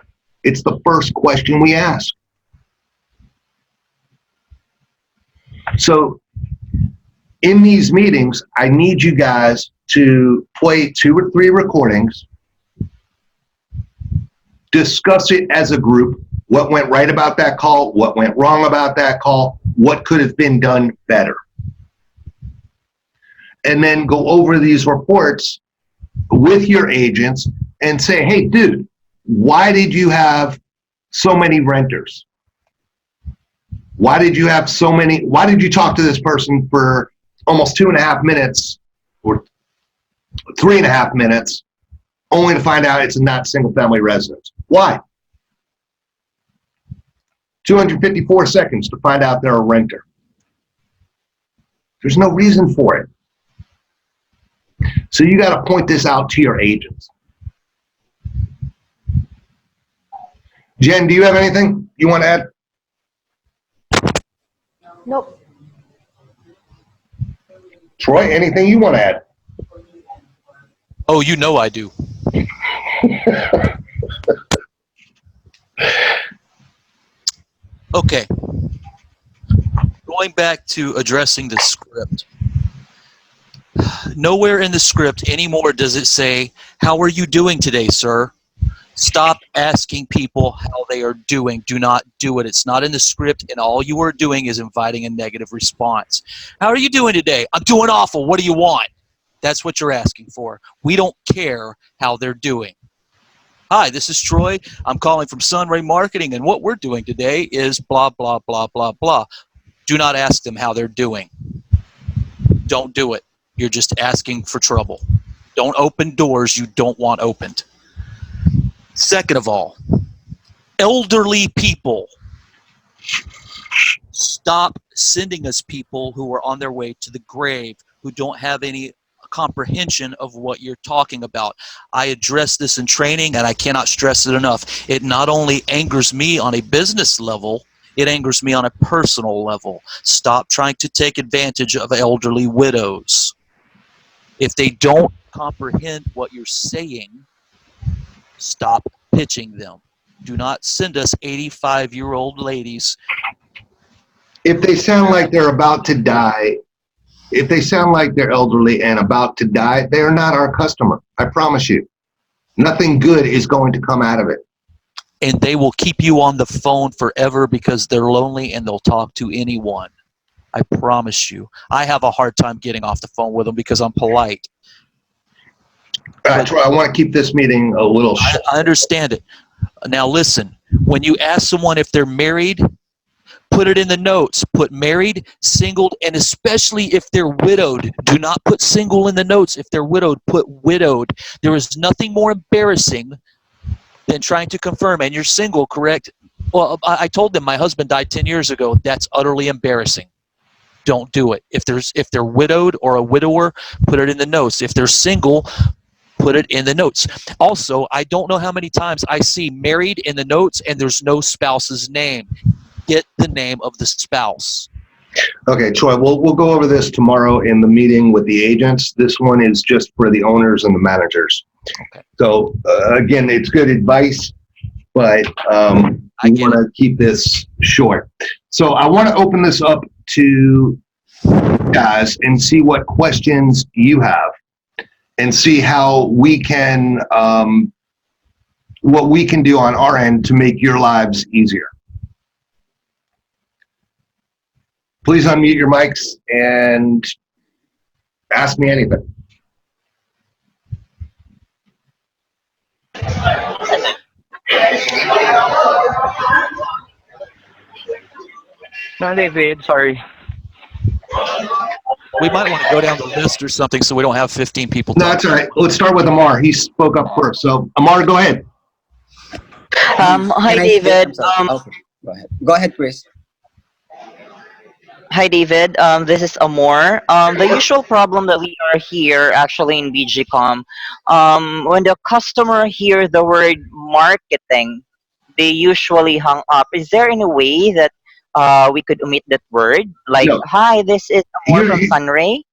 It's the first question we ask. So in these meetings, I need you guys to play 2 or 3 recordings, discuss it as a group, what went right about that call, what went wrong about that call, what could have been done better. And then go over these reports with your agents and say, hey, dude, why did you have so many renters? Why did you have so many? Why did you talk to this person for almost 2.5 minutes or 3.5 minutes only to find out it's not single family residence? Why? 254 seconds to find out they're a renter. There's no reason for it. So you got to point this out to your agents. Jen, do you have anything you want to add? Nope. Troy, anything you want to add? Oh, you know I do. Okay. Going back to addressing the script. Nowhere in the script anymore does it say, how are you doing today, sir? Stop asking people how they are doing. Do not do it. It's not in the script, and all you are doing is inviting a negative response. How are you doing today? I'm doing awful. What do you want? That's what you're asking for. We don't care how they're doing. Hi, this is Troy. I'm calling from Sunray Marketing, and what we're doing today is blah, blah, blah, blah, blah. Do not ask them how they're doing. Don't do it. You're just asking for trouble. Don't open doors you don't want opened. Second of all, elderly people. Stop sending us people who are on their way to the grave, who don't have any comprehension of what you're talking about. I address this in training, and I cannot stress it enough. It not only angers me on a business level, it angers me on a personal level. Stop trying to take advantage of elderly widows. If they don't comprehend what you're saying, stop pitching them. Do not send us 85-year-old ladies. If they sound like they're about to die, if they sound like they're elderly and about to die, they are not our customer. I promise you. Nothing good is going to come out of it. And they will keep you on the phone forever because they're lonely and they'll talk to anyone. I promise you. I have a hard time getting off the phone with them because I'm polite. Troy, I want to keep this meeting a little short. I understand it. Now listen, when you ask someone if they're married, put it in the notes. Put married, single, and especially if they're widowed. Do not put single in the notes. If they're widowed, put widowed. There is nothing more embarrassing than trying to confirm, and you're single, correct? Well, I told them my husband died 10 years ago. That's utterly embarrassing. Don't do it. If they're widowed or a widower, put it in the notes. If they're single, put it in the notes. Also, I don't know how many times I see married in the notes and there's no spouse's name. Get the name of the spouse. Okay, Troy, we'll go over this tomorrow in the meeting with the agents. This one is just for the owners and the managers. Okay. So, again, it's good advice, but we want to keep this short. So I want to open this up to guys and see what questions you have and see how we can, what we can do on our end to make your lives easier. Please unmute your mics and ask me anything. No, David, sorry. We might want to go down the list or something so we don't have 15 people. No, that's all right. Let's start with Amar. He spoke up first. So, Amar, go ahead. Can Hi, I David. speak? I'm sorry. Okay, go ahead. Go ahead, Chris. Hi, David. This is Amor. The usual problem that we are here actually in BGCom, when the customer hears the word marketing, they usually hung up. Is there any way that we could omit that word? Like, No. hi, this is Amor Here- from Sunray.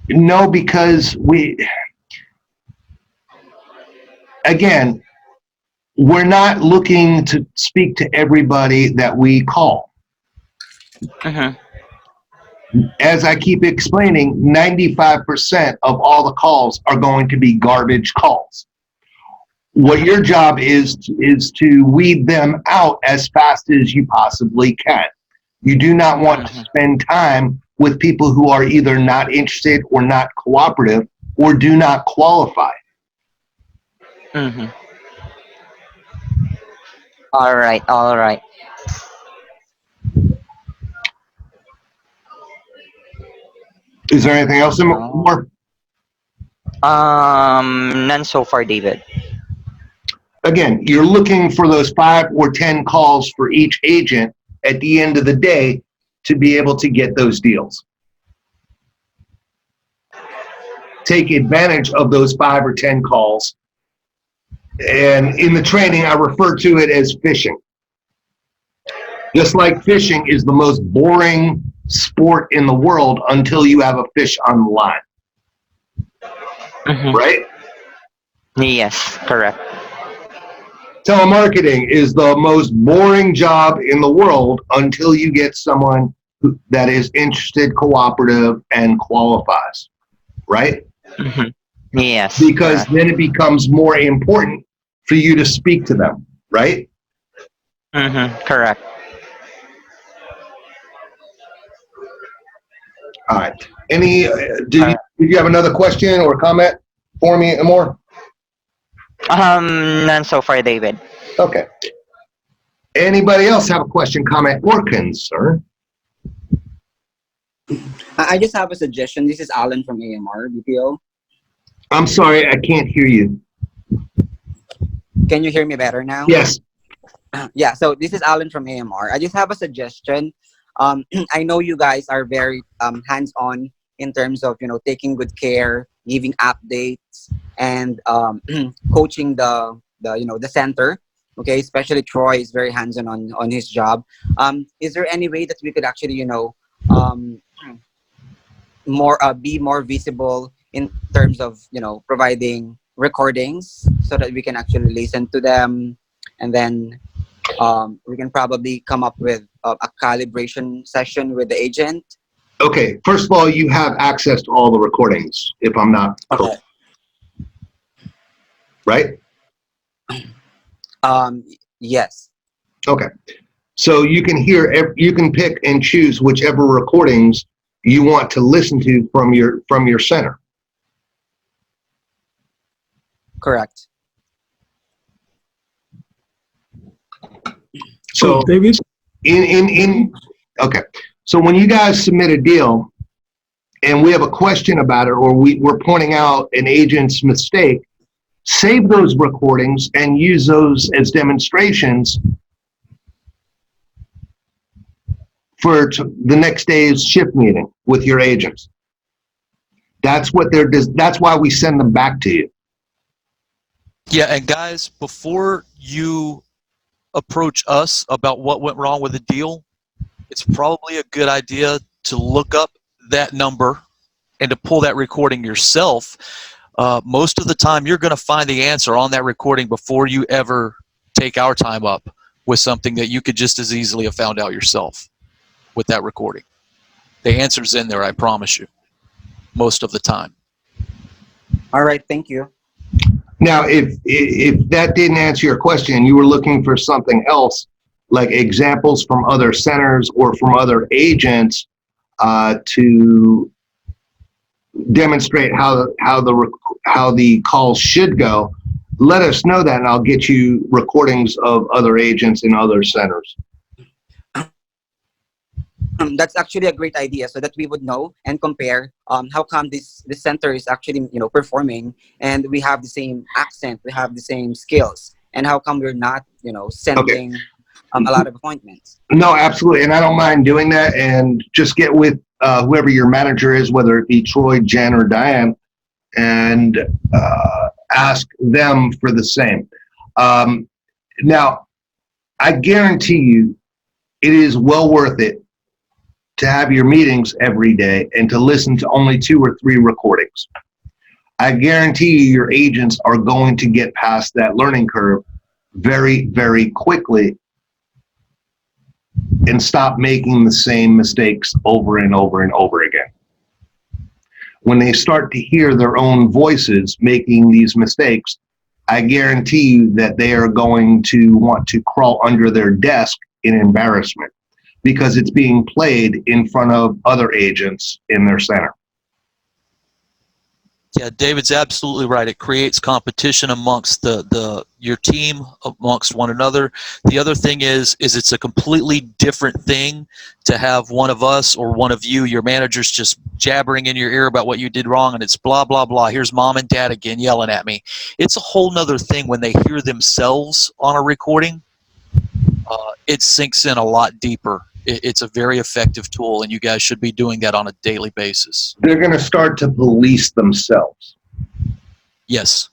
No, because again, we're not looking to speak to everybody that we call. Mm-hmm. As I keep explaining, 95% of all the calls are going to be garbage calls. What your job is to weed them out as fast as you possibly can. You do not want to spend time with people who are either not interested or not cooperative or do not qualify. Mm-hmm. All right, all right. Is there anything else more? None so far, David. Again, you're looking for those 5 or 10 calls for each agent at the end of the day to be able to get those deals. Take advantage of those 5 or 10 calls. And in the training, I refer to it as fishing. Just like fishing is the most boring sport in the world until you have a fish on the line. Mm-hmm. Right? Yes, correct. Telemarketing is the most boring job in the world until you get someone that is interested, cooperative, and qualifies. Right? Mm-hmm. Yes. Because correct. then it becomes more important for you to speak to them. Right? Mm-hmm. Correct. All right. Any? Did you have another question or comment for me, Amor? None so far, David. Okay. Anybody else have a question, comment, or concern? I just have a suggestion. This is Alan from AMR BPO. I'm sorry, I can't hear you. Can you hear me better now? Yes. Yeah, so this is Alan from AMR. I just have a suggestion. I know you guys are very hands-on in terms of, taking good care, giving updates, and coaching the center. Okay, especially Troy is very hands-on on his job. Is there any way that we could actually, be more visible in terms of, providing recordings so that we can actually listen to them, and then we can probably come up with a calibration session with the agent. Okay, first of all, you have access to all the recordings, if I'm not correct. Right? Yes. Okay. So you can you can pick and choose whichever recordings you want to listen to from your center. Correct. So David? Okay. So when you guys submit a deal and we have a question about it, or we're pointing out an agent's mistake, save those recordings and use those as demonstrations for the next day's shift meeting with your agents. That's why we send them back to you. Yeah, and guys, before you approach us about what went wrong with the deal, it's probably a good idea to look up that number and to pull that recording yourself. Most of the time, you're going to find the answer on that recording before you ever take our time up with something that you could just as easily have found out yourself with that recording. The answer's in there, I promise you, most of the time. All right, thank you. Now, if that didn't answer your question, you were looking for something else, like examples from other centers or from other agents to demonstrate how the calls should go, let us know that, and I'll get you recordings of other agents in other centers. That's actually a great idea, so that we would know and compare how come this center is actually performing, and we have the same accent, we have the same skills, and how come we're not sending a lot of appointments. No, absolutely, and I don't mind doing that. And just get with whoever your manager is, whether it be Troy, Jen, or Diane, and ask them for the same. Now, I guarantee you, it is well worth it to have your meetings every day and to listen to only 2 or 3 recordings. I guarantee you your agents are going to get past that learning curve very, very quickly and stop making the same mistakes over and over and over again. When they start to hear their own voices making these mistakes, I guarantee you that they are going to want to crawl under their desk in embarrassment, because it's being played in front of other agents in their center. Yeah, David's absolutely right. It creates competition amongst your team, amongst one another. The other thing is it's a completely different thing to have one of us or one of you, your managers, just jabbering in your ear about what you did wrong, and it's blah, blah, blah. Here's mom and dad again yelling at me. It's a whole nother thing when they hear themselves on a recording. It sinks in a lot deeper. It's a very effective tool, and you guys should be doing that on a daily basis. They're going to start to police themselves. Yes.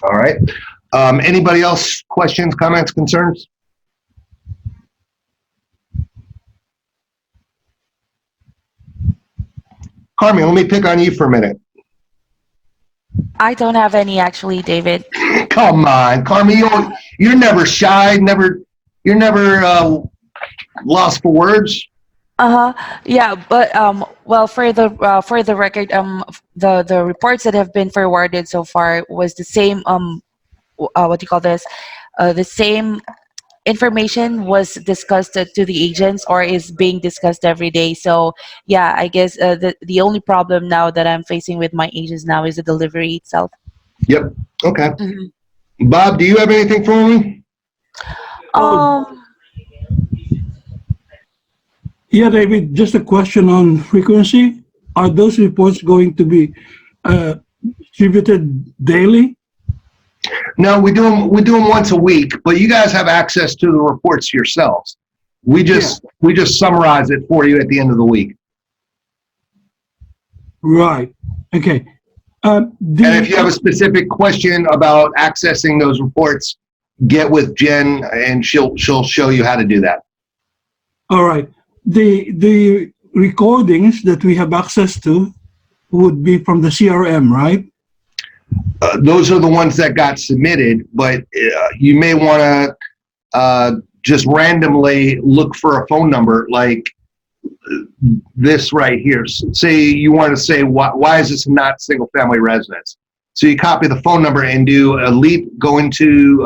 All right. Anybody else? Questions, comments, concerns? Carmi, let me pick on you for a minute. I don't have any, actually, David. Come on, Carmi, you're never shy, you're never lost for words. Yeah, but well, for the record, the reports that have been forwarded so far was the same what do you call this? The same information was discussed to the agents, or is being discussed every day. So yeah, I guess the only problem now that I'm facing with my agents now is the delivery itself. Yep. Okay. Mhm. Bob, do you have anything for me? Yeah, David, just a question on frequency. Are those reports going to be distributed daily? No, we do them once a week, but you guys have access to the reports yourselves. We just summarize it for you at the end of the week. Right. Okay. And if you have a specific question about accessing those reports, get with Jen and she'll show you how to do that. All right. The recordings that we have access to would be from the CRM, right? Those are the ones that got submitted, but you may want to just randomly look for a phone number like this right here. Say you want to say, why is this not single family residence? So you copy the phone number and do a lead, go into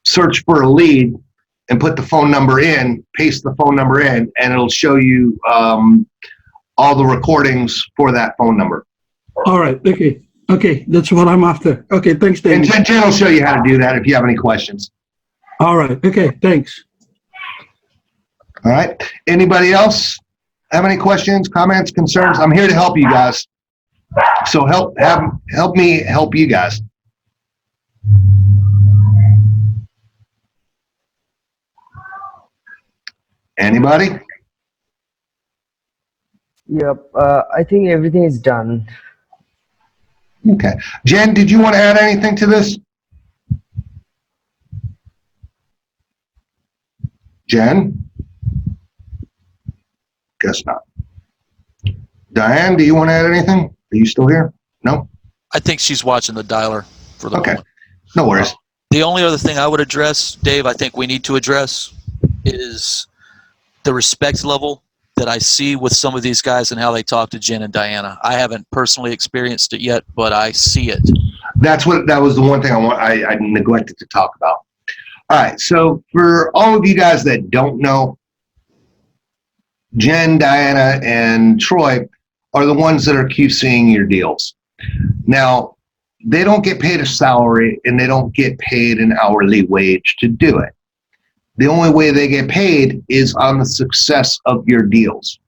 search for a lead and put the phone number in, paste the phone number in, and it'll show you all the recordings for that phone number. All right. Okay. Okay. That's what I'm after. Okay. Thanks, David. And Jen will show you how to do that if you have any questions. All right. Okay. Thanks. All right. Anybody else have any questions, comments, concerns? I'm here to help you guys. So help me help you guys. Anybody? Yep. I think everything is done. Okay. Jen, did you want to add anything to this? Jen? Guess not. Diane, do you want to add anything? Are you still here? No? I think she's watching the dialer for the moment. No worries. The only other thing I would address, Dave, I think we need to address is the respect level that I see with some of these guys and how they talk to Jen and Diana. I haven't personally experienced it yet, but I see it. That was the one thing I neglected to talk about. All right, so for all of you guys that don't know, Jen, Diana, and Troy are the ones that are QCing your deals. Now, they don't get paid a salary and they don't get paid an hourly wage to do it. The only way they get paid is on the success of your deals.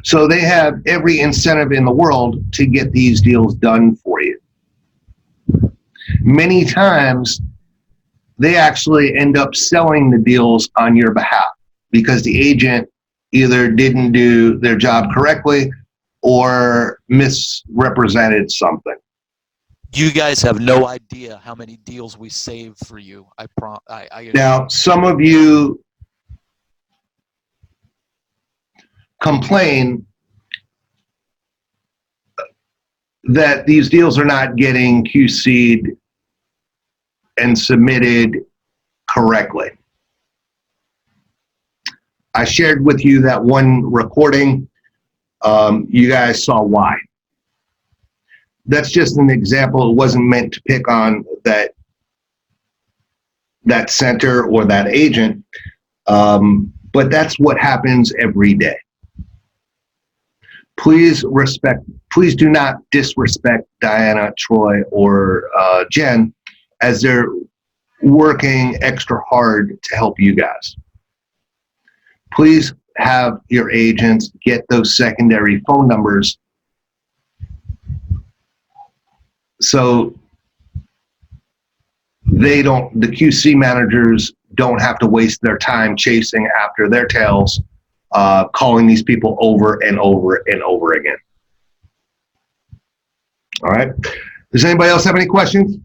So they have every incentive in the world to get these deals done for you. Many times, they actually end up selling the deals on your behalf because the agent either didn't do their job correctly or misrepresented something. You guys have no idea how many deals we save for you. Now, some of you complain that these deals are not getting QC'd and submitted correctly. I shared with you that one recording. You guys saw why. That's just an example. It wasn't meant to pick on that center or that agent, but that's what happens every day. Please do not disrespect Diana, Troy, or Jen as they're working extra hard to help you guys. Please have your agents get those secondary phone numbers so the QC managers don't have to waste their time chasing after their tails, calling these people over and over and over again. All right. Does anybody else have any questions?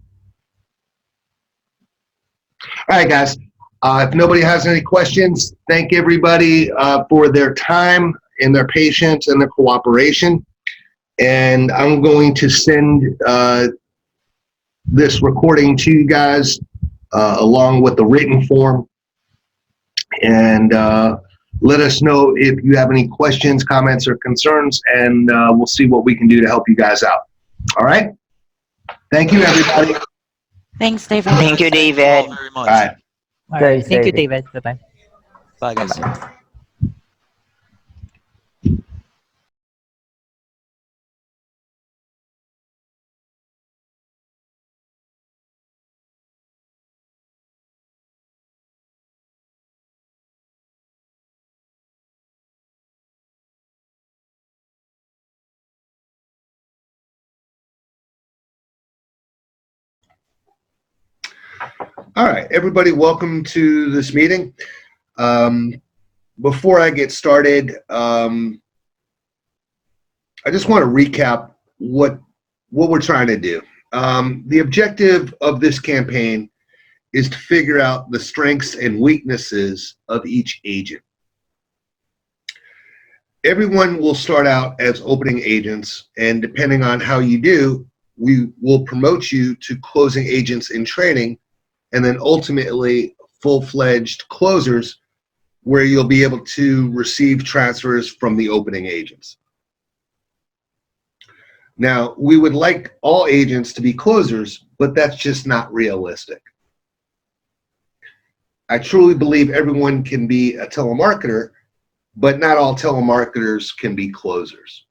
All right, guys. If nobody has any questions, thank everybody for their time and their patience and their cooperation. And I'm going to send this recording to you guys along with the written form. And let us know if you have any questions, comments, or concerns, and we'll see what we can do to help you guys out. All right? Thank you, everybody. Thanks, David. Thank you, David. Very All much. right. All right. Thank you, David. Bye-bye. Bye, guys. All right, everybody, welcome to this meeting. Before I get started, I just want to recap what we're trying to do. The objective of this campaign is to figure out the strengths and weaknesses of each agent. Everyone will start out as opening agents, and depending on how you do, we will promote you to closing agents in training, and then ultimately full-fledged closers, where you'll be able to receive transfers from the opening agents. Now, we would like all agents to be closers, but that's just not realistic. I truly believe everyone can be a telemarketer, but not all telemarketers can be closers.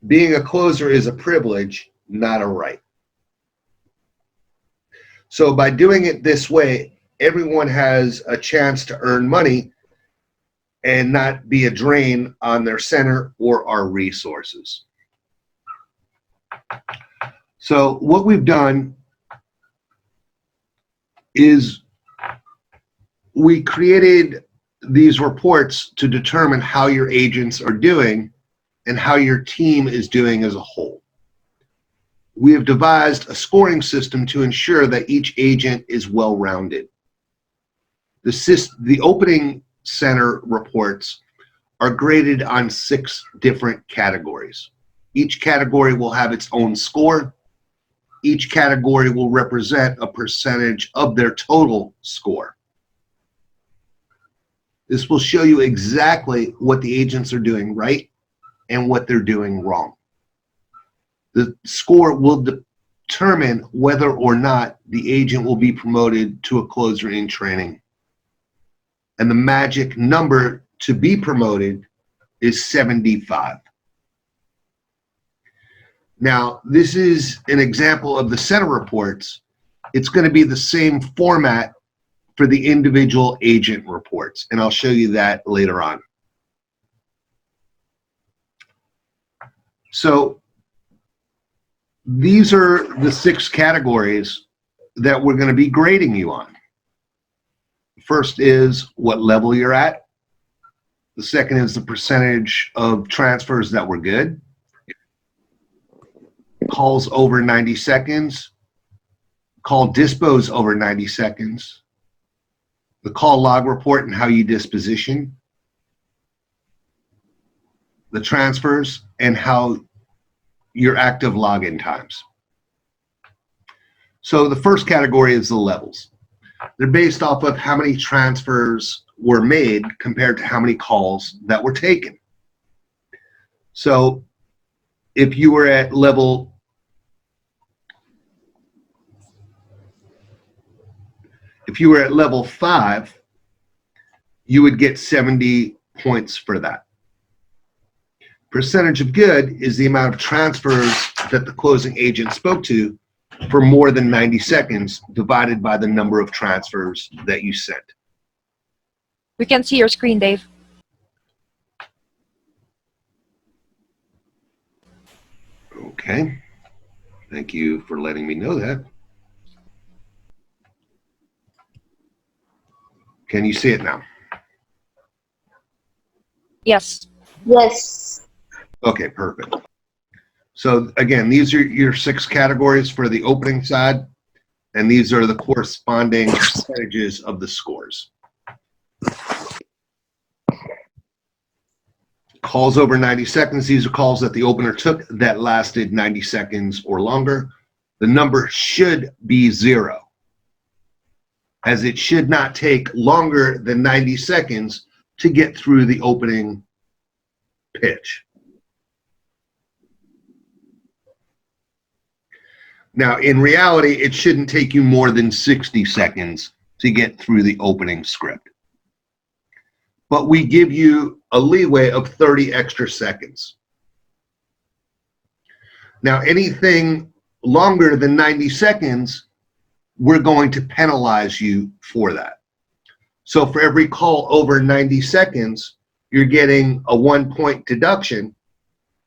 Being a closer is a privilege, not a right. So by doing it this way, everyone has a chance to earn money and not be a drain on their center or our resources. So what we've done is we created these reports to determine how your agents are doing and how your team is doing as a whole. We have devised a scoring system to ensure that each agent is well-rounded. The opening center reports are graded on 6 different categories. Each category will have its own score. Each category will represent a percentage of their total score. This will show you exactly what the agents are doing right and what they're doing wrong. The score will determine whether or not the agent will be promoted to a closer in training. And the magic number to be promoted is 75. Now, this is an example of the center reports. It's going to be the same format for the individual agent reports, and I'll show you that later on. So these are the 6 categories that we're going to be grading you on. First is what level you're at. The second is the percentage of transfers that were good. Calls over 90 seconds. Call dispos over 90 seconds. The call log report and how you disposition. The transfers and how your active login times. So the first category is the levels. They're based off of how many transfers were made compared to how many calls that were taken. So if you were at level 5, you would get 70 points for that. Percentage of good is the amount of transfers that the closing agent spoke to for more than 90 seconds divided by the number of transfers that you sent. We can see your screen, Dave. Okay. Thank you for letting me know that. Can you see it now? Yes. Yes. Okay, perfect. So again, these are your 6 categories for the opening side, and these are the corresponding percentages of the scores. Calls over 90 seconds, these are calls that the opener took that lasted 90 seconds or longer. The number should be 0, as it should not take longer than 90 seconds to get through the opening pitch. Now, in reality, it shouldn't take you more than 60 seconds to get through the opening script. But we give you a leeway of 30 extra seconds. Now, anything longer than 90 seconds, we're going to penalize you for that. So for every call over 90 seconds, you're getting a 1-point deduction.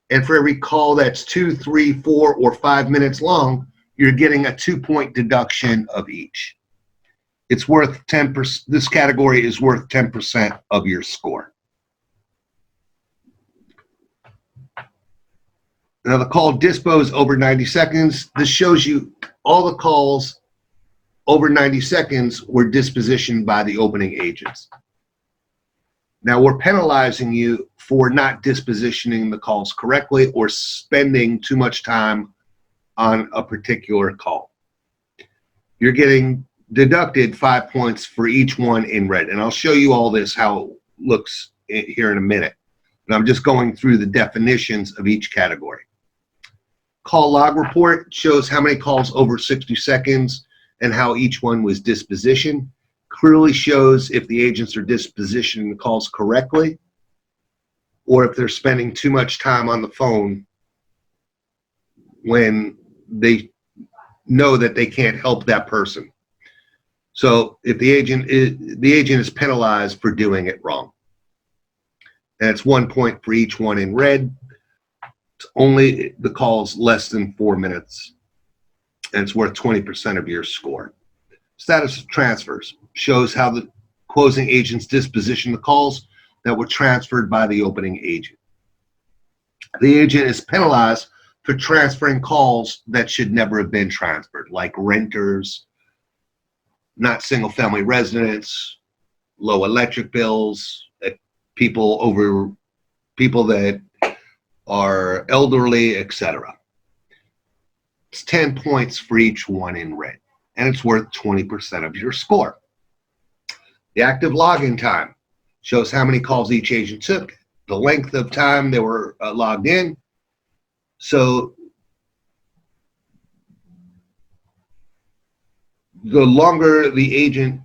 And for every call that's 2, 3, 4, or 5 minutes long, you're getting a 2-point deduction of each. It's worth 10%. This category is worth 10% of your score. Now the call dispose over 90 seconds. This shows you all the calls over 90 seconds were dispositioned by the opening agents. Now we're penalizing you for not dispositioning the calls correctly or spending too much time on a particular call. You're getting deducted 5 points for each one in red. And I'll show you all this, how it looks here in a minute. And I'm just going through the definitions of each category. Call log report shows how many calls over 60 seconds and how each one was dispositioned. Clearly shows if the agents are dispositioning the calls correctly or if they're spending too much time on the phone when they know that they can't help that person. So if the agent is penalized for doing it wrong. And it's 1 point for each one in red. It's only the calls less than 4 minutes. And it's worth 20% of your score. Status of transfers shows how the closing agents disposition the calls that were transferred by the opening agent. The agent is penalized for transferring calls that should never have been transferred, like renters, not single-family residents, low electric bills, people that are elderly, etc. It's 10 points for each one in red, and it's worth 20% of your score. The active login time shows how many calls each agent took, the length of time they were logged in. So the longer the agent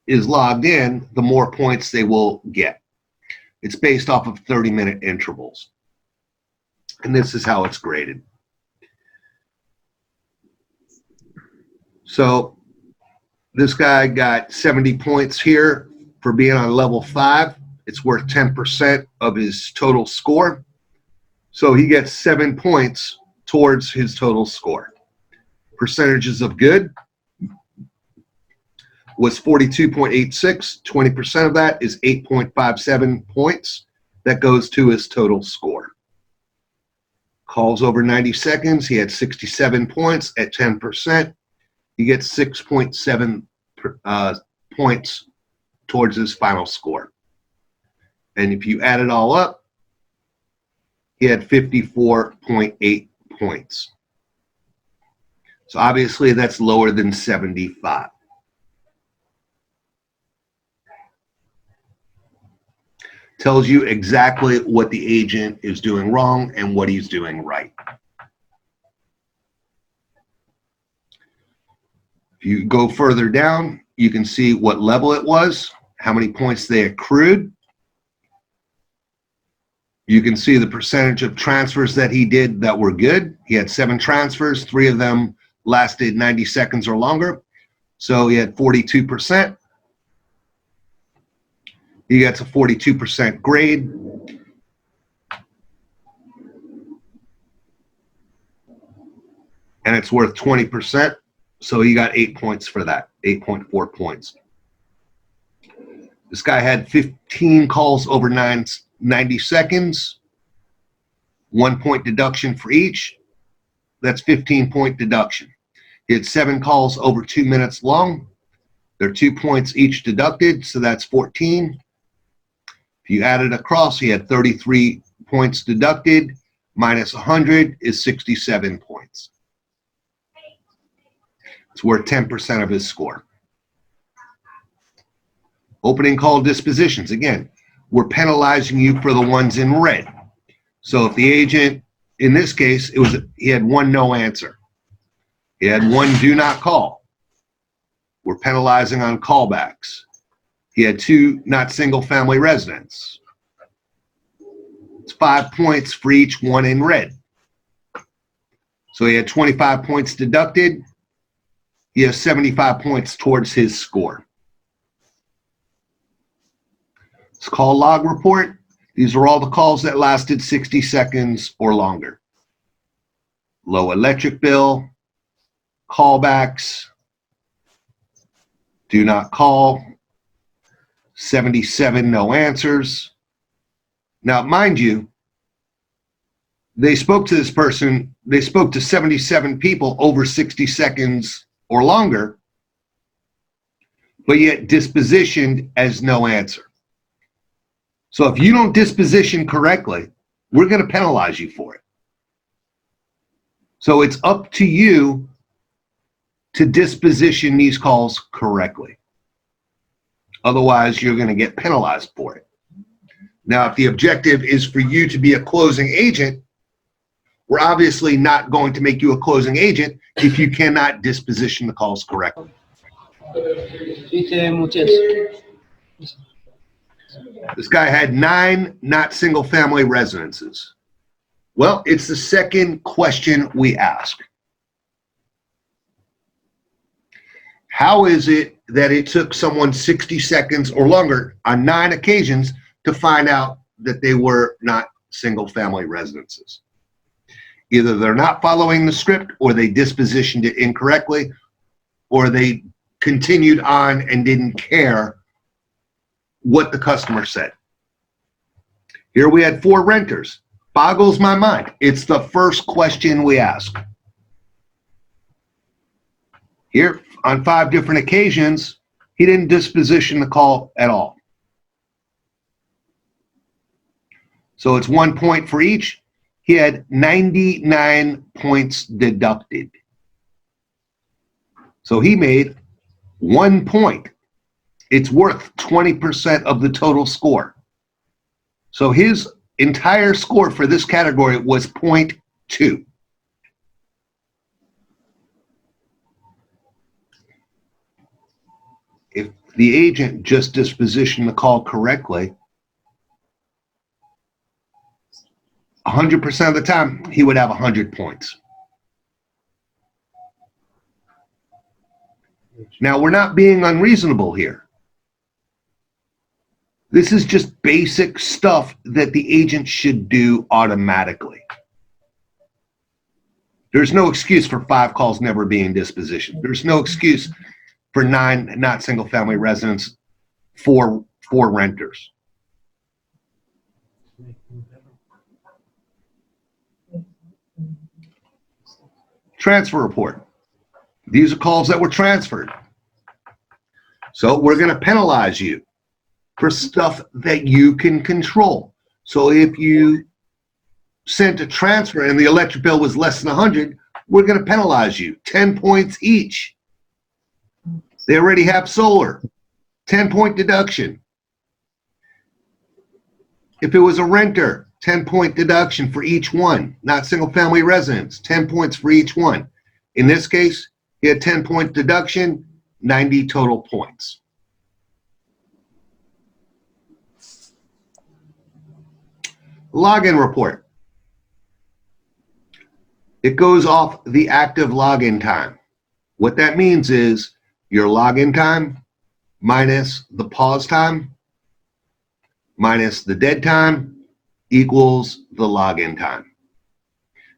is logged in, the more points they will get. It's based off of 30-minute intervals. And this is how it's graded. So this guy got 70 points here for being on level 5. It's worth 10% of his total score. So he gets 7 points towards his total score. Percentages of good was 42.86. 20% of that is 8.57 points. That goes to his total score. Calls over 90 seconds, he had 67 points at 10%. He gets 6.7 points towards his final score. And if you add it all up, he had 54.8 points. So obviously that's lower than 75. Tells you exactly what the agent is doing wrong and what he's doing right. If you go further down, you can see what level it was, how many points they accrued. You can see the percentage of transfers that he did that were good. He had 7 transfers, 3 of them lasted 90 seconds or longer. So he had 42%. He gets a 42% grade. And it's worth 20%. So he got 8 points for that, 8.4 points. This guy had 15 calls over 90 seconds, 1 point deduction for each. That's 15-point deduction. He had 7 calls over 2 minutes long. They're 2 points each deducted, so that's 14. If you add it across, he had 33 points deducted, minus 100 is 67 points. It's worth 10% of his score. Opening call dispositions. Again, we're penalizing you for the ones in red. So if the agent, in this case, he had 1 no answer. He had 1 do not call. We're penalizing on callbacks. He had 2 not single family residents. It's 5 points for each one in red. So he had 25 points deducted. He has 75 points towards his score. It's call log report. These are all the calls that lasted 60 seconds or longer. low electric bill, callbacks, do not call, 77 no answers. Now, mind you, they spoke to this person, they spoke to 77 people over 60 seconds or longer, but yet dispositioned as no answer. So if you don't disposition correctly, we're going to penalize you for it. So it's up to you to disposition these calls correctly. Otherwise, you're going to get penalized for it. Now, if the objective is for you to be a closing agent, we're obviously not going to make you a closing agent if you cannot disposition the calls correctly. This guy had 9 not single family residences. Well, it's the second question we ask. How is it that it took someone 60 seconds or longer on 9 occasions to find out that they were not single family residences? Either they're not following the script, or they dispositioned it incorrectly, or they continued on and didn't care what the customer said. Here we had 4 renters. Boggles my mind. It's the first question we ask. Here, on 5 different occasions, he didn't disposition the call at all. So it's 1 point for each. He had 99 points deducted. So he made 1 point. It's worth 20% of the total score. So his entire score for this category was 0.2. If the agent just dispositioned the call correctly, 100% of the time, he would have 100 points. Now, we're not being unreasonable here. This is just basic stuff that the agent should do automatically. There's no excuse for 5 calls never being dispositioned. There's no excuse for 9 not single family residents, 4 renters. Transfer report. These are calls that were transferred. So we're going to penalize you for stuff that you can control. So if you sent a transfer and the electric bill was less than 100, we're going to penalize you 10 points each. They already have solar, 10-point deduction. If it was a renter, 10-point deduction for each one. Not single family residents, 10 points for each one. In this case, he had 10-point deduction, 90 total points. Login report. It goes off the active login time. What that means is your login time minus the pause time minus the dead time equals the login time.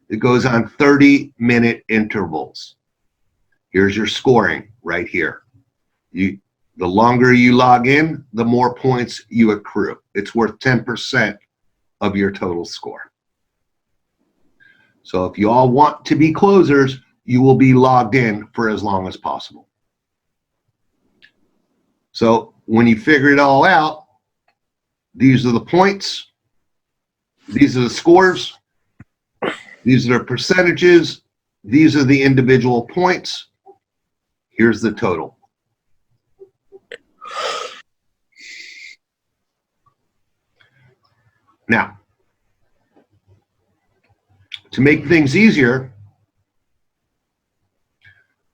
It goes on 30-minute intervals. Here's your scoring right here. The longer you log in, the more points you accrue. It's worth 10% of your total score. So if you all want to be closers, you will be logged in for as long as possible. So when you figure it all out, these are the points, these are the scores, these are the percentages, these are the individual points. Here's the total. Now, to make things easier,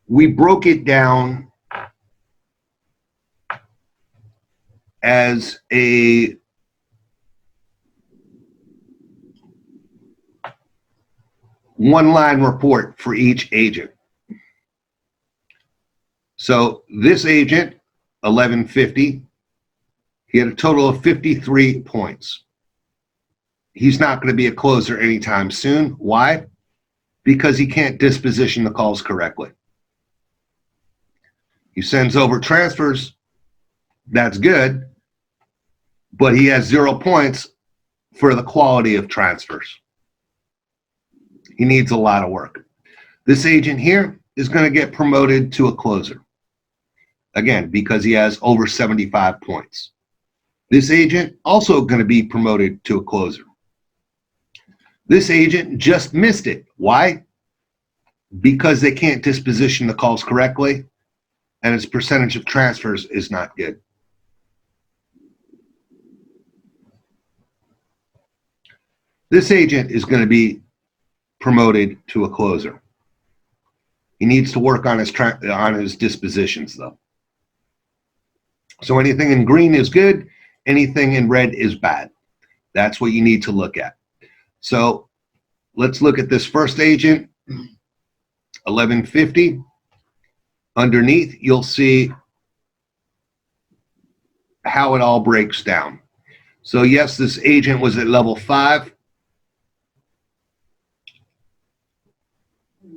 we broke it down as a one-line report for each agent. So this agent, 1150, he had a total of 53 points. He's not going to be a closer anytime soon. Why? because he can't disposition the calls correctly. He sends over transfers, that's good, but he has 0 points for the quality of transfers. He needs a lot of work. This agent here is going to get promoted to a closer. Again, because he has over 75 points. This agent also going to be promoted to a closer. This agent just missed it. Why? Because they can't disposition the calls correctly, and his percentage of transfers is not good. This agent is going to be promoted to a closer. He needs to work on his dispositions, though. So anything in green is good, anything in red is bad. That's what you need to look at. So let's look at this first agent, 1150. Underneath, you'll see how it all breaks down. So yes, this agent was at level 5.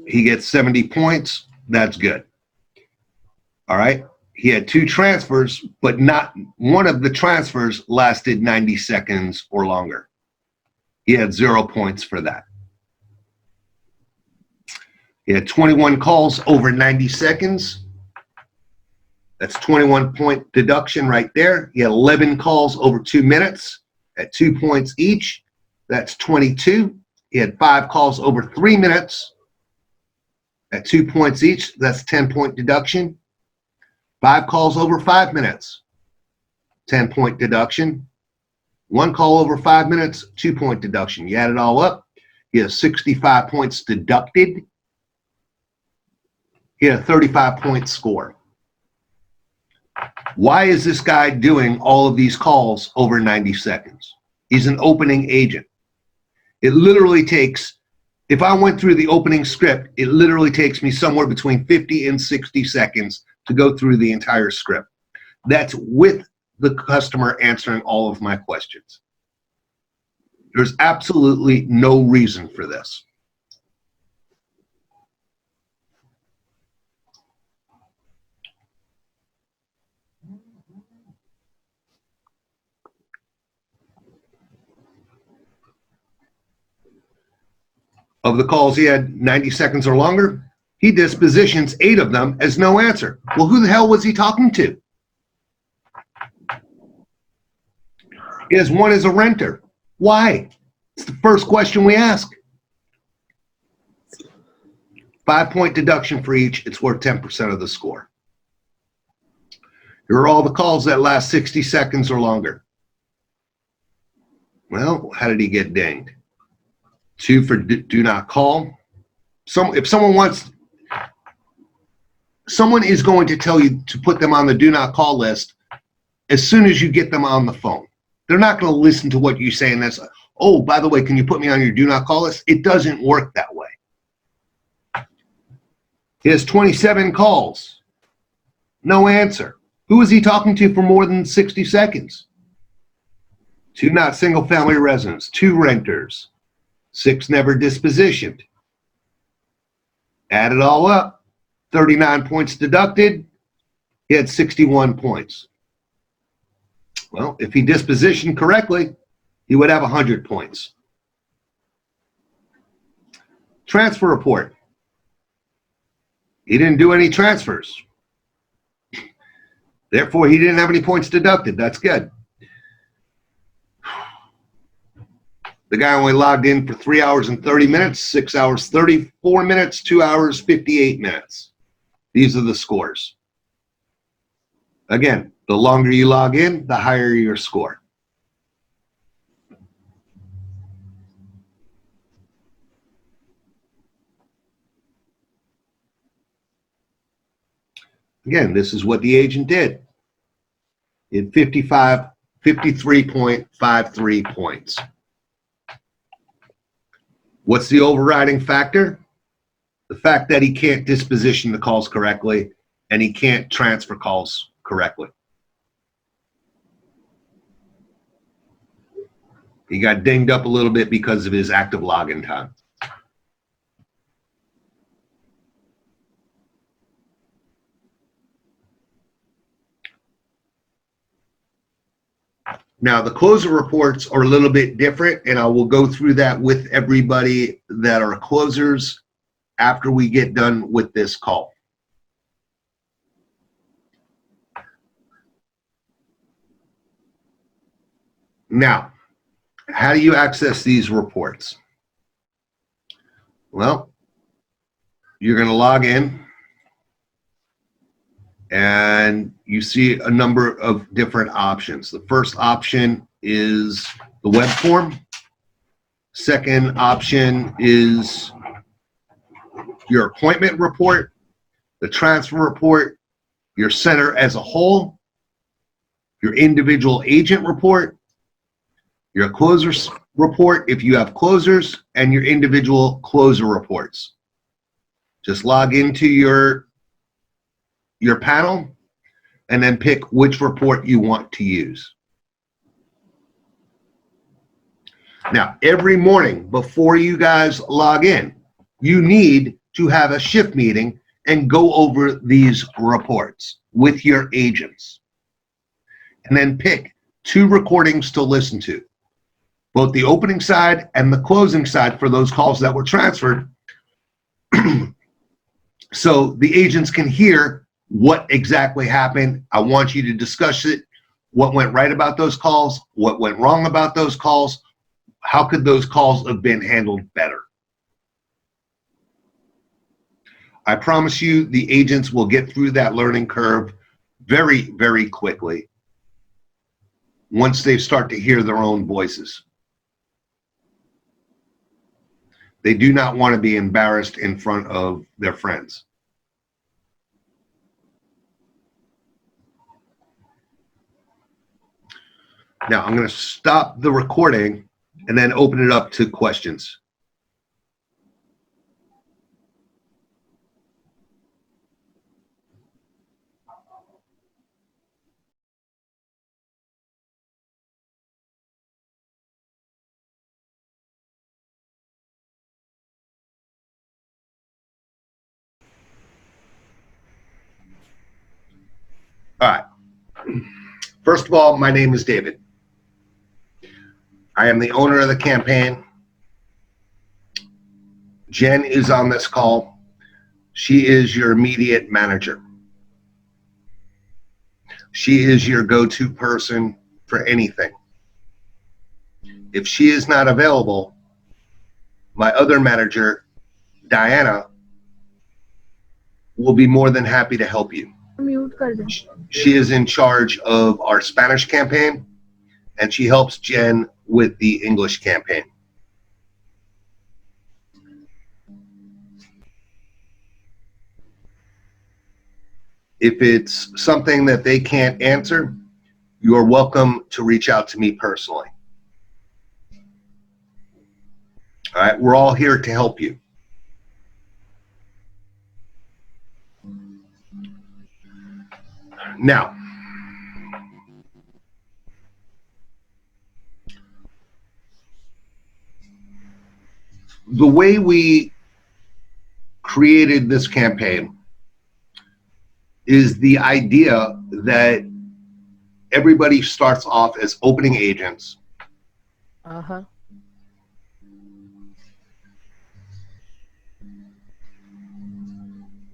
He gets 70 points. That's good. All right. He had 2 transfers, but not one of the transfers lasted 90 seconds or longer. He had 0 points for that. He had 21 calls over 90 seconds. That's 21-point deduction right there. He had 11 calls over 2 minutes at 2 points each. That's 22. He had 5 calls over 3 minutes at 2 points each. That's 10-point deduction. 5 calls over 5 minutes, 10-point deduction. 1 call over 5 minutes, 2-point deduction. You add it all up, he has 65 points deducted. He had a 35-point score. Why is this guy doing all of these calls over 90 seconds? He's an opening agent. It literally takes, if I went through the opening script, it literally takes me somewhere between 50 and 60 seconds to go through the entire script. That's with the customer answering all of my questions. There's absolutely no reason for this. Of the calls he had 90 seconds or longer, he dispositions 8 of them as no answer. Well, who the hell was he talking to? He has 1 as a renter. Why? It's the first question we ask. 5-point deduction for each. It's worth 10% of the score. Here are all the calls that last 60 seconds or longer. Well, how did he get dinged? 2 for do not call. If someone is going to tell you to put them on the do not call list as soon as you get them on the phone. They're not going to listen to what you say and that's, oh, by the way, can you put me on your do not call list? It doesn't work that way. He has 27 calls. No answer. Who is he talking to for more than 60 seconds? 2 not single family residents, 2 renters, 6 never dispositioned. Add it all up, 39 points deducted, he had 61 points. Well, if he dispositioned correctly, he would have 100 points. Transfer report. He didn't do any transfers. Therefore, he didn't have any points deducted. That's good. The guy only logged in for 3 hours and 30 minutes, 6 hours, 34 minutes, 2 hours, 58 minutes. These are the scores. Again, the longer you log in, the higher your score. Again, this is what the agent did. He had 53.53 points. What's the overriding factor? The fact that he can't disposition the calls correctly and he can't transfer calls correctly. He got dinged up a little bit because of his active login time. Now, the closer reports are a little bit different, and I will go through that with everybody that are closers after we get done with this call. Now, how do you access these reports? Well, you're going to log in, and you see a number of different options. The first option is the web form. Second option is your appointment report, the transfer report, your center as a whole, your individual agent report, your closers report if you have closers, and your individual closer reports. Just log into your panel and then pick which report you want to use. Now, every morning before you guys log in, you need to have a shift meeting and go over these reports with your agents. And then pick 2 recordings to listen to, both the opening side and the closing side for those calls that were transferred, so the agents can hear what exactly happened. I want you to discuss it, what went right about those calls, what went wrong about those calls, how could those calls have been handled better. I promise you the agents will get through that learning curve very, very quickly once they start to hear their own voices. They do not want to be embarrassed in front of their friends. Now, I'm going to stop the recording and then open it up to questions. All right. First of all, my name is David. I am the owner of the campaign. Jen is on this call. She is your immediate manager. She is your go-to person for anything. If she is not available, my other manager, Diana, will be more than happy to help you. She is in charge of our Spanish campaign, and she helps Jen with the English campaign. If it's something that they can't answer, you are welcome to reach out to me personally. All right, we're all here to help you. Now, the way we created this campaign is the idea that everybody starts off as opening agents. Uh-huh.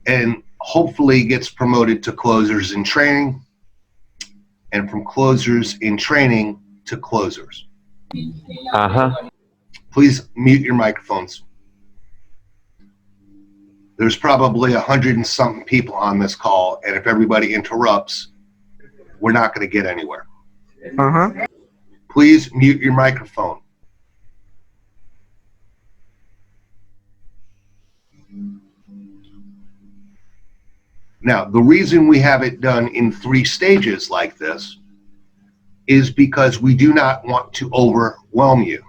And hopefully gets promoted to closers in training, and from closers in training to closers. Uh-huh. Please mute your microphones. There's probably 100 and something people on this call, and if everybody interrupts, we're not going to get anywhere. Uh-huh. Please mute your microphone. Now, the reason we have it done in 3 stages like this is because we do not want to overwhelm you.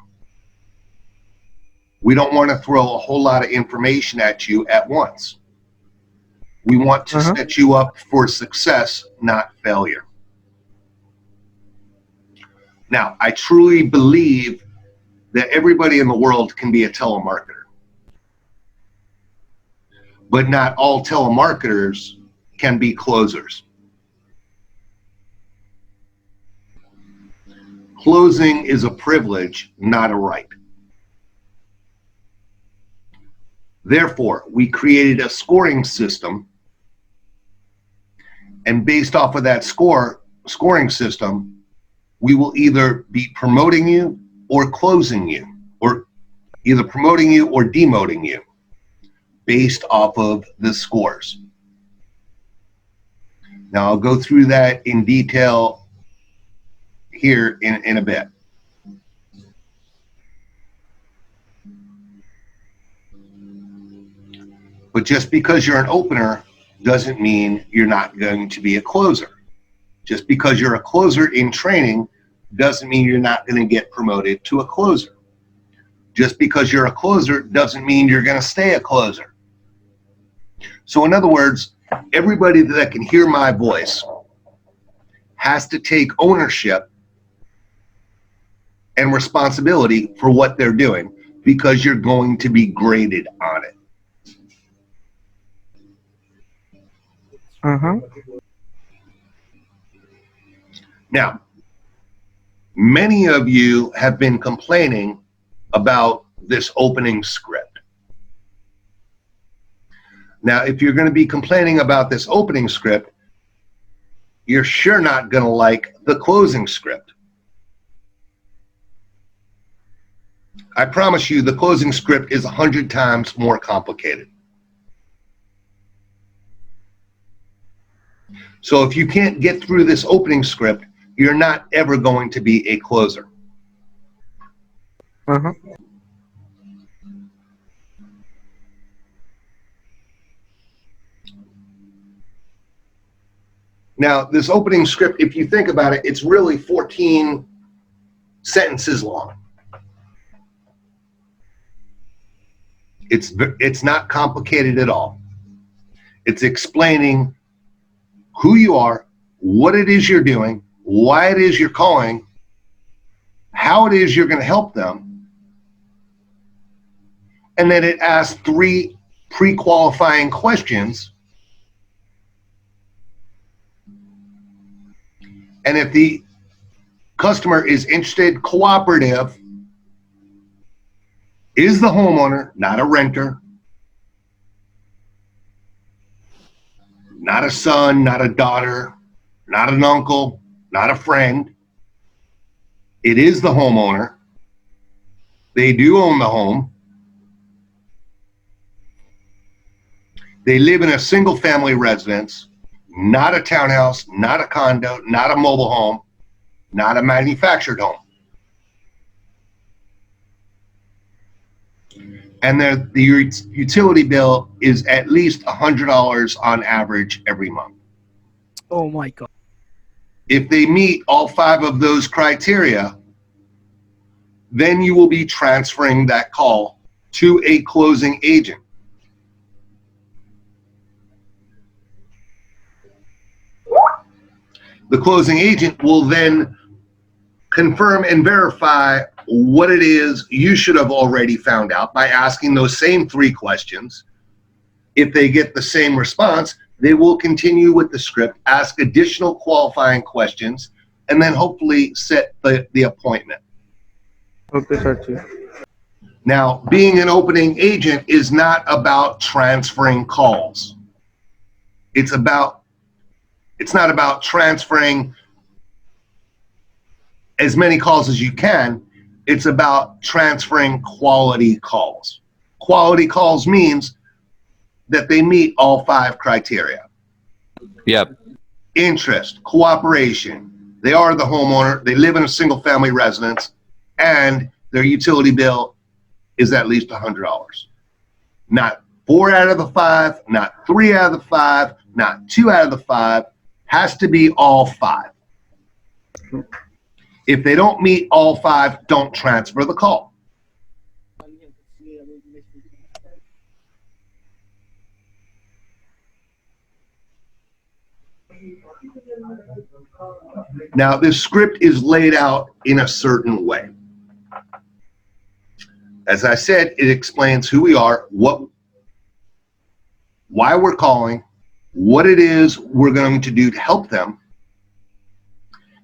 We don't want to throw a whole lot of information at you at once. We want to set you up for success, not failure. Now, I truly believe that everybody in the world can be a telemarketer. But not all telemarketers can be closers. Closing is a privilege, not a right. Therefore, we created a scoring system, and based off of that scoring system, we will either be promoting you or closing you, or either promoting you or demoting you based off of the scores. Now, I'll go through that in detail here in a bit. But just because you're an opener doesn't mean you're not going to be a closer. Just because you're a closer in training doesn't mean you're not going to get promoted to a closer. Just because you're a closer doesn't mean you're going to stay a closer. So in other words, everybody that can hear my voice has to take ownership and responsibility for what they're doing, because you're going to be graded on it. Now, many of you have been complaining about this opening script. Now, if you're going to be complaining about this opening script, you're sure not going to like the closing script. I promise you, the closing script is 100 times more complicated. So if you can't get through this opening script, you're not ever going to be a closer. Now, this opening script, if you think about it, it's really 14 sentences long. It's not complicated at all. It's explaining who you are, what it is you're doing, why it is you're calling, how it is you're going to help them, and then it asks 3 pre-qualifying questions. And if the customer is interested, cooperative, is the homeowner, not a renter, not a son, not a daughter, not an uncle, not a friend. It is the homeowner. They do own the home. They live in a single family residence, not a townhouse, not a condo, not a mobile home, not a manufactured home. And the utility bill is at least $100 on average every month. Oh my God. If they meet all 5 of those criteria, then you will be transferring that call to a closing agent. The closing agent will then confirm and verify what it is you should have already found out by asking those same 3 questions. If they get the same response, they will continue with the script, ask additional qualifying questions, and then hopefully set the appointment. Okay, sir. Now, being an opening agent is not about transferring calls. It's not about transferring as many calls as you can. It's about transferring quality calls. Quality calls means that they meet all 5 criteria. Yep. Interest, cooperation, they are the homeowner, they live in a single family residence, and their utility bill is at least $100. Not 4 out of the 5, not 3 out of the 5, not 2 out of the 5, has to be all 5. If they don't meet all 5, don't transfer the call. Now, this script is laid out in a certain way. As I said, it explains who we are, why we're calling, what it is we're going to do to help them,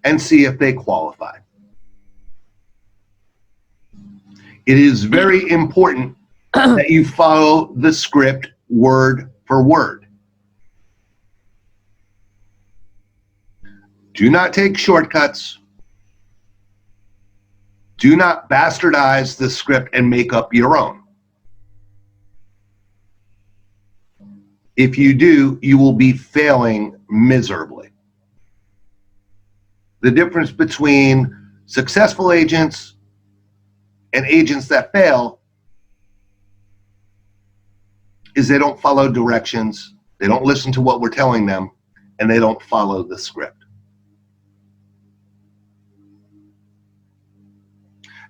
and see if they qualify. It is very important that you follow the script word for word. Do not take shortcuts. Do not bastardize the script and make up your own. If you do, you will be failing miserably. The difference between successful agents and agents that fail is they don't follow directions, they don't listen to what we're telling them, and they don't follow the script.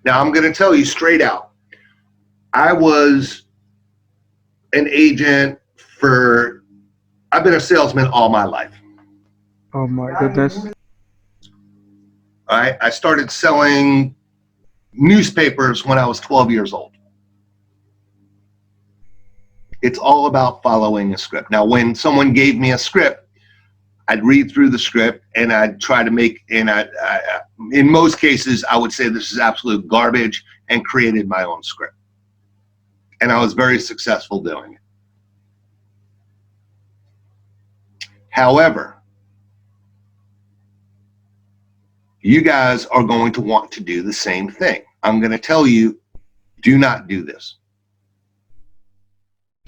Now, I'm going to tell you straight out, I was an agent I've been a salesman all my life. Oh my goodness. I started selling newspapers when I was 12 years old. It's all about following a script. Now, when someone gave me a script, I'd read through the script and I'd try to make, in most cases, I would say this is absolute garbage and created my own script. And I was very successful doing it. However, you guys are going to want to do the same thing. I'm going to tell you, do not do this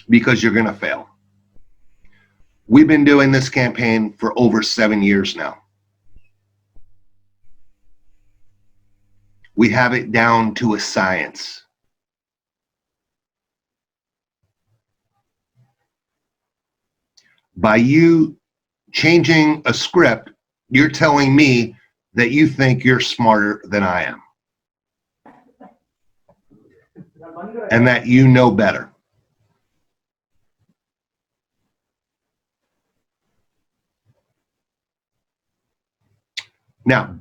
because you're going to fail. We've been doing this campaign for over 7 years now. We have it down to a science. By you changing a script, you're telling me that you think you're smarter than I am. And that you know better. Now,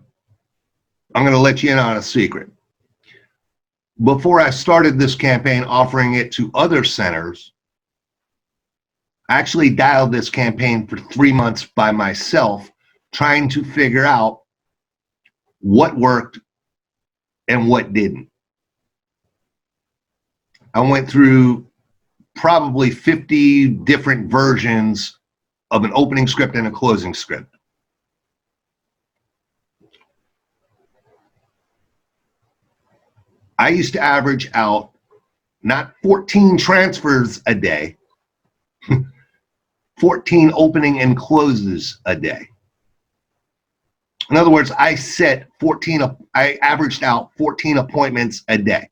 I'm going to let you in on a secret. Before I started this campaign offering it to other centers, I actually dialed this campaign for 3 months by myself, trying to figure out what worked and what didn't. I went through probably 50 different versions of an opening script and a closing script. I used to average out not 14 transfers a day, 14 opening and closes a day. In other words, I averaged out 14 appointments a day.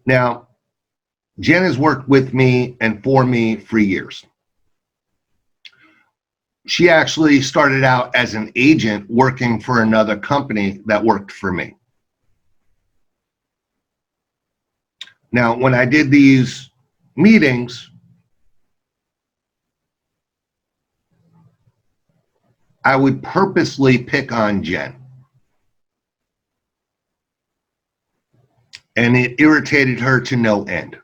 Now, Jen has worked with me and for me for years. She actually started out as an agent working for another company that worked for me. Now, when I did these meetings, I would purposely pick on Jen. And it irritated her to no end.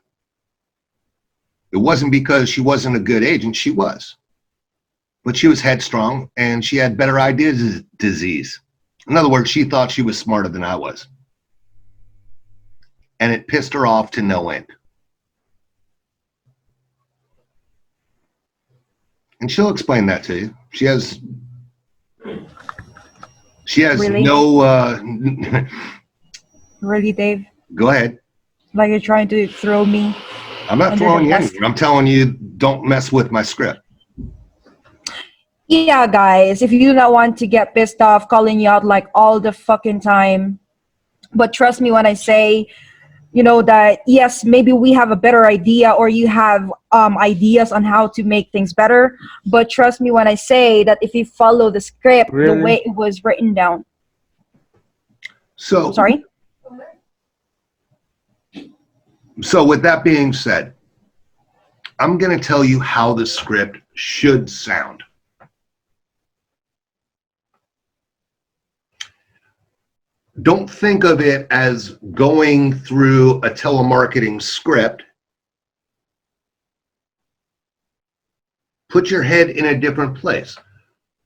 It wasn't because she wasn't a good agent, she was. But she was headstrong and she had better ideas disease. In other words, she thought she was smarter than I was. And it pissed her off to no end. And she'll explain that to you. She has Really? no Really, Dave? Go ahead. Like you're trying to throw me? I'm not under throwing the you bus? anywhere. I'm telling you, don't mess with my script. Yeah, guys, if you do not want to get pissed off calling you out like all the fucking time, but trust me when I say, you know, that yes, maybe we have a better idea or you have ideas on how to make things better, but trust me when I say that if you follow the script the Really? way it was written down. So, Sorry? So with that being said, I'm going to tell you how the script should sound. Don't think of it as going through a telemarketing script, Put your head in a different place.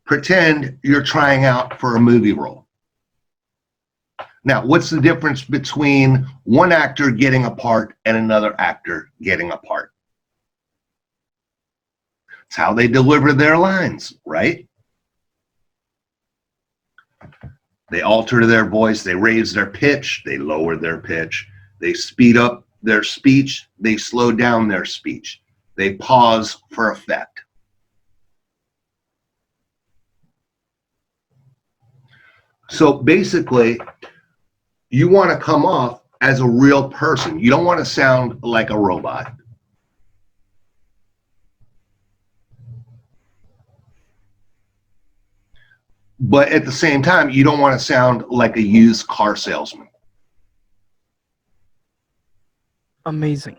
Pretend you're trying out for a movie role. Now, what's the difference between one actor getting a part and another actor getting a part? It's how they deliver their lines, right? They alter their voice, they raise their pitch, they lower their pitch, they speed up their speech, they slow down their speech, they pause for effect. So basically, you want to come off as a real person. You don't want to sound like a robot. But at the same time, you don't want to sound like a used car salesman. Amazing.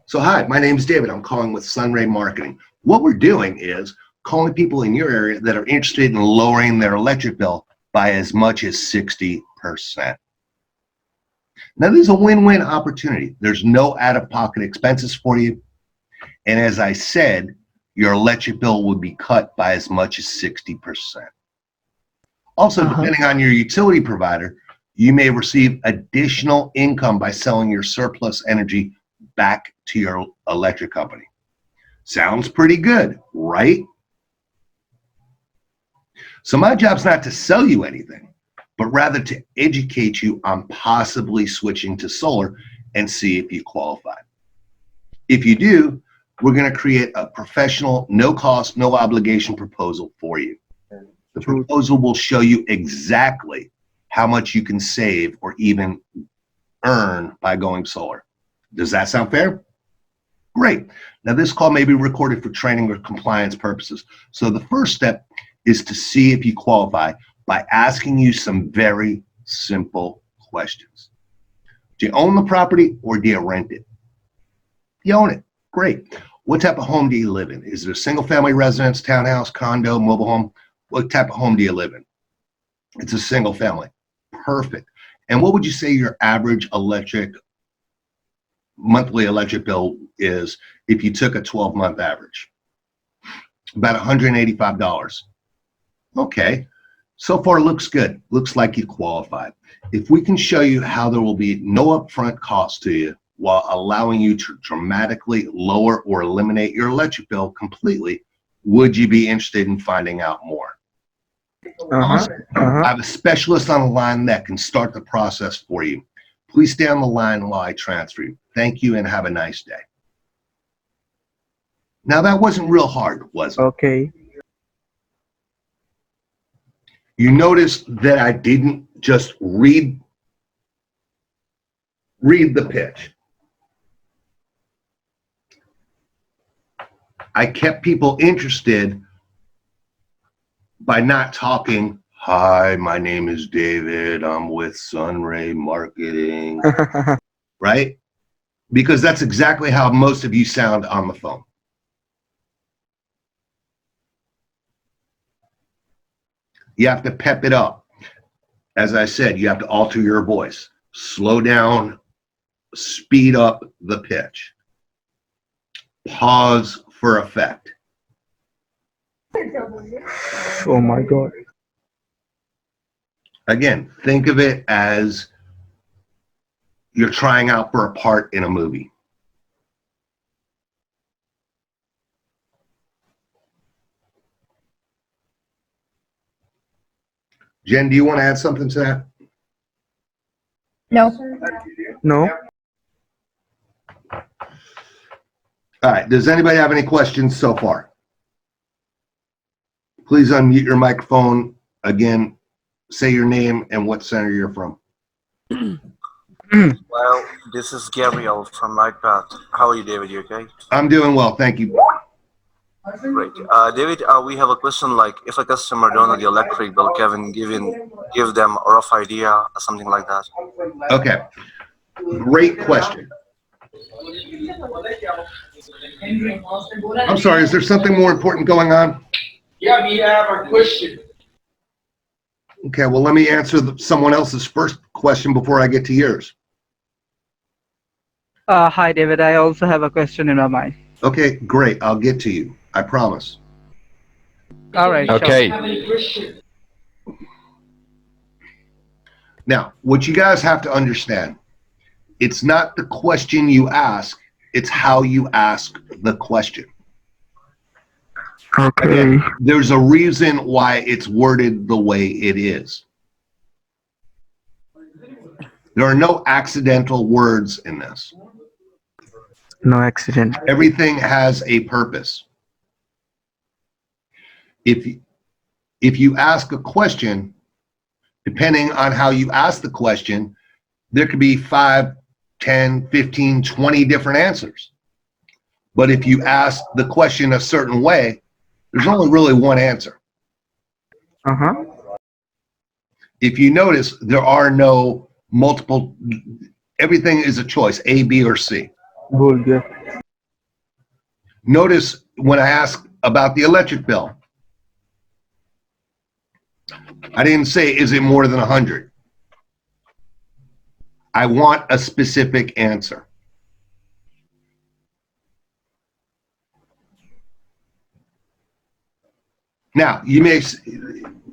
So hi, my name is David. I'm calling with Sunray Marketing. What we're doing is calling people in your area that are interested in lowering their electric bill by as much as 60%. Now, this is a win-win opportunity. There's no out-of-pocket expenses for you. And as I said, your electric bill would be cut by as much as 60%. Also, depending on your utility provider, you may receive additional income by selling your surplus energy back to your electric company. Sounds pretty good, right? So my job's not to sell you anything, but rather to educate you on possibly switching to solar and see if you qualify. If you do, we're going to create a professional, no cost, no obligation proposal for you. The proposal will show you exactly how much you can save or even earn by going solar. Does that sound fair? Great. Now this call may be recorded for training or compliance purposes. So the first step is to see if you qualify by asking you some very simple questions. Do you own the property or do you rent it? You own it. Great. What type of home do you live in? Is it a single family residence, townhouse, condo, mobile home? What type of home do you live in? It's a single family. Perfect. And what would you say your average monthly electric bill is if you took a 12-month average? About $185. Okay. So far looks good. Looks like you qualify. If we can show you how there will be no upfront cost to you while allowing you to dramatically lower or eliminate your electric bill completely, would you be interested in finding out more? Awesome. I have a specialist on the line that can start the process for you. Please stay on the line while I transfer you. Thank you and have a nice day. Now that wasn't real hard, was it? Okay. You notice that I didn't just read the pitch. I kept people interested by not talking, hi, my name is David, I'm with Sunray Marketing, right? Because that's exactly how most of you sound on the phone. You have to pep it up. As I said, you have to alter your voice, slow down, speed up the pitch, pause for effect. Oh my God. Again, think of it as you're trying out for a part in a movie. Jen, do you want to add something to that? No. No. All right. Does anybody have any questions so far? Please unmute your microphone. Again, say your name and what center you're from. Well, this is Gabriel from Lightpath. How are you, David? You okay? I'm doing well, thank you. Great. David, we have a question like, if a customer don't know the electric bill, Kevin, give them a rough idea or something like that. Okay. Great question. I'm sorry, is there something more important going on? Yeah, we have a question. Okay, well, let me answer someone else's first question before I get to yours. Hi, David. I also have a question in my mind. Okay, great. I'll get to you. I promise. All right. Okay. Sure. Now, what you guys have to understand, it's not the question you ask, it's how you ask the question. Okay. Again, there's a reason why it's worded the way it is. There are no accidental words in this. No accident. Everything has a purpose. If you ask a question, depending on how you ask the question, there could be 5, 10, 15, 20 different answers. But if you ask the question a certain way, there's only really one answer. Uh-huh. If you notice, there are no multiple, everything is a choice, A, B, or C. Good, yeah. Notice when I ask about the electric bill, I didn't say, is it more than 100? I want a specific answer. Now, you may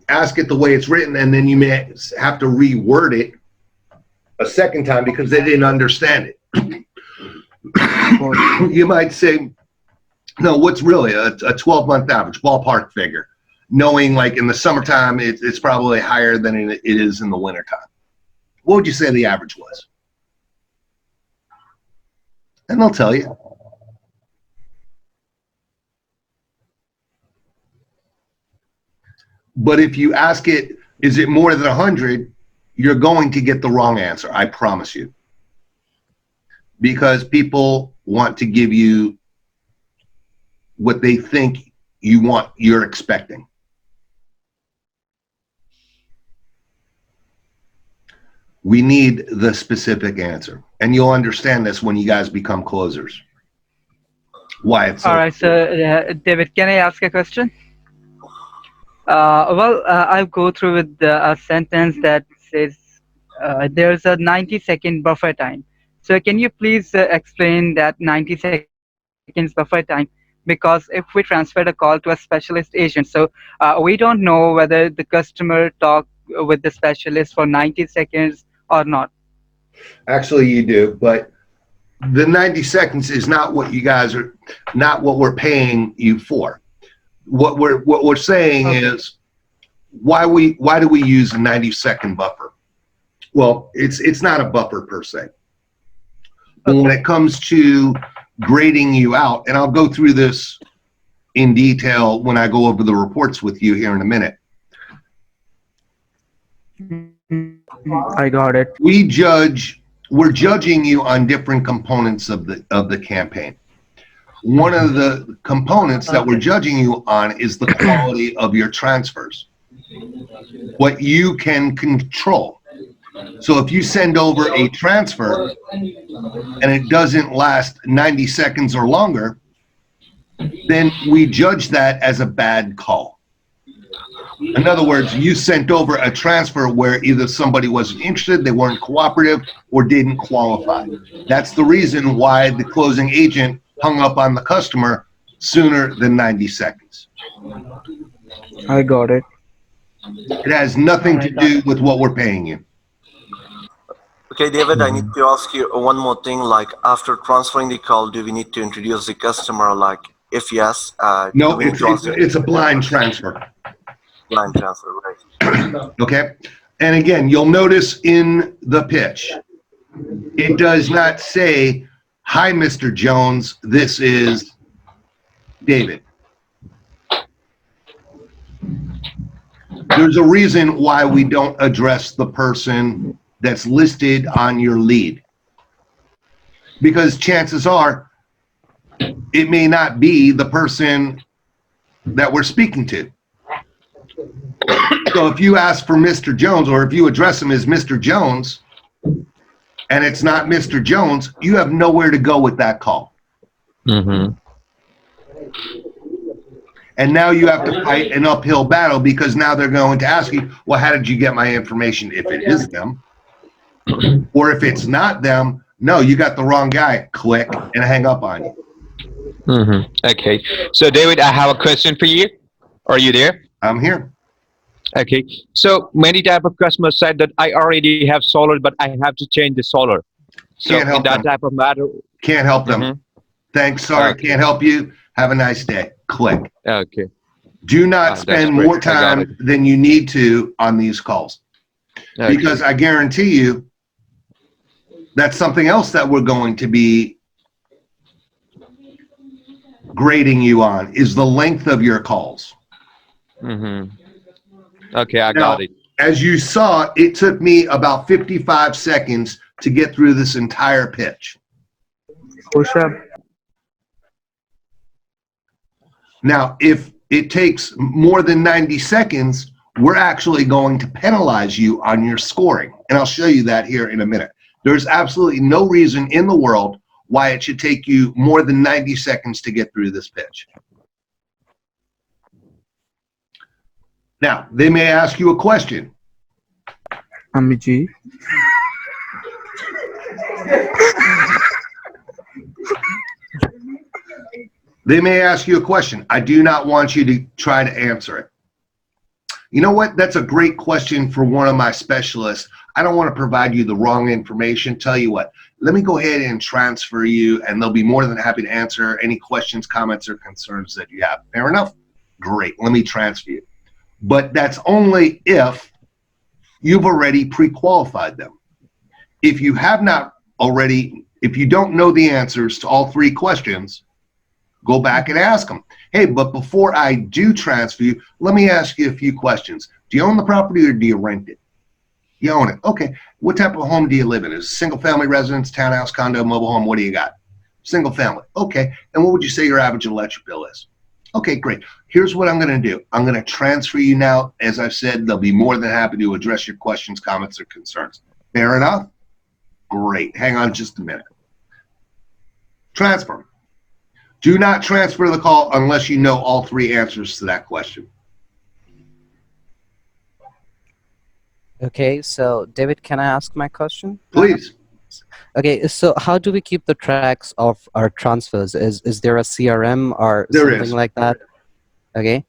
ask it the way it's written, and then you may have to reword it a second time because they didn't understand it. You might say, no, what's really a 12-month average, ballpark figure, knowing like in the summertime, it's probably higher than it is in the wintertime. What would you say the average was? And they'll tell you. But if you ask it, is it more than 100? You're going to get the wrong answer, I promise you. Because people want to give you what they think you're expecting. We need the specific answer. And you'll understand this when you guys become closers. Why it's so All right, so David, can I ask a question? I'll go through with a sentence that says there's a 90-second buffer time. So can you please explain that 90 seconds buffer time? Because if we transfer the call to a specialist agent, so we don't know whether the customer talked with the specialist for 90 seconds or not. Actually, you do, but the 90 seconds is not what you guys are, not what we're paying you for. What we're saying is why do we use a 90-second buffer? Well, it's not a buffer per se. But when it comes to grading you out, and I'll go through this in detail when I go over the reports with you here in a minute. I got it. We're judging you on different components of the campaign. One of the components that we're judging you on is the quality of your transfers, what you can control. So if you send over a transfer and it doesn't last 90 seconds or longer, then we judge that as a bad call. In other words, you sent over a transfer where either somebody wasn't interested, they weren't cooperative, or didn't qualify. That's the reason why the closing agent hung up on the customer sooner than 90 seconds. I got it. It has nothing to do with what we're paying you. Okay, David, I need to ask you one more thing. Like, after transferring the call, do we need to introduce the customer? Like, if yes, no, it's a blind transfer. Blind transfer, right? Okay, and again, you'll notice in the pitch, it does not say, "Hi, Mr. Jones, this is David." There's a reason why we don't address the person that's listed on your lead. Because chances are, it may not be the person that we're speaking to. So if you ask for Mr. Jones, or if you address him as Mr. Jones, and it's not Mr. Jones, you have nowhere to go with that call. Mm-hmm. And now you have to fight an uphill battle because now they're going to ask you, well, how did you get my information? If it is them, or if it's not them, No, you got the wrong guy. Click and hang up on you. Okay. So, David, I have a question for you. Are you there? I'm here. Okay. So, many type of customers said that I already have solar, but I have to change the solar. So, Can't help in that them. type of matter. Can't help them. Thanks, sorry, Okay. can't help you. Have a nice day. Click. Okay. Do not That's spend great. more I got time than you need to on these calls. Okay. Because I guarantee you, that's something else that we're going to be grading you on, is the length of your calls. Okay, I Now, got it. as you saw, it took me about 55 seconds to get through this entire pitch. Push up. Now, if it takes more than 90 seconds, we're actually going to penalize you on your scoring. And I'll show you that here in a minute. There's absolutely no reason in the world why it should take you more than 90 seconds to get through this pitch. Now, they may ask you a question. Amiji. They may ask you a question. I do not want you to try to answer it. You know what? That's a great question for one of my specialists. I don't want to provide you the wrong information. Tell you what, let me go ahead and transfer you, and they'll be more than happy to answer any questions, comments, or concerns that you have. Fair enough? Great. Let me transfer you. But that's only if you've already pre-qualified them. If you have not already, if you don't know the answers to all three questions, go back and ask them. Hey, but before I do transfer you, let me ask you a few questions. Do you own the property or do you rent it? You own it. Okay. What type of home do you live in? Is it single family residence, townhouse, condo, mobile home? What do you got? Single family. Okay. And what would you say your average electric bill is? Okay, great. Here's what I'm going to do. I'm going to transfer you now. As I've said, they'll be more than happy to address your questions, comments, or concerns. Fair enough? Great. Hang on just a minute. Transfer. Do not transfer the call unless you know all three answers to that question. Okay, so David, can I ask my question? Please. Okay, so how do we keep the tracks of our transfers? Is there a CRM or There something is. like that? Okay.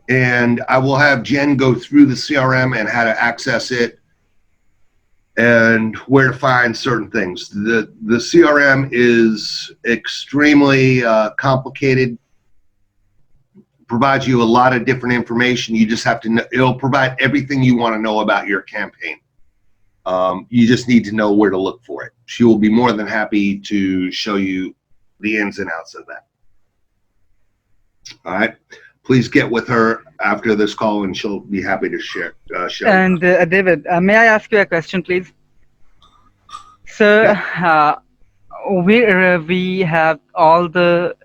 And I will have Jen go through the CRM and how to access it and where to find certain things. The CRM is extremely complicated, provides you a lot of different information. You just have to know, it'll provide everything you want to know about your campaign. You just need to know where to look for it. She will be more than happy to show you the ins and outs of that. All right. Please get with her after this call and she'll be happy to share. And David, may I ask you a question, please? So we have all the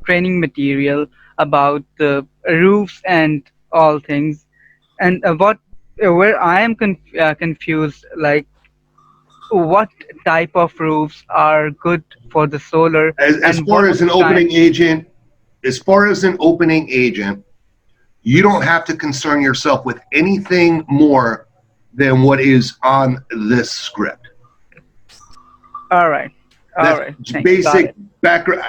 training material about the roofs and all things, and where I am confused, like what type of roofs are good for the solar? As far as an opening agent, you don't have to concern yourself with anything more than what is on this script. All right. All That's right. basic background.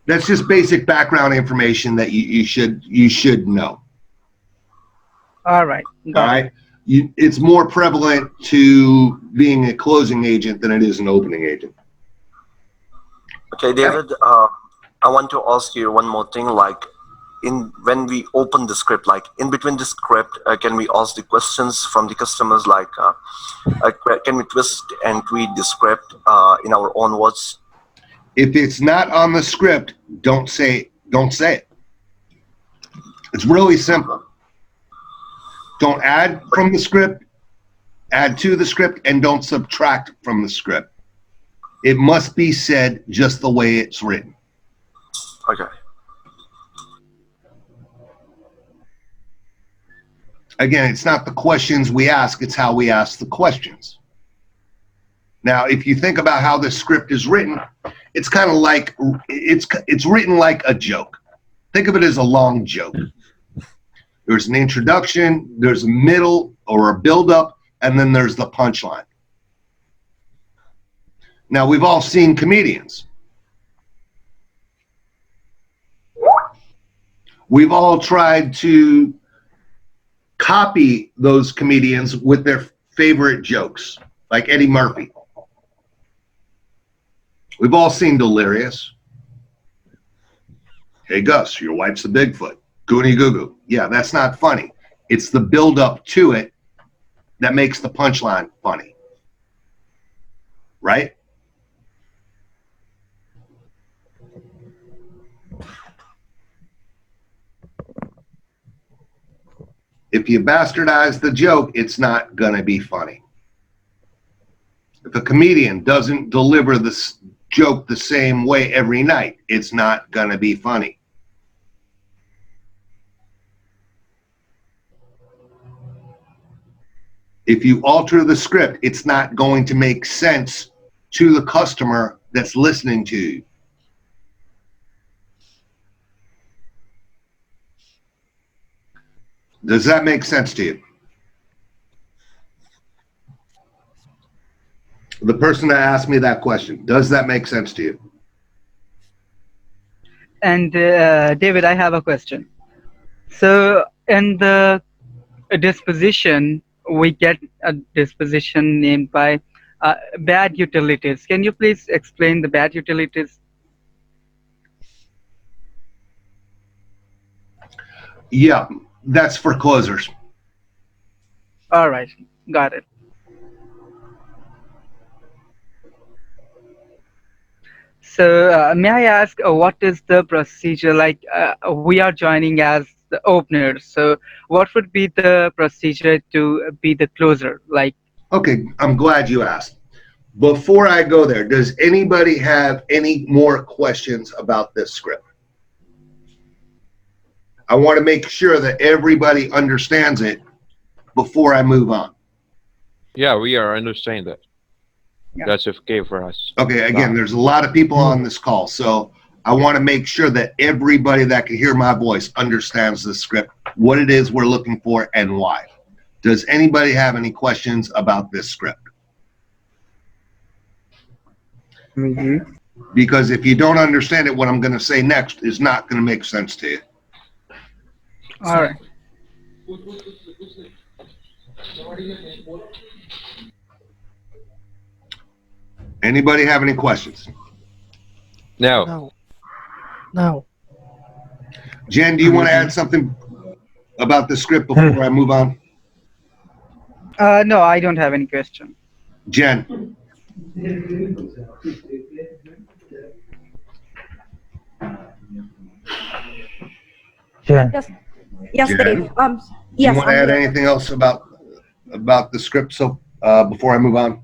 That's just basic background information that you should know. All right. All right. It's more prevalent to being a closing agent than it is an opening agent. Okay, David, I want to ask you one more thing. Like, when we open the script, like in between the script, can we ask the questions from the customers? Like, can we twist and tweak the script in our own words? If it's not on the script, don't say it. It's really simple. Don't add from the script, add to the script, and don't subtract from the script. It must be said just the way it's written. Okay. Again, it's not the questions we ask, it's how we ask the questions. Now, if you think about how this script is written, it's kind of like, it's written like a joke. Think of it as a long joke. There's an introduction, there's a middle or a build-up, and then there's the punchline. Now, we've all seen comedians. We've all tried to copy those comedians with their favorite jokes, like Eddie Murphy. We've all seen Delirious. Hey, Gus, your wife's a Bigfoot. Goonie goo goo. Yeah, that's not funny. It's the build up to it that makes the punchline funny. Right? If you bastardize the joke, it's not going to be funny. If a comedian doesn't deliver this joke the same way every night, it's not going to be funny. If you alter the script, it's not going to make sense to the customer that's listening to you. Does that make sense to you? The person that asked me that question, does that make sense to you? And David, I have a question. So in the disposition, we get a disposition named by bad utilities. Can you please explain the bad utilities? Yeah, that's for closers. All right, got it. So may I ask, what is the procedure? Like we are joining as the openers. So what would be the procedure to be the closer? Like, okay, I'm glad you asked. Before I go there, does anybody have any more questions about this script? I want to make sure that everybody understands it before I move on. Yeah, we are understanding that. Yeah. That's okay for us. Okay, again, there's a lot of people on this call, so I want to make sure that everybody that can hear my voice understands the script, what it is we're looking for, and why. Does anybody have any questions about this script? Mm-hmm. Because if you don't understand it, what I'm going to say next is not going to make sense to you. All right. Anybody have any questions? No. No. Jen, do you want to add something about the script before I move on? No, I don't have any question. Jen. Yes, yes, Jen? Dave. Do Yes. you want to I'm add here. anything else about the script so before I move on?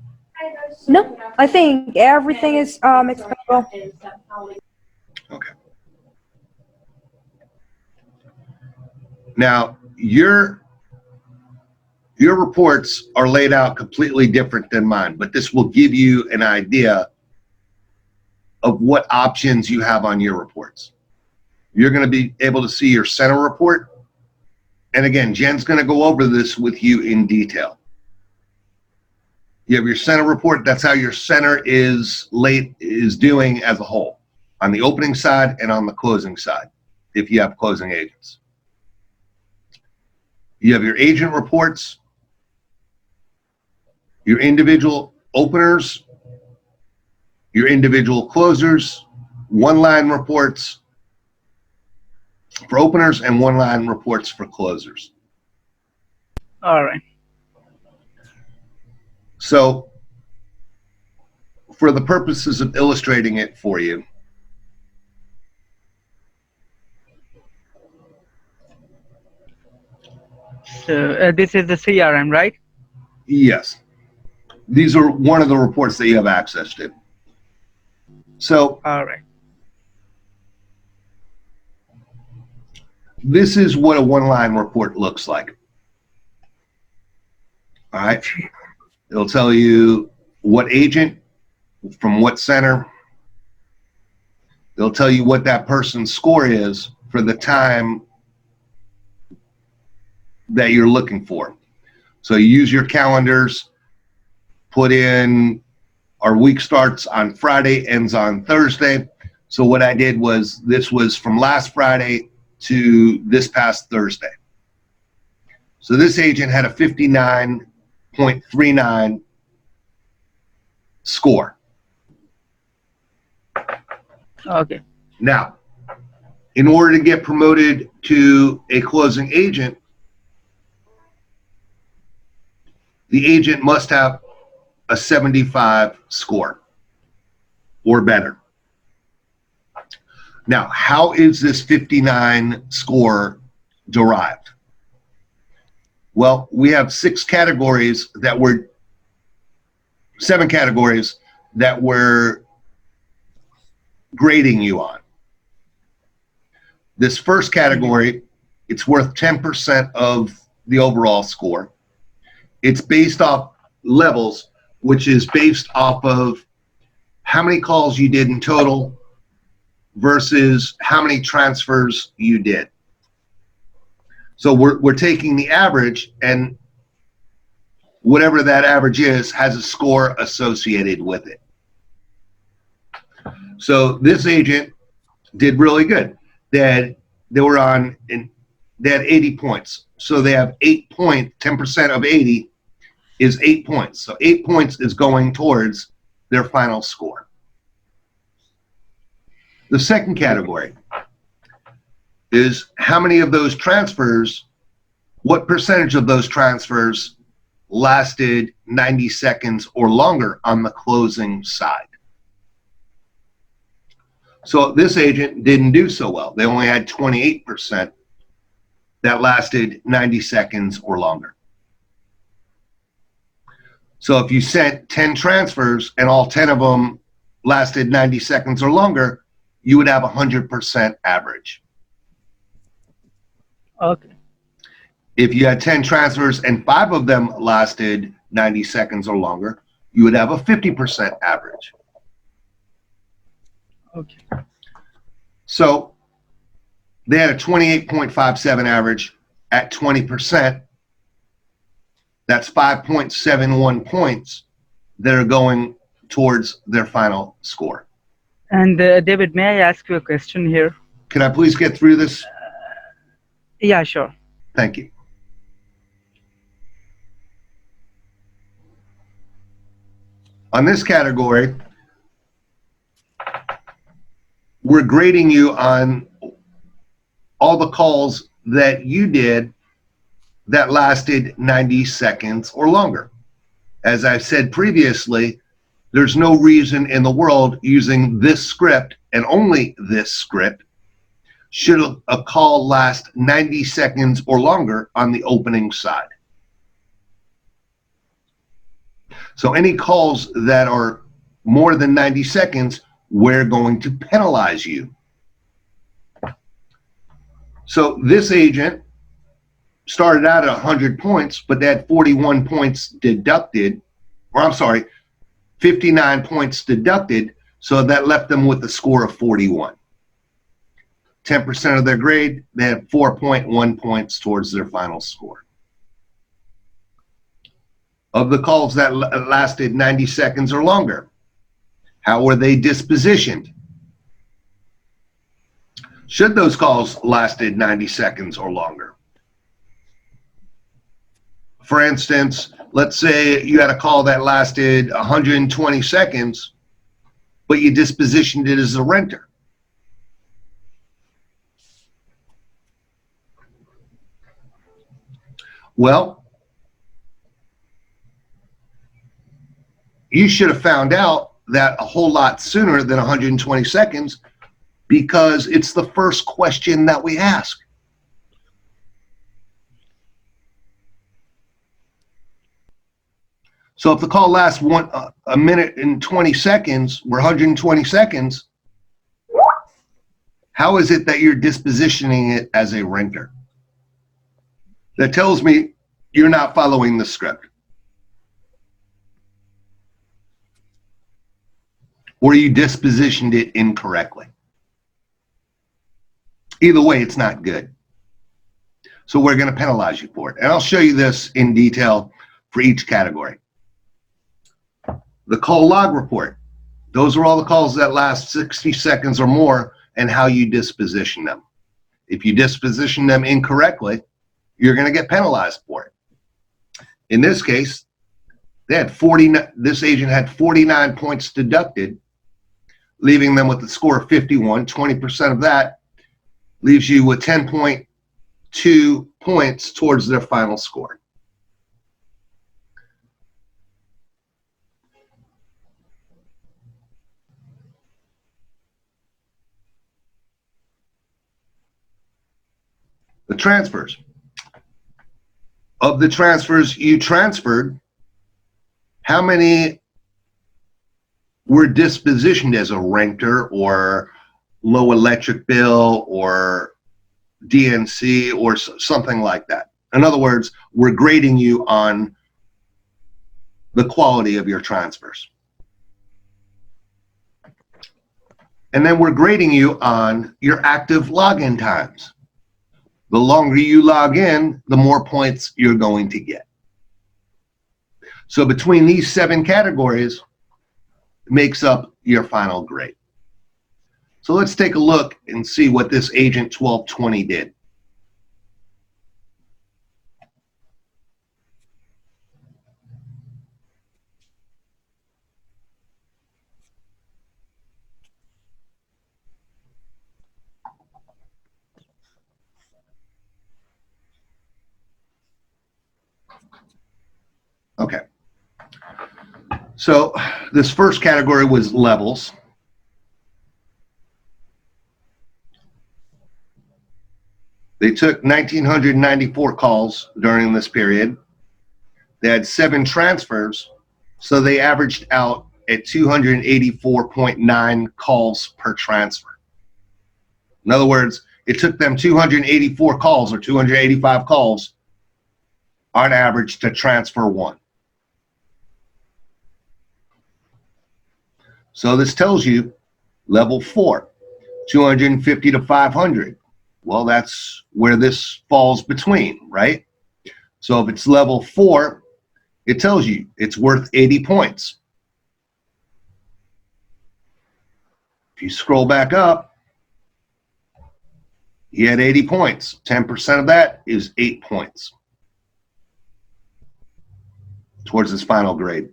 No, I think everything is explained well. Okay. Now, your reports are laid out completely different than mine, but this will give you an idea of what options you have on your reports. You're going to be able to see your center report. And again, Jen's going to go over this with you in detail. You have your center report. That's how your center is doing as a whole, on the opening side and on the closing side, if you have closing agents. You have your agent reports, your individual openers, your individual closers, one-line reports for openers and one-line reports for closers. All right. So for the purposes of illustrating it for you, So this is the CRM, right? yes, these are one of the reports that you have access to. So all right. This is what a one-line report looks like. All right. It'll tell you what agent from what center. It'll tell you what that person's score is for the time that you're looking for. So you use your calendars, put in our week starts on Friday, ends on Thursday. So what I did was, this was from last Friday to this past Thursday. So this agent had a 59.39 score. Okay. Now, in order to get promoted to a closing agent, the agent must have a 75 score or better. Now, how is this 59 score derived? Well, we have 7 categories that we're grading you on. This first category, it's worth 10% of the overall score. It's based off levels, which is based off of how many calls you did in total versus how many transfers you did. So we're taking the average, and whatever that average is has a score associated with it. So this agent did really good. They had 80 points. So they have 10% of 80 is 8 points. So 8 points is going towards their final score. The second category is how many of those transfers, what percentage of those transfers lasted 90 seconds or longer on the closing side. So this agent didn't do so well. They only had 28% that lasted 90 seconds or longer. So if you sent 10 transfers and all 10 of them lasted 90 seconds or longer, you would have 100% average. Okay. If you had 10 transfers and 5 of them lasted 90 seconds or longer, you would have a 50% average. Okay. So they had a 28.57 average at 20%. That's 5.71 points that are going towards their final score. And David, may I ask you a question here? Can I please get through this? Yeah, sure. Thank you. On this category, we're grading you on all the calls that you did that lasted 90 seconds or longer. As I've said previously, there's no reason in the world using this script, and only this script, should a call last 90 seconds or longer on the opening side. So any calls that are more than 90 seconds, we're going to penalize you. So this agent started out at 100 points, but they had 41 points deducted, or I'm sorry, 59 points deducted, so that left them with a score of 41. 10% of their grade, they had 4.1 points towards their final score. Of the calls that lasted 90 seconds or longer, how were they dispositioned? Should those calls lasted 90 seconds or longer? For instance, let's say you had a call that lasted 120 seconds, but you dispositioned it as a renter. Well, you should have found out that a whole lot sooner than 120 seconds, because it's the first question that we ask. So if the call lasts a minute and 20 seconds, or 120 seconds, how is it that you're dispositioning it as a renter? That tells me you're not following the script. Or you dispositioned it incorrectly. Either way, it's not good. So we're going to penalize you for it. And I'll show you this in detail for each category. The call log report. Those are all the calls that last 60 seconds or more and how you disposition them. If you disposition them incorrectly, you're going to get penalized for it. In this case, they had this agent had 49 points deducted, leaving them with a score of 51. 20% of that leaves you with 10.2 points towards their final score. The transfers. Of the transfers you transferred, how many were dispositioned as a renter or low electric bill or DNC or something like that? In other words, we're grading you on the quality of your transfers. And then we're grading you on your active login times. The longer you log in, the more points you're going to get. So between these 7 categories makes up your final grade. So let's take a look and see what this Agent 1220 did. Okay. So this first category was levels. They took 1,994 calls during this period. They had 7 transfers, so they averaged out at 284.9 calls per transfer. In other words, it took them 284 calls or 285 calls on average to transfer 1. So this tells you level 4, 250 to 500. Well, that's where this falls between, right? So if it's level 4, it tells you it's worth 80 points. If you scroll back up, he had 80 points. 10% of that is 8 points towards his final grade.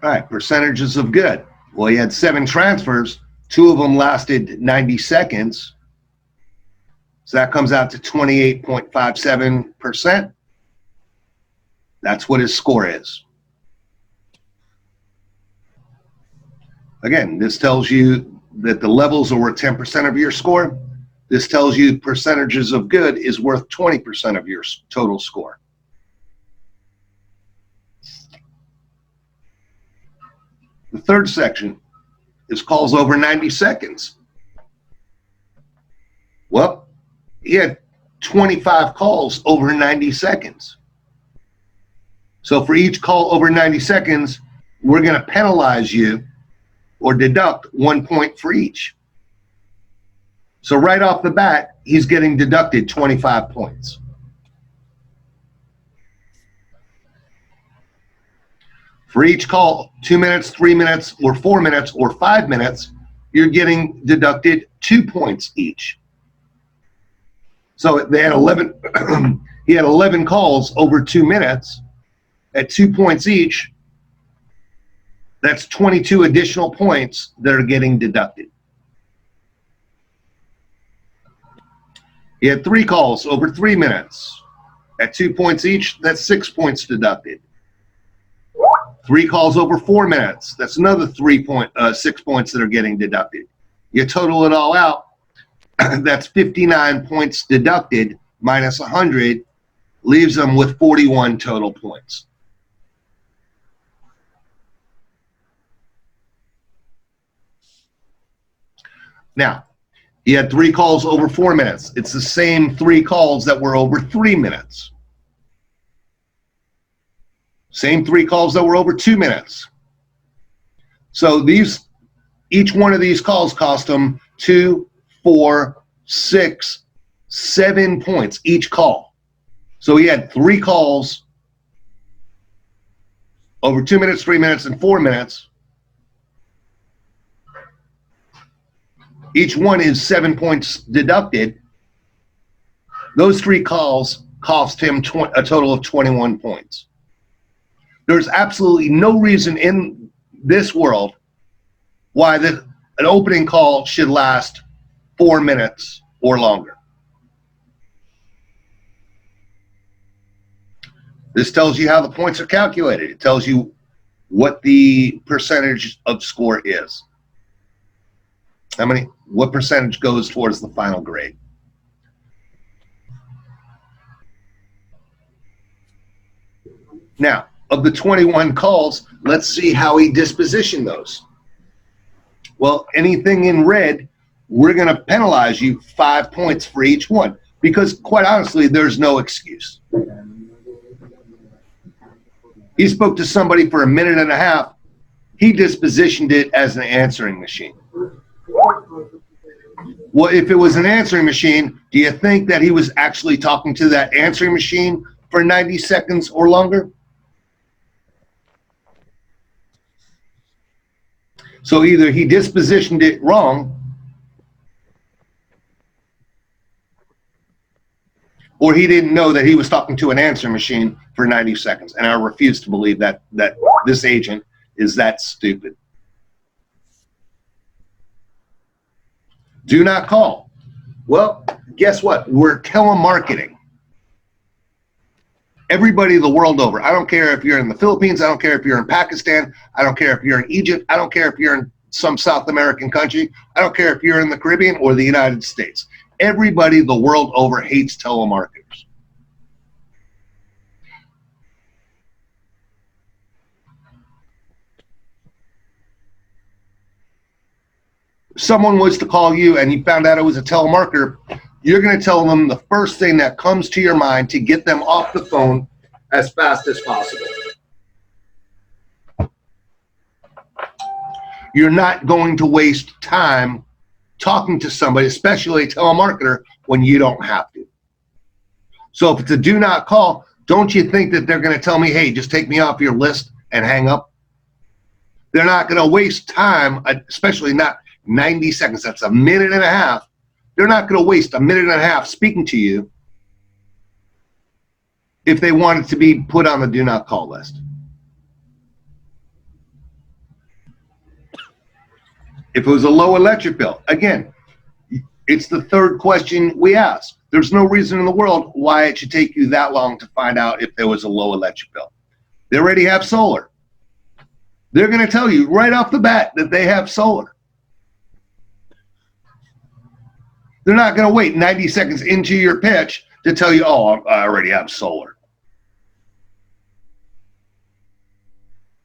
All right, percentages of good. Well, he had 7 transfers. 2 of them lasted 90 seconds. So that comes out to 28.57%. That's what his score is. Again, this tells you that the levels are worth 10% of your score. This tells you percentages of good is worth 20% of your total score. The third section is calls over 90 seconds. Well, he had 25 calls over 90 seconds. So for each call over 90 seconds, we're going to penalize you or deduct 1 point for each. So right off the bat, he's getting deducted 25 points. For each call, 2 minutes, 3 minutes, or 4 minutes, or 5 minutes, you're getting deducted 2 points each. So they had 11. He had 11 calls over 2 minutes at 2 points each. That's 22 additional points that are getting deducted. He had 3 calls over 3 minutes at 2 points each. That's 6 points deducted. 3 calls over 4 minutes. That's another 6 points that are getting deducted. You total it all out, that's 59 points deducted minus 100, leaves them with 41 total points. Now, he had 3 calls over 4 minutes. It's the same 3 calls that were over 3 minutes. Same 3 calls that were over 2 minutes. So each one of these calls cost him 2, 4, 6, 7 points each call. So he had 3 calls over 2 minutes, 3 minutes, and 4 minutes. Each one is 7 points deducted. Those 3 calls cost him a total of 21 points. There's absolutely no reason in this world why an opening call should last 4 minutes or longer. This tells you how the points are calculated. It tells you what the percentage of score is. What percentage goes towards the final grade. Now, of the 21 calls, let's see how he dispositioned those. Well, anything in red, we're going to penalize you 5 points for each one, because quite honestly, there's no excuse. He spoke to somebody for 1.5 minutes. He dispositioned it as an answering machine. Well, if it was an answering machine, do you think that he was actually talking to that answering machine for 90 seconds or longer? So either he dispositioned it wrong, or he didn't know that he was talking to an answering machine for 90 seconds. And I refuse to believe that this agent is that stupid. Do not call. Well, guess what? We're telemarketing. Everybody the world over. I don't care if you're in the Philippines. I don't care if you're in Pakistan. I don't care if you're in Egypt. I don't care if you're in some South American country. I don't care if you're in the Caribbean or the United States. Everybody the world over hates telemarketers. If someone was to call you and you found out it was a telemarketer, you're going to tell them the first thing that comes to your mind to get them off the phone as fast as possible. You're not going to waste time talking to somebody, especially a telemarketer, when you don't have to. So if it's a do not call, don't you think that they're going to tell me, hey, just take me off your list and hang up? They're not going to waste time, especially not 90 seconds. That's 1.5 minutes. They're not going to waste 1.5 minutes speaking to you if they wanted to be put on the do not call list. If it was a low electric bill, again, it's the third question we ask. There's no reason in the world why it should take you that long to find out if there was a low electric bill. They already have solar. They're going to tell you right off the bat that they have solar. They're not going to wait 90 seconds into your pitch to tell you, oh, I already have solar.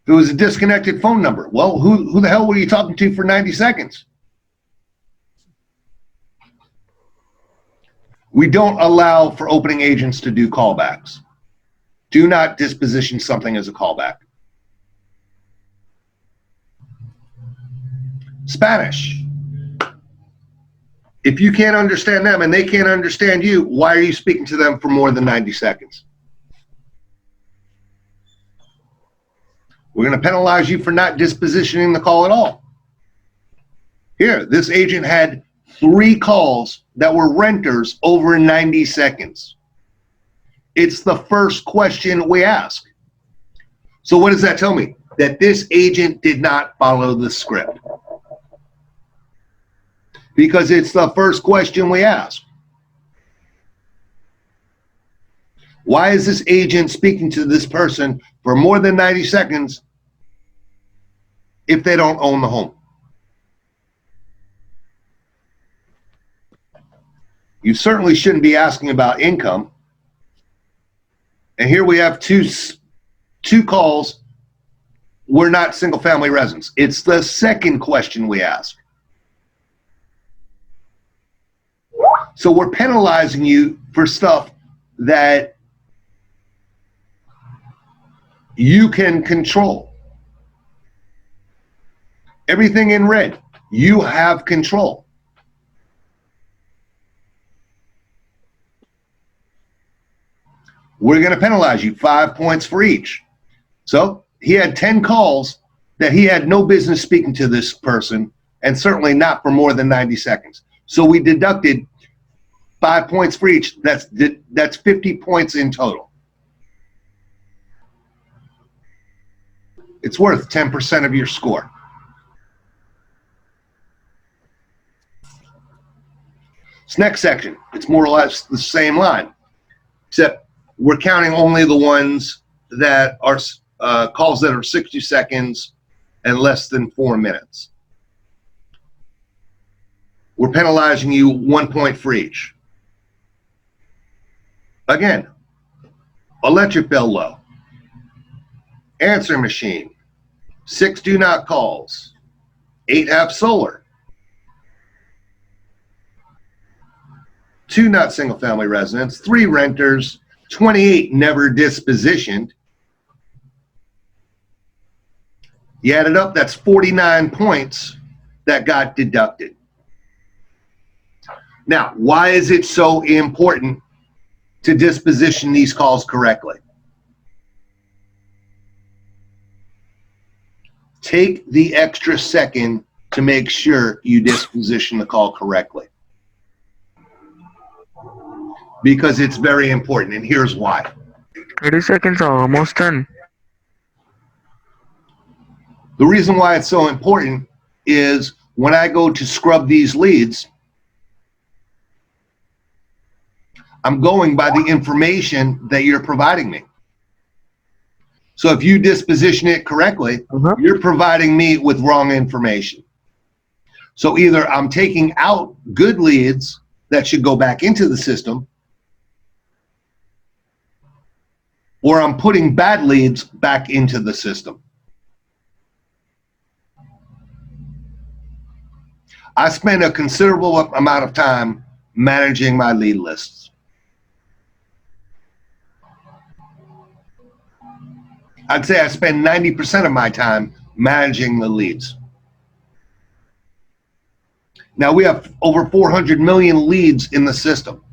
If it was a disconnected phone number, well, who the hell were you talking to for 90 seconds? We don't allow for opening agents to do callbacks. Do not disposition something as a callback. Spanish. If you can't understand them and they can't understand you, why are you speaking to them for more than 90 seconds? We're going to penalize you for not dispositioning the call at all. Here, this agent had 3 calls that were renters over 90 seconds. It's the first question we ask. So what does that tell me? That this agent did not follow the script. Because it's the first question we ask. Why is this agent speaking to this person for more than 90 seconds if they don't own the home? You certainly shouldn't be asking about income. And here we have two calls. We're not single family residents. It's the second question we ask. So we're penalizing you for stuff that you can control. Everything in red, you have control. We're going to penalize you 5 points for each. So he had 10 calls that he had no business speaking to this person, and certainly not for more than 90 seconds. So we deducted 5 points for each. That's 50 points in total. It's worth 10% of your score. This next section, it's more or less the same line, except we're counting only the ones that are calls that are 60 seconds and less than 4 minutes. We're penalizing you 1 point for each. Again, electric bill low, answer machine, 6 do not calls, 8 have solar, 2 not single family residents, 3 renters, 28 never dispositioned. You add it up, that's 49 points that got deducted. Now, why is it so important to disposition these calls correctly? Take the extra second to make sure you disposition the call correctly, because it's very important, and here's why. 30 seconds are almost done. The reason why it's so important is when I go to scrub these leads, I'm going by the information that you're providing me. So if you disposition it correctly, you're providing me with wrong information. So either I'm taking out good leads that should go back into the system, or I'm putting bad leads back into the system. I spend a considerable amount of time managing my lead lists. I'd say I spend 90% of my time managing the leads. Now we have over 400 million leads in the system.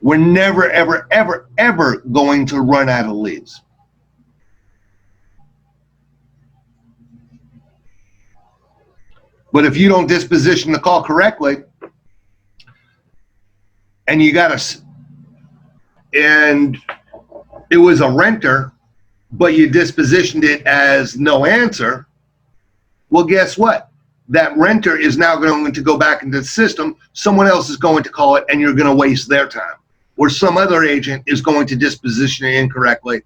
We're never, ever, ever, ever going to run out of leads. But if you don't disposition the call correctly, and and it was a renter, but you dispositioned it as no answer, well, guess what? That renter is now going to go back into the system. Someone else is going to call it, and you're going to waste their time. Or some other agent is going to disposition it incorrectly,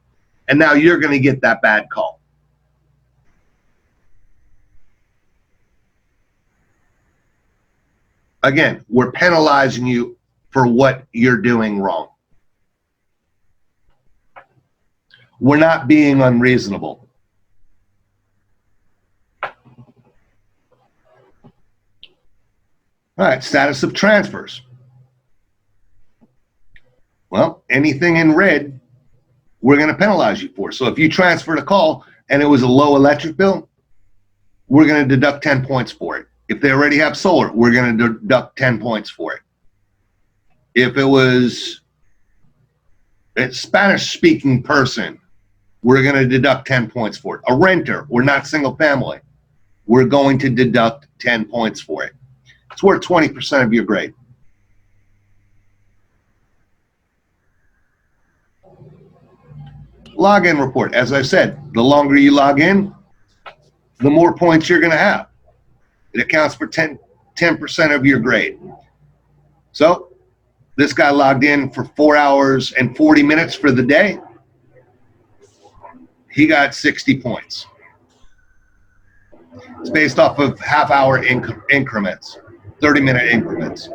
and now you're going to get that bad call. Again, we're penalizing you for what you're doing wrong. We're not being unreasonable. All right, status of transfers. Well, anything in red, we're going to penalize you for. So if you transferred a call and it was a low electric bill, we're going to deduct 10 points for it. If they already have solar, we're going to deduct 10 points for it. If it was a Spanish-speaking person, we're going to deduct 10 points for it. A renter, we're not single family, we're going to deduct 10 points for it. It's worth 20% of your grade. Login report. As I said, the longer you log in, the more points you're going to have. It accounts for 10% of your grade. So this guy logged in for 4 hours and 40 minutes for the day. He got 60 points. It's based off of half-hour increments, 30-minute increments.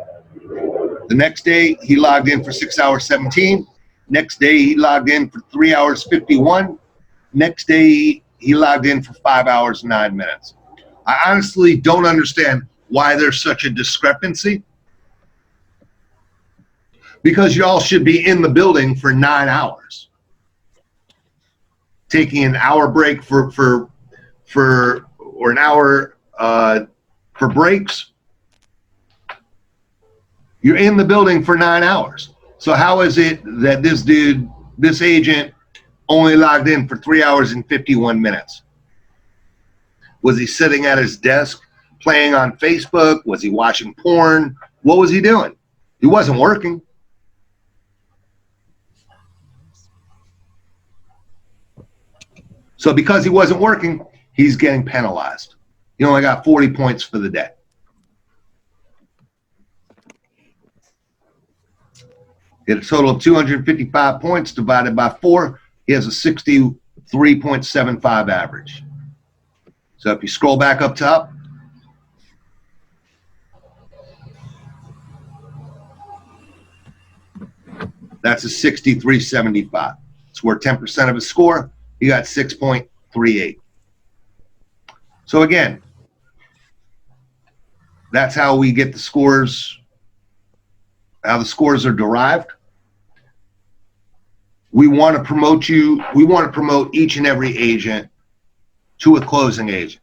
The next day, he logged in for 6 hours 17. Next day, he logged in for 3 hours 51. Next day, he logged in for 5 hours 9 minutes. I honestly don't understand why there's such a discrepancy, because y'all should be in the building for 9 hours, taking an hour break for or an hour for breaks, you're in the building for 9 hours. So how is it that this agent only logged in for 3 hours and 51 minutes? Was he sitting at his desk playing on Facebook? Was he watching porn? What was he doing? He wasn't working. So because he wasn't working, he's getting penalized. He only got 40 points for the day. He had a total of 255 points divided by 4. He has a 63.75 average. So if you scroll back up top, that's a 63.75. It's worth 10% of his score. He got 6.38. So again, that's how we get the scores, how the scores are derived. We want to promote you. We want to promote each and every agent to a closing agent.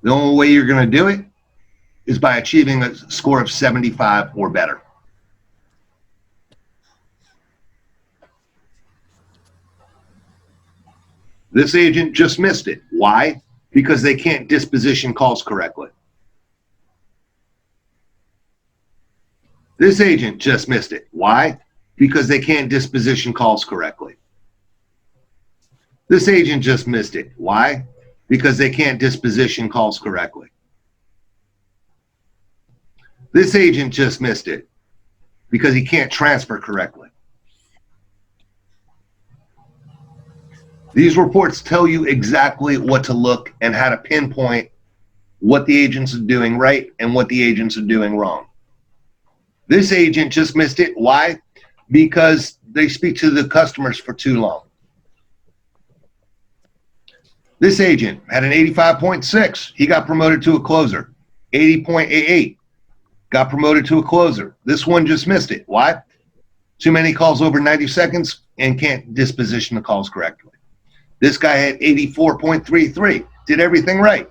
The only way you're going to do it is by achieving a score of 75 or better. This agent just missed it. Why? Because they can't disposition calls correctly. This agent just missed it. Why? Because they can't disposition calls correctly. This agent just missed it. Why? Because they can't disposition calls correctly. This agent just missed it because he can't transfer correctly. These reports tell you exactly what to look and how to pinpoint what the agents are doing right and what the agents are doing wrong. This agent just missed it. Why? Because they speak to the customers for too long. This agent had an 85.6. He got promoted to a closer. 80.88. Got promoted to a closer. This one just missed it. Why? Too many calls over 90 seconds and can't disposition the calls correctly. This guy had 84.33. Did everything right.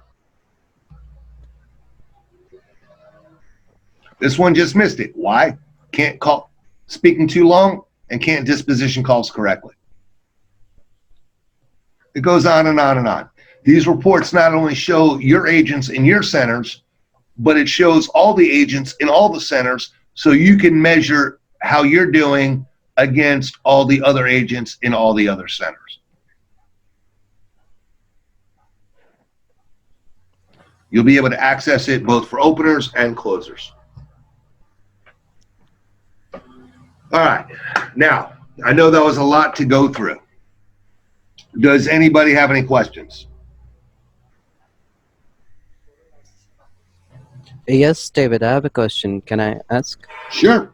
This one just missed it. Why? Can't call, speaking too long, and can't disposition calls correctly. It goes on and on and on. These reports not only show your agents in your centers, but it shows all the agents in all the centers so you can measure how you're doing against all the other agents in all the other centers. You'll be able to access it both for openers and closers. All right. Now, I know that was a lot to go through. Does anybody have any questions? Yes, David, I have a question. Can I ask? Sure.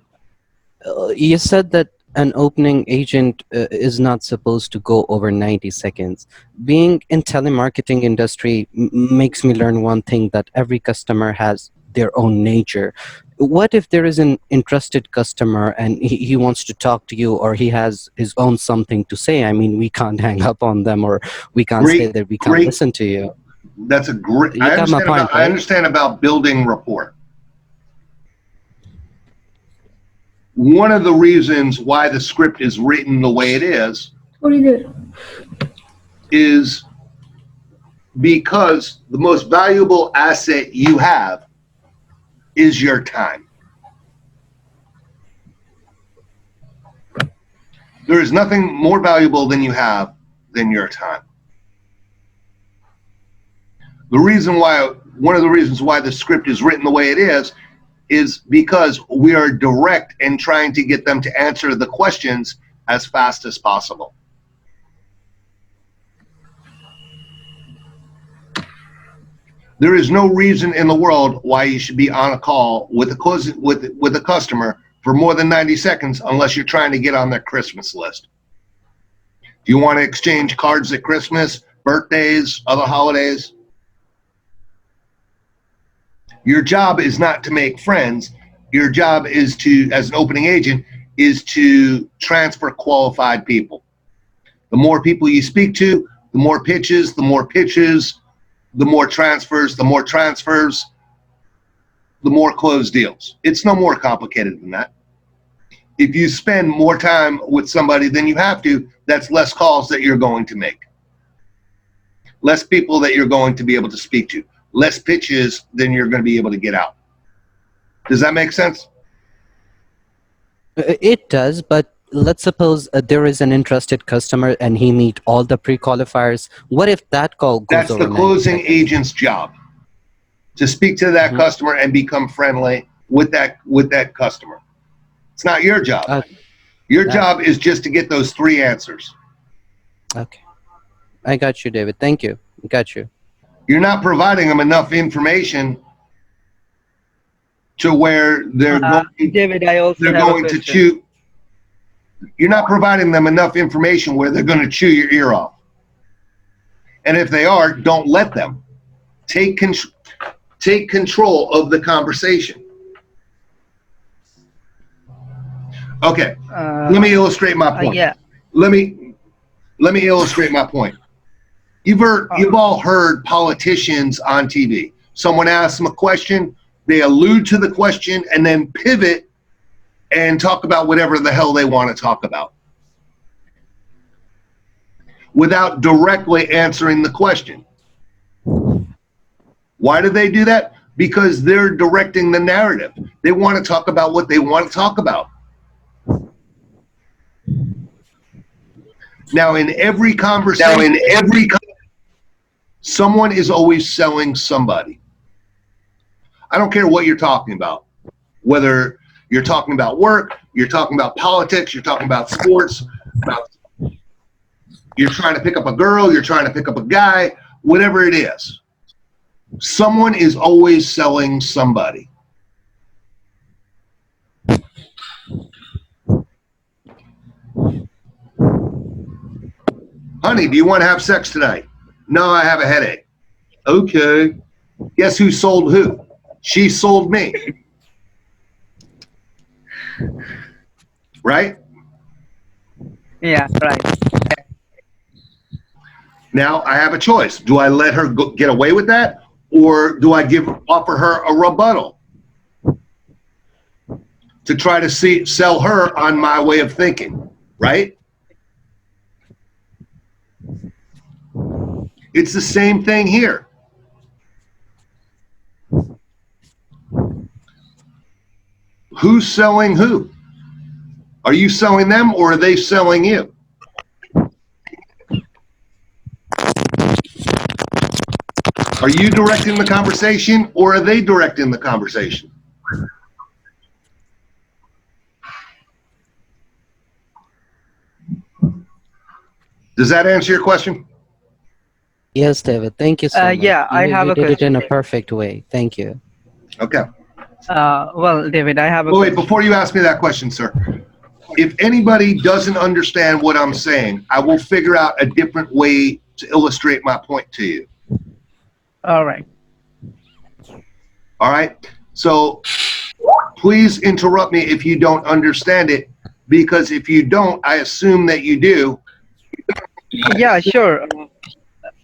You said that an opening agent is not supposed to go over 90 seconds. Being in telemarketing industry makes me learn one thing, that every customer has their own nature. What if there is an interested customer and he wants to talk to you, or he has his own something to say? I mean, we can't hang up on them, or we can't say that we can't listen to you. That's a great, You got my point, I right? understand about building rapport. One of the reasons why the script is written the way it is because the most valuable asset you have is your time. There is nothing more valuable than you have than your time. The reason why, one of the reasons why the script is written the way it is because we are direct in trying to get them to answer the questions as fast as possible. There is no reason in the world why you should be on a call with a customer for more than 90 seconds unless you're trying to get on their Christmas list. Do you want to exchange cards at Christmas, birthdays, other holidays? Your job is not to make friends. Your job is to, as an opening agent, is to transfer qualified people. The more people you speak to, The more pitches, the more pitches, the more transfers, the more transfers, the more closed deals. It's no more complicated than that. If you spend more time with somebody than you have to, that's less calls that you're going to make. Less people that you're going to be able to speak to. Less pitches than you're going to be able to get out. Does that make sense? It does, but let's suppose there is an interested customer and he meet all the pre-qualifiers. What if that call goes That's over the 90 closing seconds? agent's job, to speak to that customer and become friendly with that customer. It's not your job. Your job is just to get those 3 answers. Okay. I got you, David. Thank you. Got you. You're not providing them enough information to where they're going, David, I also they're have a going to question. chew. You're not providing them enough information where they're going to chew your ear off. And if they are, don't let them. Take control of the conversation. Okay, let me illustrate my point. Yeah. Let me illustrate my point. You've all heard politicians on TV. Someone asks them a question, they allude to the question, and then pivot and talk about whatever the hell they want to talk about, without directly answering the question. Why do they do that? Because they're directing the narrative. They want to talk about what they want to talk about. Now, in every conversation, someone is always selling somebody. I don't care what you're talking about, whether you're talking about work, you're talking about politics, you're talking about sports, you're trying to pick up a girl, you're trying to pick up a guy, whatever it is. Someone is always selling somebody. Honey, do you want to have sex tonight? No, I have a headache. Okay. Guess who sold who? She sold me. Right? Yeah, right. Now I have a choice. Do I let her get away with that, or do I offer her a rebuttal to try to sell her on my way of thinking? Right? It's the same thing here. Who's selling who? Are you selling them, or are they selling you? Are you directing the conversation, or are they directing the conversation? Does that answer your question? Yes, David. Thank you so much. Yeah, I have you a did it question. in a perfect way. Thank you. Okay. Well, David, I have a Wait, question. before you ask me that question, sir, if anybody doesn't understand what I'm saying, I will figure out a different way to illustrate my point to you. All right. All right? So please interrupt me if you don't understand it, because if you don't, I assume that you do. Yeah, sure.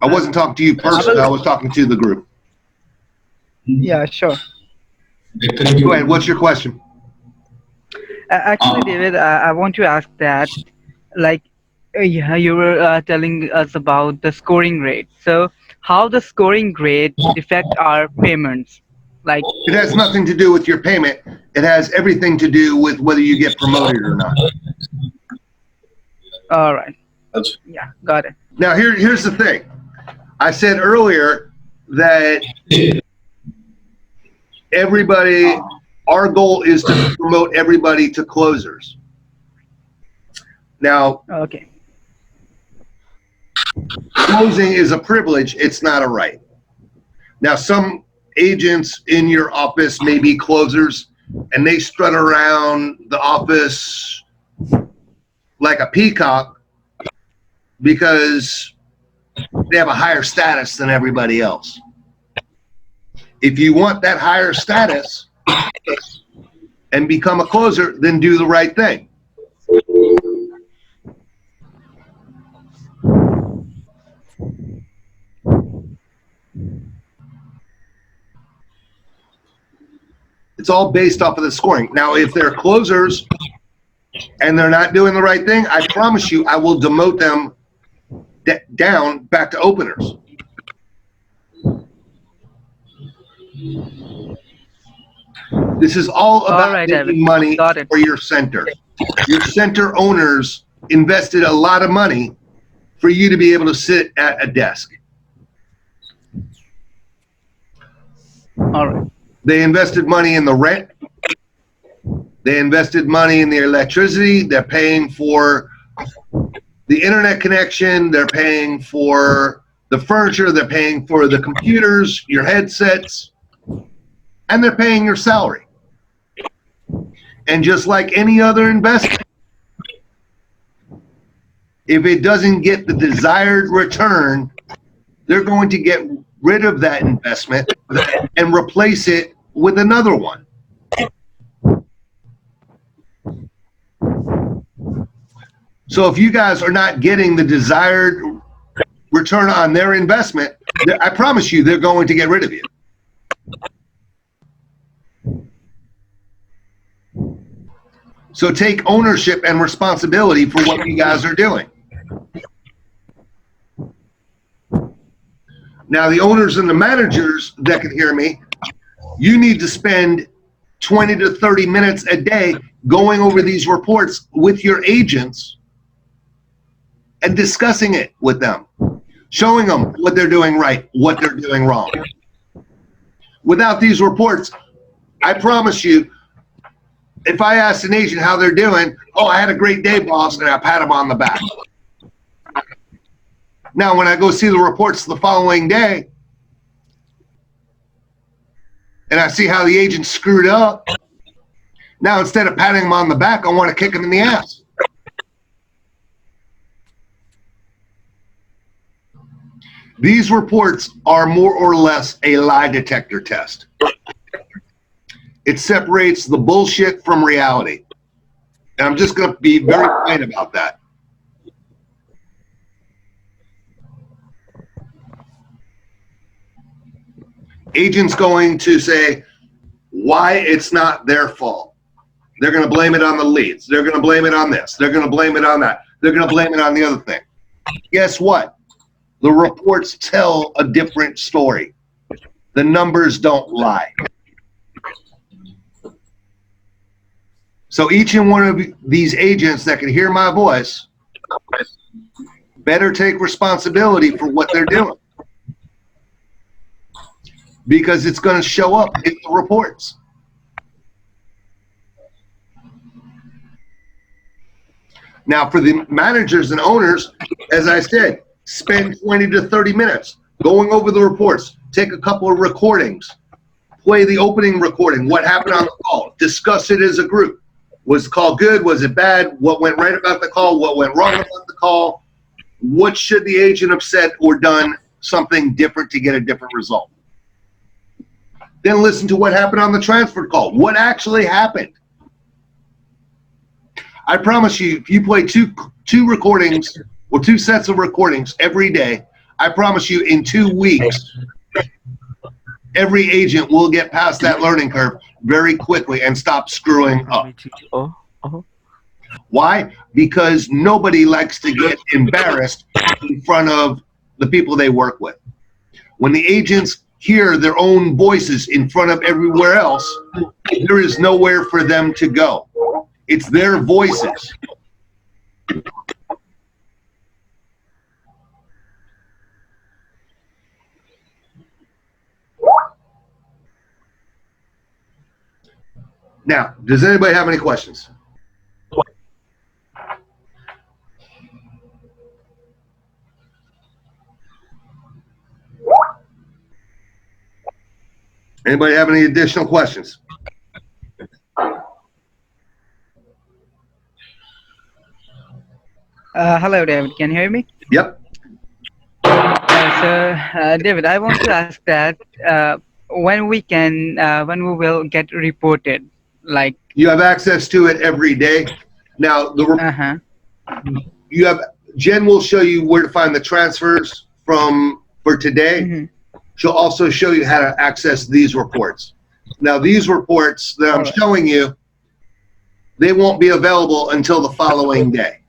I wasn't talking to you personally. I was talking to the group. Yeah, sure. Go ahead. What's your question? Actually, David, I want to ask that, like, yeah, you were telling us about the scoring rate. So, how the scoring grade affect our payments? Like, It has nothing to do with your payment. It has everything to do with whether you get promoted or not. all right. Yeah, got it. Now, here's the thing. I said earlier that our goal is to promote everybody to closers. Now, Okay. closing is a privilege. It's not a right. Now, some agents in your office may be closers, and they strut around the office like a peacock because they have a higher status than everybody else. If you want that higher status and become a closer, then do the right thing. It's all based off of the scoring. Now, if they're closers and they're not doing the right thing, I promise you, I will demote them down back to openers. This is all about making money for your center. Your center owners invested a lot of money for you to be able to sit at a desk. All right. They invested money in the rent. They invested money in the electricity. They're paying for the internet connection. They're paying for the furniture. They're paying for the computers, your headsets, and they're paying your salary. And just like any other investment, if it doesn't get the desired return, they're going to get rid of that investment and replace it with another one. So if you guys are not getting the desired return on their investment, I promise you they're going to get rid of you. So take ownership and responsibility for what you guys are doing. Now, the owners and the managers that can hear me, you need to spend 20 to 30 minutes a day going over these reports with your agents and discussing it with them, showing them what they're doing right, what they're doing wrong. Without these reports, I promise you, if I ask an agent how they're doing, oh, I had a great day, boss, and I pat them on the back. Now, when I go see the reports the following day, and I see how the agent screwed up, now instead of patting him on the back, I want to kick him in the ass. These reports are more or less a lie detector test. It separates the bullshit from reality. And I'm just going to be very plain about that. Agents going to say why it's not their fault. They're going to blame it on the leads. They're going to blame it on this. They're going to blame it on that. They're going to blame it on the other thing. Guess what? The reports tell a different story. The numbers don't lie. So each and one of these agents that can hear my voice better take responsibility for what they're doing, because it's going to show up in the reports. Now, for the managers and owners, as I said, spend 20 to 30 minutes going over the reports. Take a couple of recordings. Play the opening recording. What happened on the call? Discuss it as a group. Was the call good? Was it bad? What went right about the call? What went wrong about the call? What should the agent have said or done something different to get a different result? Then listen to what happened on the transfer call. What actually happened? I promise you, if you play two recordings or two sets of recordings every day, I promise you in 2 weeks, every agent will get past that learning curve very quickly and stop screwing up. Why? Because nobody likes to get embarrassed in front of the people they work with. When the agents hear their own voices in front of everywhere else, there is nowhere for them to go. It's their voices. Now, does anybody have any questions? Anybody have any additional questions? Hello, David. Can you hear me? Yep. David, I want to ask that when we will get reported, like you have access to it every day. Now, you have Jen will show you where to find the transfers for today. She'll also show you how to access these reports. Now, these reports that I'm showing you, they won't be available until the following day.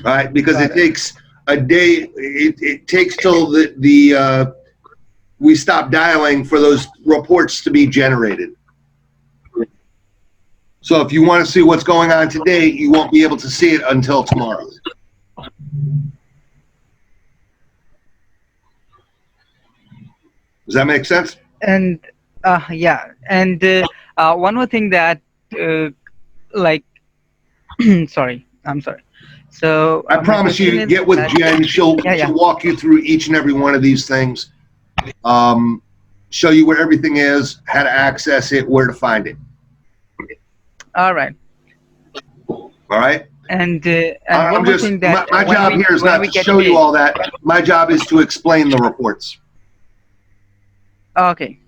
All right, because it takes a day. It takes till we stop dialing for those reports to be generated. So if you want to see what's going on today, you won't be able to see it until tomorrow. Does that make sense? And yeah, and one more thing that like sorry, I'm sorry. So I promise you, get with Jen. She'll walk you through each and every one of these things. Show you where everything is, how to access it, where to find it. All right. All right. And I'm one more just thing that my job here is not to show you all that. My job is to explain the reports. Okay.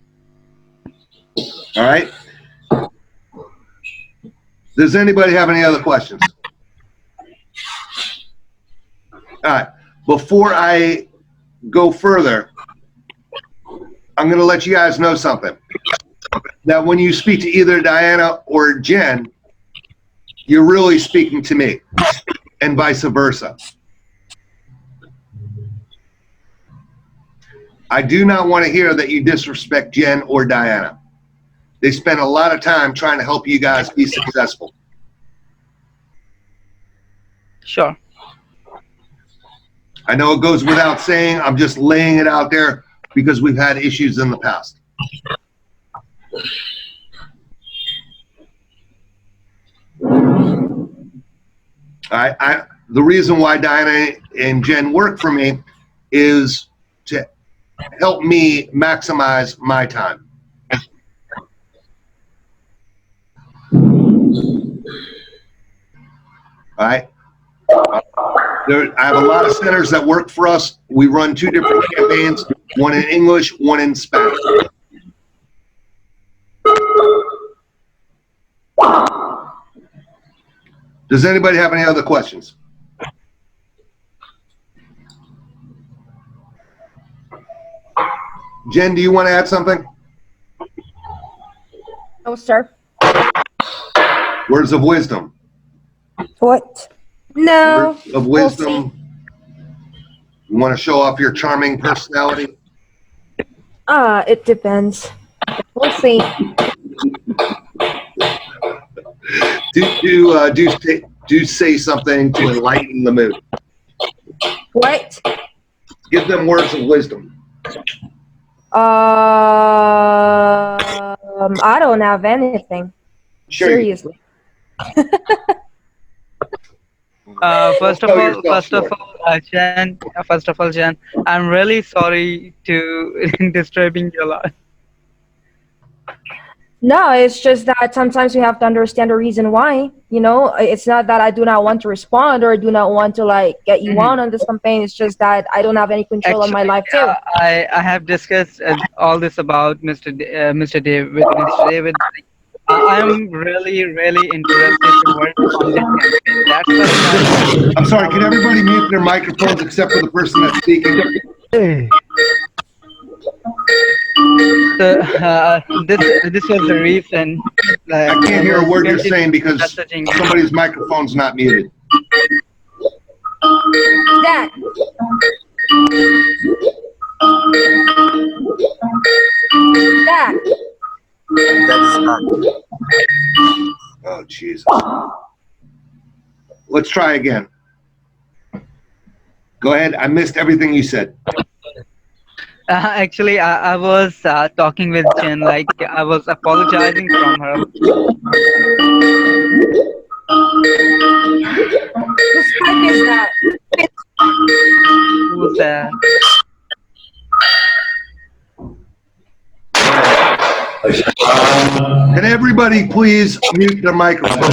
All right. Does anybody have any other questions? All right. Before I go further, I'm going to let you guys know something. That when you speak to either Diana or Jen, you're really speaking to me, and vice versa. I do not want to hear that you disrespect Jen or Diana. They spend a lot of time trying to help you guys be successful. Sure. I know it goes without saying. I'm just laying it out there because we've had issues in the past. The reason why Diana and Jen work for me is to help me maximize my time. All right. I have a lot of centers that work for us. We run 2 different campaigns, one in English, one in Spanish. Does anybody have any other questions? Jen, do you want to add something? No, sir. Words of wisdom. What? No. Words of wisdom. You want to show off your charming personality? It depends. We'll see. Do say something to enlighten the mood. What? Give them words of wisdom. I don't have anything. Sure. Seriously. First of all, Jen, I'm really sorry to disturbing your life. No, it's just that sometimes we have to understand the reason why. You know, it's not that I do not want to respond or do not want to like get you on this campaign. It's just that I don't have any control on my life too. I have discussed all this about Mr. David. I'm really interested to work on this campaign. That's why I'm sorry. Can everybody mute their microphones except for the person that's speaking? So, this was the reason. I can't hear a word you're saying because somebody's microphone's not muted. Zach. Zach. Oh, Jesus. Let's try again. Go ahead. I missed everything you said. Actually, I was talking with Jen, like I was apologizing from her. Whose Skype is that? Who's that? Can everybody please mute their microphone?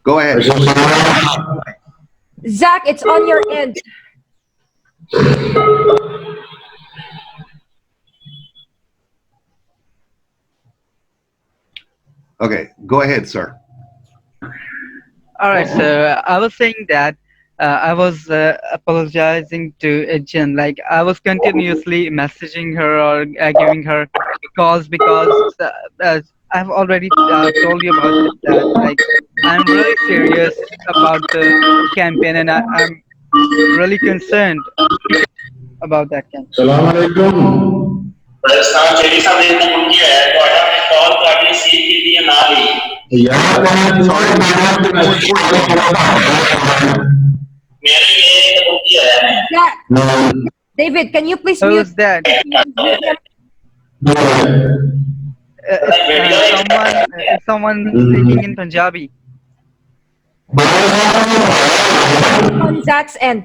Go ahead. Zach, it's on your end. Okay, go ahead, sir. All right, so I was saying that I was apologizing to Jen. Like I was continuously messaging her or giving her calls because I've already told you about it. That like I'm really serious about the campaign, and I'm really concerned about that campaign. प्रस्ताव cherry साहब ने मुझे है तो अगर मैं call करने seat के लिए ना ली मेरे लिए मुझे है Yeah. David, can you please mute? Who's that? Someone speaking in Punjabi. On Zach's end.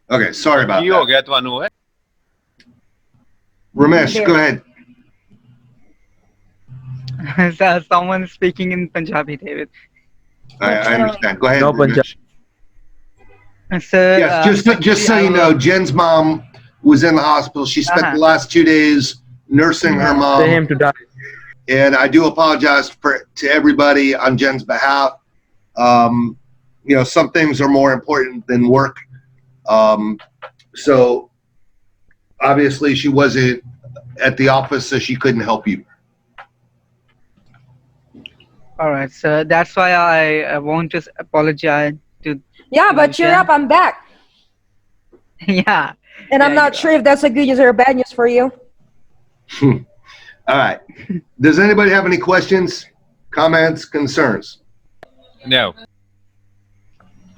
Okay, sorry about Ki that. ਹੋ ਗਿਆ ਤੁਹਾਨੂੰ ਹੈ Ramesh, go ahead. Someone speaking in Punjabi, David. I understand. Go ahead. No Ramesh. So, Yes, just so you know, Jen's mom was in the hospital. She spent the last 2 days nursing her mom. Say him to die. And I do apologize to everybody on Jen's behalf. Some things are more important than work. So obviously she wasn't at the office, so she couldn't help you. All right, so that's why I want to apologize to. Yeah, but cheer up, I'm back. Yeah. And I'm not sure if that's a good news or a bad news for you. All right. Does anybody have any questions, comments, concerns? No.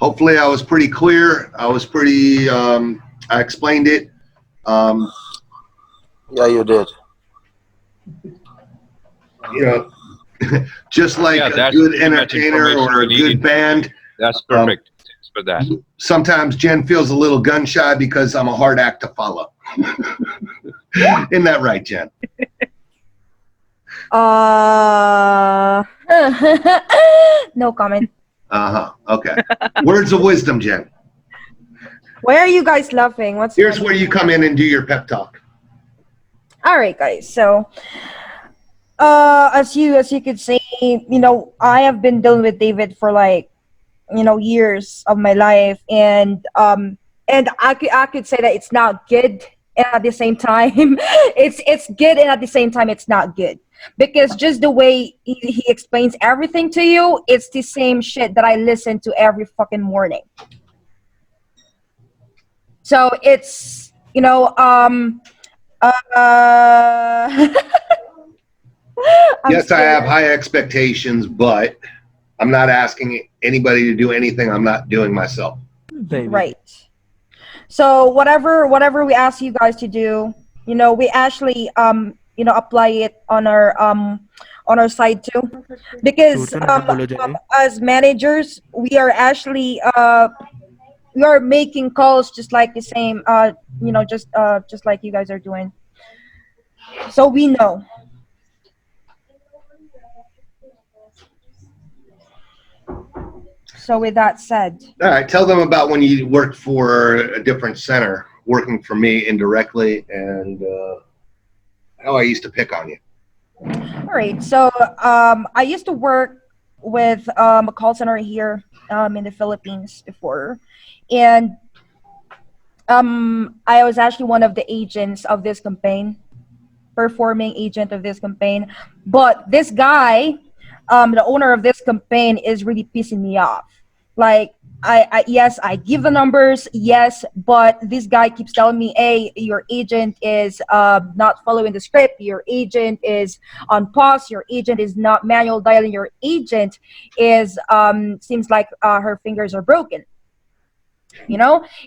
Hopefully I was pretty clear. I was pretty, I explained it. Yeah, you did. Just like a that's good pretty much entertainer or a information we good needed. band. That's perfect. Thanks for that. Sometimes Jen feels a little gun shy because I'm a hard act to follow. Isn't that right, Jen? No comment. Okay. Words of wisdom, Jen. Why are you guys laughing? Here's where you come in and do your pep talk. All right, guys. So, as you could see, I have been dealing with David for like, years of my life, and I could say that it's not good, and at the same time, it's good, and at the same time, it's not good. Because just the way he explains everything to you, it's the same shit that I listen to every fucking morning. So it's, Yes, I have high expectations, but I'm not asking anybody to do anything I'm not doing myself. Right. So whatever we ask you guys to do, we actually apply it on our side too, because as managers we are actually we are making calls just like the same just like you guys are doing, so we know. So with that said, All right, tell them about when you worked for a different center, working for me indirectly, and how I used to pick on you. all right, so I used to work with a call center here in the Philippines before, and I was actually one of the agents of this campaign, performing agent of this campaign. But this guy, the owner of this campaign, is really pissing me off. Like, yes, I give the numbers, yes, but this guy keeps telling me, hey, your agent is not following the script, your agent is on pause, your agent is not manual dialing, your agent is seems like her fingers are broken,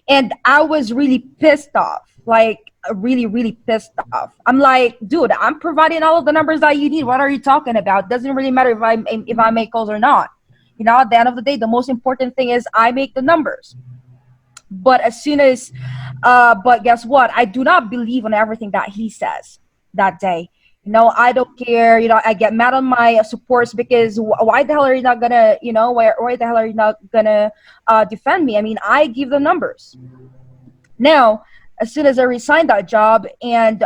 and I was really pissed off, like really pissed off. I'm like, dude, I'm providing all of the numbers that you need. What are you talking about? Doesn't really matter if I make calls or not. At the end of the day, the most important thing is I make the numbers. But as soon as, but guess what? I do not believe on everything that he says that day. I don't care. I get mad on my supports because why the hell are you not gonna, why the hell are you not gonna defend me? I mean, I give the numbers. Now, as soon as I resigned that job, and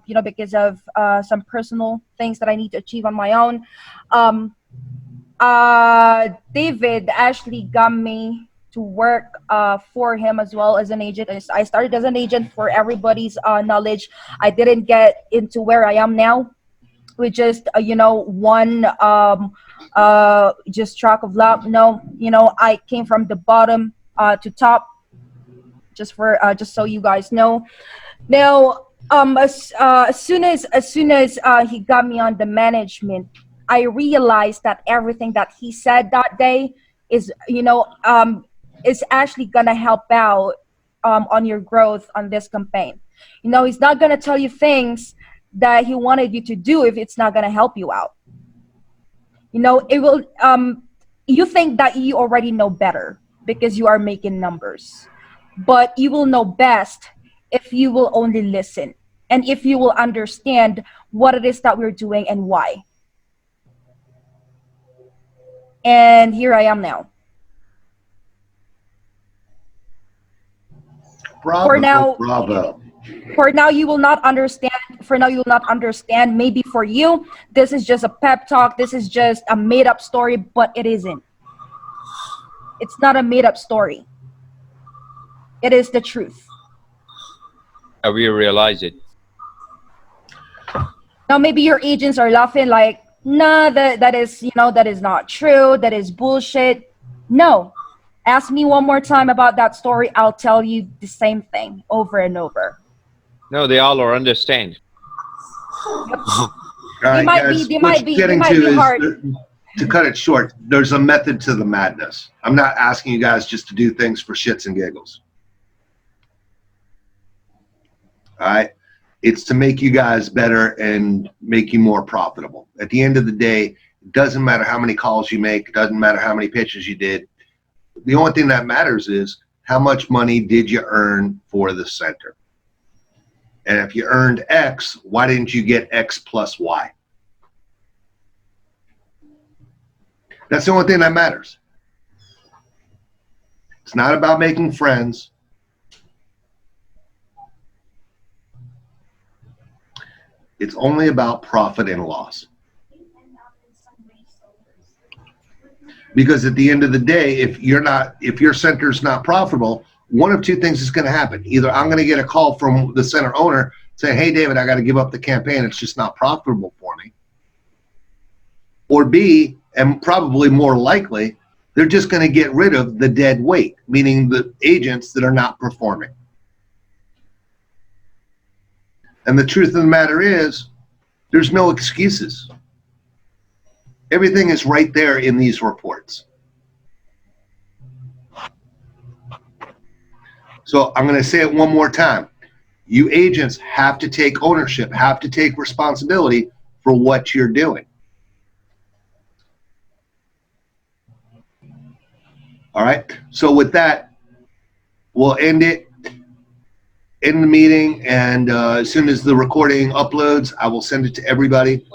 you know, because of some personal things that I need to achieve on my own, David actually got me to work for him as well as an agent. I started as an agent for everybody's knowledge. I didn't get into where I am now with just you know, one just track of luck. No, you know, I came from the bottom to top, just for just so you guys know. Now as soon as he got me on the management, I realized that everything that he said that day is, you know, is actually gonna help out on your growth on this campaign. You know, he's not gonna tell you things that he wanted you to do if it's not gonna help you out. You know, it will. You think that you already know better because you are making numbers, but you will know best if you will only listen and if you will understand what it is that we're doing and why. And here I am now. Bravo, For now, bravo. for now you will not understand. For now you will not understand. Maybe for you, this is just a pep talk. This is just a made-up story, but it isn't. It's not a made-up story. It is the truth. We realize it. Now maybe your agents are laughing like, nah, that is, you know, that is not true. That is bullshit. No. Ask me one more time about that story. I'll tell you the same thing over and over. No, they all are understand. All right, might guys, be- they what might you're be- getting they might to be is hard. to cut it short, there's a method to the madness. I'm not asking you guys just to do things for shits and giggles. All right? It's to make you guys better and make you more profitable. At the end of the day, it doesn't matter how many calls you make. It doesn't matter how many pitches you did. The only thing that matters is how much money did you earn for the center? And if you earned X, why didn't you get X plus Y? That's the only thing that matters. It's not about making friends. It's only about profit and loss. Because at the end of the day, if your center's not profitable, one of two things is going to happen. Either I'm going to get a call from the center owner saying, hey, David, I got to give up the campaign. It's just not profitable for me. Or B, and probably more likely, they're just going to get rid of the dead weight, meaning the agents that are not performing. And the truth of the matter is, there's no excuses. Everything is right there in these reports. So I'm going to say it one more time. You agents have to take ownership, have to take responsibility for what you're doing. All right. So with that, we'll end it. End the meeting, and as soon as the recording uploads, I will send it to everybody.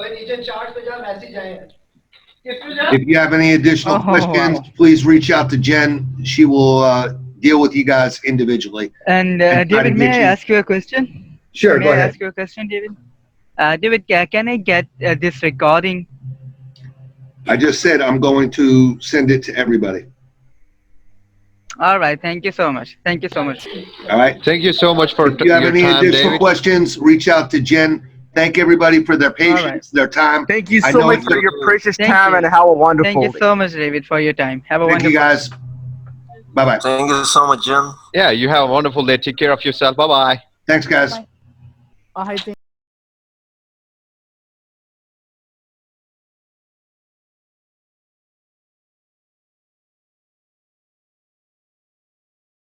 If you have any additional questions, please reach out to Jen. She will deal with you guys individually. And try to David, may get I you- ask you a question? Sure, May go I ahead. ask you a question, David? David, can I get this recording? I just said I'm going to send it to everybody. All right. Thank you so much. Thank you so much. All right. Thank you so much for If you have your any time, additional David. questions, reach out to Jen. Thank everybody for their patience, their time. Thank you I so know much it's for a- your precious Thank time you. and have a wonderful Thank you day. so much, David, for your time. Have a Thank you, wonderful guys. Bye-bye. Thank you so much, Jim. Yeah, you have a wonderful day. Take care of yourself. Bye-bye. Thanks, guys. Bye.